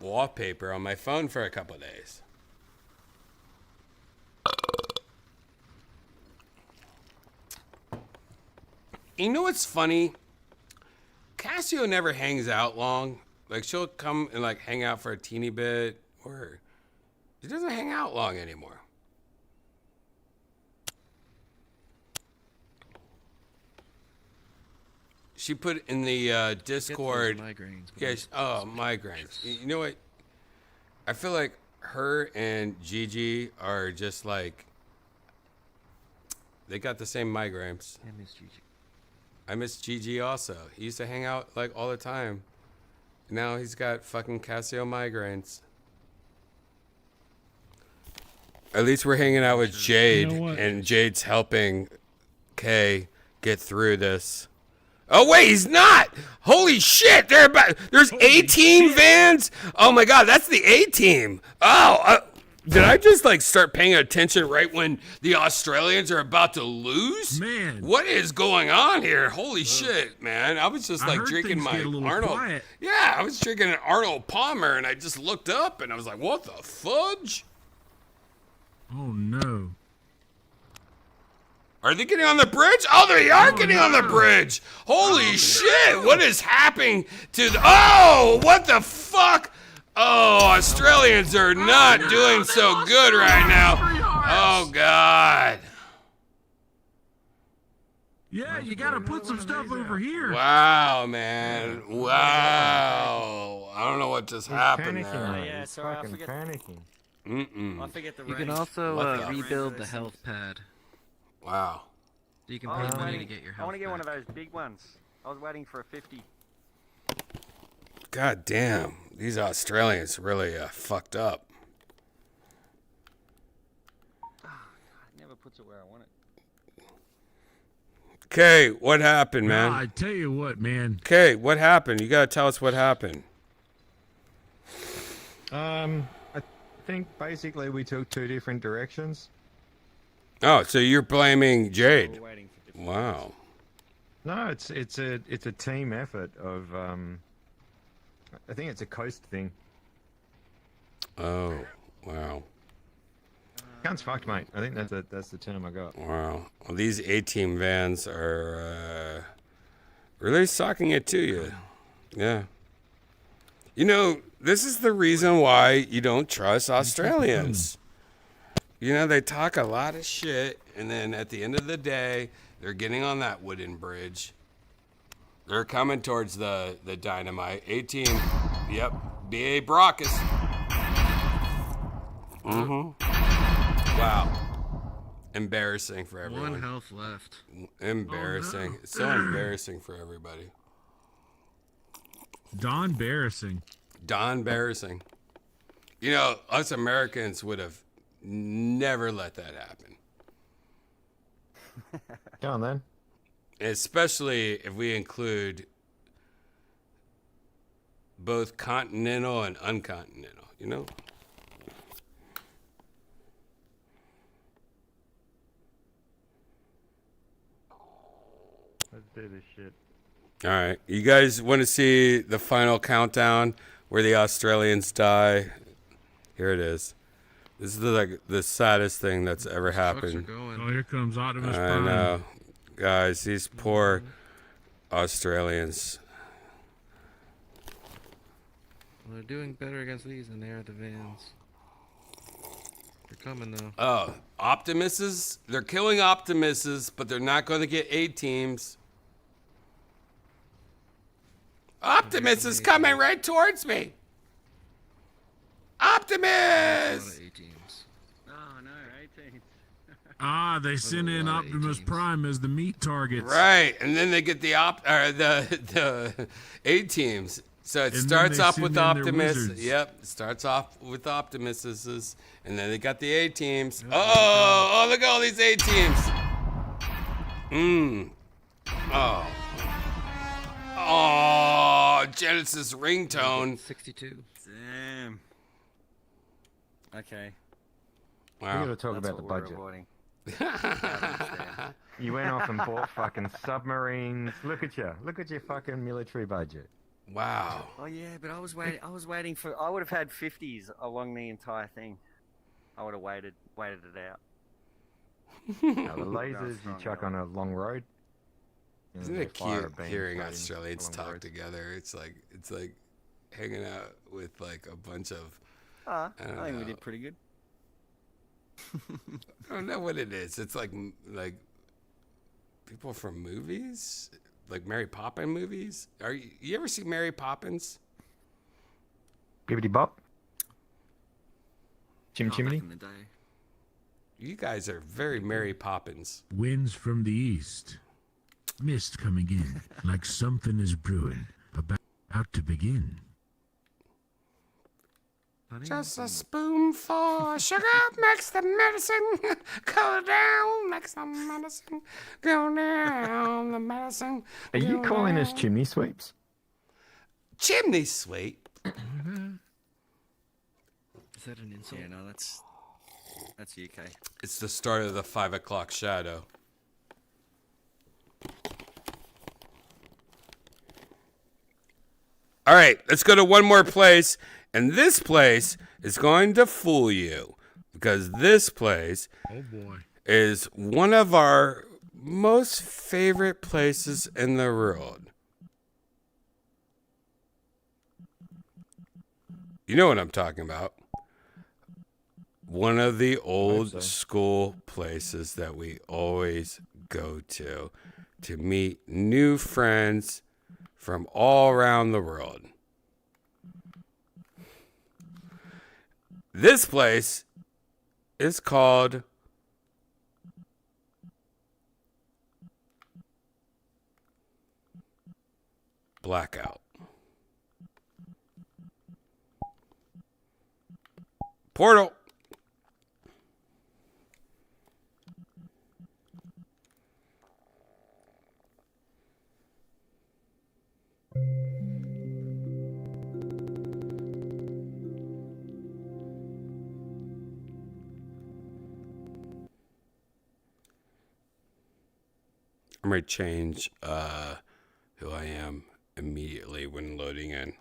wallpaper on my phone for a couple of days. You know what's funny? Cassio never hangs out long. Like, she'll come and, like, hang out for a teeny bit, or she doesn't hang out long anymore. She put in the Discord. Migraines. Yeah, migraines. You know what? I feel like her and Gigi are just like, they got the same migraines. I miss Gigi. I miss Gigi also. He used to hang out like all the time. Now he's got fucking Cassio migraines. At least we're hanging out with Jade, You know what? and Jade's helping Kay get through this. Oh wait, he's not! Holy shit! There's A-team vans. Oh my god, that's the A-team. Oh, did I just like start paying attention right when the Australians are about to lose? Man, what is going on here? Holy shit, man! I was just I like heard drinking things my get a little Arnold. quiet. Yeah, I was drinking an Arnold Palmer, and I just looked up, and I was like, "What the fudge?" Oh no. Are they getting on the bridge? Oh, they are getting on the bridge. Holy shit. What is happening to the... Oh, what the fuck? Oh, Australians are not doing so good right now. Oh, God. Yeah, you gotta put some stuff over here. Wow, man. Wow. I don't know what just happened there. Yeah, sorry, I forget. Mm-mm. I forget the You can range. also What the- rebuild the health pad. Wow. So you can I pay was money to waiting- get your I health want to get one back. of those big ones. I was waiting for a 50. God damn. These Australians really fucked up. It never puts it where I want it. Okay, what happened, man? Nah, I tell you what, man. Okay, what happened? You gotta tell us what happened. I think basically we took two different directions. Oh, so you're blaming Jade? Wow. No, it's a team effort of I think it's a coast thing. Oh, wow. Gun's fucked, mate. I think that's the term I got. Wow. Well, these A-team vans are really sucking it to you. Yeah. You know, this is the reason why you don't trust Australians. You know, they talk a lot of shit, and then at the end of the day, they're getting on that wooden bridge. They're coming towards the dynamite. 18. Yep. B.A. Brockus. Mm-hmm. Wow. Embarrassing for everyone. One health left. Embarrassing. Oh, no. It's so embarrassing for everybody. Don embarrassing. Don embarrassing. You know, us Americans would have never let that happen. Go on then. Especially if we include both continental and uncontinental, you know? Let's do this shit. All right. You guys want to see the final countdown where the Australians die? Here it is. This is the saddest thing that's ever happened. Oh, here comes Optimus I Prime. know. Guys, these poor Australians. Well, they're doing better against these than they are the vans. They're coming though. Oh, Optimuses? They're killing Optimuses, but they're not going to get A-teams. Optimus is coming right towards me. Optimus! Oh no, 18. Ah, they sent in Optimus Prime as the meat targets. Right, and then they get the A-teams. So it And then starts they off send with in their Optimus. wizards. Yep, it starts off with Optimuses, and then they got the A-teams. Oh, look at all these A-teams. Oh. Oh, Genesis ringtone. 62. Damn. Okay. Wow. We gotta talk That's about the what we're budget. avoiding. You went off and bought fucking submarines. Look at you. Look at your fucking military budget. Wow. Oh yeah, but I was waiting for. I would have had 50s along the entire thing. I would have waited it out. Now, the lasers you chuck on a long road. Isn't it cute hearing Australians talk together? It's like hanging out with like a bunch of. I don't think we know. did pretty good. I don't know what it is. It's like people from movies, like Mary Poppins movies. You ever see Mary Poppins? Bibbidi Bop. Chimney Back Chimney. in the day. You guys are very Mary Poppins. Winds from the east, mist coming in, like something is brewing, about to begin. Just a spoonful of sugar makes the medicine go down, makes the medicine go down, the medicine. Are you go calling us down. chimney sweeps? Chimney sweep? Is that an insult? Yeah, no, that's UK. It's the start of the 5 o'clock shadow. All right, let's go to one more place. And this place is going to fool you because this place is one of our most favorite places in the world. You know what I'm talking about. One of the old school places that we always go to meet new friends from all around the world. This place is called Blackout. Portal. I'm going to change who I am immediately when loading in.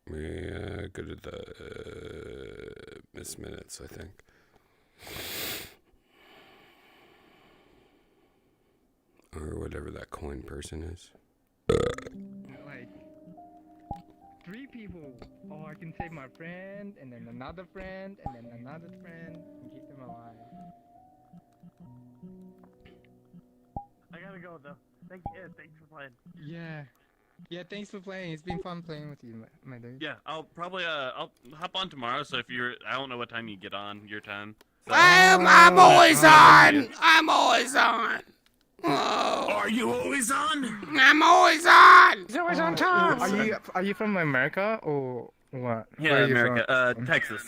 Go to the miss minutes, I think. Or whatever that coin person is. Like 3 people. Oh, I can save my friend, and then another friend, and then another friend, and keep them alive. I gotta go though. Thanks for playing. Yeah. Yeah, thanks for playing. It's been fun playing with you, my dude. Yeah, I'll probably I'll hop on tomorrow. So if you're, I don't know what time you get on your time. So, I'm always on. I'm always on. Oh. Are you always on? I'm always on. He's always on time. Are you from America or what? Yeah, Where are you America. from? Texas.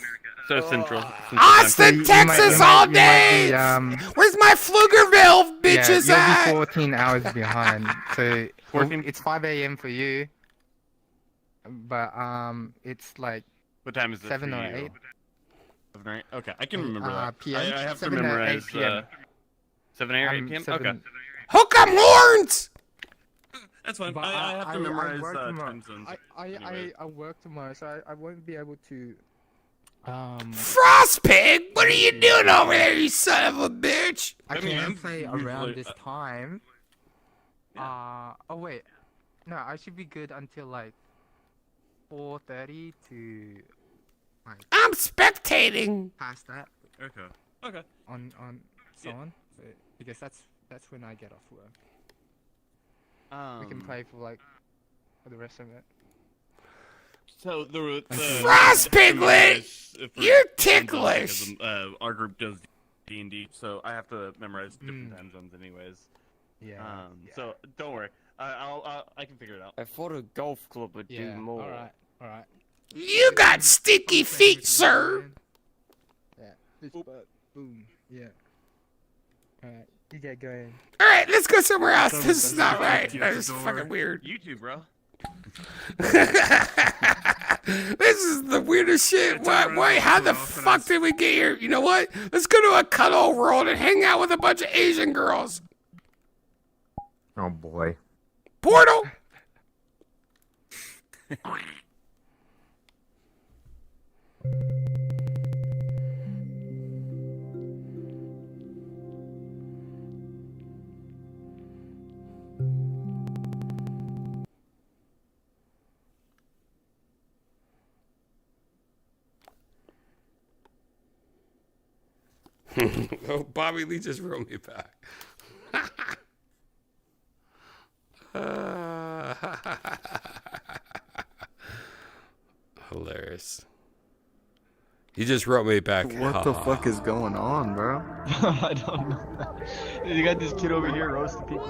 So Central. Austin, Texas, all day. Where's my Pflugerville bitches yeah, at? you'll be 14 hours behind. So 14? It's 5 a.m. for you. But it's like what time is it 7 for or you? 8. 7 or 8? Okay, I can remember that. PM? I have to 7 or 8 memorize. PM. 7 or 8 p.m. Okay. Hook 'em horns. That's fine. But I have to memorize work tomorrow. time zones. I work tomorrow, so I won't be able to. Frost Pig, what are you doing over there, you son of a bitch? I mean, can I'm play usually- around this time. Oh wait, no, I should be good until like 4:30 to. Like, I'm spectating. past that. Okay. Okay. On so on. So I guess that's when I get off work. We can play for the rest of it. So the Frost Piglet, if you're time zones, ticklish. because, our group does D&D, so I have to memorize different time zones, anyways. Yeah. So don't worry. I can figure it out. I thought a golf club would do more. All right. You got sticky feet, sir. Yeah. Fist butt. Boom. Yeah. All right. You get going. All right, let's go somewhere else. This is not right. This is fucking weird. YouTube, bro. This is the weirdest shit. What? Wait, how the fuck did we get here? You know what? Let's go to a cuddle world and hang out with a bunch of Asian girls. Oh boy. Portal. Oh, Bobby Lee just wrote me back. Hilarious. He just wrote me back. What the fuck is going on, bro? I don't know. You got this kid over here roasting people.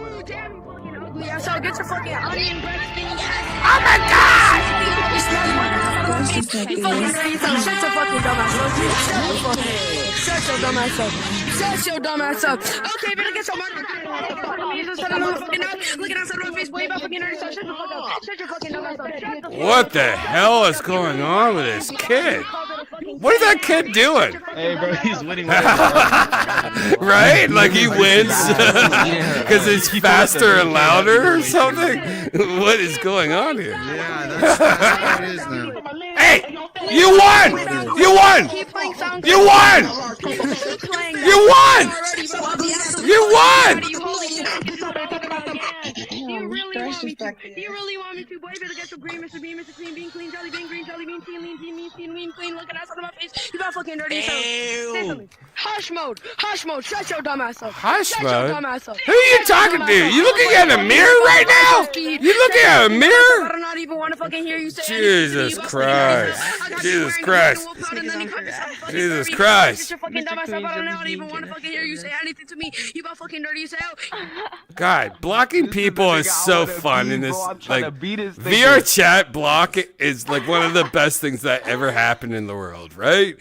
Yeah, so get your fucking onion bread thing. Oh my god! Shut your fucking dumb ass up. Shut your dumb ass up. Shut your dumb ass up. Okay, better get your money. Looking outside my face, boy, you about fucking nerd. Shut the fuck up. Shut your fucking dumb ass up. What the hell is going on with this kid? What is that kid doing? Hey, bro, he's winning. Right? Like he wins because it's faster and louder or something? What is going on here? Yeah, that's how it is now. Hey! You won! You won! You won! You won! You won! You really want me to, boy? Better get some green, Mr. Bean, Mr. Clean Bean, clean Jolly Bean, green Jolly Bean, clean, lean, clean, lean, clean, lean, clean. Look at that on my face. You got fucking dirty. Say something. Hush mode. Hush mode. Shut your dumb ass up. Hush Shut mode? your dumb ass up. Who are you talking to? You looking at a mirror right now? You looking at a mirror? I do not even want to fucking hear you say Jesus Christ. Jesus Christ. Jesus Christ. your fucking dumb ass up. I don't even want to fucking hear you say anything to me. You about fucking dirty as hell. God, blocking people is so fun in this. Like, VR chat block is like one of the best things that ever happened in the world, right?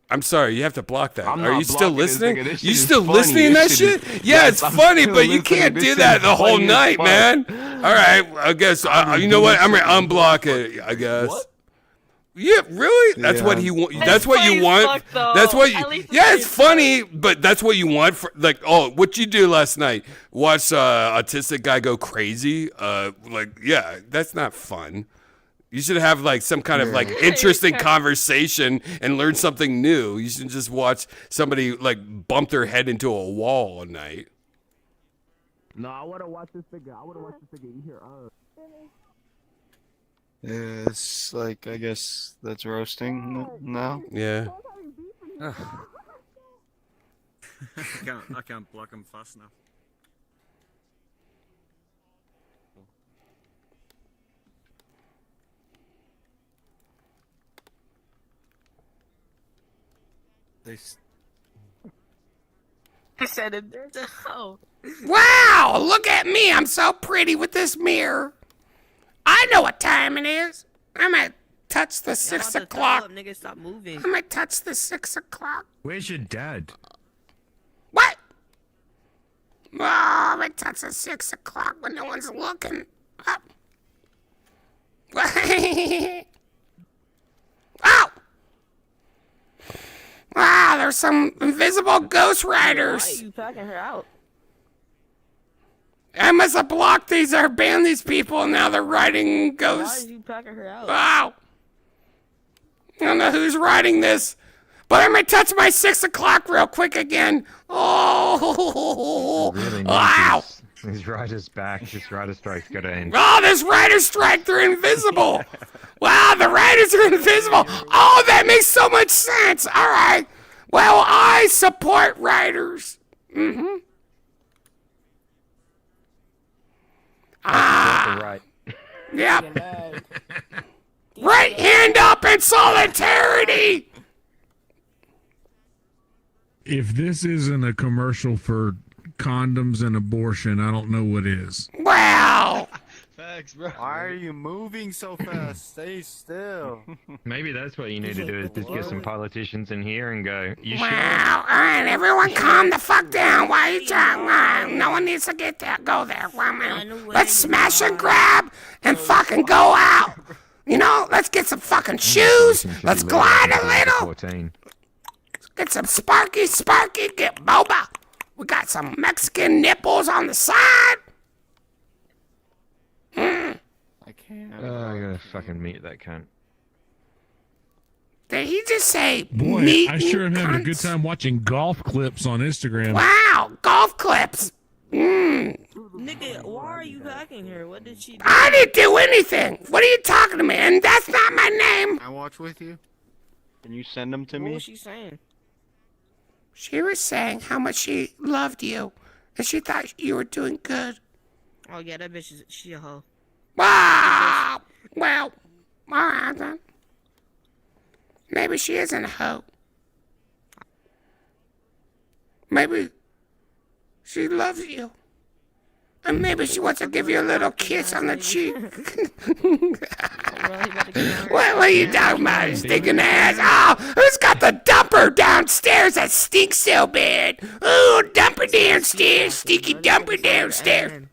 I'm sorry, you have to block that. Are you still listening? You still listening to that shit? Yeah, it's funny, but you can't do that the whole night, man. All right, I guess, you know what? I'm going to unblock it, I guess. What? Yeah, really? That's what he wants. That's what you want. That's what you. Yeah, it's funny, but that's what you want. For like, oh, what you do last night? Watch autistic guy go crazy. Like, yeah, that's not fun. You should have like some kind of like interesting conversation and learn something new. You should just watch somebody like bump their head into a wall all night. No, I want to watch this figure. You hear? Yeah, it's like, I guess that's roasting now. Yeah. I can't block him fast enough. I said it. There's a hoe. Wow, look at me. I'm so pretty with this mirror. I know what time it is. I might touch the 6 o'clock. Nigga, stop moving. I might touch the 6 o'clock. Where's your dad? What? Oh, I might touch the 6 o'clock when no one's looking. Up. Oh! Wow, there's some invisible ghost riders. Why are you packing her out? I must have blocked these or banned these people, and now they're riding Why ghosts. are you packing her out? Wow. I don't know who's riding this, but I'm going to touch my 6 o'clock real quick again. Oh, Really wow. His rider's back. This rider strike's got to end. Oh, this rider strike, they're invisible. Wow, the riders are invisible. Oh, that makes so much sense. All right. Well, I support riders. Mm-hmm. Right. Yep. Right hand up in solidarity. If this isn't a commercial for condoms and abortion, I don't know what is. Wow. Facts, bro. Why are you moving so fast? Stay still. Maybe that's what you need to do is just get some politicians in here and go, you Wow. All right, everyone calm the fuck down. Why are you talking? No one needs to get there. Go there. Let's smash and grab and fucking go out. You know, let's get some fucking shoes. Let's glide a little. Get some sparky, get boba. We got some Mexican nipples on the side. I can't. I gotta fucking mute that cunt. Did he just say Boy, meat I sure am having a cunts? good time watching golf clips on Instagram. Wow, golf clips. Nigga, why are you packing her? What did she do? I didn't do anything. What are you talking to me? And that's not my name. I watch with you. Can you send them to me? What was she saying? She was saying how much she loved you, and she thought you were doing good. Oh yeah, that bitch is she a hoe. Wow. Well, all right then. Maybe she isn't a hoe. Maybe she loves you. And maybe she wants to give you a little kiss on the cheek. What are you talking about? Stinking ass? Oh, who's got the dumper downstairs that stinks so bad? Oh, dumper downstairs. Stinky dumper downstairs.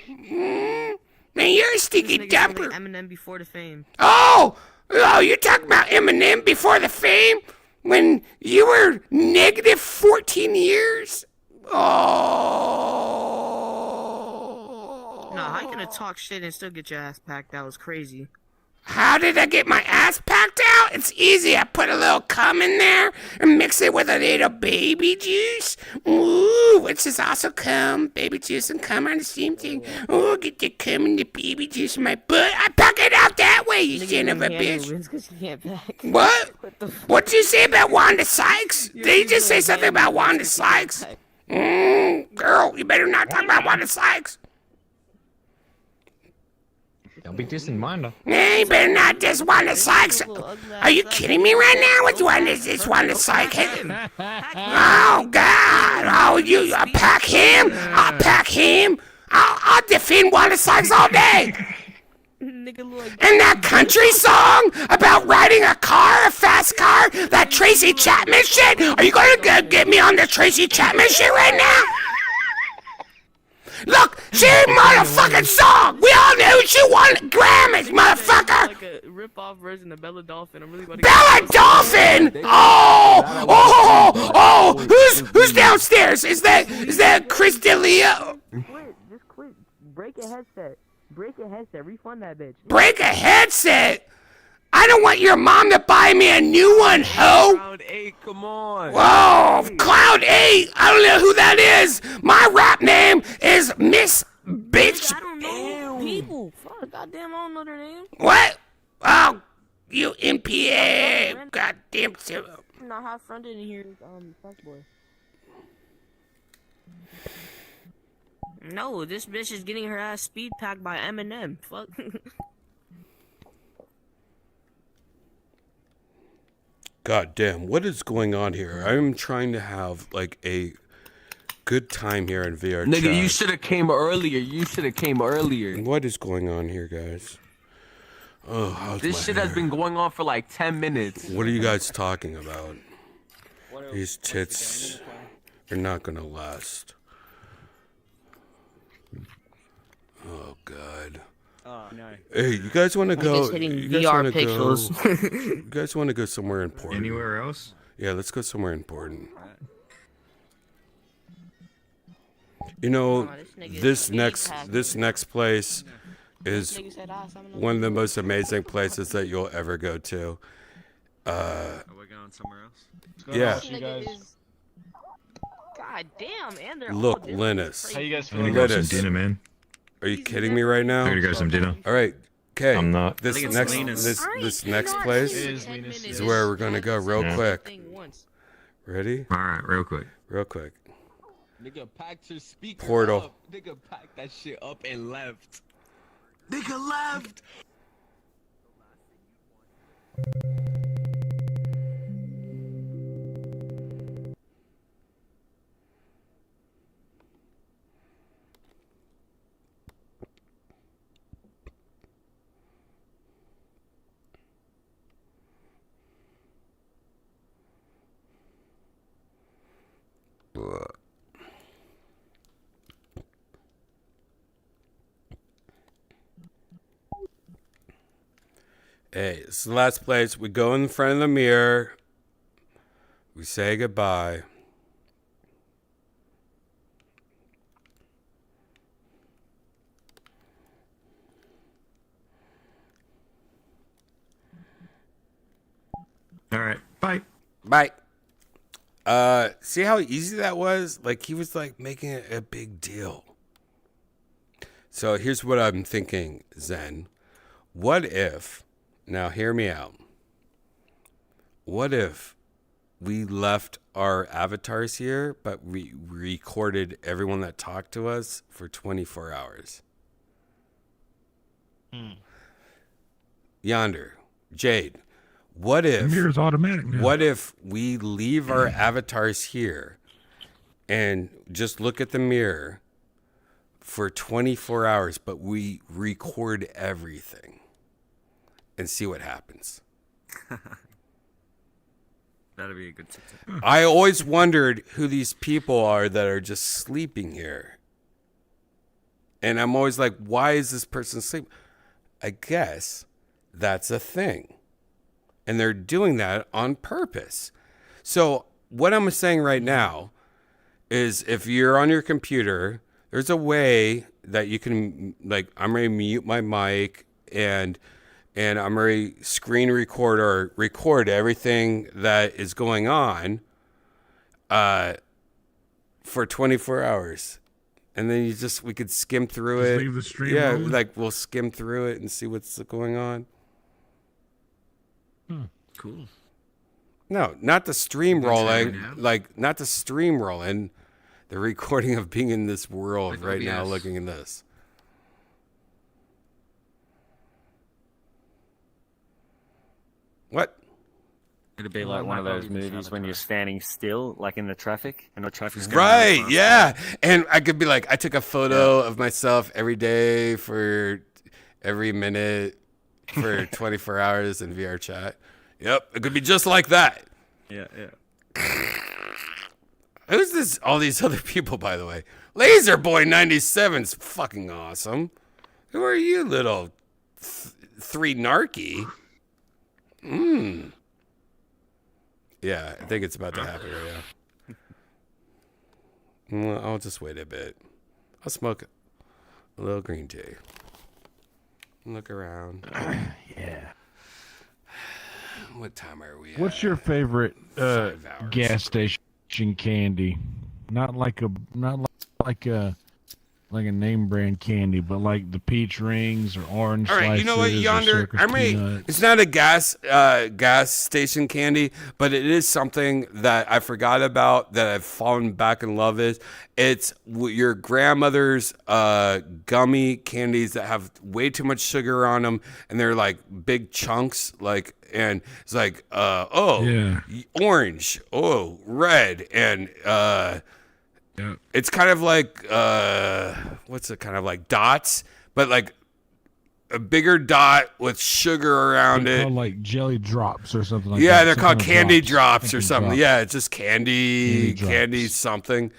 Man, you're a stinky dumper. Eminem before the fame. Oh, you're talking about Eminem before the fame? When you were negative 14 years? Oh. Nah, how you gonna talk shit and still get your ass packed? That was crazy. How did I get my ass packed out? It's easy. I put a little cum in there and mix it with a little baby juice. Ooh, which is also cum. Baby juice and cum are the same thing. Ooh, get the cum and the baby juice in my butt. I pack it out that way, you son of a bitch. What? What'd you say about Wanda Sykes? Did you just say something about Wanda Sykes? Girl, you better not talk about Wanda Sykes. Don't be dissing Wanda. Hey, you better not diss Wanda Sykes. Are you kidding me right now? Which one is this Wanda Sykes? Oh, God. Oh, I'll pack him. I'll pack him. I'll defend Wanda Sykes all day. And that country song about riding a car, a fast car, that Tracy Chapman shit? Are you going to get me on the Tracy Chapman shit right now? Look, she motherfucking song. We all knew she won Grammys, motherfucker. Like a rip-off version of Bella Dolphin. I'm really about to Bella Dolphin. Oh. Who's downstairs? Is that Chris D'Elia? Just quit. Break a headset. Break a headset. Refund that bitch. Break a headset. I don't want your mom to buy me a new one, ho! Cloud 8, come on! Whoa, Cloud 8! I don't know who that is! My rap name is Miss Bitch! I don't know people. Fuck, goddamn, I don't know their name. What? Oh, you MPA! Goddamn. Not hot fronted in here, fuckboy. No, this bitch is getting her ass speed packed by Eminem. Fuck. God damn, what is going on here? I'm trying to have, like, a good time here in VR Nigga, chat. you should have came earlier. What is going on here, guys? Oh, how's This my shit hair? has been going on for like 10 minutes. What are you guys talking about? These tits are not gonna last. Oh, God. Oh, no. Hey, you guys want to go? just hitting You guys VR want to pixels. go? You guys want to go somewhere important? Anywhere else? Yeah, let's go somewhere important. You know, this next place is one of the most amazing places that you'll ever go to. Are we going somewhere else? Yeah. God damn, and they're Look, all Linus. How you guys I'm gonna feeling? go some dinner, man. Are you kidding me right now? I'm gonna go some dinner. All right. Okay. I'm not. This I think it's next Linus. this next place is where we're gonna go real quick. Ready? All right, real quick. Real quick. Nigga packed your speaker Portal. up. Nigga packed that shit up and left. Nigga left. Hey, it's the last place. We go in front of the mirror. We say goodbye. All right, bye. Bye. See how easy that was? Like, he was like making it a big deal. So here's what I'm thinking, Zen. What if, now hear me out. What if we left our avatars here, but we recorded everyone that talked to us for 24 hours. Yonder, Jade, what if... The mirror's automatic now. What if we leave our avatars here and just look at the mirror for 24 hours, but we record everything and see what happens? That'd be a good TikTok. I always wondered who these people are that are just sleeping here. And I'm always like, why is this person sleeping? I guess that's a thing. And they're doing that on purpose. So what I'm saying right now is if you're on your computer, there's a way that you can, like, I'm going to mute my mic and I'm going to screen record or record everything that is going on for 24 hours. And then we could skim through Just it. leave the stream Yeah, rolling? like we'll skim through it and see what's going on. Cool. No, not the stream That's rolling. right now. Like, not the stream rolling. The recording of being in this world Like right now, OBS. looking at this. What? It'd be Be like like one of those movies when you're standing still, like in the traffic, and the traffic's going Right, fast. yeah. And I could be like, I took a photo of myself every day for every minute for 24 hours in VR chat. Yep, it could be just like that. Yeah, yeah. Who's this? All these other people, by the way. Laser Boy 97's fucking awesome. Who are you, little three narky? Yeah, I think it's about to happen right now. Well, I'll just wait a bit. I'll smoke a little green tea. Look around. Yeah. What time are we at? What's your favorite 5 hours. gas station candy? Not like a name brand candy, but like the peach rings or orange All right, slices. you know what, or Yonder? circus I mean, peanuts. it's not a gas station candy, but it is something that I forgot about that I've fallen back in love with. It's your grandmother's gummy candies that have way too much sugar on them, and they're like big chunks, and it's like Yeah. orange, red, and Yeah. it's kind of like what's it kind of like dots, but like a bigger dot with sugar around They're it. called like jelly drops or something like Yeah, that. they're Some called kind of candy drops or Candy something. drops. Yeah, it's just candy Candy something.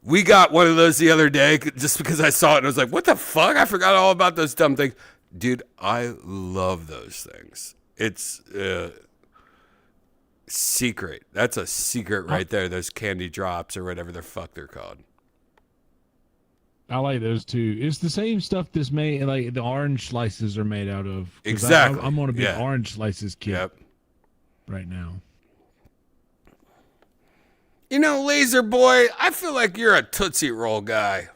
We got one of those the other day just because I saw it and I was like, what the fuck? I forgot all about those dumb things. Dude, I love those things. It's secret. That's a secret right there. Those candy drops or whatever the fuck they're called. I like those too. It's the same stuff that's made, like the orange slices are made out of. 'Cause Exactly. I'm on a big Yeah. orange slices kit Yep. right now. You know, Laser Boy, I feel like you're a Tootsie Roll guy.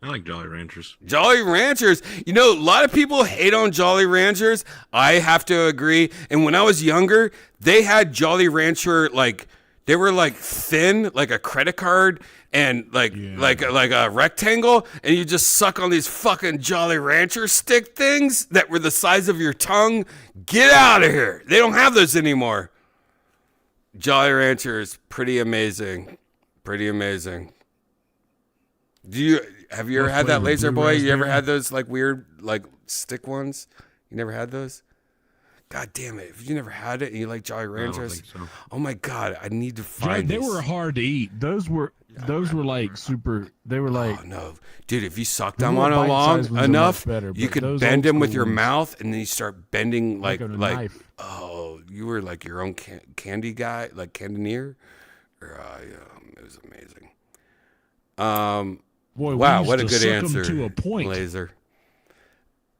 I like Jolly Ranchers. Jolly Ranchers. You know, a lot of people hate on Jolly Ranchers. I have to agree. And when I was younger, they had Jolly Rancher, like, they were like thin, like a credit card, and like a rectangle, and you just suck on these fucking Jolly Rancher stick things that were the size of your tongue. Get out of here. They don't have those anymore. Jolly Rancher is pretty amazing. Pretty amazing. Have you ever What had that flavor? Laser Blue Boy? You ever raspberry? had those like weird like stick ones? You never had those? God damn it. If you never had it and you like Jolly Ranchers, oh my God, I need to find They these. were hard to eat. Those were like super. They were like no, dude. If you suck The them little on bite-sized long ones are enough, much better, you but could those bend old them with school your ones- mouth, and then you start bending like Like a knife. oh, you were like your own candy guy, like candineer. Or, it was amazing. Boy, we wow, used what a to good suck 'em answer, to a point. Laser.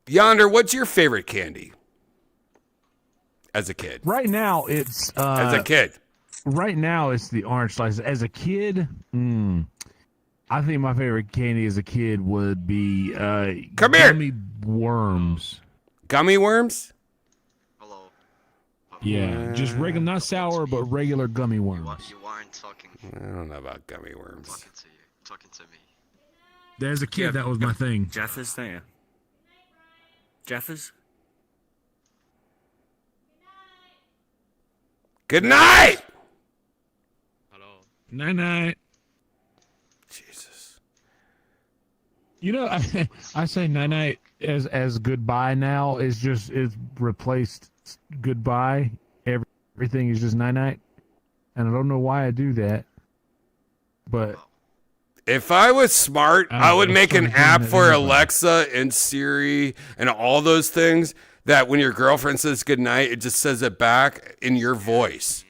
Yonder, what's your favorite candy? As a kid. Right now, it's As a kid. Right now, it's the orange slices. As a kid, I think my favorite candy as a kid would be Come here. gummy worms. Gummy worms? Yeah, just regular, not sour, but regular gummy worms. You aren't talking. I don't know about gummy worms. Talking to me. As a kid, that was my thing. Jeffers there. Jeffers? Good night. Night night. Jesus. You know, I say night night as goodbye now. It's replaced goodbye. Everything is just night night, and I don't know why I do that. But If I was smart, I would make an app for anybody. Alexa and Siri and all those things that when your girlfriend says goodnight, it just says it back in your voice.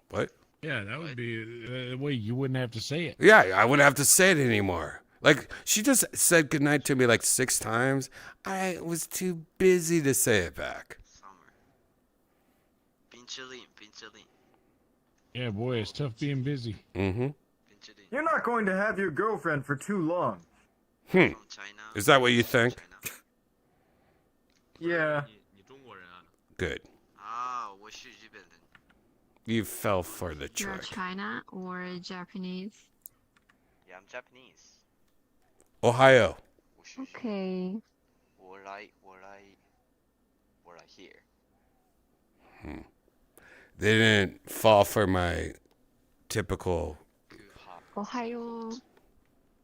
What? Yeah, that would be a way you wouldn't have to say it. Yeah, I wouldn't have to say it anymore. Like, she just said goodnight to me like 6 times. I was too busy to say it back. Yeah, boy, it's tough being busy. Mm-hmm. You're not going to have your girlfriend for too long. Is that what you think? Yeah. Good. You fell for the You're trick. China or Japanese? Yeah, I'm Japanese. Ohio. Okay. What I hear. They didn't fall for my typical Ohio.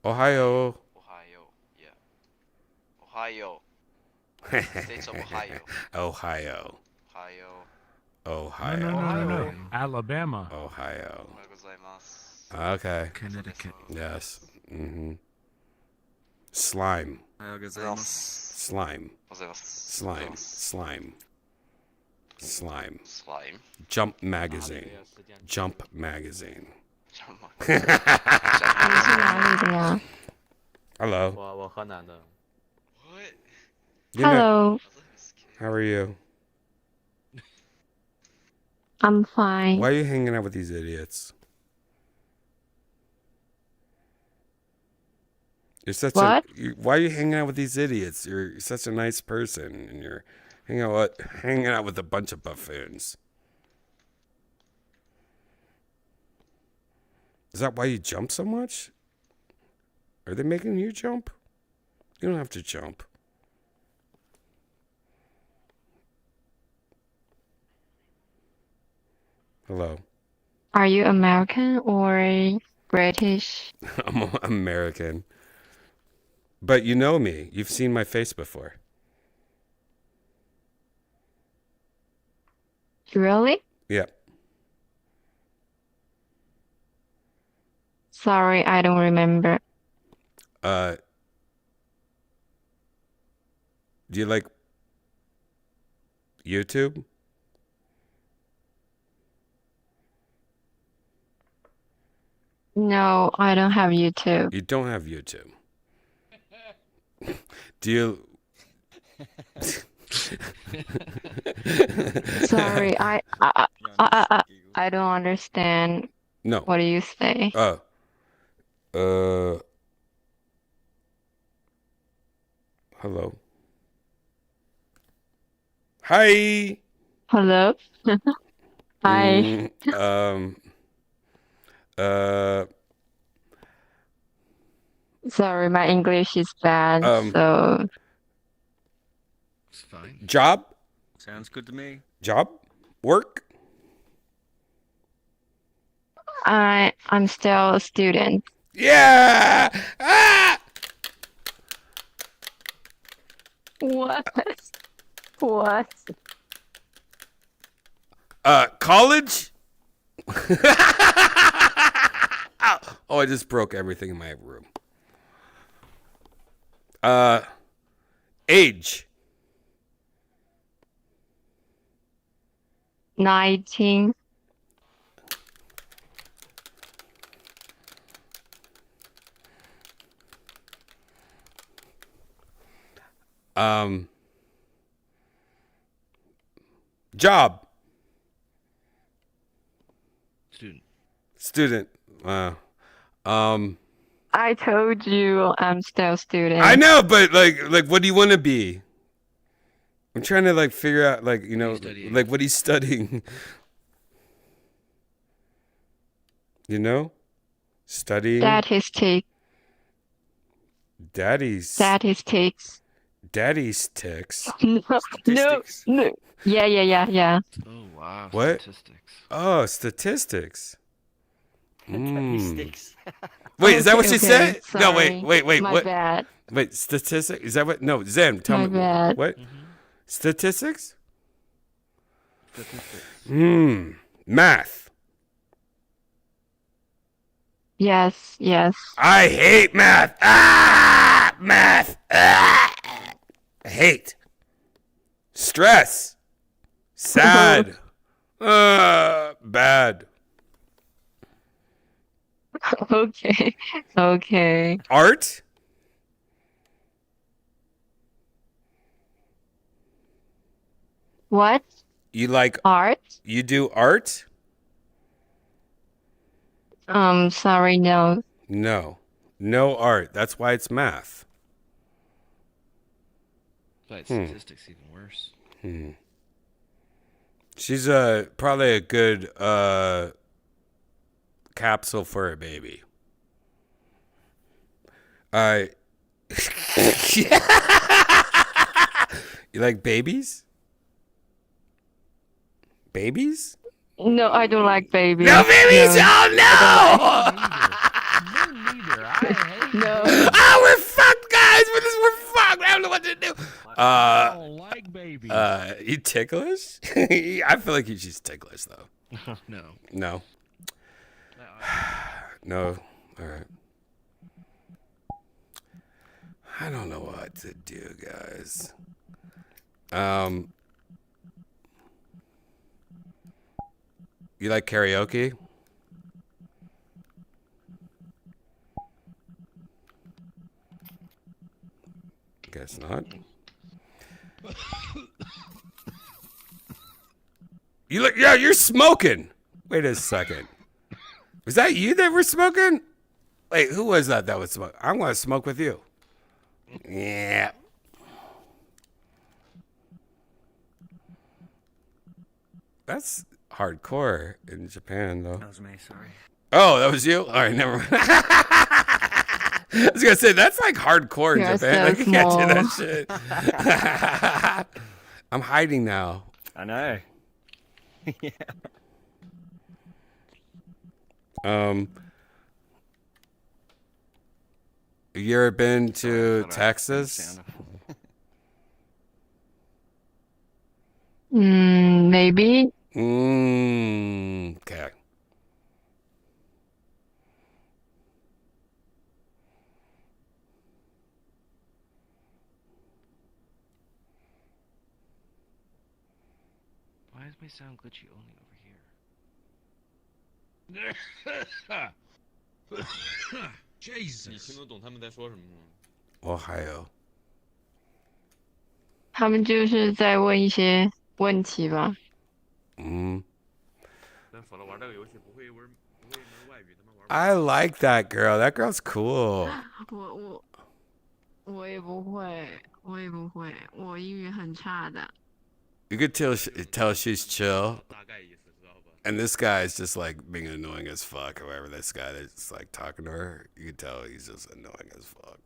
Ohio. Ohio, yeah. Ohio. States of Ohio. Ohio. Ohio. Ohio. No. Alabama. Ohio. Okay. Connecticut. Yes. Mm-hmm. Slime. Ohayou Slime. Slime. Slime. Slime. Slime. Jump magazine. Jump magazine. Hello. 我河南的。 You know- Hello. How are you? I'm fine. Why are you hanging out with these idiots? You're such What? why are you hanging out with these idiots? You're such a nice person, and you're hanging out with a bunch of buffoons. Is that why you jump so much? Are they making you jump? You don't have to jump. Hello. Are you American or British? I'm American. But you know me. You've seen my face before. Really? Yeah. Sorry, I don't remember. Do you like YouTube? No, I don't have YouTube. You don't have YouTube. Do you? Sorry, I don't understand. No. What do you say? Oh. Hello. Hi. Hello? Hi. Sorry, my English is bad, so It's fine. Job? Sounds good to me. Job? Work? I'm still a student. Yeah! Ah! What? What? College? Oh, I just broke everything in my room. Age? 19. Job? Student. Student. I told you I'm still student. I know, but like, what do you want to be? I'm trying to like figure out, like, you know, like what he's studying. You know, studying. Statistics. Statistics. Daddy's ticks. No. Yeah. Oh wow. What? Statistics. Oh, statistics. Statistics. Wait, is that what she Okay, said? No, sorry. wait. My What? bad. Wait, statistics? Is that what? No, Zen, tell My me. bad. What? Statistics? Statistics. Math. Yes. I hate math. Math. Hate. Stress. Sad. Bad. Okay. Art? What? You like art? You do art? Sorry, no. No art. That's why it's math. But statistics even worse. She's probably a good capsule for a baby. You like babies? Babies? No, I don't like babies. No babies! No. Oh no! No. Oh, we're fucked, guys. We're fucked. I don't know what to do. I don't like babies. You ticklish? I feel like she's ticklish though. No. No. No. All right. I don't know what to do, guys. You like karaoke? Guess not. You look, yeah, you're smoking. Wait a second. Was that you that were smoking? Wait, who was that was smoking? I'm going to smoke with you. Yeah. That's hardcore in Japan, though. That was me, sorry. Oh, that was you? All right, never mind. I was going to say, that's like hardcore in You're Japan. so I can't do that small. shit. I'm hiding now. I know. Yeah. You ever been to Texas? Maybe. Okay. Why does my sound glitchy only over here? Jesus. 你听得懂他们在说什么吗？ Ohio. 他们就是在问一些问题吧。但否则玩这个游戏不会一门外语，他们玩。I like that girl. That girl's cool. 我也不会，我英语很差的。 You could tell she's chill. And this guy is just like being annoying as fuck. However, this guy that's like talking to her, you can tell he's just annoying as fuck.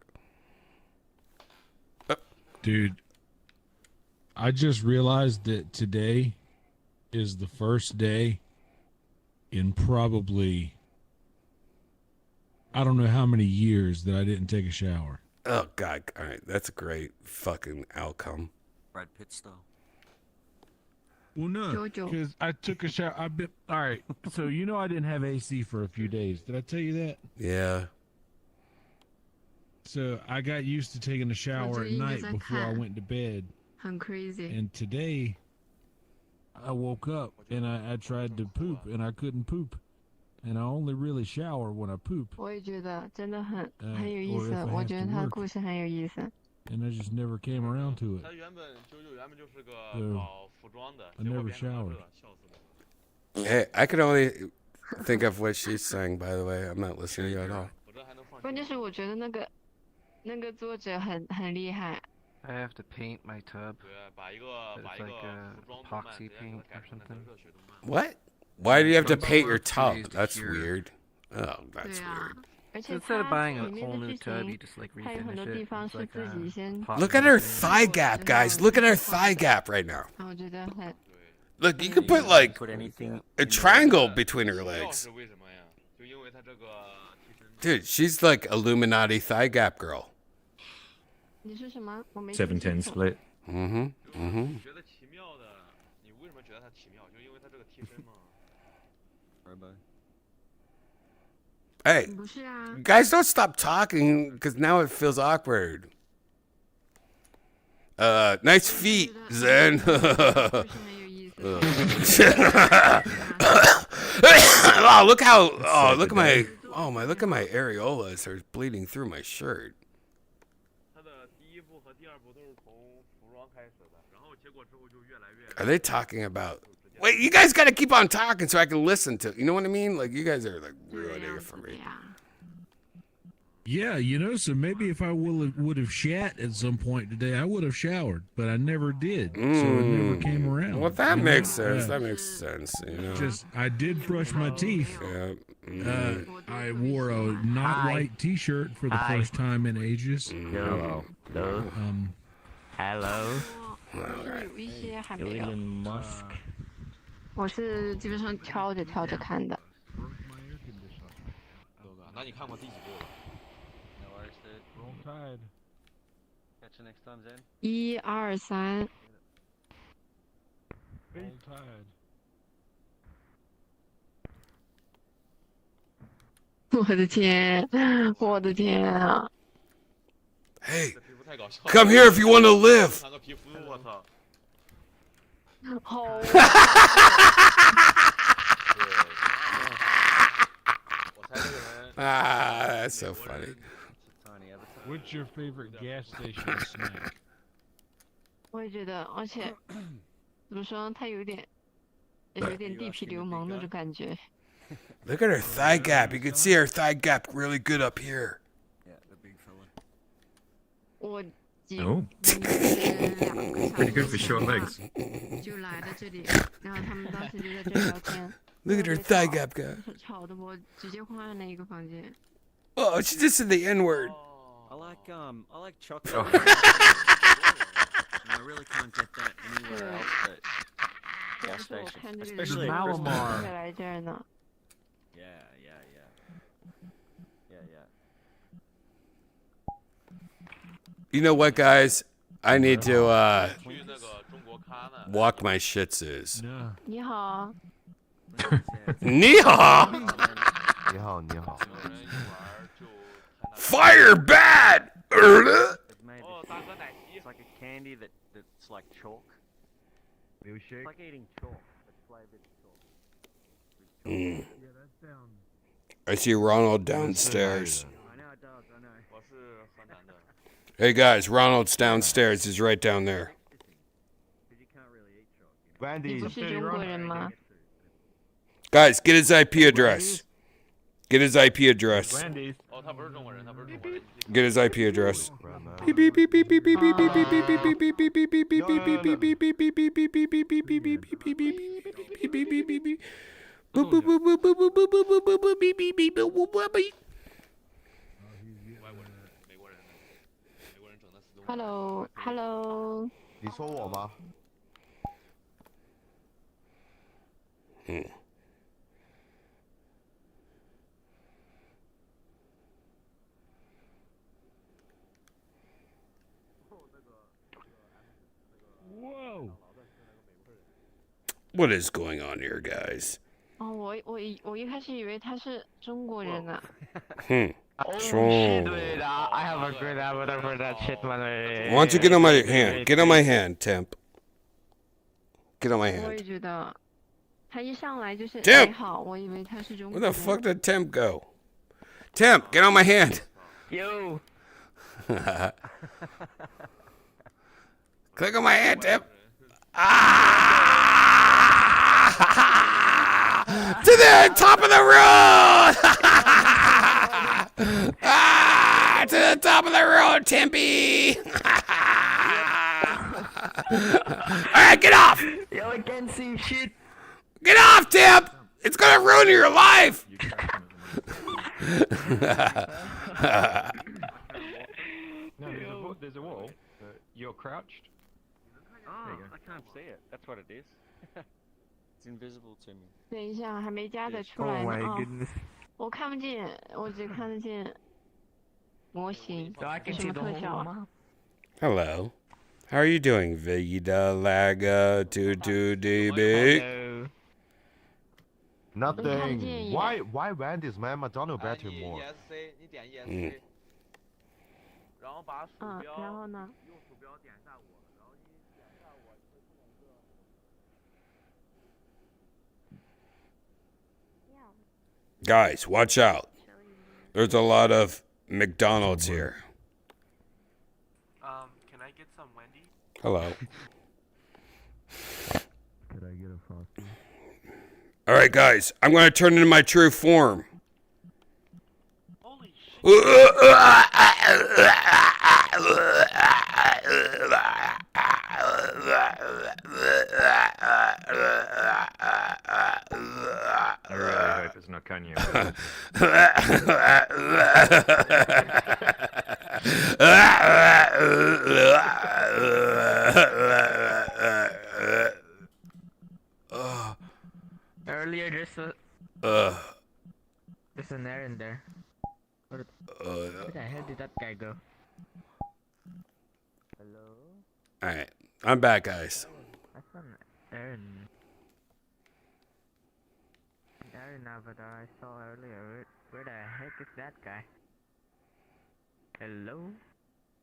Dude, I just realized that today is the first day in probably, I don't know how many years that I didn't take a shower. Oh, God. All right. That's a great fucking outcome. Brad Pitt style. Well, no, because I took a shower. All right. So, you know, I didn't have AC for a few days. Did I tell you that? Yeah. So I got used to taking a shower at night before I went to bed. I'm crazy. And today, I woke up and I tried to poop and I couldn't poop. And I only really shower when I poop. 我也觉得真的很有意 or 思 if I， 我 have 觉得 to 他的 work. 故事很有意思。 And I just never came around to it. 他原本就是个 So, 搞服装的， I 结果 never 变成了 showered. 这，笑死我了。 Hey, I could only think of what she's saying. By the way, I'm not listening to you at all. 关键是我觉得那个作者很厉害。 I have to paint my tub. It's like a epoxy paint or something. What? Why do you have to paint your tub? That's weird. Oh, that's weird. So instead of buying a whole new tub, you just like refinish it. It's like Look at her thigh gap, guys. Look at her thigh gap right now. Look, you could put like a triangle between her legs. Dude, she's like Illuminati thigh gap girl. 7-10 split. Hey, guys, don't stop talking because now it feels awkward. Nice feet, Zen. Oh, look how! Oh, look at my! Oh my! Look at my areolas are bleeding through my shirt. Are they talking about? Wait, you guys got to keep on talking so I can listen to. You know what I mean? Like you guys are like ruining it for me. Yeah, you know, so maybe if I would have shat at some point today, I would have showered, but I never did, so it never came around. Well, that makes sense. That makes sense. You know, just I did brush my teeth. Yeah. I wore a not white T-shirt for the first time in ages. Hello. Hello. Elon Musk. 我是基本上挑着看的。那你看过第几部了？ No worries, dude. Roll Tide. Catch you next time, Zen. 1、2、3。Roll Tide. 我的天，我的天啊！ Hey, come here if you want to live. 好。Ah, that's so funny. What's your favorite gas station snack? 我也觉得，而且怎么说，他有点地痞流氓那种感觉。 Look at her thigh gap. You can see her thigh gap really good up here. Oh. Pretty good for short legs. Look at her thigh gap, guy. Oh, she just said the N word. I like chocolate. I really can't get that anywhere else but gas station, especially at Malamar. Yeah. You know what, guys? I need to walk my shih tzus. 你好。你好。你好，你好。 Fire bad. It's like a candy that's like chalk. It's like eating chalk. It's flavored chalk. I see Ronald downstairs. I know it does, I know. Hey guys, Ronald's downstairs. He's right down there. Randy, guys, get his IP address. Get his IP address. Get his IP address. Hello. 你说我吗？ Whoa. What is going on here, guys? 哦，我一开始以为他是中国人呢。Oh shit, dude. I have a good avatar for that shit, man. Why don't you get on my hand? Get on my hand, Temp. Get on my 我 hand. 也觉得，他一上来就是你 Temp! 好，我以为他是中国 Where 人。 the fuck did Temp go? Temp, get on my hand. Yo. Click on my hand, Temp. To the top of the road! Ah, to the top of the road, Tempe! Alright, get off! Yo, I can't see shit. Get off, Temp! It's gonna ruin your life! No, there's a wall. You're crouched. Oh, I can't see it. That's what it is. It's invisible to me. 等一下，还没加载出来呢啊！我看不见，我只看得见模型，有什么特效啊？ Hello. How are you doing, Vida Laga 22DB? Nothing. Why ran this man McDonald better more? 然后呢？ Guys, watch out. There's a lot of McDonald's here. Can I get some Wendy? Hello. Could I get a Frosty? All right, guys. I'm going to turn into my true form. I really hope it's not Kanye. Earlier, there's an errand there. Where the hell did that guy go? Hello? Alright, I'm back, guys. I saw an errand. An errand avatar I saw earlier. Where the heck is that guy? Hello?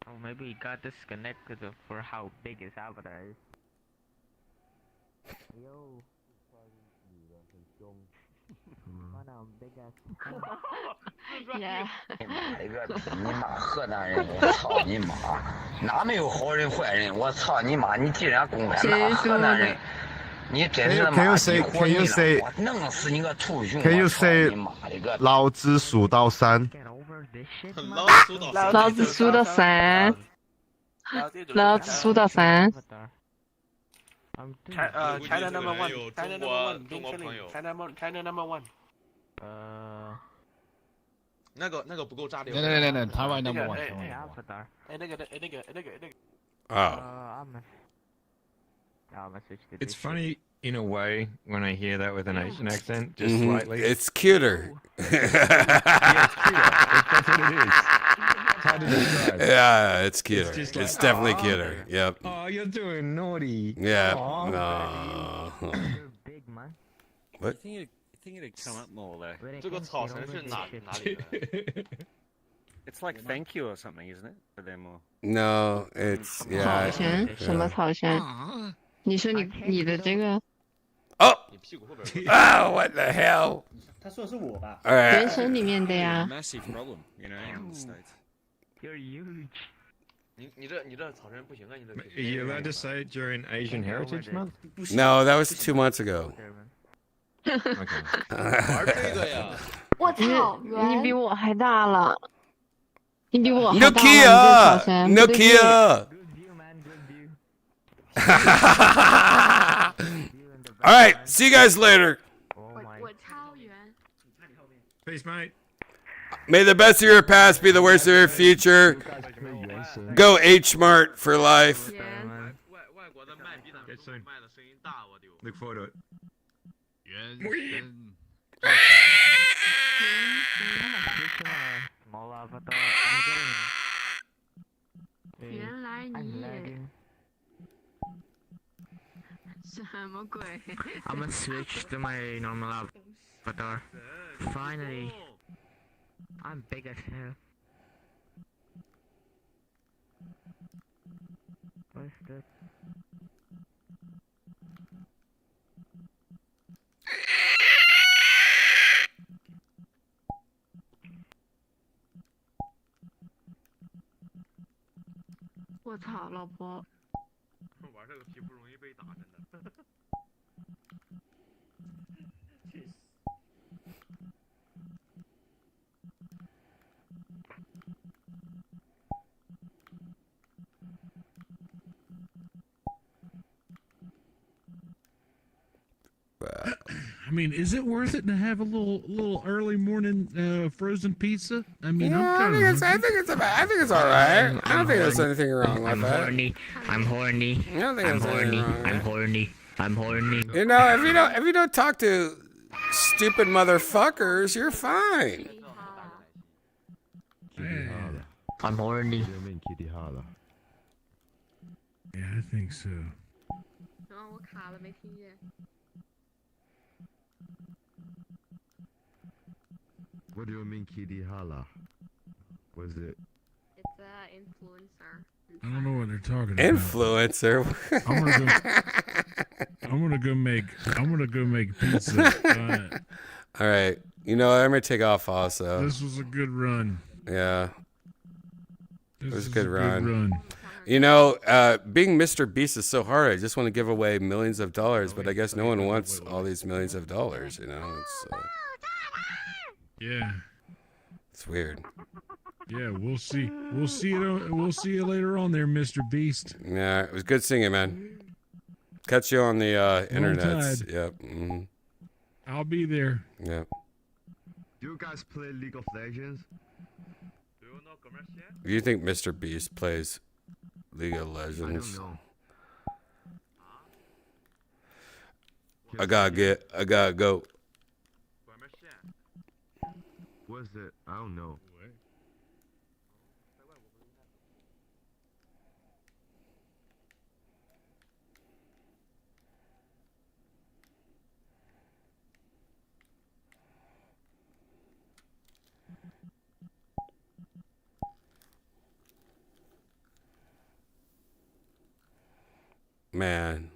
Oh, maybe he got disconnected for how big his avatar is. Yo. What a big ass. Yeah. 里边你妈河南人，我操你妈！哪没有好人坏人？我操你妈！你竟然公开骂河南人，你真是妈鸡活你了！我弄死你个兔熊！ Can you 我操 say 你妈的个！老子数到3？老子数到3。老子数到3。 China number one. China number one. Bing Chilling. China number one. 那个不够炸裂。那台湾 number one。那个。 It's funny in a way when I hear that with an Asian accent, just slightly. It's cuter. Yeah, it's cuter. That's what it is. It's hard to describe. Yeah, it's cuter. It's, just It's like, definitely "Aw, cuter. Yep. Oh, you're doing naughty. Yeah. Aw. No. What? I think it'd come up more though. 这个草绳是哪里的？ It's like thank you or something, isn't it? For them or No, it's yeah. 草绳？什么草绳？你说你的这个 Oh! Oh, what the hell? 他说的是我吧？ All right. 原神里面的呀。 massive problem, you know, in the States. You're huge. 你这草绳不行啊！你这。 Are you allowed to say it during Asian Heritage Month? No, that was 2 months ago. 我操！你比我还大了，你比我还大了，你这草绳。 Nokia! All right, see you guys later. Peace, mate. May the best of your past be the worst of your future. Go H-Mart for life. Get soon. Look forward to it. Small avatar. I'm getting. 原来 I'm 你 lagging. 什么鬼？ I'm gonna switch to my normal avatar. Finally. I'm big as hell. What's that? "我操，老婆！ 玩这个皮不容易被打，真的。I mean, is it worth it to have a little early morning frozen pizza? I mean, I think it's all right. I don't think there's anything wrong with that. I'm horny. I don't think there's anything wrong. I'm horny. I'm horny. You know, if you don't talk to stupid motherfuckers, you're fine. I'm horny. Yeah, I think so. What do you mean, Kitty Hala? What is it? It's an influencer. I don't know what they're talking about. Influencer. I'm gonna go make pizza. All right. You know, I'm gonna take off also. This was a good run. Yeah. It was a good run. run. You know, being Mr. Beast is so hard. I just want to give away millions of dollars, but I guess no one wants all these millions of dollars. You know, it's yeah. It's weird. Yeah, we'll see. We'll see you later on there, Mr. Beast. Yeah, it was good seeing you, man. Catch you on the internet. Yep. Mm-hmm. I'll be there. Yep. Do you guys play League of Legends? Do you think Mr. Beast plays League of Legends? I don't know. I gotta go. What's it? I don't know. Man,